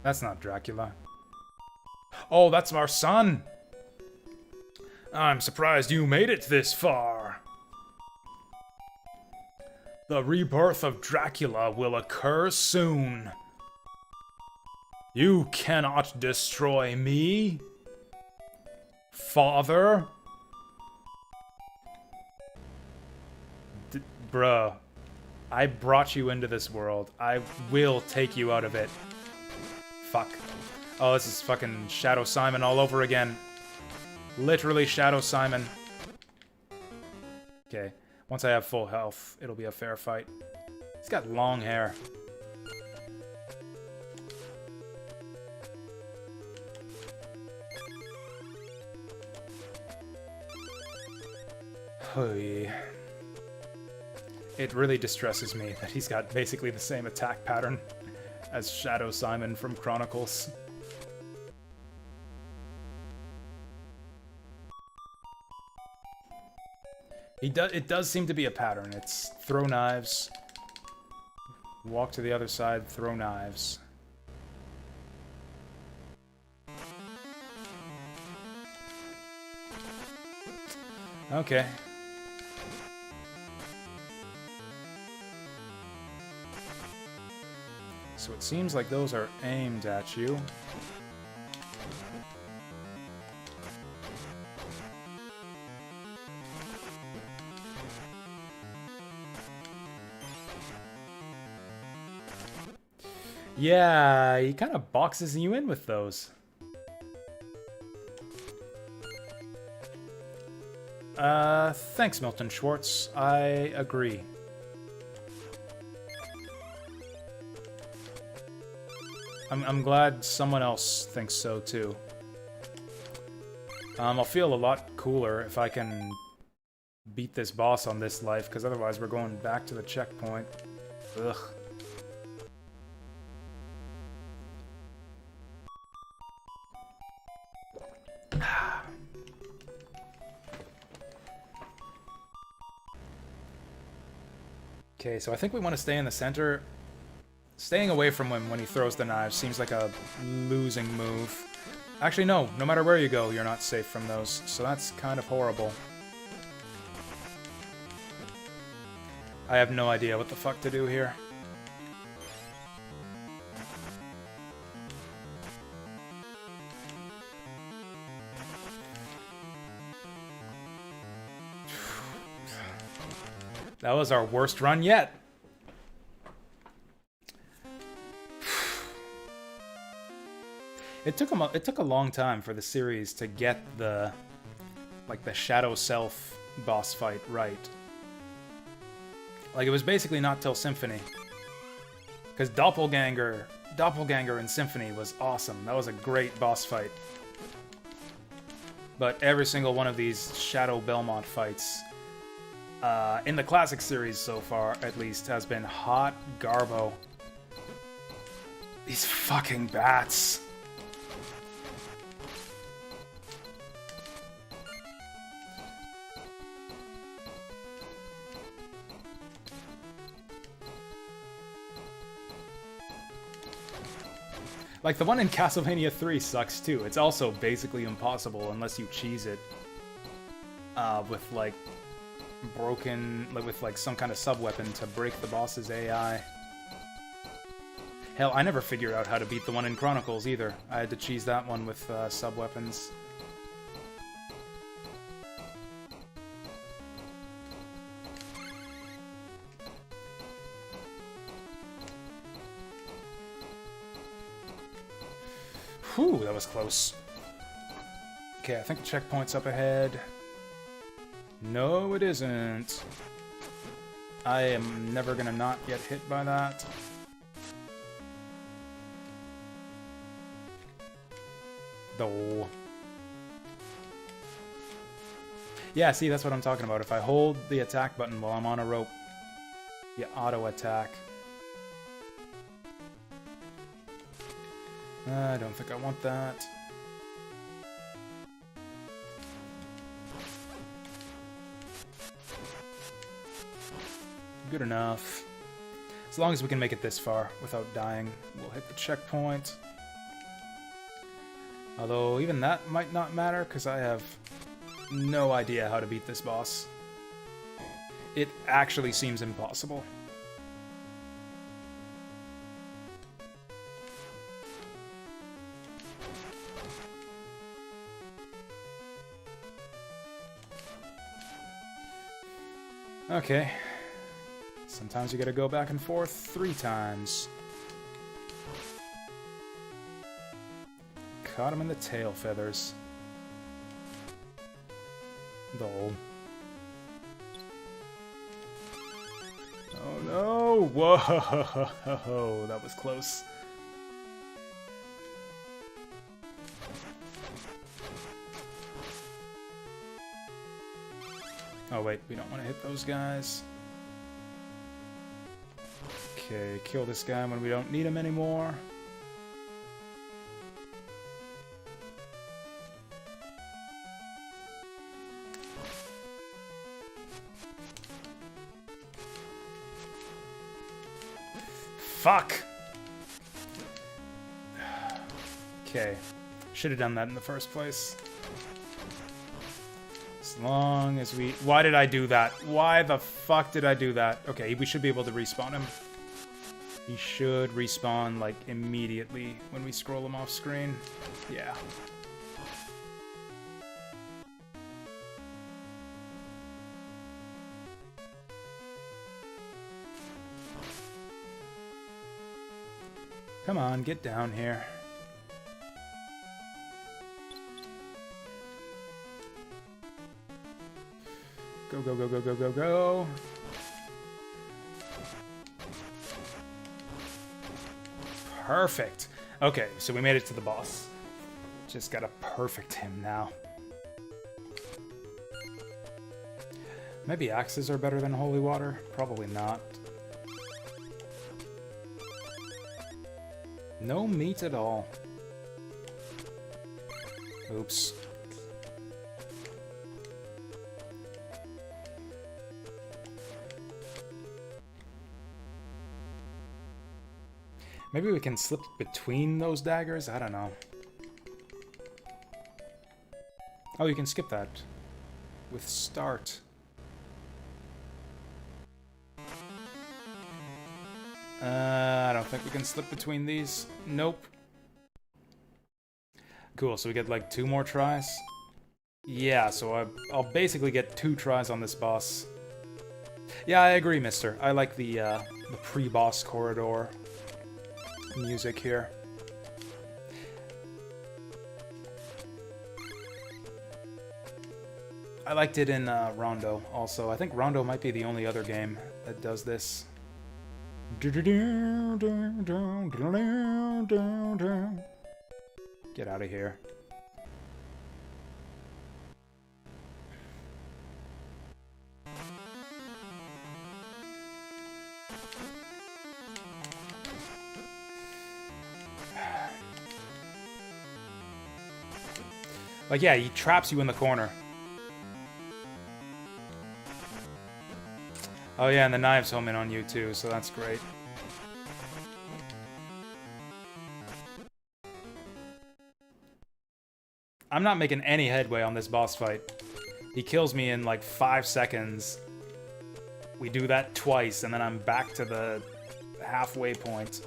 That's not Dracula. Oh, that's our son! I'm surprised you made it this far. The rebirth of Dracula will occur soon. You cannot destroy me, Father. Bruh, I brought you into this world. I will take you out of it. Fuck. Oh, this is fucking Shadow Simon all over again. Literally Shadow Simon. Okay, once I have full health, it'll be a fair fight. He's got long hair. Hey. It really distresses me that he's got basically the same attack pattern as Shadow Simon from Chronicles. It does seem to be a pattern. It's throw knives, walk to the other side, throw knives. Okay. So it seems like those are aimed at you. Yeah, he kind of boxes you in with those. Thanks, Milton Schwartz. I agree. I'm glad someone else thinks so, too. I'll feel a lot cooler if I can beat this boss on this life, because otherwise we're going back to the checkpoint. Ugh. Okay, so I think we want to stay in the center. Staying away from him when he throws the knives seems like a losing move. Actually, no. No matter where you go, you're not safe from those. So that's kind of horrible. I have no idea what the fuck to do here. That was our worst run yet. It took a long time for the series to get the Shadow Self boss fight right. Like, it was basically not till Symphony. Because Doppelganger in Symphony was awesome. That was a great boss fight. But every single one of these Shadow Belmont fights, in the classic series so far, at least, has been hot garbo. These fucking bats. Like, the one in Castlevania 3 sucks too. It's also basically impossible unless you cheese it. With, like, with some kind of sub-weapon to break the boss's AI. Hell, I never figured out how to beat the one in Chronicles either. I had to cheese that one with sub-weapons. Whew, that was close. Okay, I think the checkpoint's up ahead. No, it isn't. I am never gonna not get hit by that. Though. Yeah, see, that's what I'm talking about. If I hold the attack button while I'm on a rope, you auto-attack. I don't think I want that. Good enough. As long as we can make it this far without dying, we'll hit the checkpoint. Although, even that might not matter, because I have no idea how to beat this boss. It actually seems impossible. Okay. Sometimes you gotta go back and forth 3 times. Caught him in the tail feathers. Dull. Oh no! Whoa! That was close. Oh wait, we don't want to hit those guys. Okay, kill this guy when we don't need him anymore. Fuck! Okay. Should have done that in the first place. As long as we... Why did I do that? Why the fuck did I do that? Okay, we should be able to respawn him. He should respawn, like, immediately when we scroll him off screen. Yeah. Come on, get down here. Go, go, go, go, go, go, go. Perfect. Okay, so we made it to the boss. Just gotta perfect him now. Maybe axes are better than holy water? Probably not. No meat at all. Oops. Maybe we can slip between those daggers? I don't know. Oh, you can skip that. With start. I don't think we can slip between these. Nope. Cool, so we get like 2 more tries? Yeah, so I'll basically get 2 tries on this boss. Yeah, I agree, mister. I like the pre-boss corridor music here. I liked it in Rondo also. I think Rondo might be the only other game that does this. Get out of here. Like, yeah, he traps you in the corner. Oh yeah, and the knives home in on you too, so that's great. I'm not making any headway on this boss fight. He kills me in like 5 seconds. We do that twice, and then I'm back to the halfway point.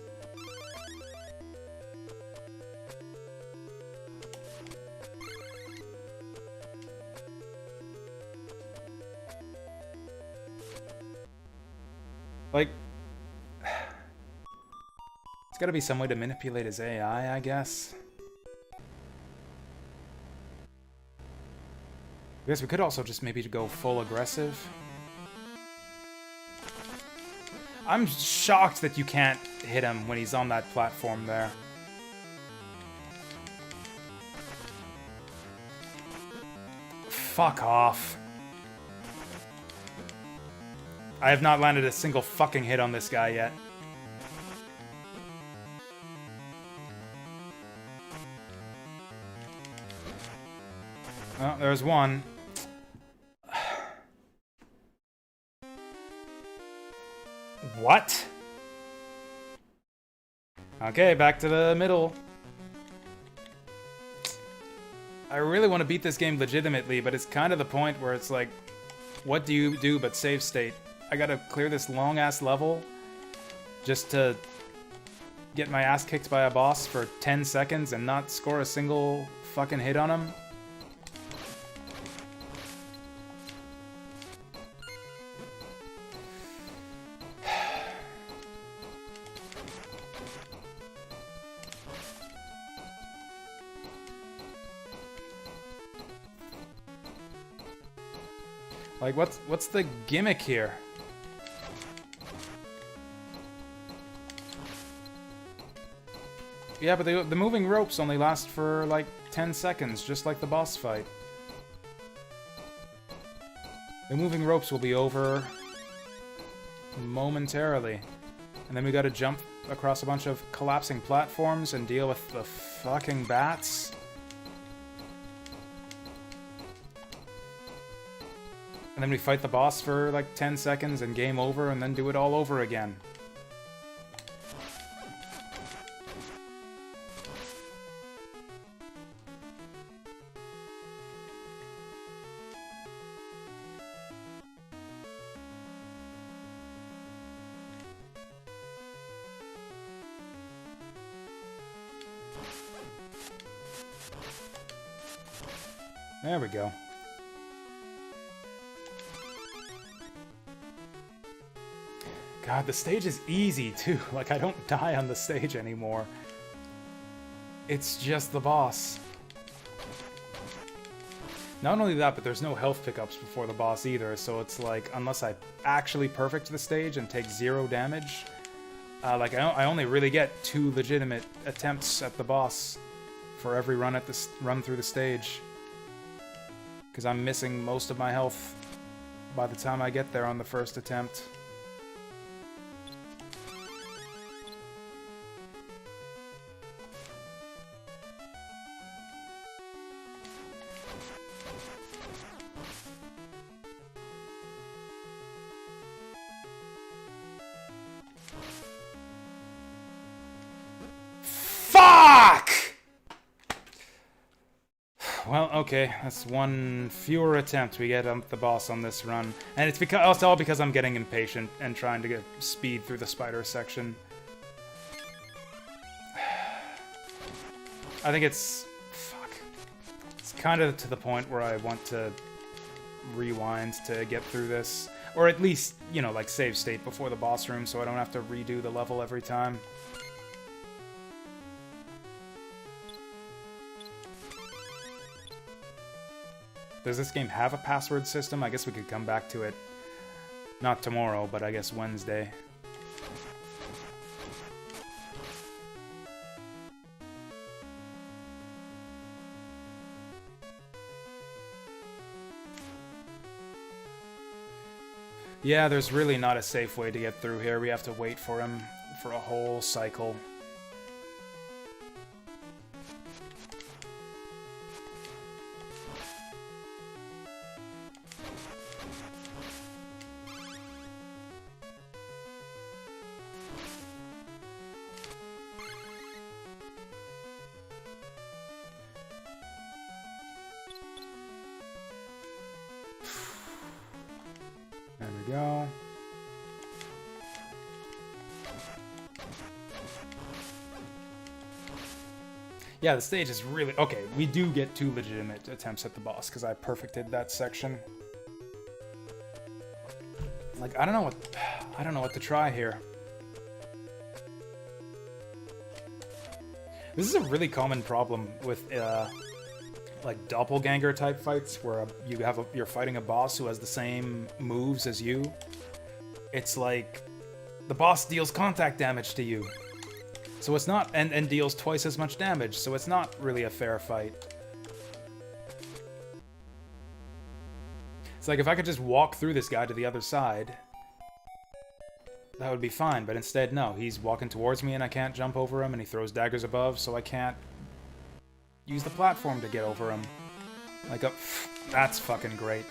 Like, it's gotta be some way to manipulate his AI, I guess. I guess we could also just maybe go full aggressive. I'm shocked that you can't hit him when he's on that platform there. Fuck off. I have not landed a single fucking hit on this guy yet. Oh, there's one. What? Okay, back to the middle. I really want to beat this game legitimately, but it's kind of the point where it's like, what do you do but save state? I gotta clear this long-ass level just to get my ass kicked by a boss for 10 seconds and not score a single fucking hit on him? Like, what's the gimmick here? Yeah, but the moving ropes only last for, like, 10 seconds, just like the boss fight. The moving ropes will be over momentarily. And then we gotta jump across a bunch of collapsing platforms and deal with the fucking bats. And then we fight the boss for like 10 seconds and game over, and then do it all over again. There we go. God, the stage is easy, too. Like, I don't die on the stage anymore. It's just the boss. Not only that, but there's no health pickups before the boss either, so it's like, unless I actually perfect the stage and take 0 damage, like, I only really get 2 legitimate attempts at the boss for every run through the stage. Because I'm missing most of my health by the time I get there on the first attempt. Fuck! Well, okay, that's one fewer attempt we get on the boss on this run. And it's all because I'm getting impatient and trying to get speed through the spider section. I think it's... fuck. It's kind of to the point where I want to rewind to get through this. Or at least, you know, like save state before the boss room so I don't have to redo the level every time. Does this game have a password system? I guess we could come back to it. Not tomorrow, but I guess Wednesday. Yeah, there's really not a safe way to get through here. We have to wait for him for a whole cycle. There we go. Yeah, the stage is really... okay, we do get 2 legitimate attempts at the boss, because I perfected that section. Like, I don't know what to try here. This is a really common problem with, like doppelganger type fights where you're fighting a boss who has the same moves as you. It's like the boss deals contact damage to you. So it's not, and deals twice as much damage, so it's not really a fair fight. It's like if I could just walk through this guy to the other side, that would be fine, but instead, no. He's walking towards me and I can't jump over him, and he throws daggers above, so I can't use the platform to get over him. Like, that's fucking great.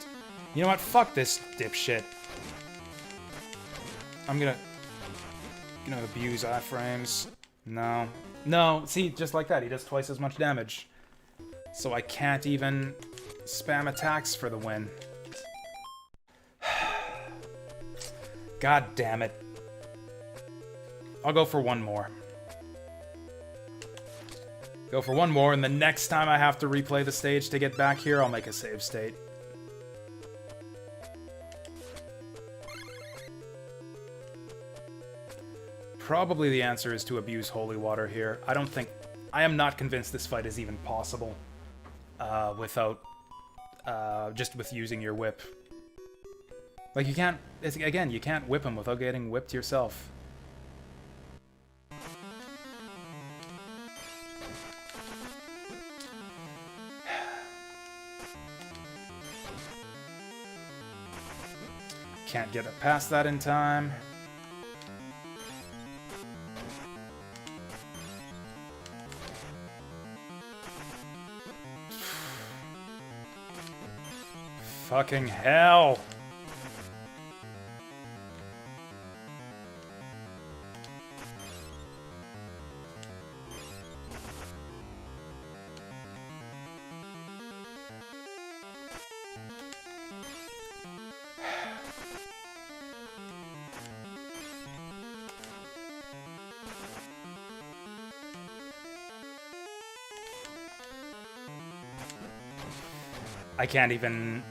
You know what? Fuck this dipshit. I'm gonna abuse iframes. No. No, see, just like that, he does twice as much damage. So I can't even spam attacks for the win. God damn it. I'll go for one more. Go for one more, and the next time I have to replay the stage to get back here, I'll make a save state. Probably the answer is to abuse holy water here. I am not convinced this fight is even possible without, just with using your whip. Like, you can't, again, you can't whip him without getting whipped yourself. Can't get it past that in time. Fucking hell! I can't even...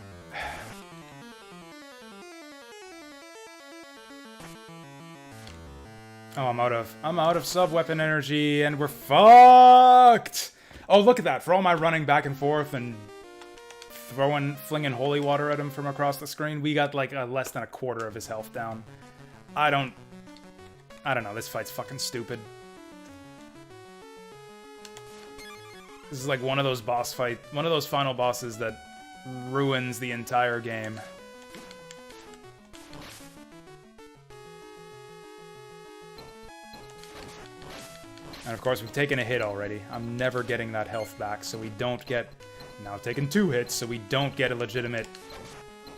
Oh, I'm out of sub-weapon energy, and we're fucked! Oh, look at that. For all my running back and forth and flinging holy water at him from across the screen, we got like less than a quarter of his health down. I don't know. This fight's fucking stupid. This is like one of those final bosses that ruins the entire game. And of course, we've taken a hit already. I'm never getting that health back, so we don't get... Now taking 2 hits, so we don't get a legitimate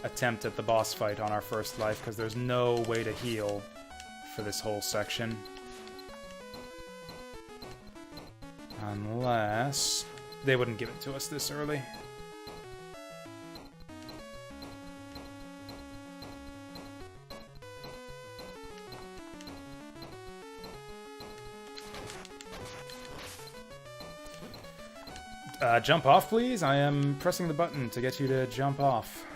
attempt at the boss fight on our first life, because there's no way to heal for this whole section. Unless... they wouldn't give it to us this early. Jump off, please? I am pressing the button to get you to jump off.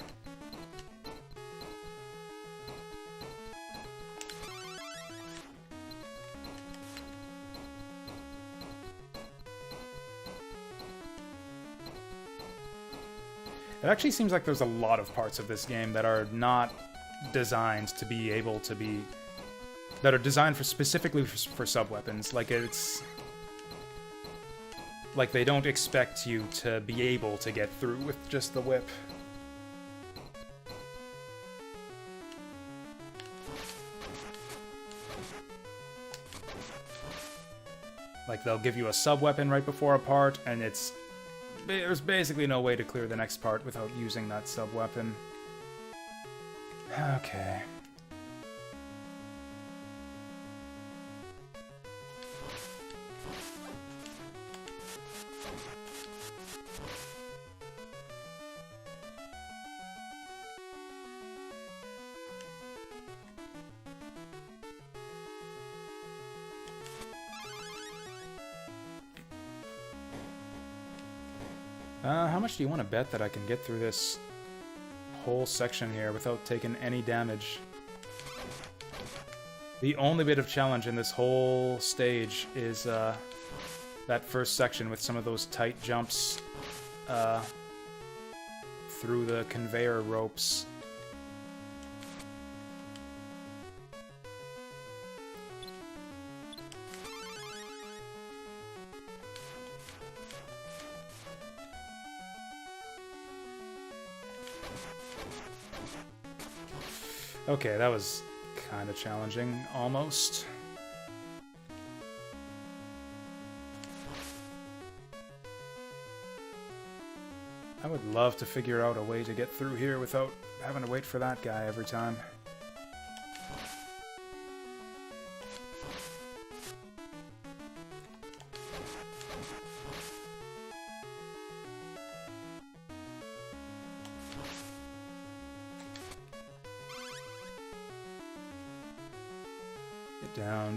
It actually seems like there's a lot of parts of this game that are not designed to be able to be... that are designed for specifically for sub-weapons. Like, it's... like, they don't expect you to be able to get through with just the whip. Like, they'll give you a sub-weapon right before a part, and there's basically no way to clear the next part without using that sub-weapon. Okay. How much do you want to bet that I can get through this whole section here without taking any damage? The only bit of challenge in this whole stage is that first section with some of those tight jumps through the conveyor ropes. Okay, that was kind of challenging, almost. I would love to figure out a way to get through here without having to wait for that guy every time.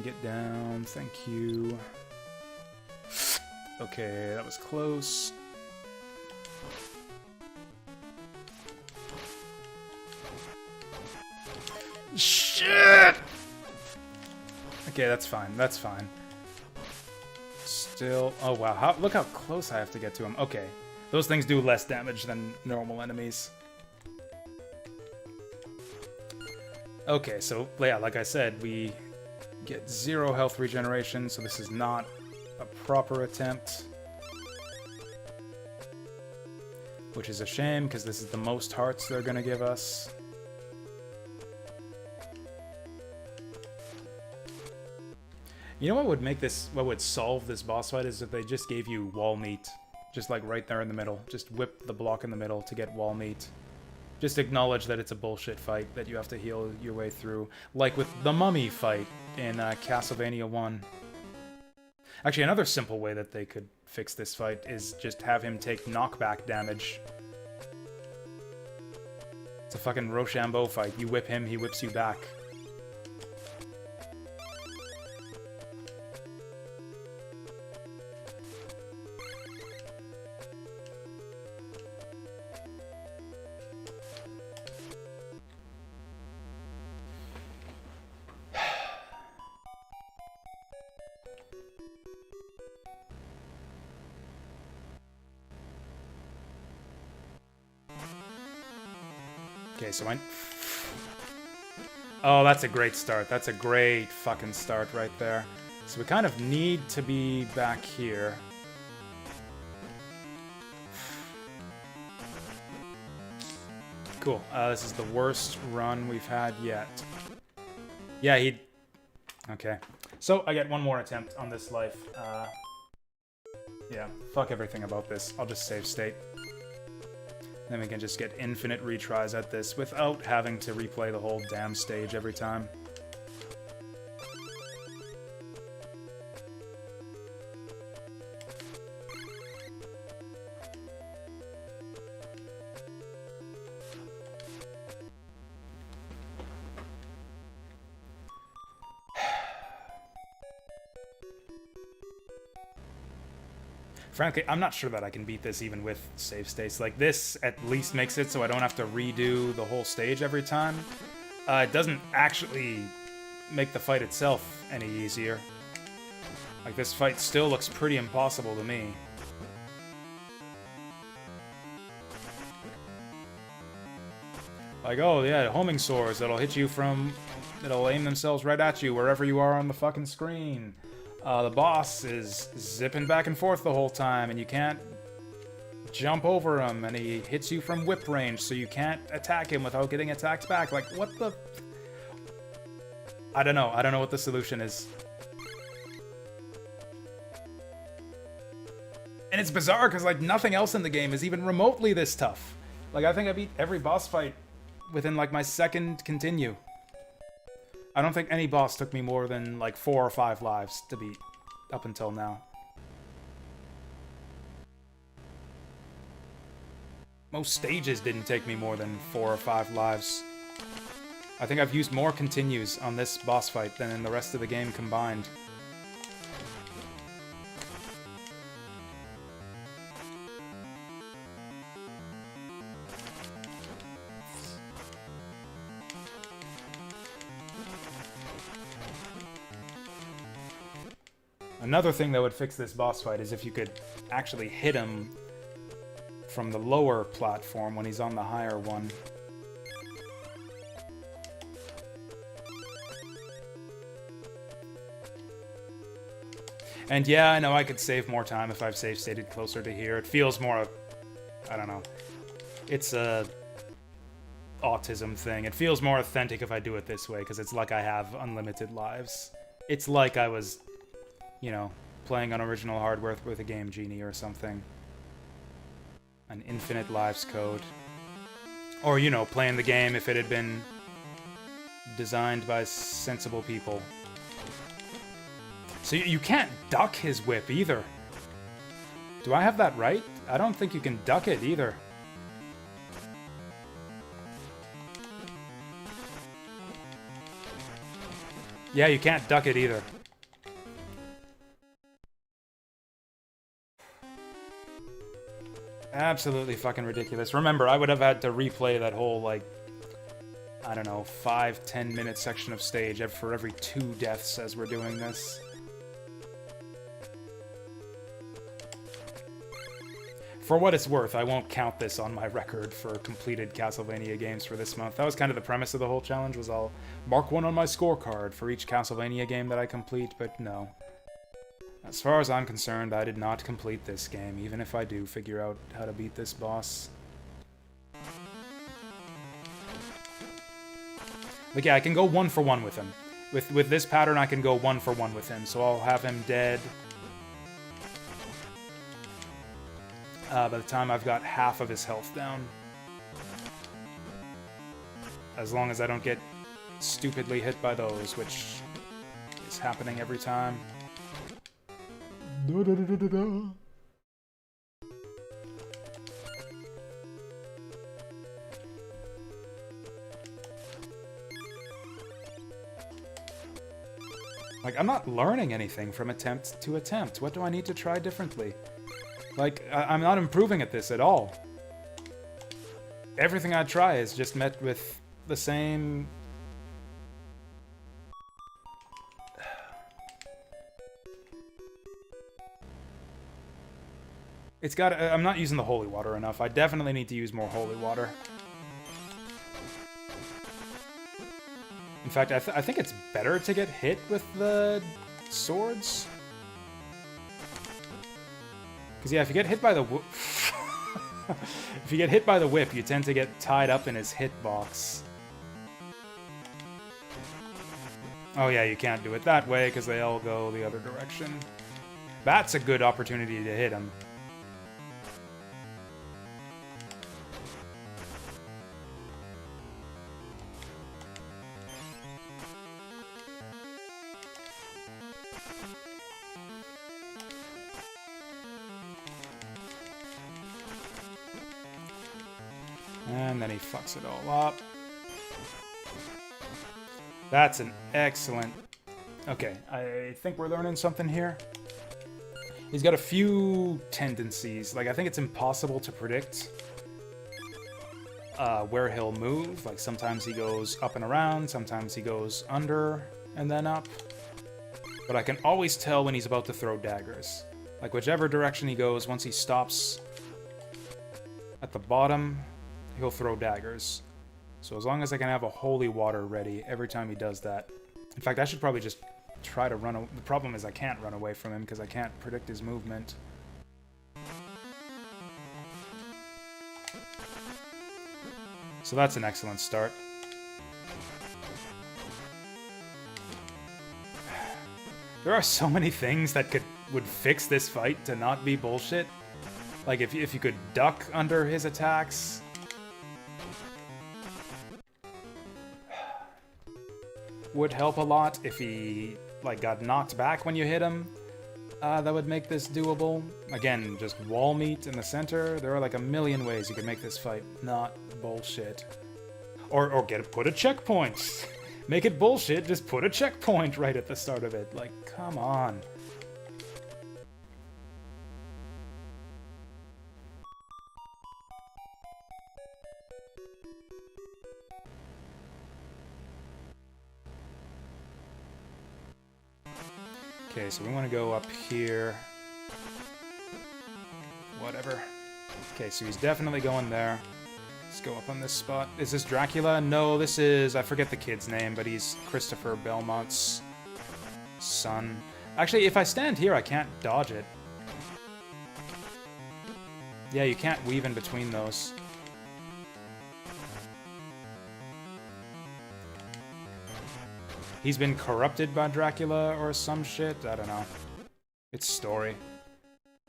Get down, thank you. Okay, that was close. Shit! Okay, that's fine, that's fine. Still, oh wow, look how close I have to get to him. Okay, those things do less damage than normal enemies. Okay, so yeah, like I said, we get 0 health regeneration, so this is not a proper attempt. Which is a shame, because this is the most hearts they're gonna give us. You know what would make this, what would solve this boss fight is if they just gave you wall meat. Just like right there in the middle. Just whip the block in the middle to get wall meat. Just acknowledge that it's a bullshit fight that you have to heal your way through. Like with the mummy fight in Castlevania 1. Actually, another simple way that they could fix this fight is just have him take knockback damage. It's a fucking Rochambeau fight. You whip him, he whips you back. Okay, so oh, that's a great start. That's a great fucking start right there. So we kind of need to be back here. Cool. This is the worst run we've had yet. Yeah, he... Okay. So I get one more attempt on this life. Yeah, fuck everything about this. I'll just save state. Then we can just get infinite retries at this without having to replay the whole damn stage every time. Frankly, I'm not sure that I can beat this even with save states. Like, this at least makes it so I don't have to redo the whole stage every time. It doesn't actually make the fight itself any easier. Like, this fight still looks pretty impossible to me. Like, oh yeah, homing swords that'll hit you from... that'll aim themselves right at you wherever you are on the fucking screen. The boss is zipping back and forth the whole time, and you can't jump over him, and he hits you from whip range, so you can't attack him without getting attacked back. Like, what the... I don't know. I don't know what the solution is. And it's bizarre, because, like, nothing else in the game is even remotely this tough. Like, I think I beat every boss fight within, like, my second continue. I don't think any boss took me more than, like, 4 or 5 lives to beat up until now. Most stages didn't take me more than 4 or 5 lives. I think I've used more continues on this boss fight than in the rest of the game combined. Another thing that would fix this boss fight is if you could actually hit him from the lower platform when he's on the higher one. And yeah, I know I could save more time if I've save stated closer to here. It feels more, I don't know. It's a autism thing. It feels more authentic if I do it this way, because it's like I have unlimited lives. It's like I was, you know, playing on original hardware with a Game Genie or something. An infinite lives code. Or, you know, playing the game if it had been designed by sensible people. So you can't duck his whip either. Do I have that right? I don't think you can duck it either. Yeah, you can't duck it either. Absolutely fucking ridiculous. Remember, I would have had to replay that whole, like, I don't know, 5-10 minute section of stage for every 2 deaths as we're doing this. For what it's worth, I won't count this on my record for completed Castlevania games for this month. That was kind of the premise of the whole challenge, was I'll mark 1 on my scorecard for each Castlevania game that I complete, but no. As far as I'm concerned, I did not complete this game, even if I do figure out how to beat this boss. Like, yeah, I can go 1 for 1 with him. With this pattern, I can go 1 for 1 with him, so I'll have him dead by the time I've got half of his health down. As long as I don't get stupidly hit by those, which is happening every time. Like, I'm not learning anything from attempt to attempt. What do I need to try differently? Like, I'm not improving at this at all. Everything I try is just met with the same... It's got... I'm not using the holy water enough. I definitely need to use more holy water. In fact, I think it's better to get hit with the swords. Because, yeah, if you get hit by the whip... if you get hit by the whip, you tend to get tied up in his hitbox. Oh, yeah, you can't do it that way, because they all go the other direction. That's a good opportunity to hit him. And then he fucks it all up. That's an excellent... Okay, I think we're learning something here. He's got a few tendencies. Like, I think it's impossible to predict where he'll move. Like, sometimes he goes up and around, sometimes he goes under and then up. But I can always tell when he's about to throw daggers. Like, whichever direction he goes, once he stops at the bottom, he'll throw daggers. So as long as I can have a holy water ready every time he does that. In fact, I should probably just try to run away. The problem is I can't run away from him because I can't predict his movement. So that's an excellent start. There are so many things that would fix this fight to not be bullshit. Like if you could duck under his attacks. Would help a lot if he, like, got knocked back when you hit him. That would make this doable. Again, just wall meat in the center. There are like a million ways you could make this fight not bullshit. Or put a checkpoint. Make it bullshit, just put a checkpoint right at the start of it. Like, come on. Okay, so we want to go up here. Whatever. Okay, so he's definitely going there. Let's go up on this spot. Is this Dracula? No, this is... I forget the kid's name, but he's Christopher Belmont's son. Actually, if I stand here, I can't dodge it. Yeah, you can't weave in between those. He's been corrupted by Dracula or some shit? I don't know. It's story.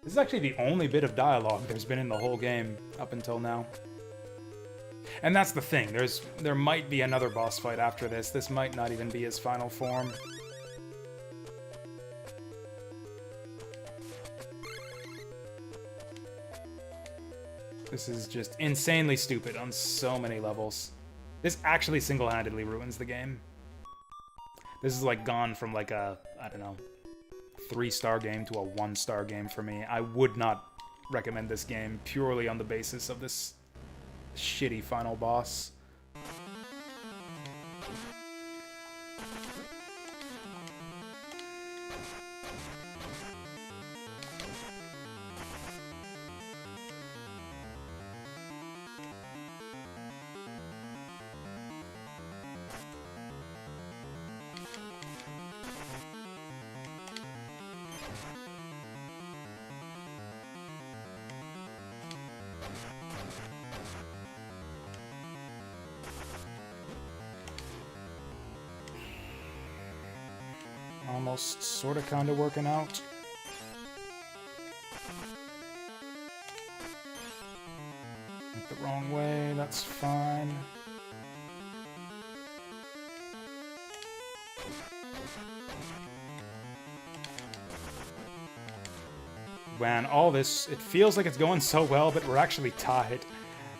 This is actually the only bit of dialogue there's been in the whole game up until now. And that's the thing. There might be another boss fight after this. This might not even be his final form. This is just insanely stupid on so many levels. This actually single-handedly ruins the game. This is like gone from like a, I don't know, 3-star game to a 1-star game for me. I would not recommend this game purely on the basis of this shitty final boss. Almost sorta kinda working out. Went the wrong way, that's fine. Man, all this, it feels like it's going so well, but we're actually tied.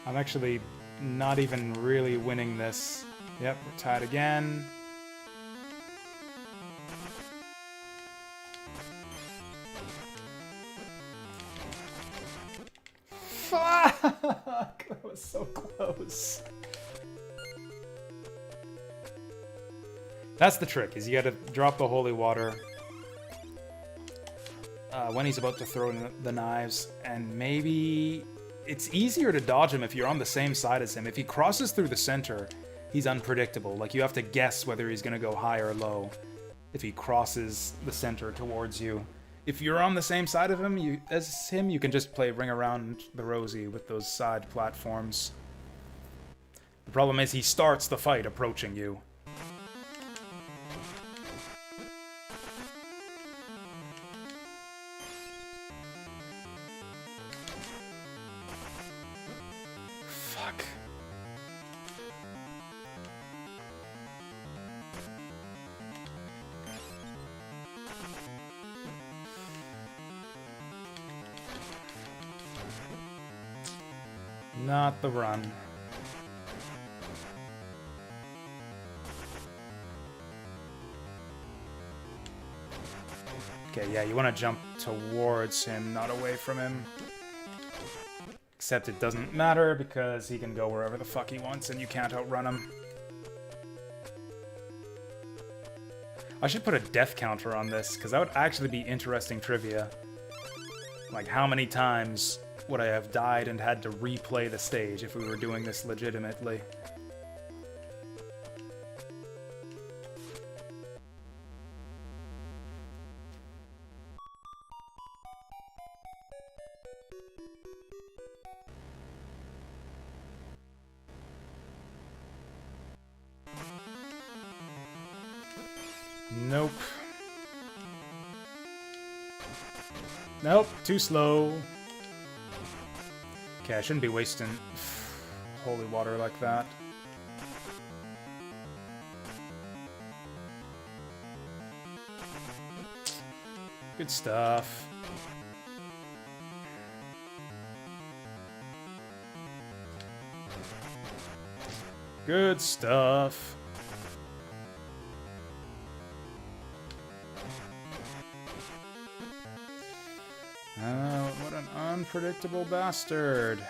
I'm actually not even really winning this. Yep, we're tied again. Fuck! That was so close. That's the trick, is you gotta drop the holy water when he's about to throw in the knives, and maybe it's easier to dodge him if you're on the same side as him. If he crosses through the center, he's unpredictable. Like, you have to guess whether he's gonna go high or low if he crosses the center towards you. If you're on the same side of him as him, you can just play Ring Around the Rosie with those side platforms. The problem is he starts the fight approaching you. Fuck. Not the run. Okay, yeah, you want to jump towards him, not away from him. Except it doesn't matter, because he can go wherever the fuck he wants, and you can't outrun him. I should put a death counter on this, because that would actually be interesting trivia. Like, how many times would I have died and had to replay the stage if we were doing this legitimately? Nope. Nope, too slow. Okay, I shouldn't be wasting holy water like that. Good stuff. Good stuff. Oh, what an unpredictable bastard.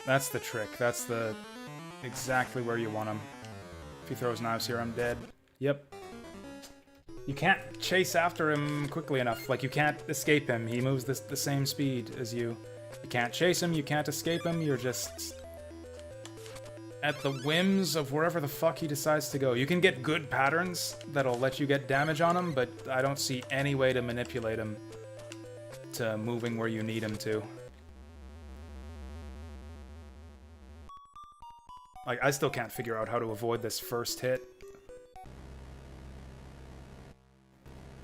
That's the trick. That's the exactly where you want him. If he throws knives here, I'm dead. Yep. You can't chase after him quickly enough. Like, you can't escape him. He moves the same speed as you. You can't chase him, you can't escape him, you're just at the whims of wherever the fuck he decides to go. You can get good patterns that'll let you get damage on him, but I don't see any way to manipulate him to moving where you need him to. Like, I still can't figure out how to avoid this first hit.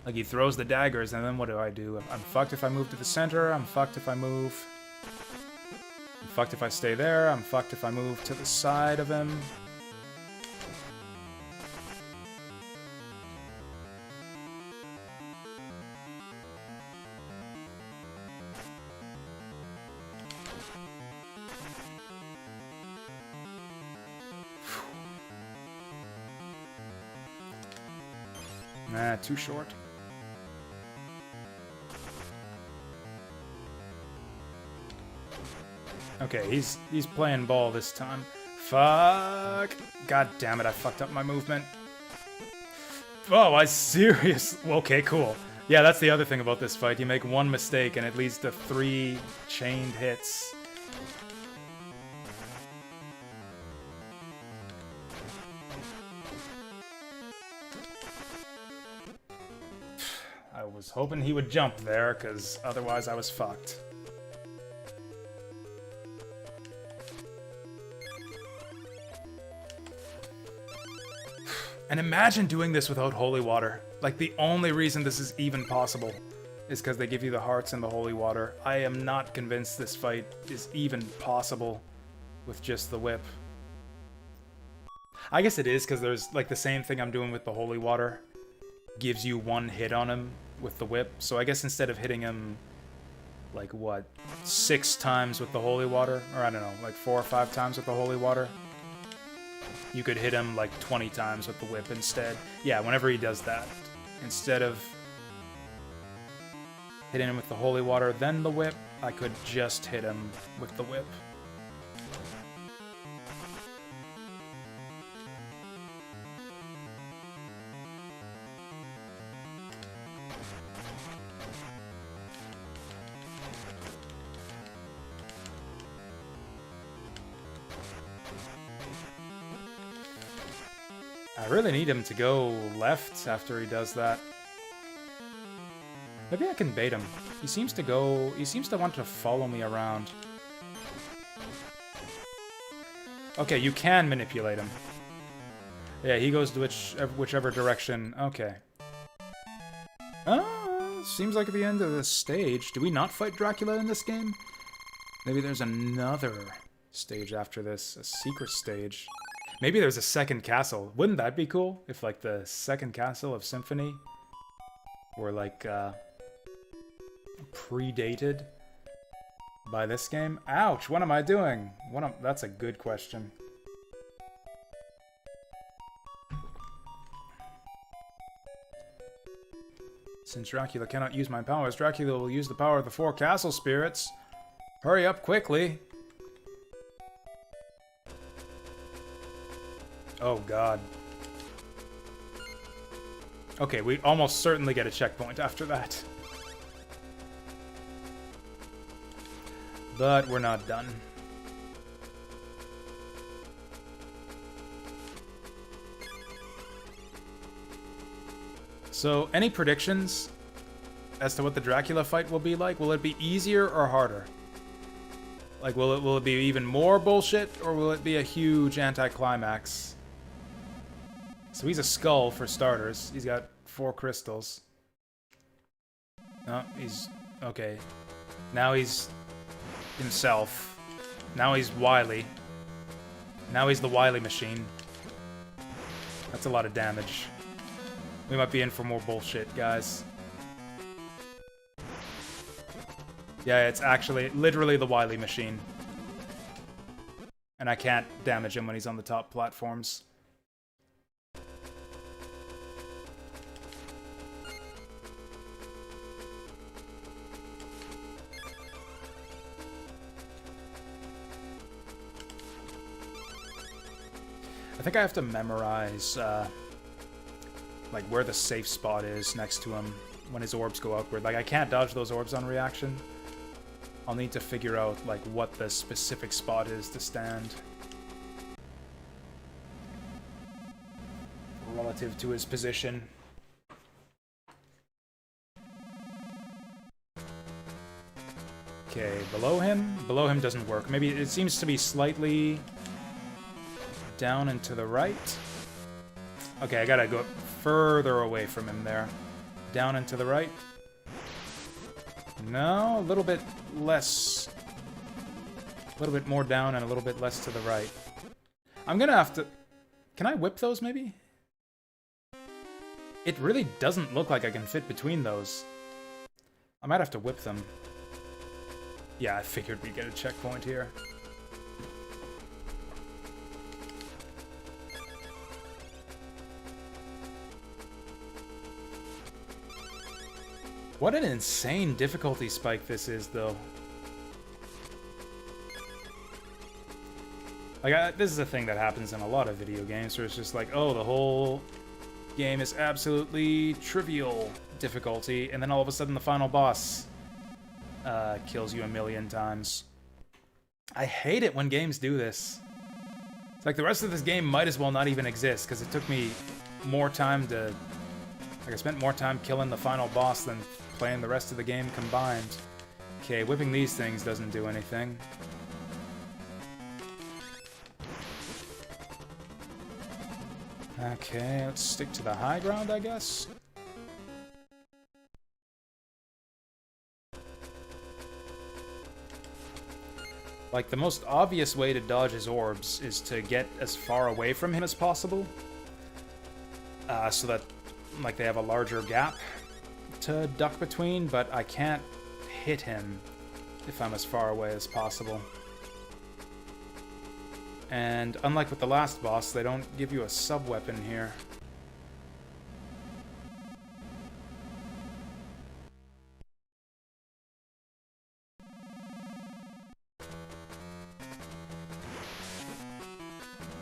Like, he throws the daggers, and then what do? I'm fucked if I move to the center, I'm fucked if I move... I'm fucked if I stay there, I'm fucked if I move to the side of him. Nah, too short. Okay, he's playing ball this time. Fuck! God damn it, I fucked up my movement. Oh, I serious. Okay, cool. Yeah, that's the other thing about this fight. You make one mistake and it leads to 3 chained hits. I was hoping he would jump there, because otherwise I was fucked. And imagine doing this without holy water. Like, the only reason this is even possible is because they give you the hearts and the holy water. I am not convinced this fight is even possible with just the whip. I guess it is, because there's, like, the same thing I'm doing with the holy water gives you 1 hit on him with the whip. So I guess instead of hitting him, like, what, 6 times with the holy water? Or I don't know, like 4 or 5 times with the holy water? You could hit him like 20 times with the whip instead. Yeah, whenever he does that, instead of hitting him with the holy water, then the whip, I could just hit him with the whip. I really need him to go left after he does that. Maybe I can bait him. He seems to want to follow me around. Okay, you can manipulate him. Yeah, he goes to whichever direction. Okay. Seems like at the end of the stage. Do we not fight Dracula in this game? Maybe there's another stage after this. A secret stage. Maybe there's a second castle. Wouldn't that be cool? If, like, the second castle of Symphony were, like, predated by this game? Ouch! What am I doing? That's a good question. Since Dracula cannot use my powers, Dracula will use the power of the 4 castle spirits. Hurry up quickly! Oh god. Okay, we almost certainly get a checkpoint after that. But we're not done. So, any predictions as to what the Dracula fight will be like? Will it be easier or harder? Like, will it be even more bullshit, or will it be a huge anticlimax? So he's a skull, for starters. He's got 4 crystals. No, he's... okay. Now he's himself. Now he's Wily. Now he's the Wily machine. That's a lot of damage. We might be in for more bullshit, guys. Yeah, it's actually literally the Wily machine. And I can't damage him when he's on the top platforms. I think I have to memorize, like where the safe spot is next to him when his orbs go upward. Like, I can't dodge those orbs on reaction. I'll need to figure out, like, what the specific spot is to stand. Relative to his position. Okay, below him? Below him doesn't work. Maybe it seems to be slightly down and to the right. Okay, I gotta go further away from him there. Down and to the right. No, a little bit less. A little bit more down and a little bit less to the right. I'm gonna have to... Can I whip those, maybe? It really doesn't look like I can fit between those. I might have to whip them. Yeah, I figured we'd get a checkpoint here. What an insane difficulty spike this is, though. Like, this is a thing that happens in a lot of video games, where it's just like, oh, the whole game is absolutely trivial difficulty, and then all of a sudden the final boss kills you a million times. I hate it when games do this. It's like the rest of this game might as well not even exist, because it took me more time to... Like, I spent more time killing the final boss than playing the rest of the game combined. Okay, whipping these things doesn't do anything. Okay, let's stick to the high ground, I guess. Like, the most obvious way to dodge his orbs is to get as far away from him as possible. So that, like, they have a larger gap to duck between, but I can't hit him if I'm as far away as possible. And unlike with the last boss, they don't give you a sub-weapon here.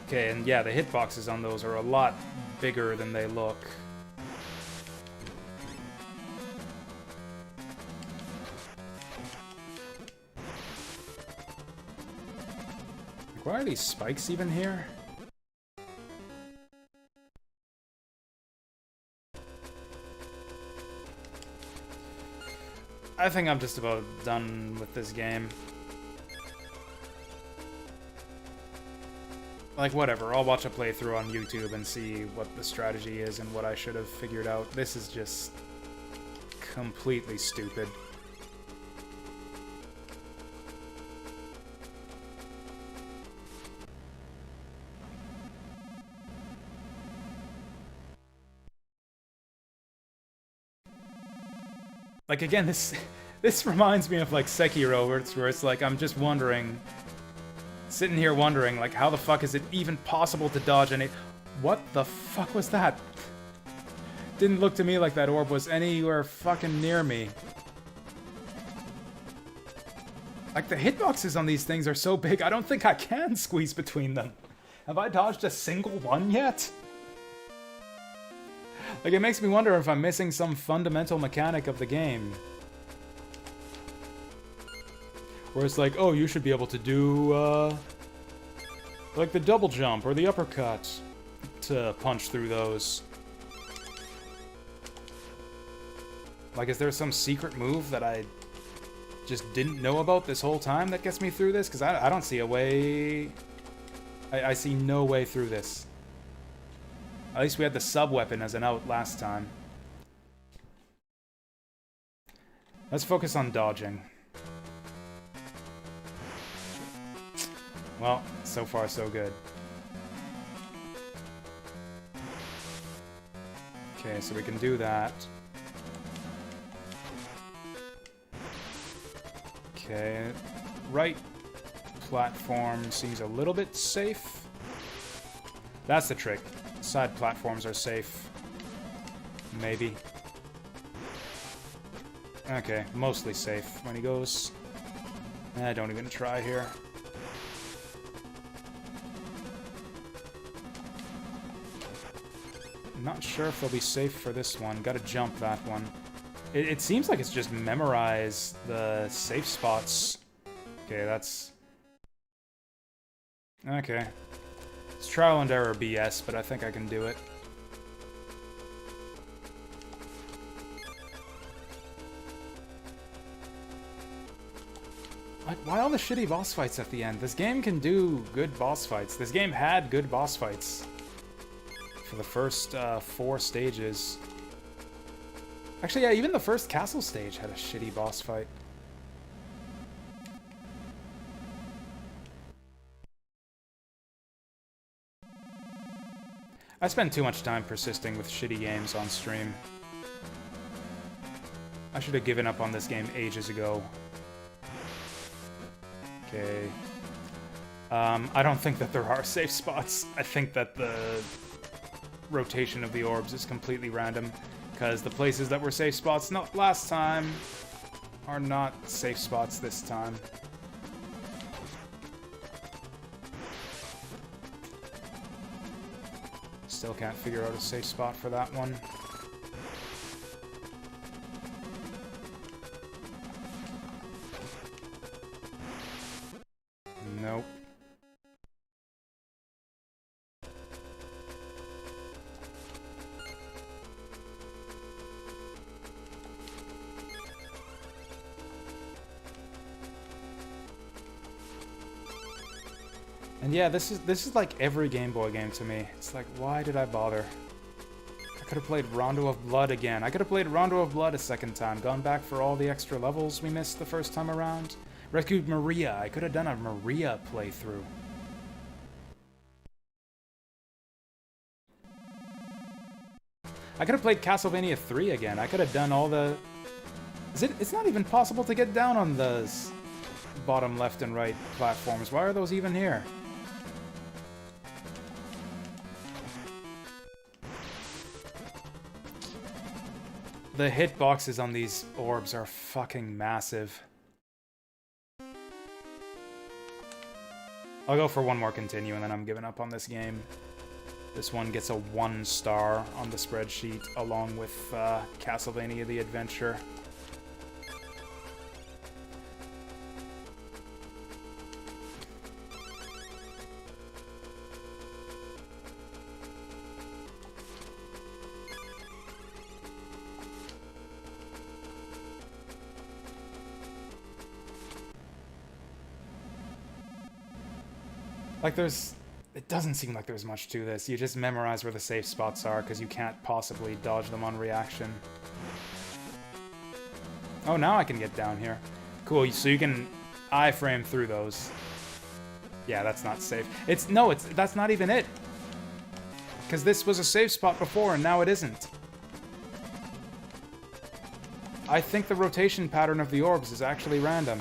Okay, and yeah, the hitboxes on those are a lot bigger than they look. Why are these spikes even here? I think I'm just about done with this game. Like, whatever, I'll watch a playthrough on YouTube and see what the strategy is and what I should have figured out. This is just completely stupid. Like, again, this reminds me of, like, Sekiro, where it's like, I'm just wondering, sitting here wondering, like, how the fuck is it even possible to dodge any... What the fuck was that? Didn't look to me like that orb was anywhere fucking near me. Like, the hitboxes on these things are so big, I don't think I can squeeze between them. Have I dodged a single one yet? Like, it makes me wonder if I'm missing some fundamental mechanic of the game. Where it's like, oh, you should be able to do, like the double jump or the uppercut to punch through those. Like, is there some secret move that I just didn't know about this whole time that gets me through this? Because I don't see a way... I see no way through this. At least we had the sub-weapon as an out last time. Let's focus on dodging. Well, so far so good. Okay, so we can do that. Okay, right platform seems a little bit safe. That's the trick. Side platforms are safe. Maybe. Okay, mostly safe. When he goes... don't even try here. Not sure if they'll be safe for this one. Gotta jump that one. It seems like it's just memorize the safe spots. Okay, that's... Okay. It's trial and error BS, but I think I can do it. Like, why all the shitty boss fights at the end? This game can do good boss fights. This game had good boss fights for the first 4 stages. Actually, yeah, even the first castle stage had a shitty boss fight. I spend too much time persisting with shitty games on stream. I should have given up on this game ages ago. Okay. I don't think that there are safe spots. I think that the rotation of the orbs is completely random, because the places that were safe spots not last time are not safe spots this time. Still can't figure out a safe spot for that one. Nope. And yeah, this is like every Game Boy game to me. It's like, why did I bother? I could have played Rondo of Blood again. I could have played Rondo of Blood a second time, gone back for all the extra levels we missed the first time around. Rescued Maria. I could have done a Maria playthrough. I could have played Castlevania 3 again. I could have done all the... It's not even possible to get down on the bottom left and right platforms. Why are those even here? The hitboxes on these orbs are fucking massive. I'll go for one more continue and then I'm giving up on this game. This one gets a 1 star on the spreadsheet along with Castlevania The Adventure. Like, it doesn't seem like there's much to this. You just memorize where the safe spots are, because you can't possibly dodge them on reaction. Oh, now I can get down here. Cool, so you can iframe through those. Yeah, that's not safe. That's not even it. Because this was a safe spot before, and now it isn't. I think the rotation pattern of the orbs is actually random.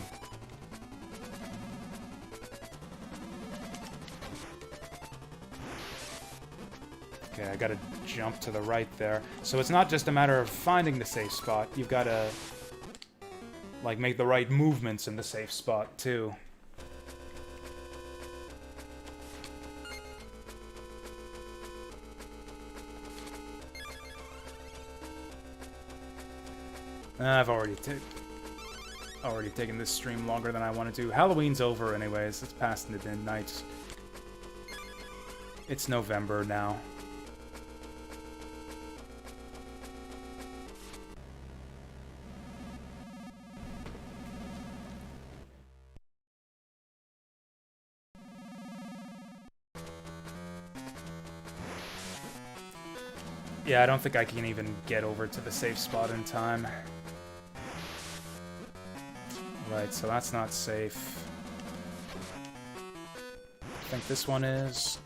Okay, I gotta jump to the right there. So it's not just a matter of finding the safe spot. You've gotta, like, make the right movements in the safe spot, too. I've already taken this stream longer than I wanted to. Halloween's over anyways. It's past midnight. It's November now. Yeah, I don't think I can even get over to the safe spot in time. Right, so that's not safe. I think this one is.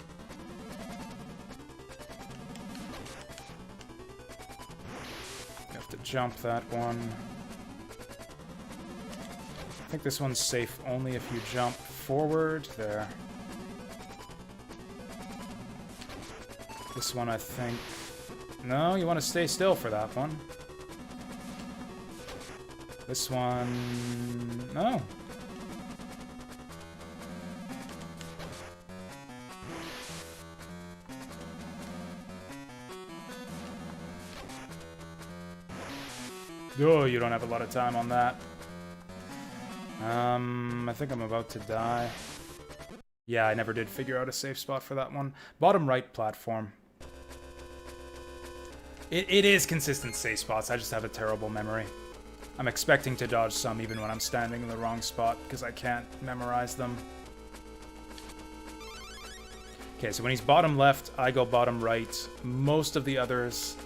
You have to jump that one. I think this one's safe only if you jump forward. There. This one, I think... No, you want to stay still for that one. This one... No. Oh, you don't have a lot of time on that. I think I'm about to die. Yeah, I never did figure out a safe spot for that one. Bottom right platform. It is consistent safe spots, I just have a terrible memory. I'm expecting to dodge some even when I'm standing in the wrong spot, because I can't memorize them. Okay, so when he's bottom left, I go bottom right. Most of the others,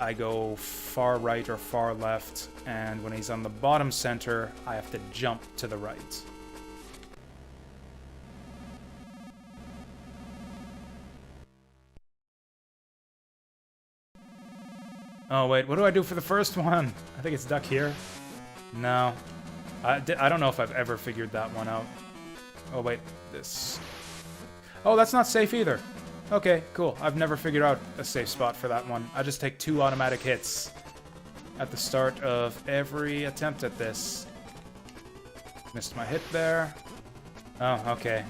I go far right or far left. And when he's on the bottom center, I have to jump to the right. Oh, wait, what do I do for the first one? I think it's duck here. No. I don't know if I've ever figured that one out. Oh, wait, this... Oh, that's not safe either. Okay, cool. I've never figured out a safe spot for that one. I just take 2 automatic hits at the start of every attempt at this. Missed my hit there. Oh, okay.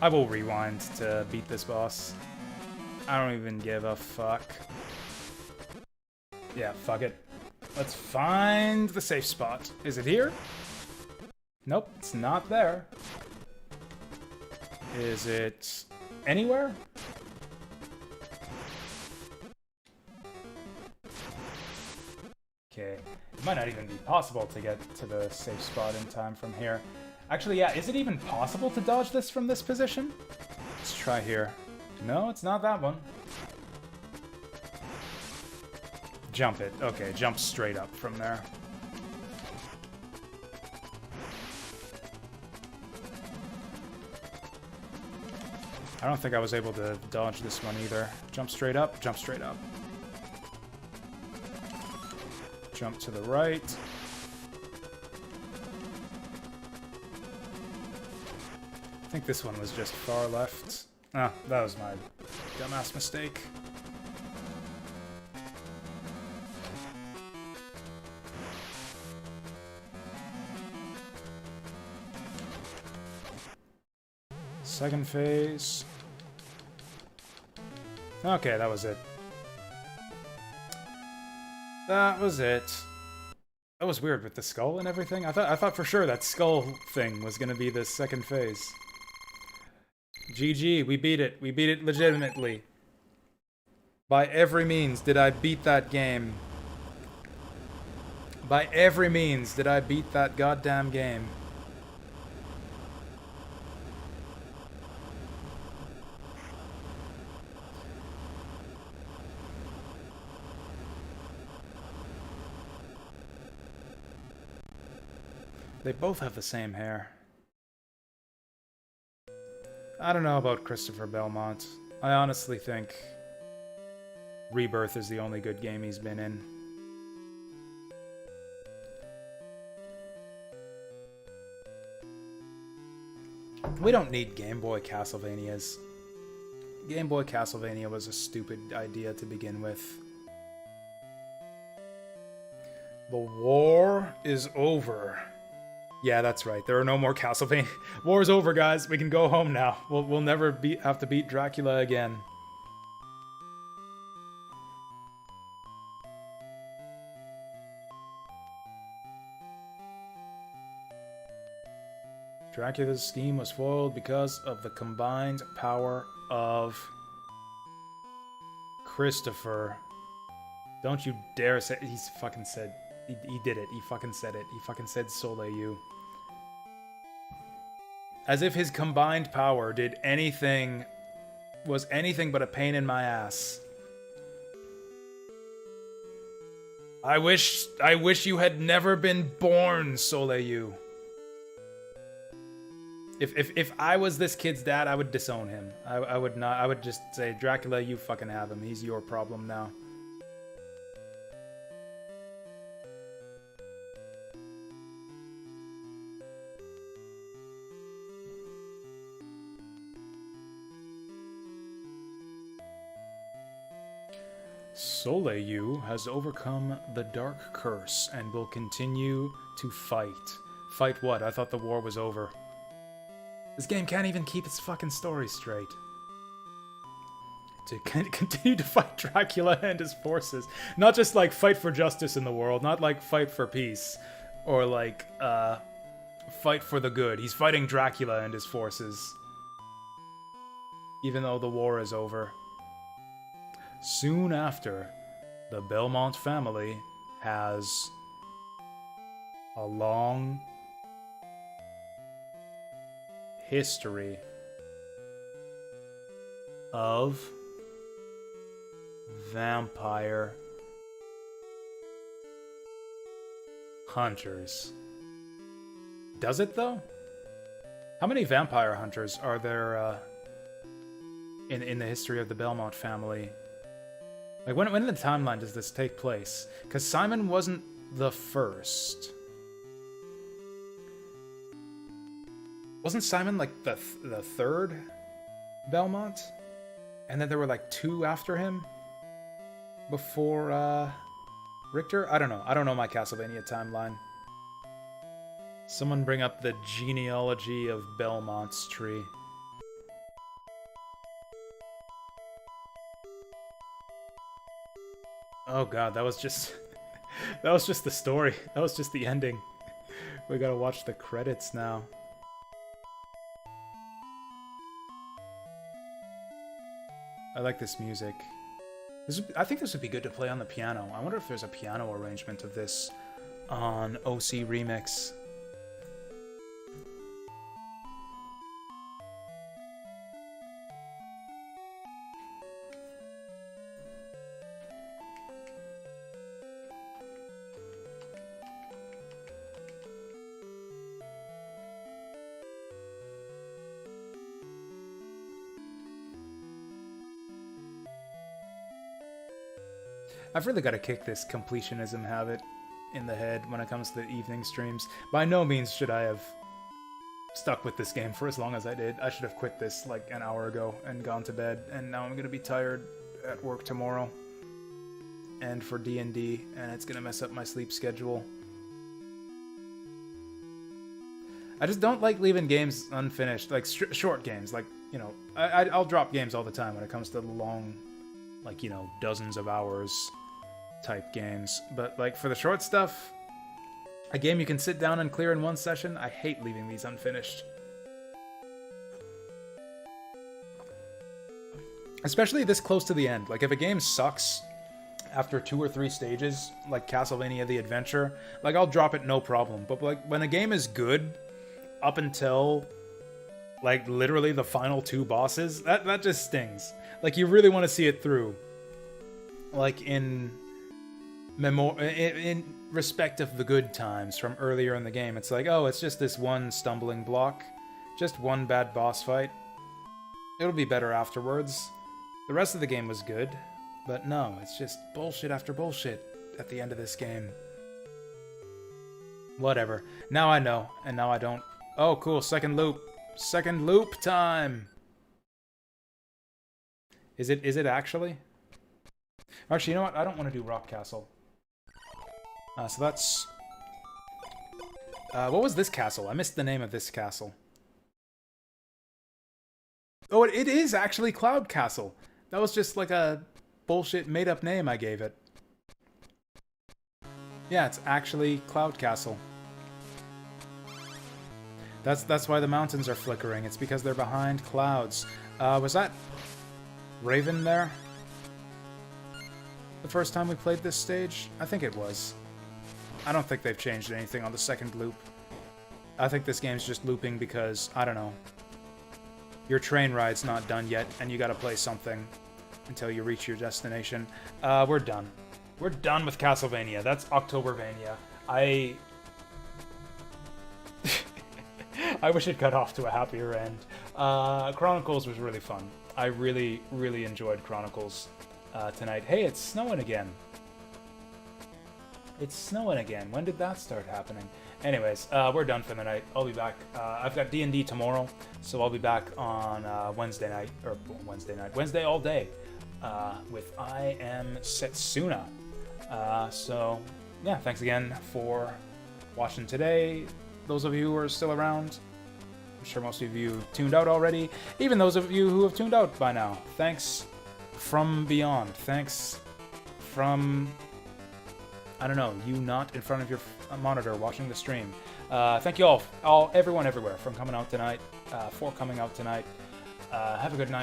I will rewind to beat this boss. I don't even give a fuck. Yeah, fuck it. Let's find the safe spot. Is it here? Nope, it's not there. Is it anywhere? Okay, it might not even be possible to get to the safe spot in time from here. Actually, yeah, is it even possible to dodge this from this position? Let's try here. No, it's not that one. Jump it. Okay, jump straight up from there. I don't think I was able to dodge this one either. Jump straight up, jump straight up. Jump to the right. I think this one was just far left. Ah, that was my dumbass mistake. Second phase. Okay, that was it. That was it. That was weird with the skull and everything. I thought for sure that skull thing was gonna be the second phase. GG, we beat it. We beat it legitimately. By every means did I beat that game. By every means did I beat that goddamn game. They both have the same hair. I don't know about Christopher Belmont. I honestly think Rebirth is the only good game he's been in. We don't need Game Boy Castlevanias. Game Boy Castlevania was a stupid idea to begin with. The war is over. Yeah, that's right. There are no more Castlevania. War's over, guys. We can go home now. We'll never have to beat Dracula again. Dracula's scheme was foiled because of the combined power of Christopher. Don't you dare say... He's fucking said... He did it. He fucking said it. He fucking said Soleil. As if his combined power did anything... was anything but a pain in my ass. I wish you had never been born, Soleil. If I was this kid's dad, I would disown him. I would not. I would just say, Dracula, you fucking have him. He's your problem now. Soleil has overcome the dark curse and will continue to fight. Fight what? I thought the war was over. This game can't even keep its fucking story straight. To continue to fight Dracula and his forces. Not just like fight for justice in the world, not like fight for peace. Or like, fight for the good. He's fighting Dracula and his forces. Even though the war is over. Soon after, the Belmont family has a long history of vampire hunters. Does it, though? How many vampire hunters are there in the history of the Belmont family? Like, when in the timeline does this take place? Because Simon wasn't the first. Wasn't Simon, like, the third Belmont? And then there were, like, 2 after him? Before, Richter? I don't know. I don't know my Castlevania timeline. Someone bring up the genealogy of Belmont's tree. Oh god, that was just... that was just the story. That was just the ending. We gotta watch the credits now. I like this music. I think this would be good to play on the piano. I wonder if there's a piano arrangement of this on OC Remix. I've really got to kick this completionism habit in the head when it comes to the evening streams. By no means should I have stuck with this game for as long as I did. I should have quit this like an hour ago and gone to bed, and now I'm going to be tired at work tomorrow and for D&D, and it's going to mess up my sleep schedule. I just don't like leaving games unfinished, like short games. Like, you know, I'll drop games all the time when it comes to the long, like, you know, dozens of hours type games. But, like, for the short stuff, a game you can sit down and clear in one session, I hate leaving these unfinished. Especially this close to the end. Like, if a game sucks after 2 or 3 stages, like Castlevania The Adventure, like, I'll drop it no problem. But, like, when a game is good up until, like, literally the final 2 bosses, that just stings. Like, you really want to see it through. Like, in respect of the good times from earlier in the game. It's like, oh, it's just this one stumbling block. Just one bad boss fight. It'll be better afterwards. The rest of the game was good. But no, it's just bullshit after bullshit at the end of this game. Whatever. Now I know, and now I don't. Oh, cool, second loop. Second loop time! Is it actually? Actually, you know what? I don't want to do Rock Castle. So that's... what was this castle? I missed the name of this castle. Oh, it is actually Cloud Castle. That was just like a bullshit made-up name I gave it. Yeah, it's actually Cloud Castle. That's why the mountains are flickering. It's because they're behind clouds. Was that Raven there? The first time we played this stage? I think it was. I don't think they've changed anything on the second loop. I think this game's just looping because, I don't know, your train ride's not done yet, and you gotta play something until you reach your destination. We're done. We're done with Castlevania. That's Octobervania. I wish it got off to a happier end. Chronicles was really fun. I really, really enjoyed Chronicles tonight. Hey, it's snowing again. It's snowing again. When did that start happening? Anyways, we're done for the night. I'll be back. I've got D&D tomorrow, so I'll be back on Wednesday night. Or Wednesday night. Wednesday all day. with I Am Setsuna. So, yeah, thanks again for watching today. Those of you who are still around, I'm sure most of you tuned out already. Even those of you who have tuned out by now, thanks from beyond. Thanks from, I don't know, you not in front of your monitor watching the stream. Thank you all, everyone everywhere, for coming out tonight. Have a good night.